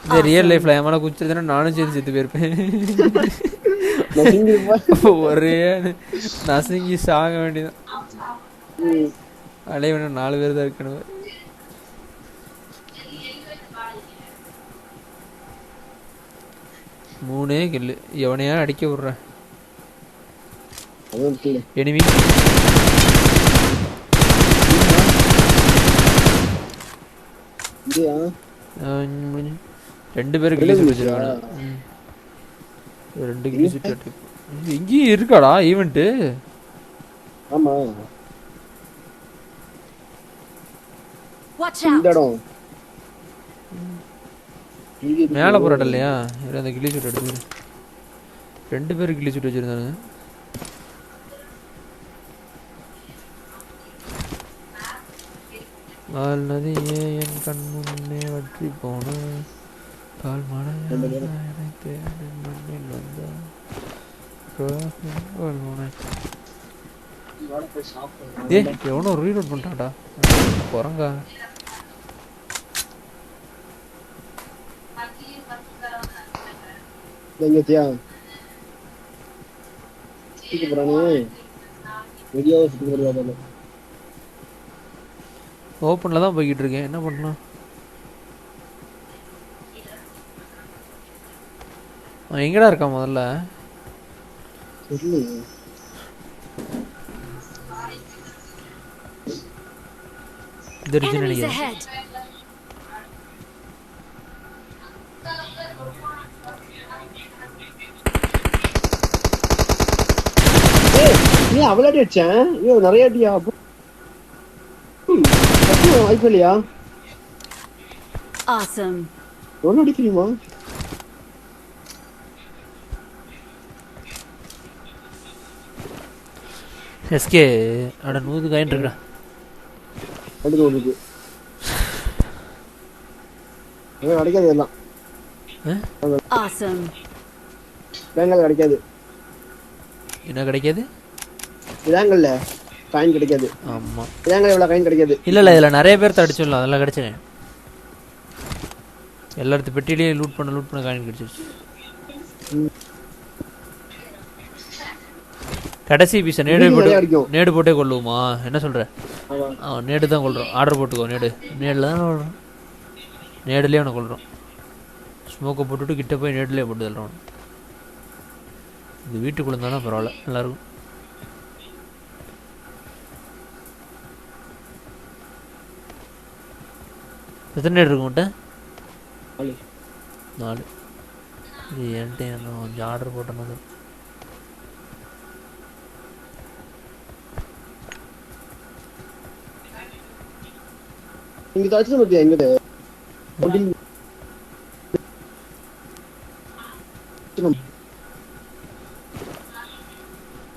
இந்த ரியல் லைஃப்ல ஏமால குதிச்சிருந்தா நானும் சேர்ந்து செத்து போயிருப்பேன். ஒரே நசுங்கி சாக வேண்டியதான். அலைய வேணும் 4 பேர் தான் இருக்கணும். மூணே கில்லு எவனையா அடிக்க விடுறேன். எனிமி ரெண்டு பேரும் கில்லி சுட்டு வச்சிருக்காங்க. 2 கில்லி சுட்டு இங்கேயும் இருக்காடா ஈவெண்ட். ஆமா மேல போராட்டம் இல்லையா? அந்த கில்லி சுட்டு எடுத்து 2 பேரும் கில்லி சுட்டு வச்சிருந்தாங்க. கால் நதியே என் கண் முன்னே வற்றி போன கால் மழையாக என்னை தேடி மண்ணில் வந்த எவனோ ரீலோட் பண்ணிட்டான்டா குரங்கா. ஓப்பன்ல தான் போய்கிட்டு இருக்கேன், என்ன பண்ணலாம்? எங்கடா இருக்கா முதல்ல? நீ அவ்வளோ அடிச்சேன், ஐயோ நிறைய அடியா வாய்ப்பு இல்லையா? Awesome. எவ்வளோ அடிக்கிறீமா? எஸ்கே அட 100 காயின் இருக்குடா. அடுத்து ஓடுது. கிடைக்காது எல்லாம். Awesome. பேங்கல் கிடைக்காது. என்ன கிடைக்காது? பேங்கல்ல காயின் கிடைக்காது. ஆமா. பேங்கல் எவ்வளவு காயின் கிடைக்காது. இல்ல இதுல நிறைய பேர் அடிச்சிடலாம், அதெல்லாம் கிடைச்சேன். எல்லாத்து பெட்டிலேயே லூட் பண்ண காயின் கிடைச்சிருச்சு. கடைசி பீஸை நேடு போட்டே கொள்ளுவோமா? என்ன சொல்ற? நேடு தான் கொள்றோம். ஆர்டர் போட்டுக்கோ. நேடில் தான் கொள்றோம். நேடுலேயே அவனை கொள்றோம். ஸ்மோக்கை போட்டுட்டு கிட்ட போய் நேடுலேயே போட்டு தள்ளுறோம். இது வீட்டுக்குள்ள இருந்தாலும் பரவாயில்ல, நல்லாயிருக்கும். எத்தனை நேடு இருக்கும் உன்ட்ட? 4. இது என்கிட்ட கொஞ்சம் ஆர்டர் போட்டோம். இங்க தச்சு மத்தியா எங்க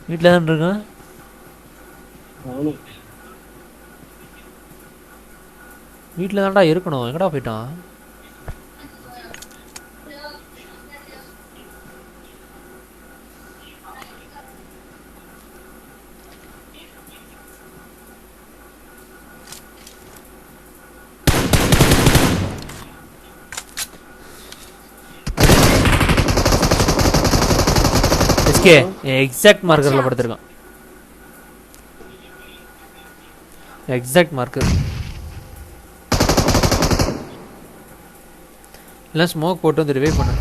வீட்டில் தான் இருக்கான். வீட்டில் தான்டா இருக்கணும். எங்கடா போயிட்டான்? எக்ஸாக்ட் மார்க்கர்ல படுத்திருக்கான். Exact marker. எல்லாம் ஸ்மோக் போட்டு வந்து ரிவைவ் பண்ண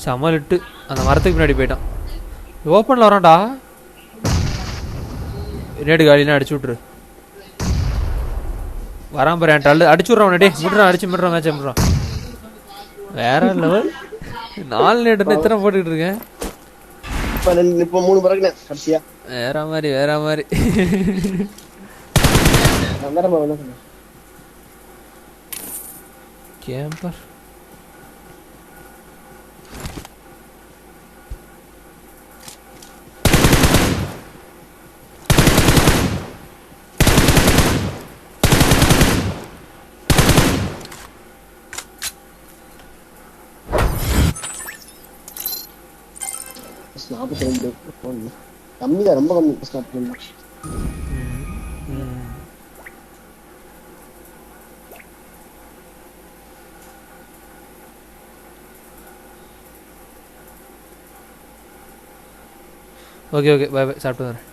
சமாளிட்டு அந்த மரத்துக்கு பின்னாடி போயிட்டான். ஓப்பனில் வரான்டா. நேடு காலினா அடிச்சு விட்ரு. வரான் பாரு. என்கிட்ட அடிச்சு விட்றான். டே விட்றான், அடிச்சு விட்றான், மேட்ச் விட்றான். வேற லெவல். 4 நேடு எத்தனை போட்டுக்கிட்டு இருக்கேன். இப்போ 3 பறக்குனே கடைசியா. வேற மாதிரி கேம்பர். கம்மி தான், ரொம்ப கம்மி. ஸ்டாப் பண்ணு. ஓகே பை சாப்பிட்டு வரேன்.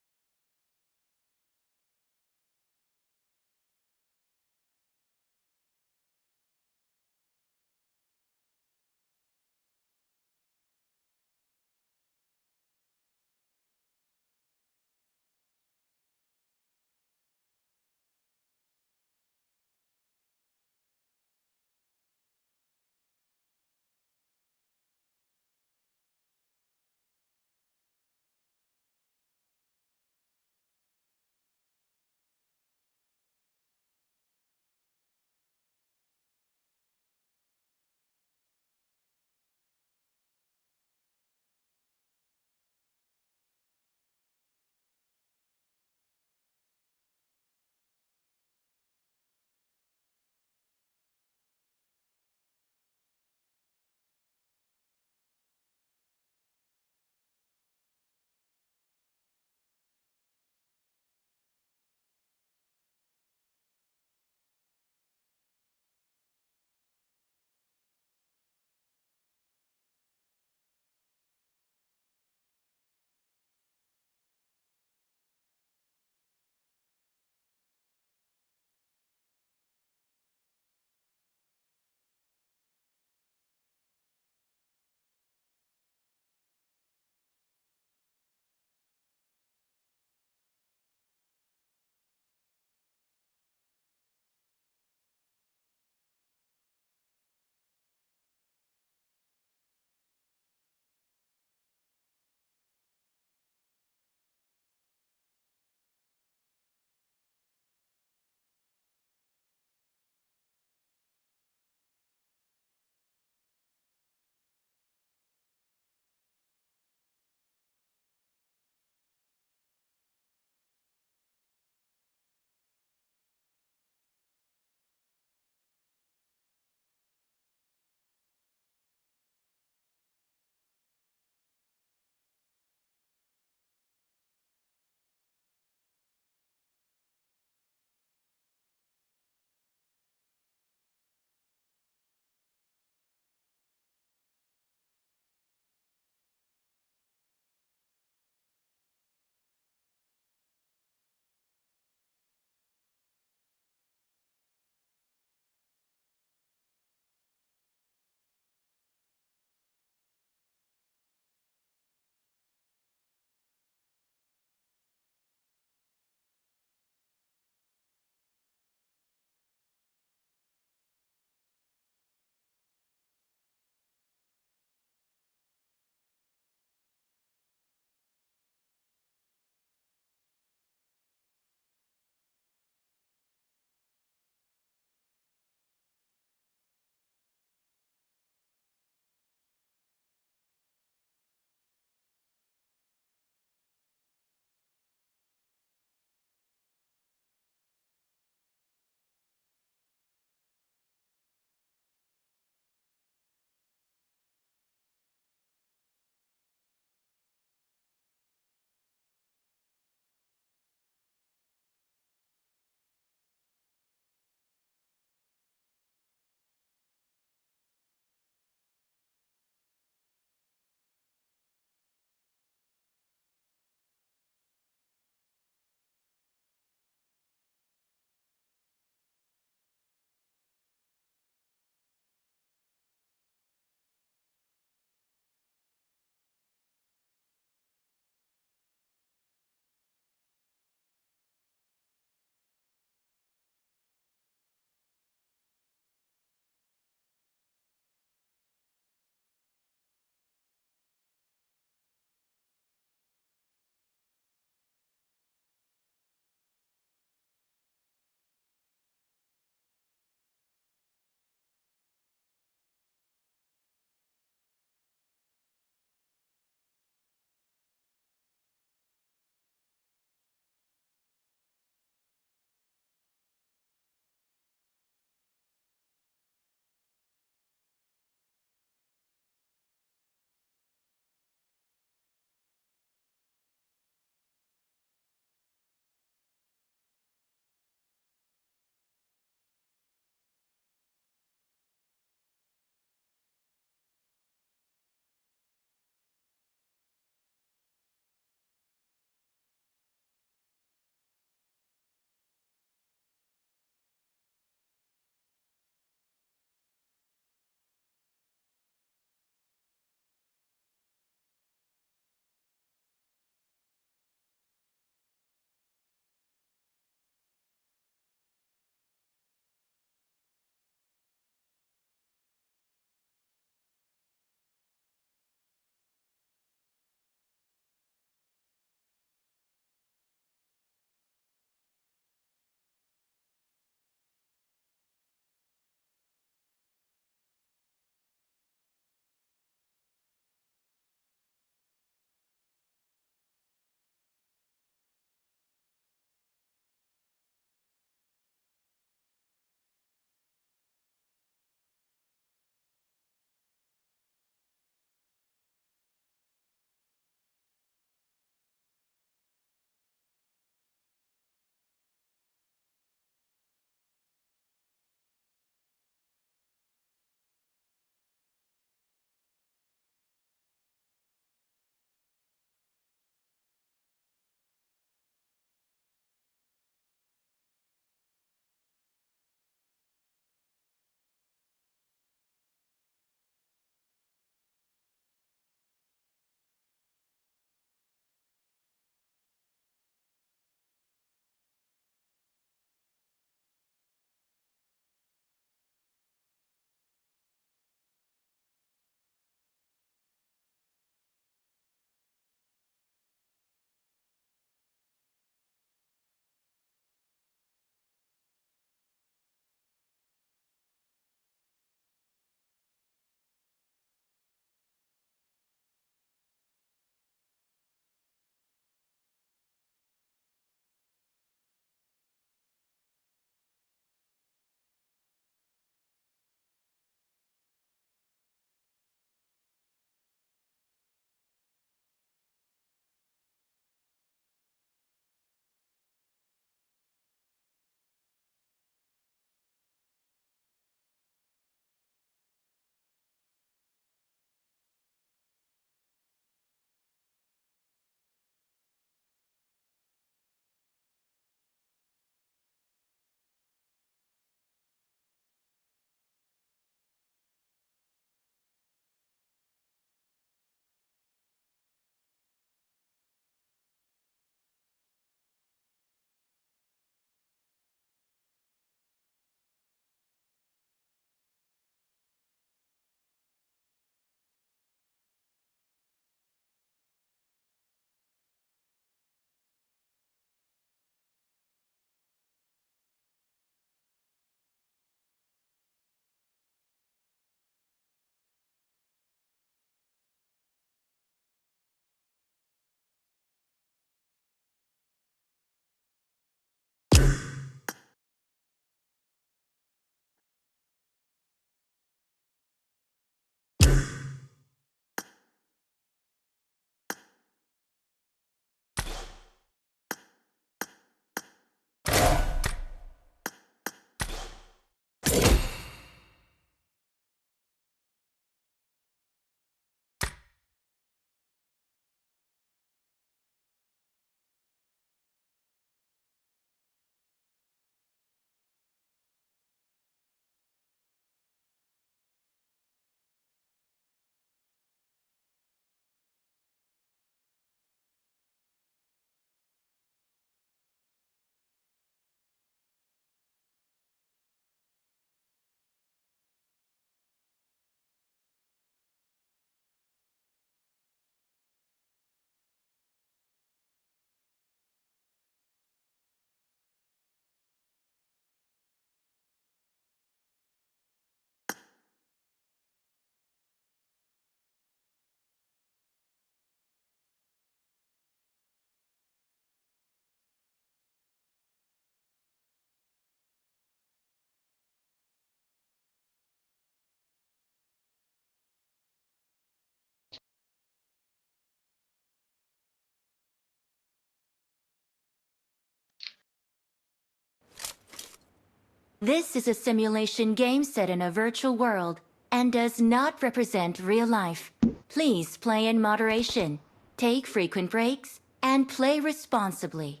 This is a simulation game set in a virtual world and does not represent real life. Please play in moderation, take frequent breaks, and play responsibly.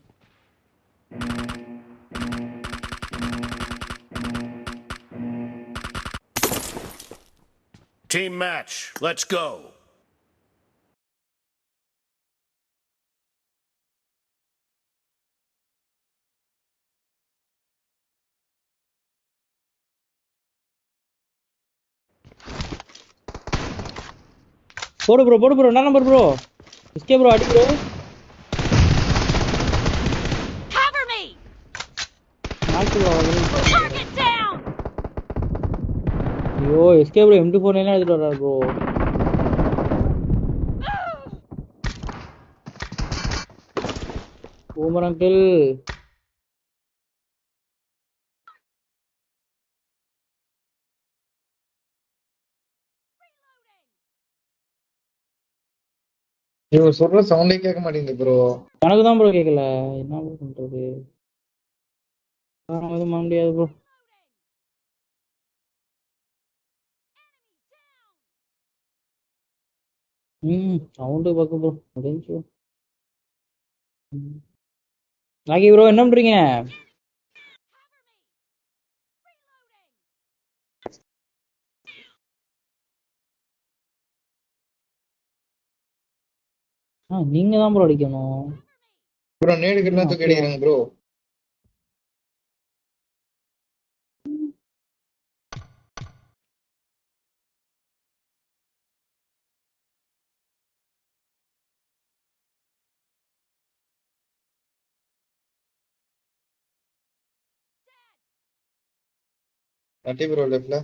Team match, let's go. போடு bro என்ன number bro SK bro அடி bro Cover me. நாக்கு bro Target down. ஐயோ SK bro M24 என்ன எடுத்துட்டு வராரு bro Omar uncle நீங்க சொல்ற சவுண்டே கேட்க மாட்டேங்குது ப்ரோ. எனக்கு தான் ப்ரோ கேட்கல என்ன பண்றது எதுவும் பண்ண முடியாது ப்ரோ சவுண்டு பார்க்க ப்ரோ முடிஞ்சு நாகி ப்ரோ என்ன பண்றீங்க நீங்க தான் ப்ரோ அடிக்கணும் ப்ரோ நேடுக்கு என்ன தூக்கி அடிக்கிறீங்க ப்ரோ? நட்டி ப்ரோ லெஃப்ட்ல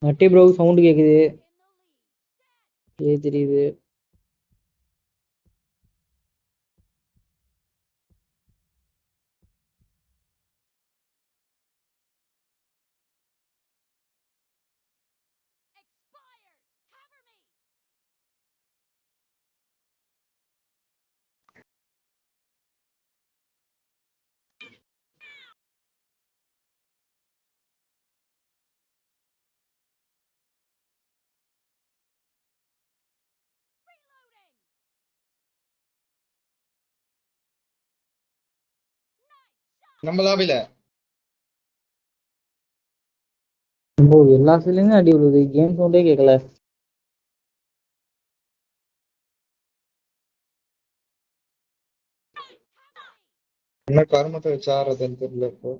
நட்டி ப்ரோ சவுண்டு கேக்குது தெரியுது நம்ம லாபில ப்ரோ எல்லா சைடுலயும் அடி விழுது கேம் சவுண்டே கேட்கல என்ன கருமத்தை வச்சு ஆடுறதுன்னு தெரியல இப்போ.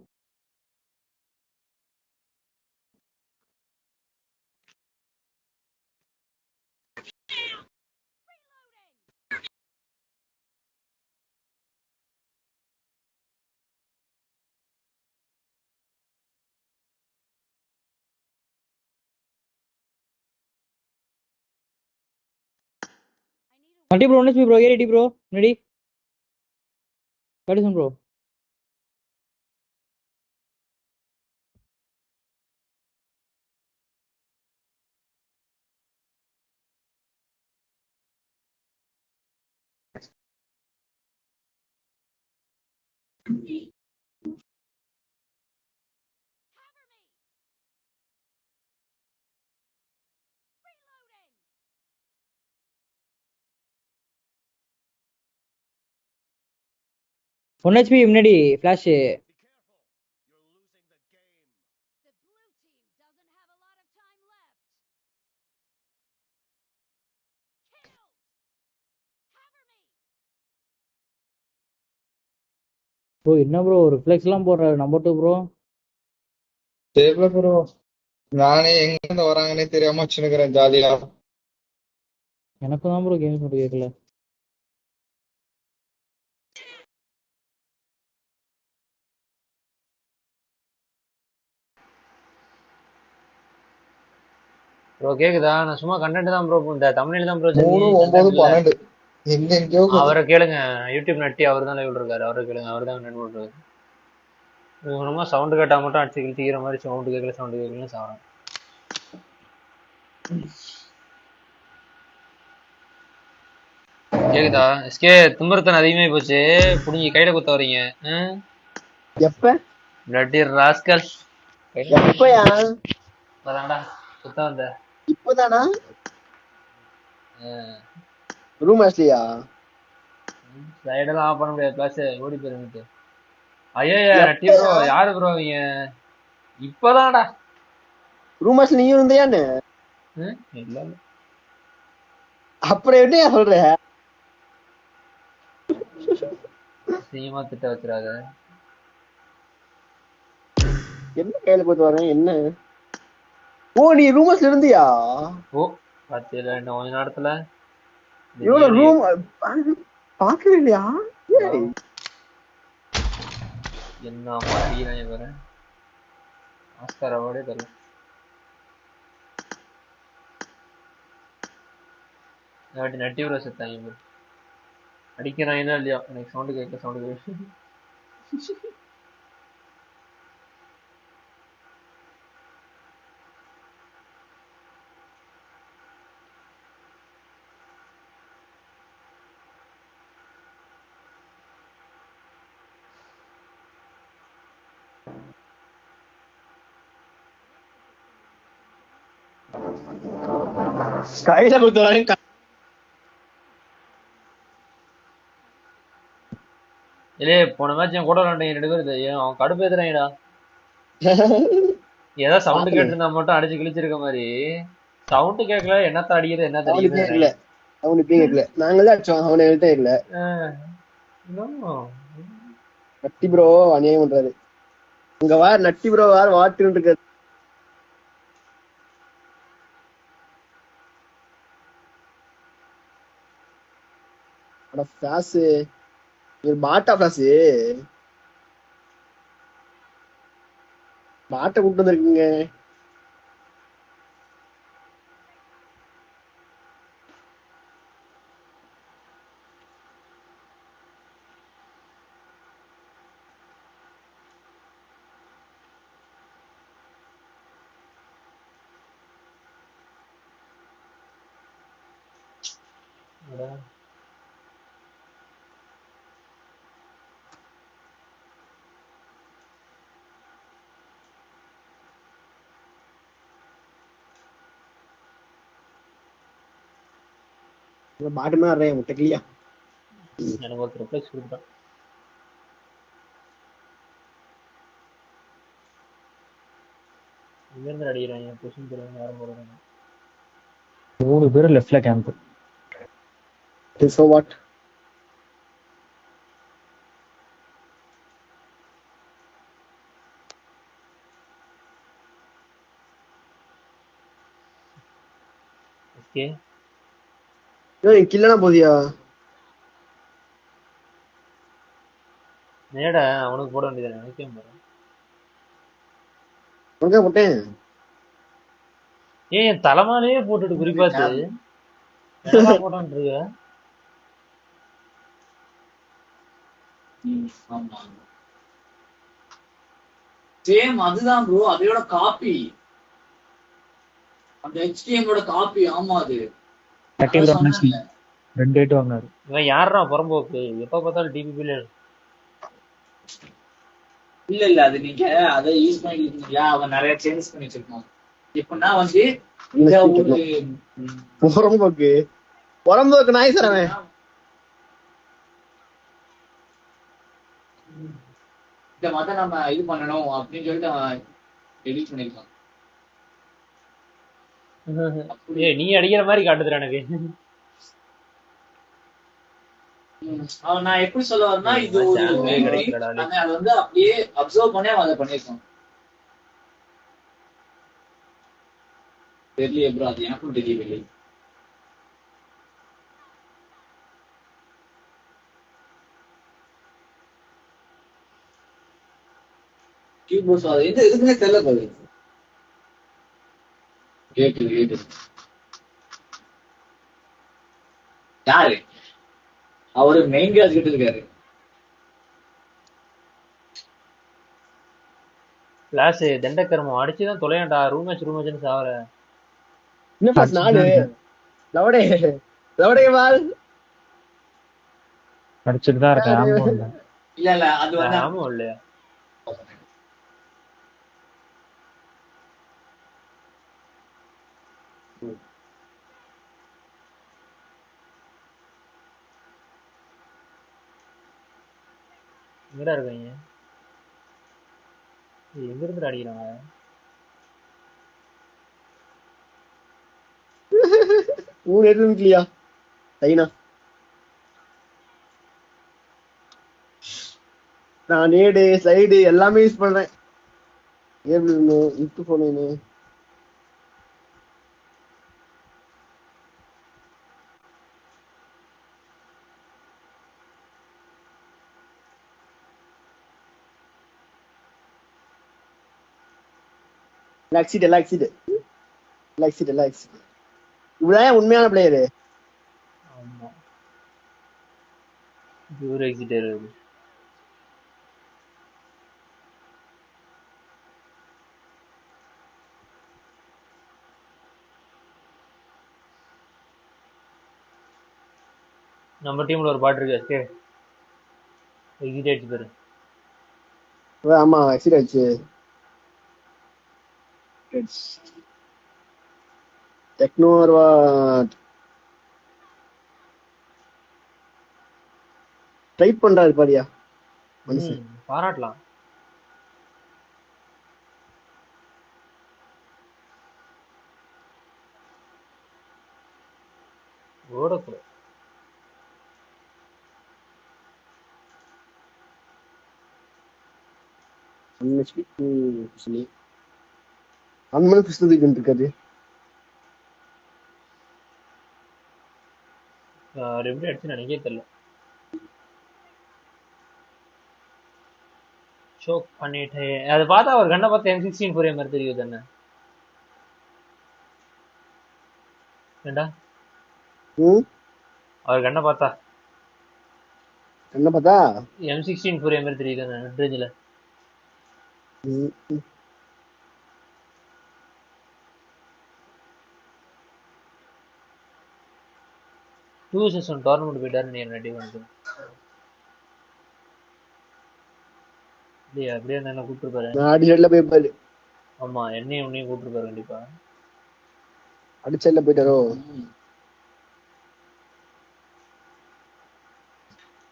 நட்டி ப்ரோ ஒன்னு ப்ரோ ஏடி ப்ரோ ரெடி கடிசன் ப்ரோ ஒன் ஹெச்பி முன்னாடி ஃபிளாஷ் ப்ரோ என்ன ப்ரோ ரிஃப்ளெக்ஸ் எல்லாம் போடுறாரு நம்பர் 2 ப்ரோ தெரியல ப்ரோ நானே எங்க இருந்து வராங்கன்னே தெரியாம வச்சுக்கிறேன் ஜாலியா. எனக்கும் தான் ப்ரோ கேம் சவுண்ட் கேட்கல. ப்ரோ கேக்குதா? நான் சும்மா கண்டென்ட் தான் ப்ரோ, இந்த தமிழ்ல தான் ப்ரோ 3, 9, 12 எங்கெங்கயோ அவரை கேளுங்க. யூடியூப் நட்டி அவர் தான் லைவ் இருக்காரு, அவரை கேளுங்க. அவர் தான் நெட் போட்டுருக்காரு. ரொம்ப சவுண்ட் கேட்டா மட்டும் அடிச்சு கிழிக்கிற மாதிரி சவுண்ட் கேட்கல சாவறேன். கேக்குதா? எஸ்கே திமிர்த்தன் அதிகமாகி போச்சு, புடிங்கி கையில குத்த வரீங்க. எப்ப பிளட்டி ராஸ்கல் எப்பயா அதான்டா குத்த வந்த இப்பதானா ரூம் மேட்ச்லயா? சைடெல்லாம் ஆஃப் பண்ண முடியாது, கிளாஸ் ஓடி போயிருந்துட்டு. ஐயா நட்டி ப்ரோ யாரு ப்ரோ நீங்க? இப்பதான்டா ரூம் மேட்ச்ல நீயும் இருந்தியான்னு? இல்ல அப்புறம் எப்படியா சொல்ற? சீமா திட்ட வச்சிடாத. என்ன கையில போட்டு வரேன் என்ன? ஓ நீ ரூம் மேட்ச்ல இருந்தியா? ஓ பாத்தியில இன்னும் கொஞ்ச நேரத்துல இவ்வளவு ரூம் பாக்கவே இல்லையா? என்ன மாட்டிக்கிறாங்க பாரு, ஆஸ்கார் அவார்டே தரல. நட்டி ப்ரோ செத்தாங்க அடிக்கிறாங்கன்னா இல்லையா? எனக்கு சவுண்டு கேட்க சவுண்டு கேட்க கையில கொடுத்து வரேன். இல்லே போன மேட்ச் என் கூட விளாண்டீங்க 2 பேர், அவன் கடுப்பு ஏத்துறாங்கடா. ஏதோ சவுண்ட் கேட்டுருந்தா மட்டும் அடிச்சு கிழிச்சிருக்க மாதிரி. சவுண்ட் கேட்கல, என்னத்த அடிக்கிறது என்ன தெரியுது? அவனுக்கு கேட்கல, நாங்கதான் அடிச்சோம், அவனை எழுத இல்ல. நட்டி ப்ரோ அநியாயம் பண்றாரு. இங்க வார நட்டி ப்ரோ வார வாட்டுன்னு இருக்காரு. பாட்டை கூட்டு வந்திருக்கீங்க. பாட்டுமே வர்றேன் முட்டைக்கிளியா. எனக்கு ஒரு ரிப்ளைஸ் கொடுத்தான். இங்கிருந்து அடிக்கிறாங்க, பொசிஷன் தெரியாம யாரும் போறாங்க. 3 பேர் லெஃப்ட்ல கேம்ப். So what? ஓகே கில்லனா போதியா? நேடா அவனுக்கு போட வேண்டியது நினைக்க போறேன். போட்டேன். ஏன் தலைமாலையே போட்டுட்டு குறிப்பாத்து என்னடா போட்டான்னு இருக்க? சேம் அதுதான் ப்ரோ, அதோட காப்பி, அந்த HTML ஓட காப்பி. ஆமா அது 2 வாங்கினாரு. இவன் யாரா புறம்போக்கு, எப்ப பார்த்தாலும் டிபிபில. இல்ல அது நீங்க அதை யூஸ் பண்ணிருக்கீங்களா? அவன் நிறைய சேஞ்சஸ் பண்ணி வச்சிருக்கான். எப்படின்னா வந்து புறம்போக்கு நாய் சார் அவன். இந்த மாதிரி நம்ம இது பண்ணணும் அப்படின்னு சொல்லிட்டு அவன் எடிட் பண்ணிருக்கான். நீ அடிக்கிற மாதிரி காட்டுதுற எனக்கு. அவன் நான் எப்படி சொல்ல வரேன்னா, இது ஒரு அதை வந்து அப்படியே அப்சர்வ் பண்ணி அவன் அதை பண்ணிருக்கான். தெரியலையே ப்ரோ, அது எனக்கும் தெரியவில்லை. கீபோர்ட்ஸ் அது எதுக்குன்னே தெரியல பாரு. கேக்குது. யாரு அவரு மெயின் கேஸ் கிட்ட இருக்காரு. ஃபிளாஷ் தண்டக்கர்மம் அடிச்சுதான் தொலையாண்டா. ரூம் மேட்ச்னு சாவற. என்ன ஃபிளாஷ் நானு லவடே வால் அடிச்சிட்டு தான் இருக்கேன். ஆமா இல்ல இல்ல அது வந்து ஆமா இல்லையா எங்கடா இருக்கீங்க? எங்க இருந்து அடிக்கிறாங்க? ஊர் எதுவும் ஐனா நான் நேடு ஸ்லைடு எல்லாமே யூஸ் பண்றேன். இப்பு போனேன்னு இவ்வளவு உண்மையான பிளேயரு. ஆமா ஜூர் எக்ஸிட்டர். நம்ம டீம்ல ஒரு பாட் இருக்கு. எக்ஸிட் ஆயிடுச்சு பாரு. ஆமா எக்ஸிட் ஆயிடுச்சு. டெக்னோ ட்ரை பண்றாரு பாரியா மனுஷன். பாராட்டலாம். ஓடக்கூட அன்மன் கிருஷ்ணதீபன் இருக்காரு. எப்படி அடிச்சு நினைக்கவே தெரியல. ஷோக் பண்ணிட்டு அதை பார்த்தா ஒரு கண்ணை பார்த்து M16 புரிய மாதிரி தெரியுது என்ன ஏண்டா அவர் கண்ணை பார்த்தா M16 புரிய மாதிரி தெரியுது என்ன ட்ரெஞ்சில். டூ செஷன் டோர்னமெண்ட் போயிட்டாரு நீ ரெடி வந்து இல்லையா? அப்படியே என்ன கூப்பிட்டுருப்பாரு. ஆமா என்னையும் உன்னையும் கூப்பிட்டுருப்பாரு கண்டிப்பா. அடிச்சல்ல போயிட்டாரோ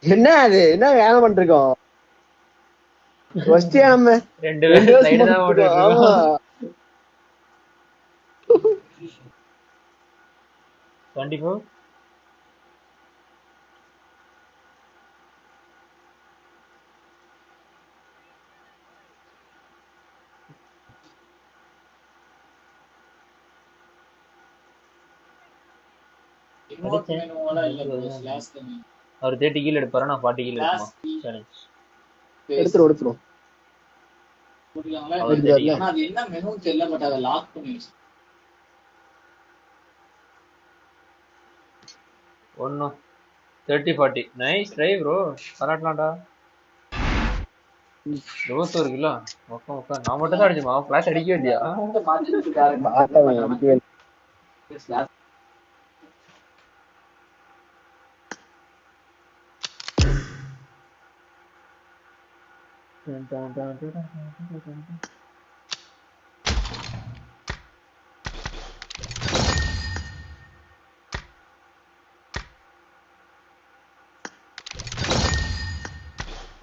என்ன அது என்ன வேலை பண்ணிருக்கோம். நம்ம 2 சைடு தான் ஓடிட்டு 24 அவர் 30 கீழ எடுப்பாரு. நான் 40 கீழ எடுப்பேன். எடுத்துரும் அது என்ன மெனு தெரியல. பட் அதை லாக் பண்ணி ஒன்னும் 30-40 நைஸ் ட்ரை ப்ரோ. பாராட்டலாம்டா. 21 கிலோ நான் மட்டும் தான் அடிச்சுமா. ஃபிளாஷ் அடிக்கவே இல்லையா?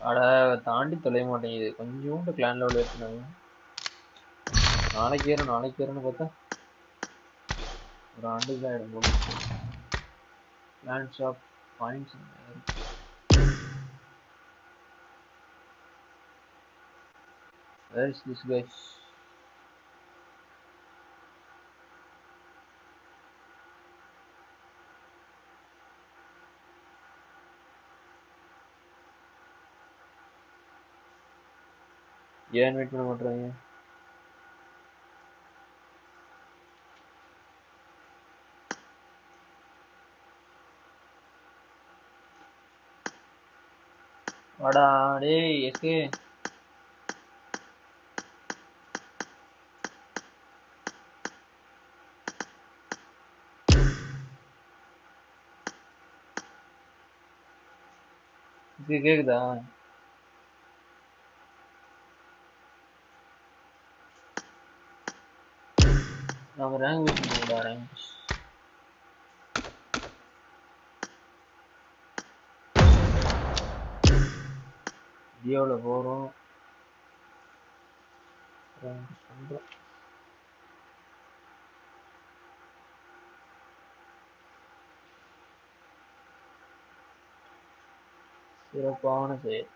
அட தாண்டி தொலைய மாட்டேங்குது. கொஞ்சோண்டு கிளான் லெவல் ஏற்றினாங்க. நாளைக்கு ஏறும்னு பார்த்தா ஒரு ஆண்டுக்கு தான் ஆயிடும் போல. Clan shop points where is this guys? ஏன் வெயிட் பண்ண மாட்டறாங்க? வாடா டேய் எஸ்கே. இது கேக்குதா? நம்ம ரேங்க் போடா ரேங்க். டியோல போறோம். சிறப்பான செயல்.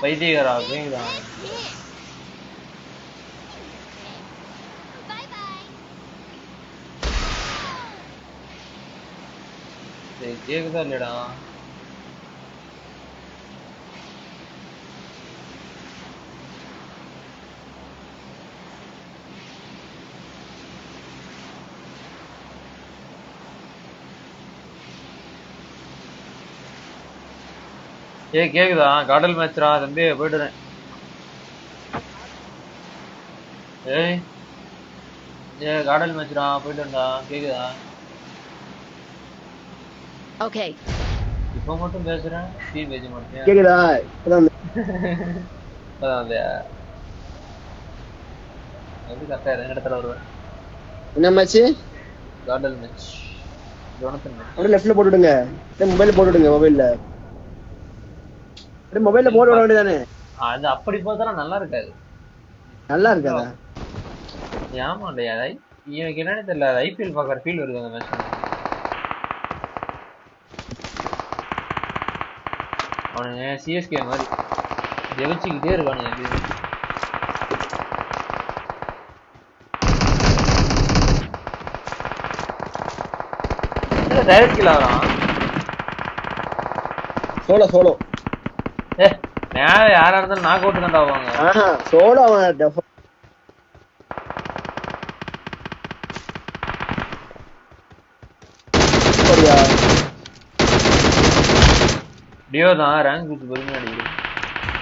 வைத்தியரா கேக்குதா? கேக்குதா இல்லடா? கேக்குதா? காடல் மேட்ச்ரா தம்பி போயிடுறேன். காடல் மேட்ச்ரா போயிட்டுடா. கேக்குதா? ஓகே. இப்போ மட்டும் பேசுறேன். டீ பேச மாட்டேன். கேக்குதா? அதான் எப்படி கரெக்டா இடத்துல வருவேன். என்ன match? Caudal match. Jonathan match. அப்படியே லெஃப்ட்ல போட்டுடுங்க. மொபைல்ல போட்டுடுங்க. மொபைல்ல போட வேண்டியதானே? அது அப்படி பார்த்தா நல்லா இருக்காது. நல்லா இருக்காதா? ஏமாண்டா எனக்கு என்னன்னு தெரியல. ஐபிஎல் பாக்குற ஃபீல் வருது அந்த மேட்ச். அவனுங்க சிஎஸ்கே மாதிரி ஜெயிச்சுக்கிட்டே இருக்கானுங்க. Direct kill ஆறான். சோலோ மேல யாரா இருந்தாலும் நாக் அவுட் தான் ஆவாங்க. சோலோ அவன் டியோ தான் ரேங்க் குத்து பொறுமையா அடிக்குது.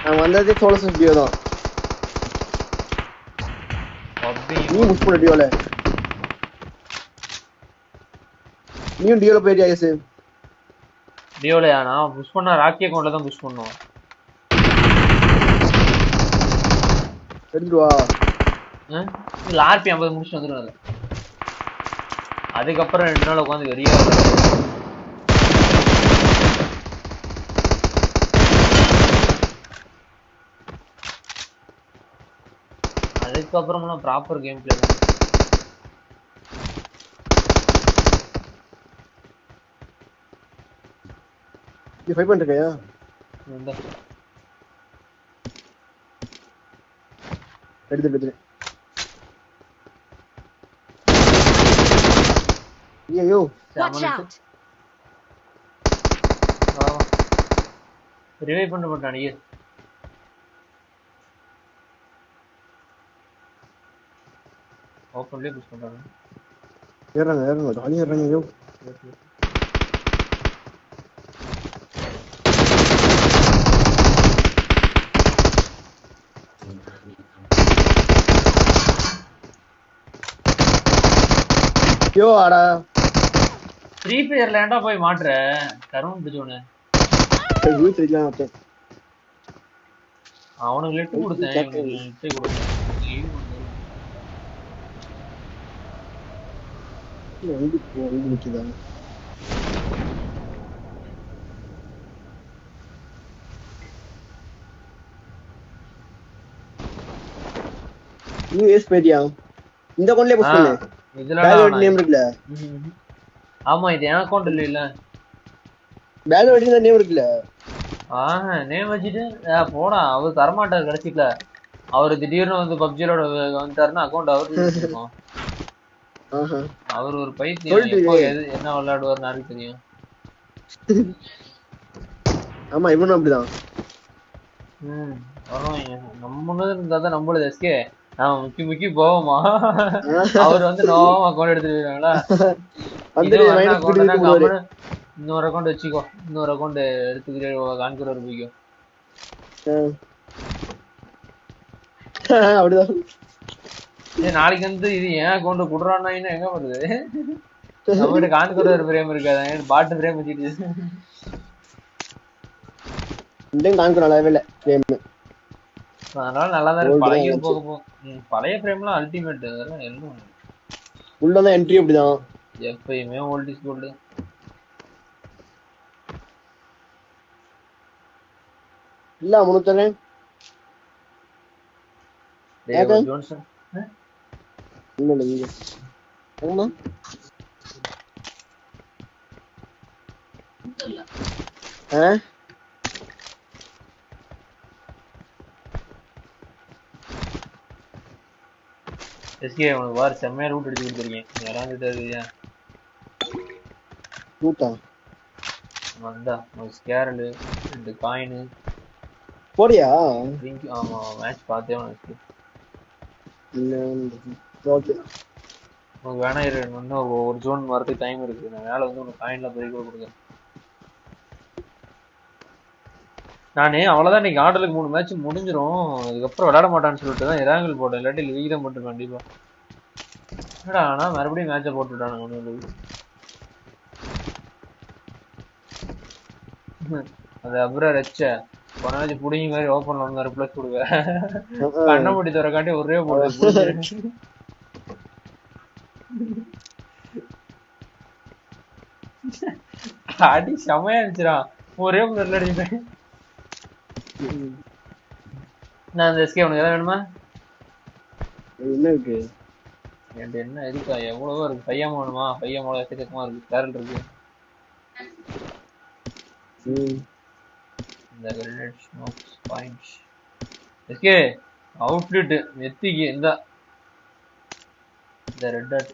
நான் வந்ததே சோலோ டியோ தான். நீ புஷ் பண்ண டியோல. நீயும் டியோல போயிட்டியா கேஸ்? டியோலயா? நான் புஷ் பண்ணா ராக்கி அக்கவுண்ட்ல தான் புஷ் பண்ணுவோம். எடுத்துட்டு வா. இல்ல ஆர்பி 50 முடிச்சு வந்துருவாங்க. அதுக்கப்புறம் 2 நாள் உட்காந்து வெறியா அதுக்கப்புறமா ப்ராப்பர் கேம் பிளே. நீ ஃபைட் பண்ணிருக்கியா? எடுத்து ஐயோ வாட்ச் அவுட். ரிவைவ் பண்ண மாட்டானே. ஓபன்லயே புஷ் பண்றாங்க. ஏறாங்க ஜாலியா ஏறாங்க ஐயோ. ஐயோ அடா ஃப்ரீ ஃபயர்ல ஏன்டா போய் மாட்ற கருமம் பிடிச்சவனே. அவனுக்கு லெட்டு கொடுத்தேன், இவனுக்கு லெட்டு கொடுத்தேன். நீ வேஸ்ட் பண்ணியா இந்த அக்கவுண்ட்லயே போஸ்ட் பண்ணு. இதுல நேம் இருக்குல. ஆமா இது என் அக்கவுண்ட் இல்ல. பேல் வெட்டின நேம் இருக்குல. நேம் வச்சிட்டு போடா அவர் தரமாட்டார் கடைசில. அவரு திடீர்னு வந்து பப்ஜியோட வந்துட்டாருன்னா அக்கௌண்ட் அவருக்கு இருக்கும். அவர் ஒரு பைத்தியம், எப்போ என்ன விளையாடுவார்னு யாருக்கு தெரியும். ஆமா இவனும் அப்படிதான். நம்ம இருந்தா தான் நம்மளது எஸ்கே நாம முக்கி போவோமா. அவர் வந்து நோவா அக்கௌண்ட் எடுத்துட்டு போயிடுவாங்களா. இன்னொரு அக்கௌண்ட் வச்சுக்கோ, இன்னொரு அக்கௌண்ட் எடுத்துக்கிட்டு கான்குரர் போய்க்கோ. அப்படிதான். நாளைக்கு வந்து இது ஏன் அக்கௌண்ட் குடுறான்னா எங்க வருது. நம்மகிட்ட கான்குரர் பிரேம் இருக்காது, பாட்டு பிரேம் வச்சுட்டு. நல்லாவே இல்ல பிரேம். அதனால நல்லாதான் இருக்கு. பழகி போக போகும். பழைய பிரேம்லாம் அல்டிமேட். அதெல்லாம் எல்லாம் உள்ளதான் என்ட்ரி அப்படிதான் எப்பயுமே ஓல்ட் இஸ் கோல்டு. இல்ல முனுத்தரேன் ஜோன்சன் இல்ல நீங்க ஆமா எஸ்கே உனக்கு வார் செம்மையா ரூட் அடிச்சு கொடுத்துருக்கேன். யாராவது தெரியுதா ரூட்டா வந்தா ஒரு ஸ்கேரலு 2 காயின் போறியா? ஆமா மேட்ச் பார்த்தே உனக்கு. ஓகே உனக்கு வேணா இன்னும் ஒரு ஜோன் வரதுக்கு டைம் இருக்கு. நான் வேலை வந்து உனக்கு காயின்ல போய் கொடுக்குறேன். நானே அவ்வளவுதான். இன்னைக்கு ஆர்டருக்கு 3 மேட்ச் முடிஞ்சிரும். அதுக்கப்புறம் விளையாட மாட்டான்னு சொல்லிட்டு தான் இராங்கல் போட்டேன். இல்லாட்டி லீக் மட்டும் கண்டிப்பா. ஆனா மறுபடியும் மேட்சை போட்டுட்டானுங்க. அது அப்புறம் ரெச்ச கொண்டாச்சு புடிங்கி மாதிரி ஓப்பன்ல வந்து ரிப்ளஸ் கொடுக்க கண்ண மூடி தரக்காண்டி ஒரே போட்டு அடி செமையா இருந்துச்சுடா. ஒரே முறை அடிப்பேன் நான். அந்த எஸ்கே உனக்கு எதாவது வேணுமா? என்ன இருக்கு என்கிட்ட என்ன இருக்கா? எவ்வளவோ இருக்கு. பையன் வேணுமா? பையன் மூலம் எக்கச்சக்கமா இருக்கு. கேரல் இருக்கு. இந்த grenade smokes points SK outfit நெத்திக்கு இந்த red dot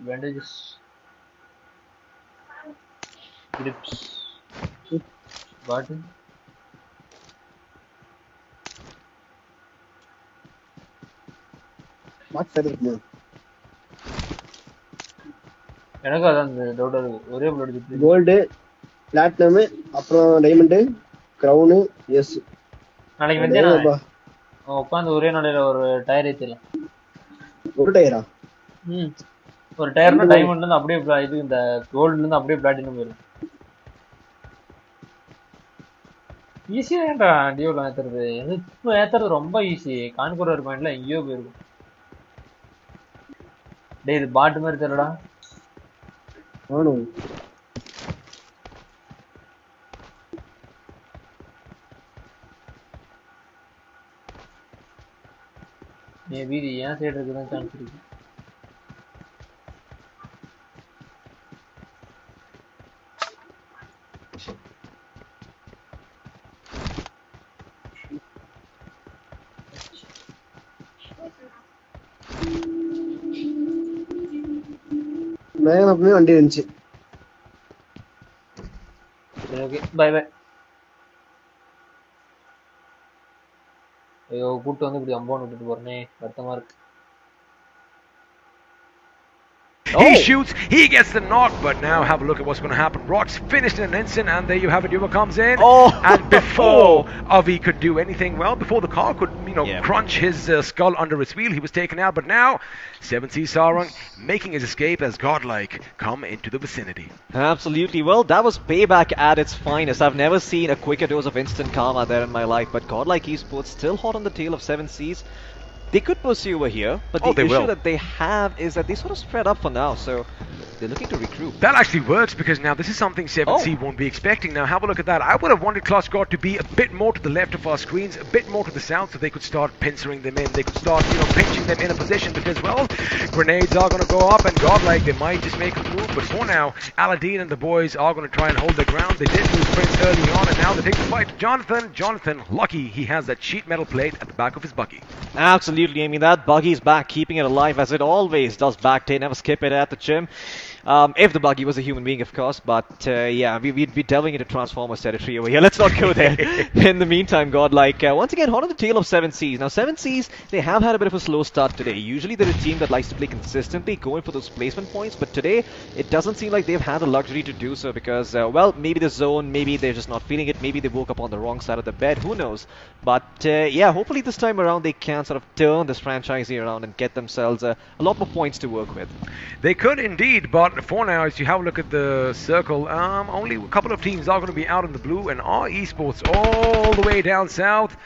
bandages grips bottle எனக்கு அதான் டவுட்டா இருக்கு. ஒரே பிளட் கோல்டு பிளாட்டினம் அப்புறம் டைமண்ட் கிரவுன் எஸ். நாளைக்கு வந்து உட்காந்து ஒரே நாளையில ஒரு டயர் ஏத்திடலாம். ஒரு டயரா? ஒரு டயர்னா டைமண்ட்ல இருந்து அப்படியே இது இந்த கோல்டுல இருந்து அப்படியே பிளாட்டினம் போயிடும். ஈஸியாடா டியோல ஏத்துறது. இப்போ ஏத்துறது ரொம்ப ஈஸி. கான்குரர் பாயிண்ட்ல எங்கேயோ போயிருக்கும். டேய் இது பாட் மாதிரி தெரியலடா. வீதி ஏன் சைடு இருக்குதான் சான்ஸ் இருக்கு. மேகனப்புமே வண்டி இருந்துச்சு. Okay bye bye. ஐயோ கூட்டு வந்து இப்படி அம்பான் விட்டுட்டு போறனே வருத்தமா இருக்கு. He shoots, he gets the knock, but now have a look at what's going to happen. Rock's finished in an instant, and there you have it. Yuva comes in, and before Avi could do anything, well, before the car could, crunch his skull under his wheel, he was taken out. But now, 7C Sarang making his escape as Godlike come into the vicinity. Absolutely. Well, that was payback at its finest. I've never seen a quicker dose of instant karma there in my life, but Godlike Esports still hot on the tail of 7Cs. They could pursue over here, but the issue that they have is that they sort of spread up for now, so they're looking to recruit. That actually works because now this is something 7C won't be expecting. Now have a look at that. I would have wanted Klossgård to be a bit more to the left of our screens, a bit more to the south, so they could start pincering them in. They could start, pinching them in a position because, well, grenades are going to go up and Godlike, they might just make a move. But for now, Aladdin and the boys are going to try and hold their ground. They did lose Prince early on and now they take the fight to Jonathan. Jonathan, lucky he has that sheet metal plate at the back of his buggy. Absolutely. I mean, that buggy's back, keeping it alive as it always does back. They never skip it at the gym. If the buggy was a human being, of course. But yeah, we'd be delving into Transformers territory over here. Let's not go there. In the meantime, Godlike, once again, hot on the tail of 7Cs. Now, 7Cs, they have had a bit of a slow start today. Usually they're a team that likes to play consistently, going for those placement points. But today, it doesn't seem like they've had the luxury to do so because, well, maybe the zone, maybe they're just not feeling it. Maybe they woke up on the wrong side of the bed. Who knows? But yeah, hopefully this time around they can sort of turn this franchise around and get themselves a lot more points to work with. They could indeed, but for now, as you have a look at the circle, only a couple of teams are going to be out in the blue, and our esports all the way down south,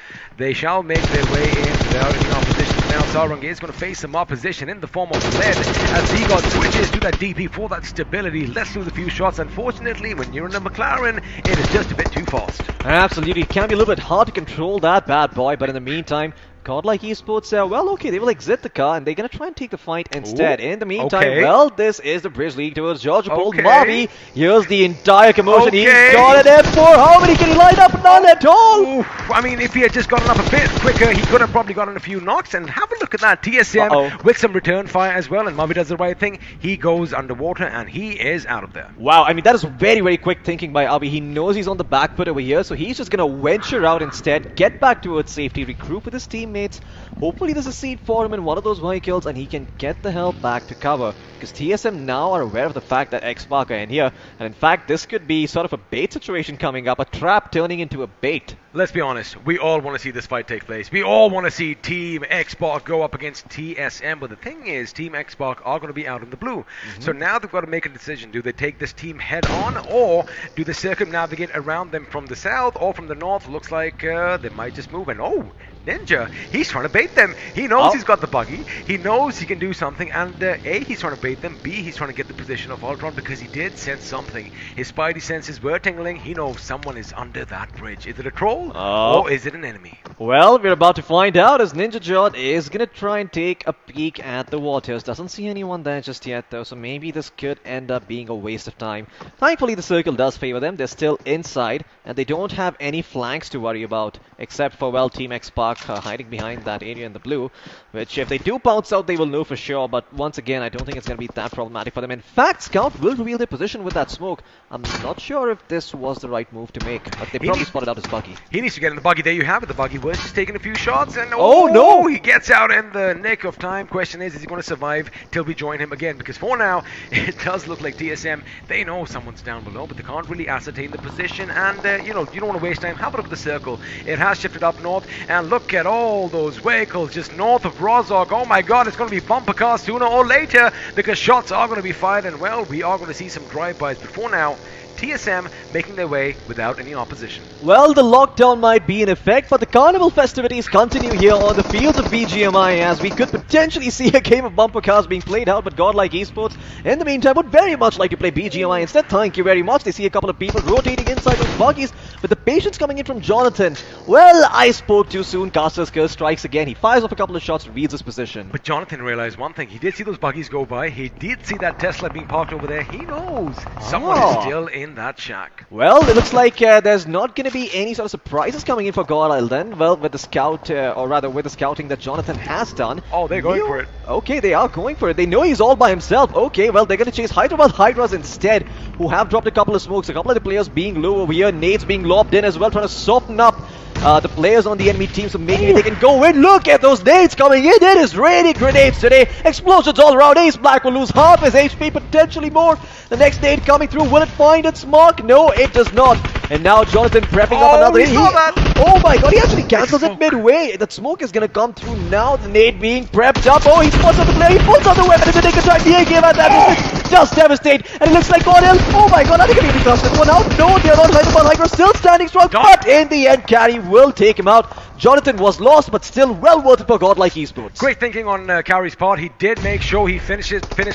they shall make their way in without any opposition. Now Sarang is going to face some opposition in the form of lead as Zegod switches to that DP for that stability. Let's lose a few shots. Unfortunately, when you're in a McLaren, it is just a bit too fast. Absolutely, it can be a little bit hard to control that bad boy, but in the meantime, Godlike Esports, well, okay, they will exit the car and they're going to try and take the fight instead. In the meantime, well, this is the Bridge League towards George Paul Marby. Here's the entire commotion. He's got an M4. How many can he light up? None at all. I mean, if he had just gotten up a bit quicker, he could have probably gotten a few knocks. And have a look at that. TSM with some return fire as well. And Marby does the right thing. He goes underwater and he is out of there. Wow, I mean, that is very, very quick thinking by Abi. He knows he's on the back foot over here, so he's just going to venture out instead, get back towards safety, recruit with his teammates. Hopefully there's a seat for him in one of those vehicles and he can get the hell back to cover, because TSM now are aware of the fact that X-Spark are in here, and in fact this could be sort of a bait situation coming up, a trap turning into a bait. Let's be honest, we all want to see this fight take place. We all want to see Team X-Spark go up against TSM, but the thing is, Team X-Spark are going to be out in the blue. So now they've got to make a decision. Do they take this team head on, or do they circumnavigate around them from the south or from the north? Looks like they might just move, and Ninja, he's trying to bait them. He knows he's got the buggy. He knows he can do something. And A, he's trying to bait them. B, he's trying to get the position of Ultron because he did sense something. His spidey senses were tingling. He knows someone is under that bridge. Is it a troll or is it an enemy? Well, we're about to find out as Ninja Jod is going to try and take a peek at the waters. Doesn't see anyone there just yet though, so maybe this could end up being a waste of time. Thankfully, the circle does favor them. They're still inside and they don't have any flanks to worry about, except for, well, Team X-Spark hiding behind that area in the blue, which if they do pounce out, they will know for sure. But once again, I don't think it's going to be that problematic for them. In fact, Scout will reveal their position with that smoke. I'm not sure if this was the right move to make, but they probably spotted out his buggy. He needs to get in the buggy. There you have it. The buggy was just taking a few shots, and no, he gets out in the nick of time. Question is he going to survive till we join him again? Because for now, it does look like TSM, they know someone's down below, but they can't really ascertain the position. And you don't want to waste time. Have a look at the circle. It has shifted up north, and look at all those vehicles just north of Rozhok. Oh my god, it's going to be bumper cars sooner or later because shots are going to be fired, and well, we are going to see some drive-bys. But for now, TSM making their way without any opposition. Well, the lockdown might be in effect, but the carnival festivities continue here on the fields of BGMI as we could potentially see a game of bumper cars being played out, but Godlike Esports, in the meantime, would very much like to play BGMI instead. Thank you very much. They see a couple of people rotating inside those buggies, with the patience coming in from Jonathan. Well, I spoke too soon. Caster's curse strikes again. He fires off a couple of shots, reads his position. But Jonathan realized one thing. He did see those buggies go by. He did see that Tesla being parked over there. He knows someone is still in that shack. Well, it looks like there's not going to be any sort of surprises coming in for Godlike then. Well, with the scout, or rather with the scouting that Jonathan has done. Oh, they're going for it. Okay, they are going for it. They know he's all by himself. Okay, well, they're going to chase Hyderabad Hydras instead, who have dropped a couple of smokes. A couple of the players being low over here. Nades being lobbed in as well, trying to soften up the players on the enemy team, so maybe they can go in. Look at those nades coming in. It is raining grenades today. Explosions all around. Ace Black will lose half his HP, potentially more. The next nade coming through. Will it find its mark? No, it does not. And now Jonathan prepping up another. Oh my god, he actually cancels it midway. That smoke is gonna come through now. The nade being prepped up. Oh, he spots on the player. He pulls out the weapon in the nick of time. The A-game at that just devastate. And it looks like Godel. Oh my god, are they gonna be tossed this one out? No, they're not. Hyper still standing strong. But in the end, Carry will take him out. Jonathan was lost, but still well worth it for Godlike Esports. Great thinking on Carrie's part. He did make sure he finished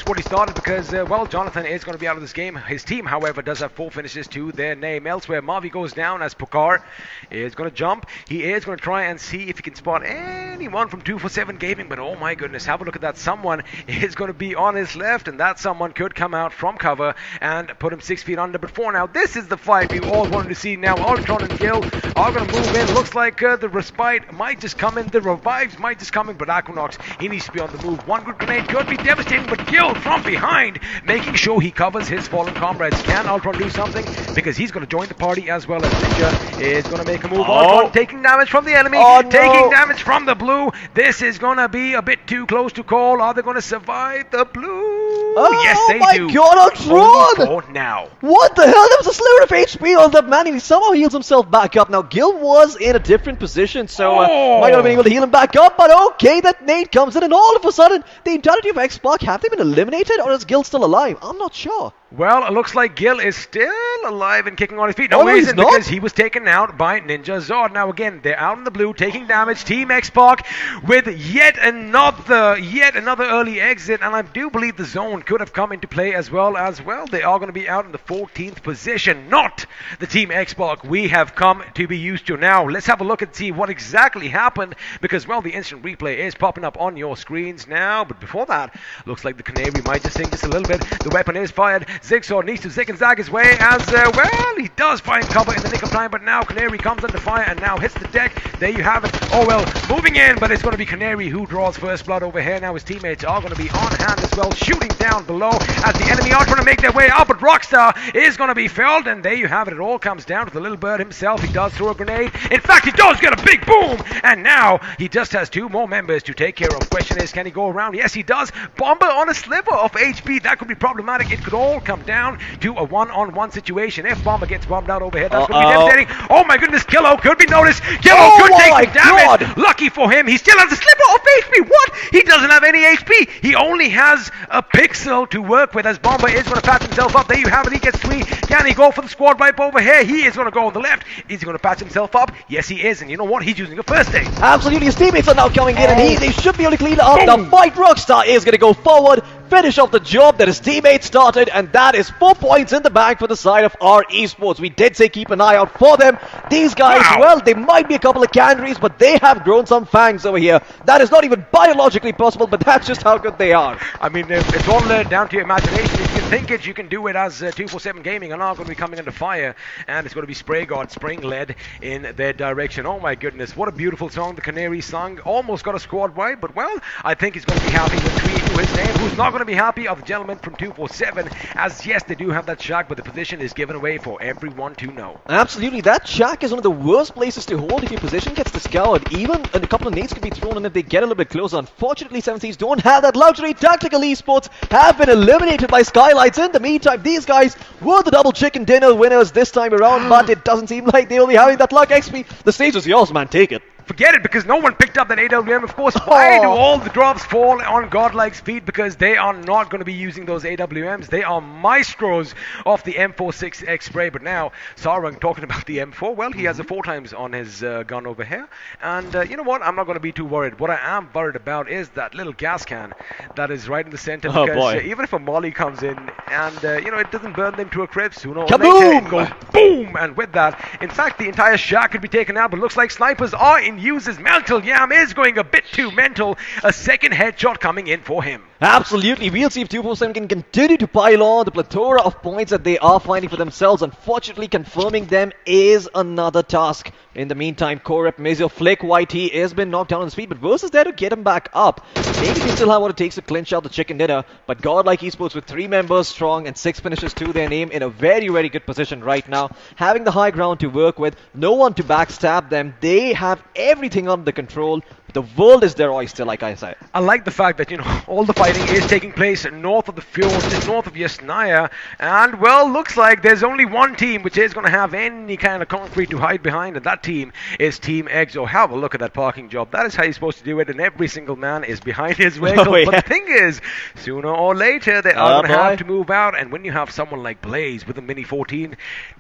what he started because, well, Jonathan is going to be out of this game. His team, however, does have 4 finishes to their name. Elsewhere, Mavi goes down as Pokar is going to jump. He is going to try and see if he can spot anyone from 247 Gaming, but oh my goodness, have a look at that. Someone is going to be on his left, and that someone could come out from cover and put him 6 feet under. But for now, this is the fight we all wanted to see. Now, Ultron and Gil are going to move in. Looks like the respite might just come in. The revives might just come in, but Aquanox, he needs to be on the move. One good grenade could be devastating, but Gil from behind, making sure he covers his fallen comrades. Can Ultron do something? Because he's going to join the party as well as Ninja is going to make a move. Ultron taking damage from the enemy, taking damage from the blue. This is going to be a bit too close to call. Are they going to survive the blue? Yes, they do. Oh my god, Ultron! Only for now. What the hell? There was a sliver of HP on that man, and he somehow heals himself back up. Now, Gil was in a different position, so might not have been able to heal him back up, but okay, that nade comes in, and all of a sudden, the entirety of X-Pac, have they been eliminated, or is Gil still alive? I'm not sure. Well, it looks like Gil is still alive and kicking on his feet. No, he isn't, because he was taken out by Ninja Zord. Now again, they're out in the blue, taking damage. Team X-Pac with yet another early exit, and I do believe the zone could have come into play as well. They are going to be out in the 14th position, not the Team X-Pac we have come to be used to. Now, let's have a look and see what exactly happened, because, well, the instant replay is popping up on your screens now. But before that, looks like the Canary might just sing just a little bit. The weapon is fired. Zigsaw needs to zig and zag his way as, well, he does find cover in the nick of time, but now Canary comes under fire and now hits the deck. There you have it. Oh, well, moving in, but it's going to be Canary who draws first blood over here. Now his teammates are going to be on hand as well, shooting down below as the enemy are trying to make their way up, but Rockstar is going to be felled, and there you have it. It all comes down to the little bird himself. He does throw a grenade. In fact, he does get a big boom, and now he just has 2 more members to take care of. Question is, can he go around? Yes, he does. Bomber on a sliver of HP. That could be problematic. It could all come down to a one-on-one situation. If Bomber gets bombed out over here, that's going to be devastating. Oh my goodness, Killo could be noticed. Killo could take the damage. Lucky for him, he still has a sliver of HP. What? He doesn't have any HP. He only has a pixel to work with, as Bomber is going to patch himself up. There you have it. He gets 3. Can he go for the squad wipe over here? He is going to go on the left. Is he going to patch himself up? Yes, he is. And you know what? He's using a first aid. Absolutely. His teammates are now coming in, and they should be able to clean up the fight. Rockstar is going to go forward, finish off the job that his teammates started, and that is 4 points in the bag for the side of our esports. We did say keep an eye out for them. These guys, well, they might be a couple of canaries, but they have grown some fangs over here. That is not even biologically possible, but that's just how good they are. I mean, it's all down to your imagination. If you think it, you can do it, as 247 Gaming are now going to be coming under fire, and it's going to be Spray God Spring led in their direction. Oh my goodness, what a beautiful song the Canary sung. Almost got a squad wipe, but well, I think he's going to be happy with 3 to his name. Who's not going to be happy are the gentlemen from 247, as yes, they do have that shack, but the position is given away for everyone to know. Absolutely, that shack is one of the worst places to hold if your position gets discovered. Even a couple of nades could be thrown in if they get a little bit closer. Unfortunately, 7Cs don't have that luxury. Tactical Esports have been eliminated by Skylights. In the meantime, these guys were the double chicken dinner winners this time around, but it doesn't seem like they will be having that luck. XP, the stage is yours, man. Take it. Forget it, because no one picked up that AWM. Of course, why do all the drops fall on Godlike's feet? Because they are not going to be using those AWMs. They are maestros of the M46X spray. But now, Sarang talking about the M4. Well, he has a 4 times on his gun over here. And you know what? I'm not going to be too worried. What I am worried about is that little gas can that is right in the center. Because even if a molly comes in and, you know, it doesn't burn them to a crisp, who knows? Kaboom! It goes boom! And with that, in fact, the entire shack could be taken out. But looks like snipers are in use. His mental Yam is going a bit too mental. A second headshot coming in for him. Absolutely. We'll see if 247 can continue to pile on the plethora of points that they are finding for themselves. Unfortunately, confirming them is another task. In the meantime, core rep Mazio Flick YT has been knocked down on his feet, but Verse is there to get him back up. Maybe they still have what it takes to clinch out the chicken dinner, but Godlike Esports with 3 members strong and 6 finishes to their name in a very, very good position right now. Having the high ground to work with, no one to backstab them. They have everything under control. The world is their oyster, like I said. I like the fact that, all the fighting is taking place north of the fjord, just north of Yasnaya. And, well, looks like there's only one team which is going to have any kind of concrete to hide behind, and that team is Team Exo. Have a look at that parking job. That is how you're supposed to do it, and every single man is behind his vehicle. Oh, yeah. But the thing is, sooner or later, they are going to have to move out, and when you have someone like Blaze with a Mini 14,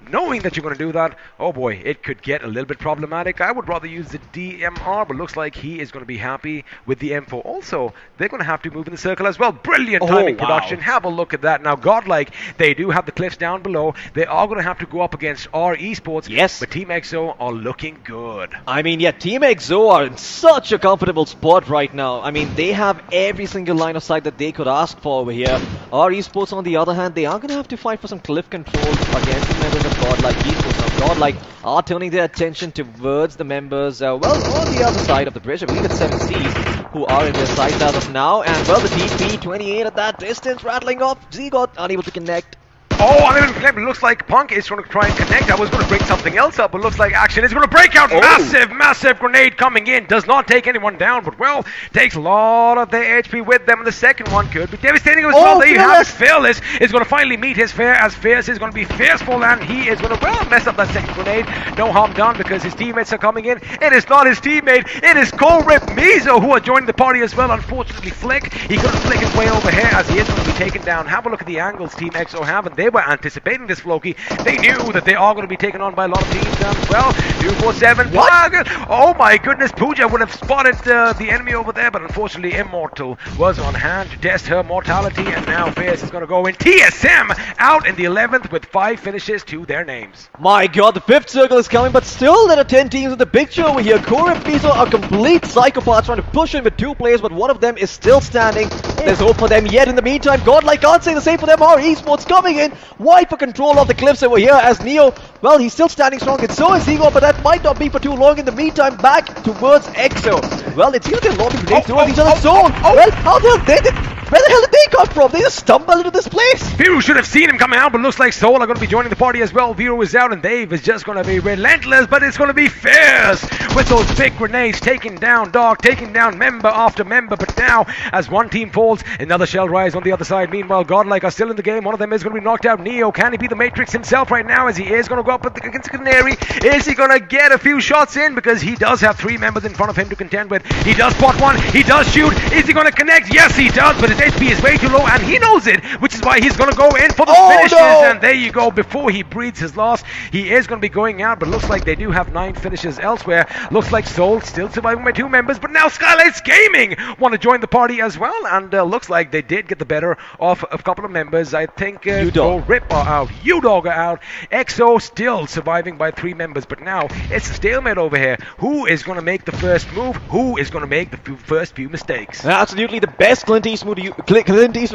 knowing that you're going to do that, oh boy, it could get a little bit problematic. I would rather use the DMR, but looks like he is going to be happy with the M4. Also, they're going to have to move in the circle as well. Brilliant timing production. Have a look at that. Now, Godlike, they do have the cliffs down below. They are going to have to go up against our esports. Yes. But Team Exo are looking good. I mean, yeah, Team Exo are in such a comfortable spot right now. I mean, they have every single line of sight that they could ask for over here. Our esports, on the other hand, they are going to have to fight for some cliff control against the members of Godlike Esports. Now, Godlike are turning their attention towards the members, on the other side of the bridge. I believe it's 7Cs who are in their sights as of now. And, well, the DP-28 at that distance rattling off. Zygot unable to connect. Oh, unable to connect, but it looks like Punk is going to try and connect. I was going to bring something else up, but looks like action is going to break out. Massive grenade coming in. Does not take anyone down, but, well, takes a lot of their HP with them. And the second one could be devastating as well. There you have it. Fearless is going to finally meet his fare, as Fierce is going to be fearful, and he is going to, well, mess up that second grenade. No harm done because his teammates are coming in. It is not his teammate. It is Colrip Mizo who are joining the party as well. Unfortunately, Flick, he couldn't flick his way over here as he is going to be taken down. Have a look at the angles Team Exo have, and they were anticipating this, Floki. They knew that they are going to be taken on by a lot of teams as well. 247. Oh my goodness, Pooja would have spotted the enemy over there, but unfortunately Immortal was on hand to test her mortality, and now Fierce is going to go in. TSM out in the 11th with 5 finishes to their names. My god, the 5th circle is coming, but still there are 10 teams in the picture over here. Core and Mizo are complete psychopaths trying to push in with 2 players, but one of them is still standing. There's hope for them yet in the meantime. Godlike can't say the same for them. Our esports coming in. Wide for control of the cliffs over here as Neo, well, he's still standing strong, and so is Ego, but that might not be for too long. In the meantime, back towards Exo. Well, it seems they're lobbing grenades towards each other's zone. Well, how the hell where the hell did they come from? They just stumbled into this place. Viru should have seen him coming out, but looks like Soul are going to be joining the party as well. Viru is out, and Dave is just going to be relentless, but it's going to be fierce with those big grenades, taking down Dog, taking down member after member. But now, as one team falls, another shell rise on the other side. Meanwhile, Godlike are still in the game. One of them is going to be knocked out. Neo, can he be the Matrix himself right now, as he is going to go up against Canary? Is he going to get a few shots in? Because he does have 3 members in front of him to contend with. He does spot one. He does shoot. Is he going to connect? Yes, he does, but his HP is way too low, and he knows it, which is why he's going to go in for the finishes. No. And there you go. Before he breathes his last, he is going to be going out, but looks like they do have 9 finishes elsewhere. Looks like Soul still surviving by 2 members, but now Skylights Gaming want to join the party as well, and looks like they did get the better of a couple of members. I think Rip are out, U-Dog are out, Exo still surviving by 3 members, but now it's a stalemate over here. Who is going to make the first move? Who is going to make the first few mistakes? Absolutely the best Clint Eastwood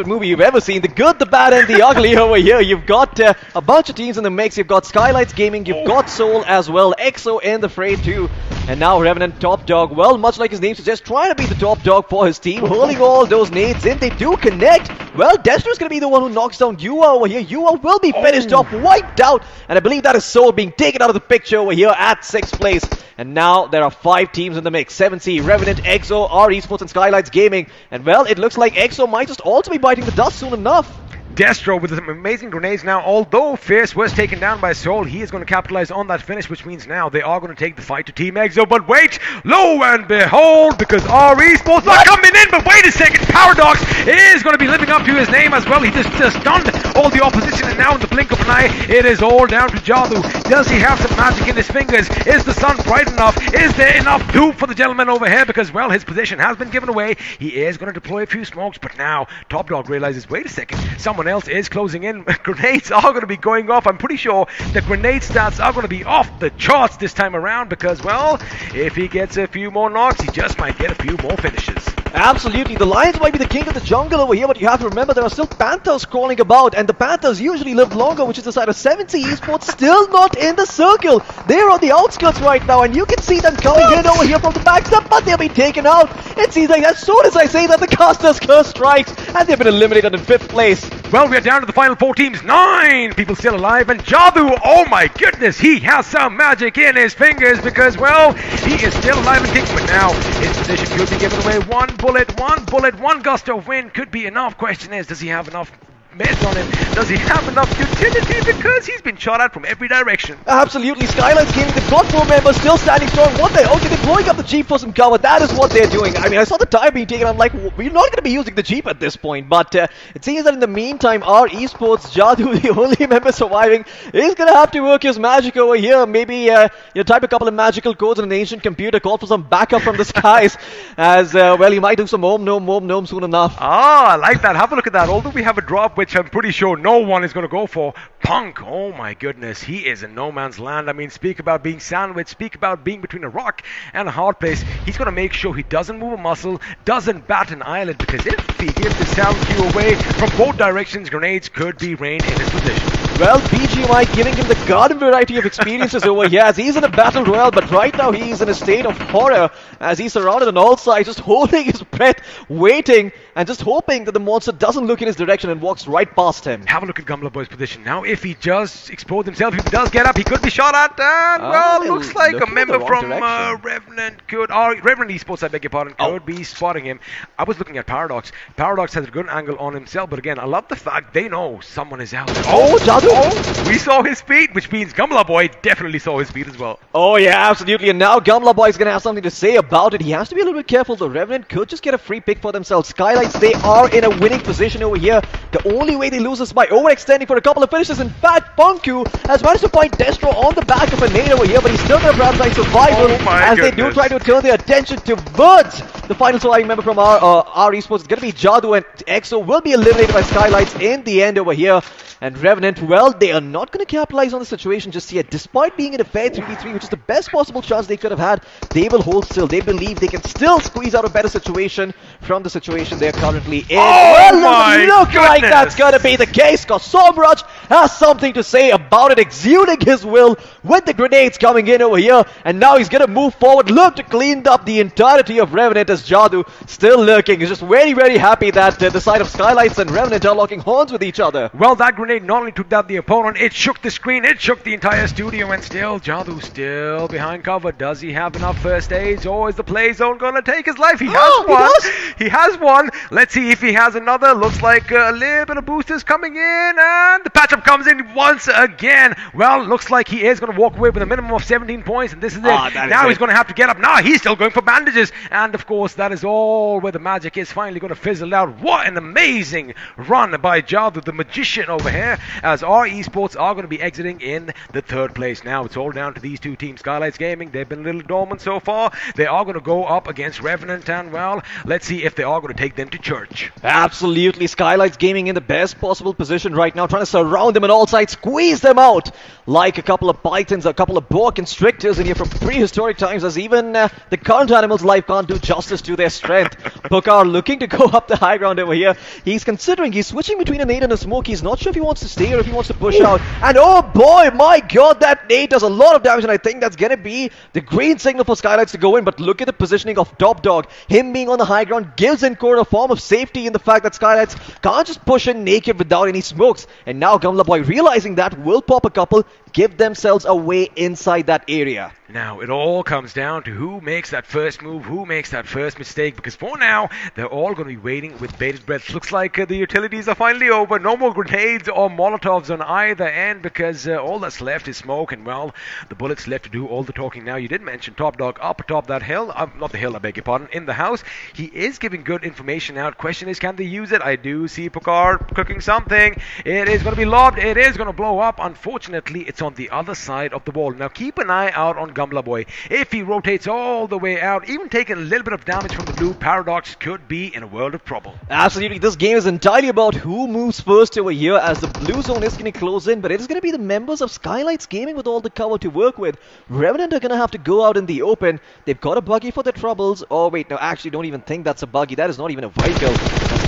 movie you've ever seen. The good, the bad, and the ugly over here. You've got a bunch of teams in the mix. You've got Skylights Gaming, you've got Soul as well, Exo in the fray too, and now Revenant top dog. Well, much like his name suggests, trying to be the top dog for his team, hurling all those nades in. They do connect. Well, Destro's going to be the one who knocks down Yua over here. Yua will be finished off, wiped out, and I believe that is Soul being taken out of the picture over here at 6th place. And now there are 5 teams in the mix. 7C, Revenant, Exo, R Esports, and Skylights Gaming. And well, it looks like Exo might just also be biting the dust soon enough. Destro with some amazing grenades now. Although Fierce was taken down by Soul, he is going to capitalize on that finish, which means now they are going to take the fight to Team Exo. But wait, lo and behold, because our esports are coming in. But wait a second, Paradox is going to be living up to his name as well. He just stunned all the opposition, and now in the blink of an eye, it is all down to Jadu. Does he have some magic in his fingers? Is the sun bright enough? Is there enough loot for the gentleman over here? Because, well, his position has been given away. He is going to deploy a few smokes, but now Top Dog realizes, wait a second, someone else is closing in. Grenades are going to be going off. I'm pretty sure the grenade stats are going to be off the charts this time around because, well, if he gets a few more knocks, he just might get a few more finishes. Absolutely, the Lions might be the king of the jungle over here, but you have to remember there are still Panthers crawling about, and the Panthers usually live longer, which is the side of 70 Esports, still not in the circle. They're on the outskirts right now, and you can see them coming in over here from the backstep, but they'll be taken out. It seems like as soon as I say that, the Caster's Curse strikes, and they've been eliminated in 5th place. Well, we are down to the final 4 teams. 9 people still alive, and Jadu, oh my goodness, he has some magic in his fingers because, well, he is still alive and kicking, but now his position could be given away. One bullet, one gust of wind could be enough. Question is, does he have enough meds on him? Does he have enough utility? Because he's been shot at from every direction. Absolutely, Skyline's Gaming, they've got 4 members still standing strong. What the? Okay, they're blowing up the Jeep for some cover. That is what they're doing. I mean, I saw the tire being taken. I'm like, we're not going to be using the Jeep at this point. But it seems that in the meantime, our esports, Jadu, the only member surviving, is going to have to work his magic over here. Maybe type a couple of magical codes on an ancient computer, call for some backup from the skies. As, well, he might do some Om Nom soon enough. Ah, I like that. Have a look at that. Although we have a drop, which I'm pretty sure no one is going to go for. Punk, oh my goodness, he is in no man's land. I mean, speak about being sandwiched, speak about being between a rock and a hard place. He's going to make sure he doesn't move a muscle, doesn't bat an eyelid, because if he gives the sound cue away from both directions, grenades could be rained in his position. Well, BGMI giving him the garden variety of experiences over here as he's in a battle royale, but right now he's in a state of horror as he's surrounded on all sides, just holding his breath, waiting, and just hoping that the monster doesn't look in his direction and walks right past him. Have a look at Gumla Boy's position. Now, if he does expose himself, if he does get up, he could be shot at, and, well, looks like a member from Revenant Revenant Esports, I beg your pardon, could be spotting him. I was looking at Paradox. Paradox has a good angle on himself, but again, I love the fact they know someone is out there. Oh, Jadu! Oh, we saw his speed, which means Gumla Boy definitely saw his speed as well. Oh yeah, absolutely, and now Gumla Boy is going to have something to say about it. He has to be a little bit careful. The Revenant could just get a free pick for themselves. Skylights, they are in a winning position over here. The only way they lose is by overextending for a couple of finishes. In fact, Punku has managed to point Destro on the back of a nade over here, but he's still going to prioritize survival as they do try to turn their attention towards the final surviving member from our esports. It's going to be Jadu, and EXO will be eliminated by Skylights in the end over here. And Revenant, well, they are not going to capitalize on the situation just yet. Despite being in a fair 3v3, which is the best possible chance they could have had, they will hold still. They believe they can still squeeze out a better situation from the situation they're currently in. Oh, well, look like that's going to be the case, because Somraj has something to say about it, exuding his will with the grenades coming in over here. And now he's going to move forward, look to clean up the entirety of Revenant as Jadu still lurking. He's just very, very happy that the side of Skylights and Revenant are locking horns with each other. Well, that grenade not only took out the opponent, it shook the screen, it shook the entire studio, and still, Jadu still behind cover. Does he have enough first aids, or is the play zone going to take his life? He has one. He has one. Let's see if he has another. Looks like a little bit of boosters coming in, and the patchup comes in once again. Well, looks like he is going to walk away with a minimum of 17 points, and this is it. Now he's going to have to get up. Now he's still going for bandages, and of course, that is all where the magic is finally going to fizzle out. What an amazing run by Jadu, the magician over here, as our esports are going to be exiting in the 3rd place. Now it's all down to these 2 teams. Skylights Gaming, they've been a little dormant so far. They are going to go up against Revenant, and well, let's see if they are going to take them to church. Absolutely, Skylights Gaming in the best possible position right now, trying to surround them on all sides, squeeze them out like a couple of pythons, a couple of boa constrictors in here from prehistoric times, as even the current animal's life can't do justice to their strength. Bukar looking to go up the high ground over here. He's considering, he's switching between a nade and a smoke. He's not sure if he wants to stay or if he wants to push out. And oh boy, my god, that nade does a lot of damage, and I think that's gonna be the green signal for Skylights to go in. But look at the positioning of Top Dog. Him being on the high ground gives Encore a form of safety in the fact that Skylights can't just push in naked without any smokes. And now Gumla Boy, realizing that, will pop a couple, give themselves away inside that area. Now, it all comes down to who makes that first move, who makes that first mistake, because for now, they're all going to be waiting with bated breath. Looks like the utilities are finally over. No more grenades or Molotovs on either end, because all that's left is smoke, and well, the bullets left to do all the talking. Now, you did mention Top Dog up atop that hill, not the hill, I beg your pardon, in the house. He is giving good information out. Question is, can they use it? I do see Picard cooking something. It is going to be lobbed. It is going to blow up. Unfortunately, it's on the other side of the wall. Now, keep an eye out on Gumbler Boy. If he rotates all the way out, even taking a little bit of damage from the blue, Paradox could be in a world of trouble. Absolutely, this game is entirely about who moves first over here, as the blue zone is going to close in, but it is going to be the members of Skylights Gaming with all the cover to work with. Revenant are going to have to go out in the open. They've got a buggy for their troubles. Oh wait, no, actually don't even think that's a buggy. That is not even a vehicle.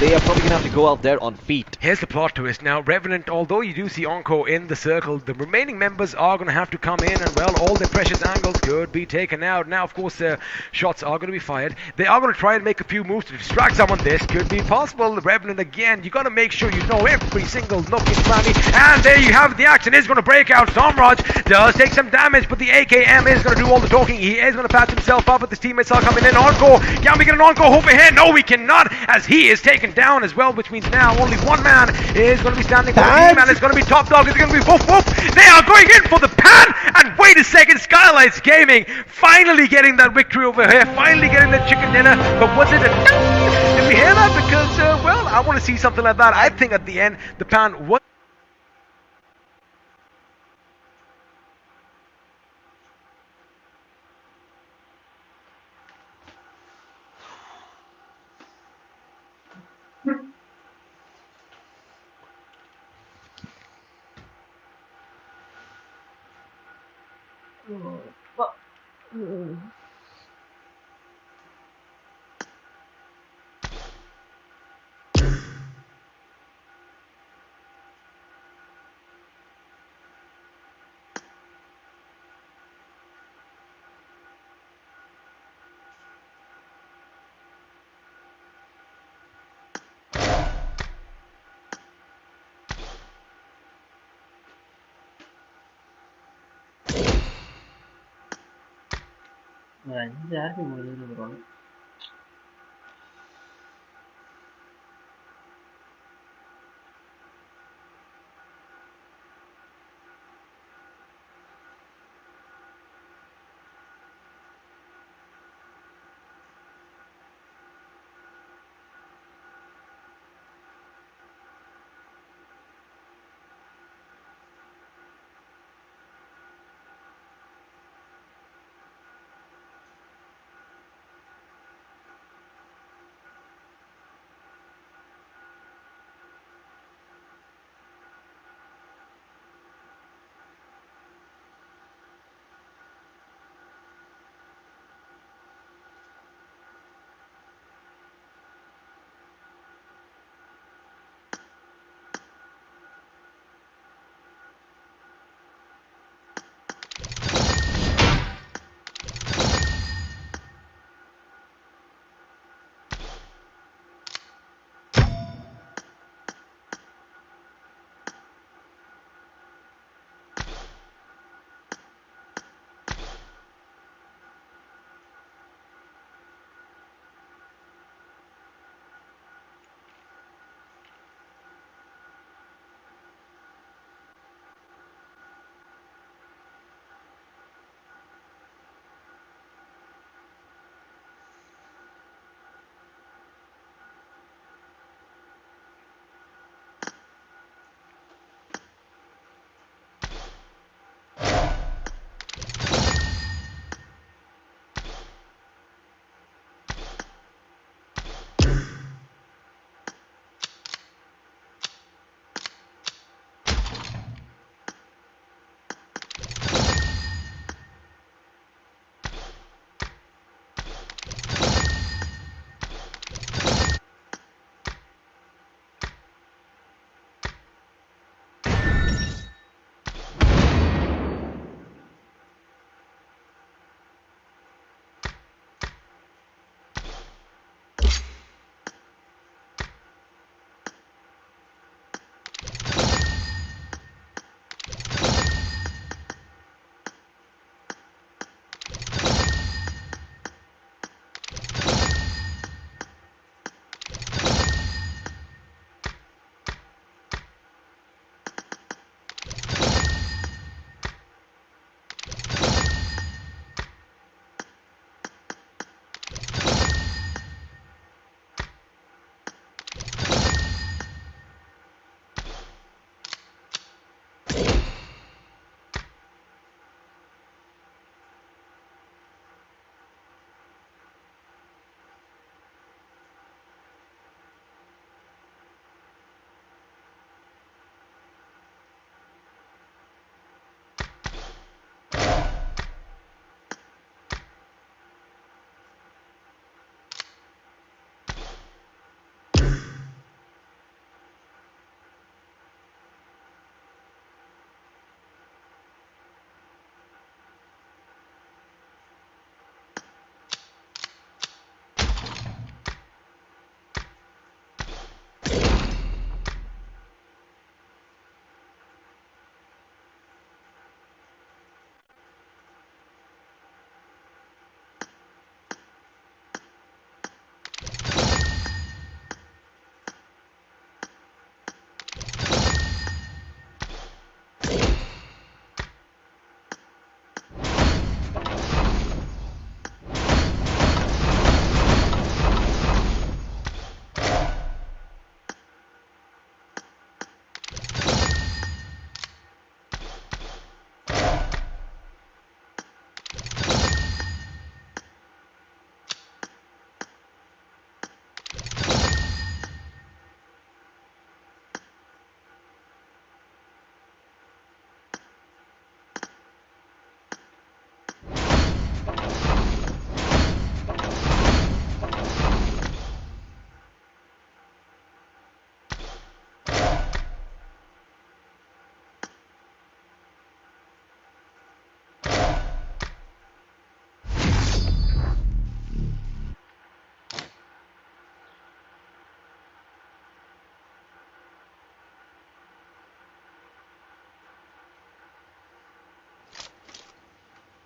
They are probably going to have to go out there on feet. Here's the plot twist. Now, Revenant, although you do see Onko in the circle, the remaining members are going to have to come in, and well, all their precious angles could be taken out. Now, of course, shots are going to be fired. They are going to try and make a few moves to distract someone. This could be possible. The Revenant, again, you got to make sure you know every single nook and cranny. And there you have it. The action is going to break out. Somraj does take some damage, but the AKM is going to do all the talking. He is going to patch himself up, but his teammates are coming in. Onko, can we get an Onko over here? No, we cannot, as he is taken down as well, which means now only one man is going to be standing for the team, and it's going to be Top Dog. It's going to be whoop whoop. They are going in for the pan, and wait a second, Skylights Gaming finally getting that victory over here, finally getting the chicken dinner. But was it a did we hear that? Because well, I want to see something like that. I think at the end the pan was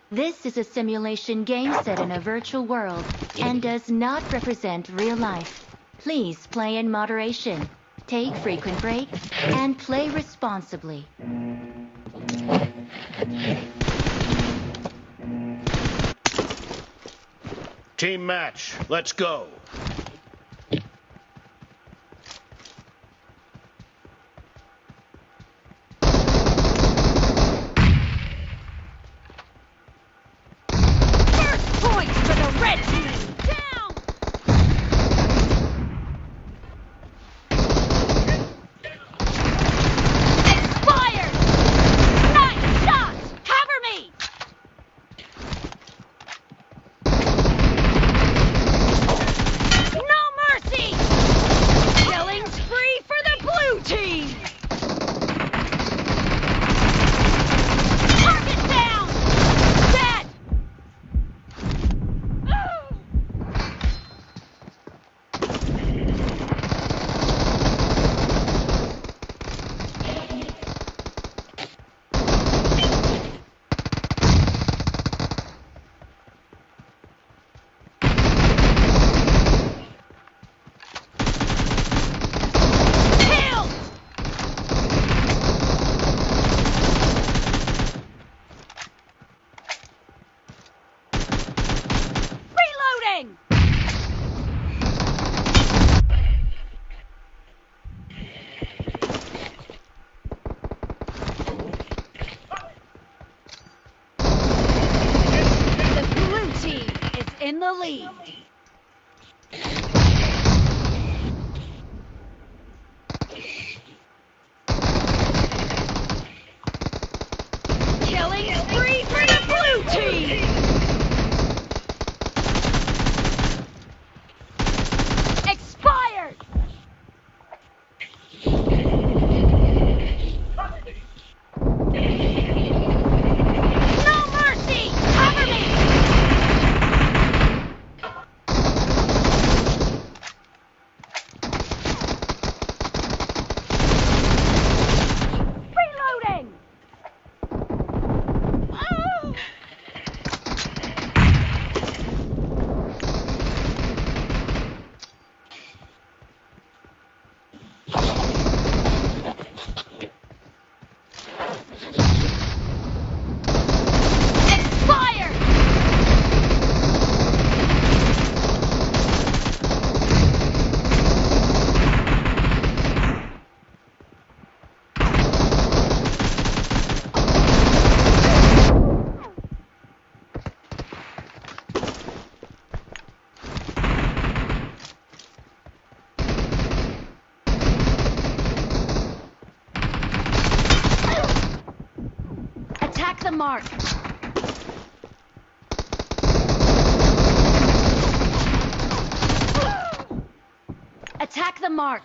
This is a simulation game set in a virtual world and does not represent real life. Please play in moderation, take frequent breaks, and play responsibly. Team match, let's go. Points for the red team! Down! Expired! Nice shot! Cover me! No mercy! Killing spree for the blue team! Target down! Dead! Killed! Reloading! The blue team is in the lead. Killing spree for the blue team! Expired! No mercy! Cover me! Reloading! Expired! Attack the mark! Attack the mark!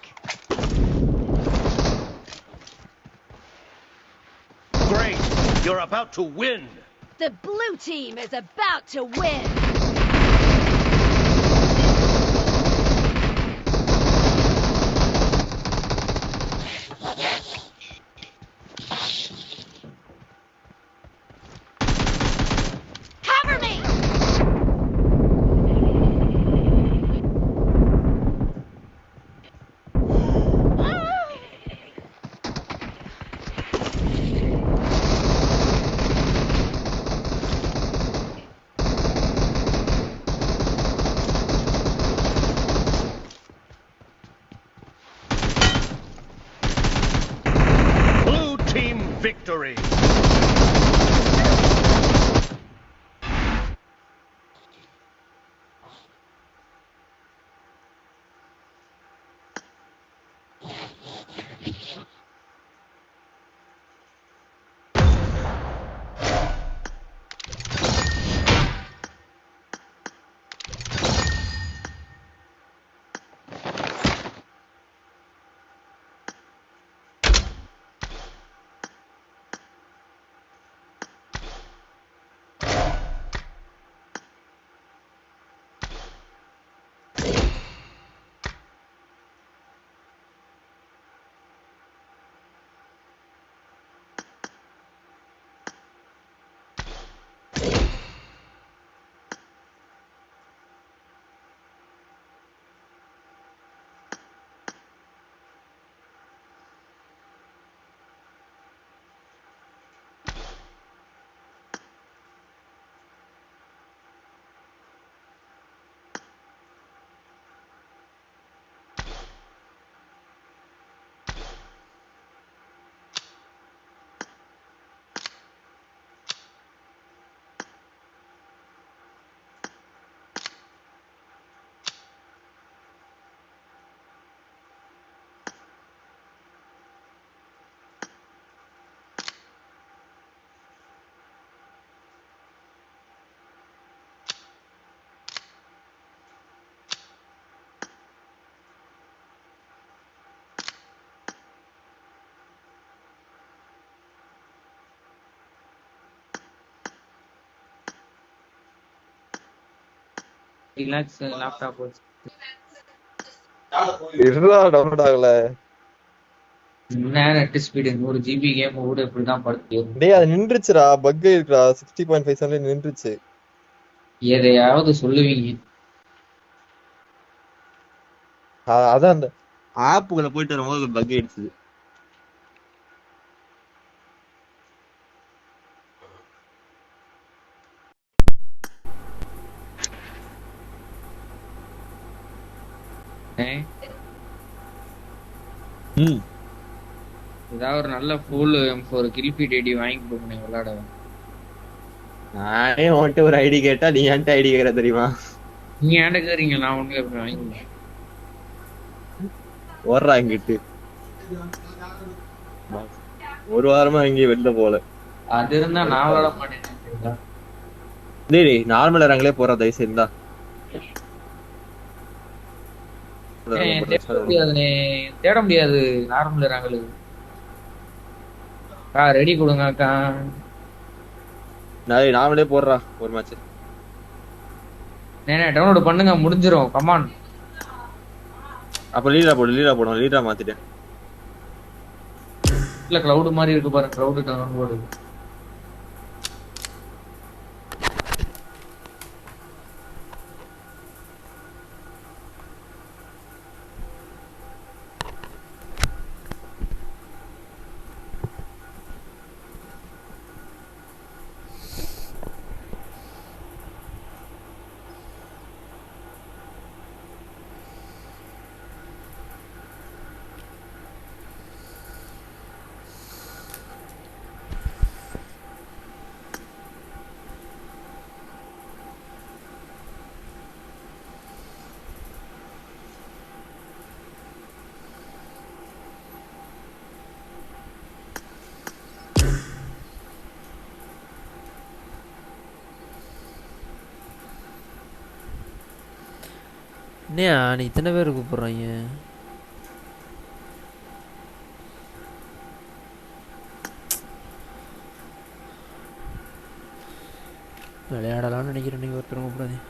Great, you're about to win. The blue team is about to win! Cover me! Relax laptop வச்சு இருடா download ஆகல. என்ன net speed 100 GB game கூட இப்படி தான் படுத்து. டேய் அது நின்றுச்சுடா, பக் இருக்குடா. 60.57 நின்றுச்சு. எதையாவது சொல்லுவீங்க. அதான் அந்த ஆப்புக்குள்ள போயிட்டு வரும்போது பக் ஆயிடுச்சு. ஏதாவது ஒரு நல்ல ஃபுல் M4 கில்பி டேடி வாங்கி போகணும் விளையாட. நானே உன்கிட்ட ஒரு ஐடி கேட்டா நீ என்கிட்ட ஐடி கேட்கற தெரியுமா? நீங்க ஏன்ட கேக்குறீங்க, நான் ஒண்ணு வாங்கி ஓடுறா இங்கிட்டு. ஒரு வாரமா எங்கேயும் வெளில போல. அது இருந்தா நான் விளையாட மாட்டேன். டேய் நார்மல் ரங்களே போறா தயவு செய்தா. தேட முடியாது நார்மல் ரங்களுக்கு. ரெடி கொடுங்க அக்கா. நான் நார்மலே போடுறா ஒரு மேட்ச். டவுன்லோட் பண்ணுங்க முடிஞ்சிரும். கமான். அப்ப லீடா போடும் லீடா மாத்திட்டேன். இல்ல கிளவுட் மாதிரி இருக்கு பாருங்க, கிளவுட் டவுன்லோட். என்னையா நீ இத்தனை பேர் கூப்பிடுறாங்க? விளையாடலாம்னு நினைக்கிறேன். நீங்கள் ஒருத்தர் கூப்பிடாதீங்க.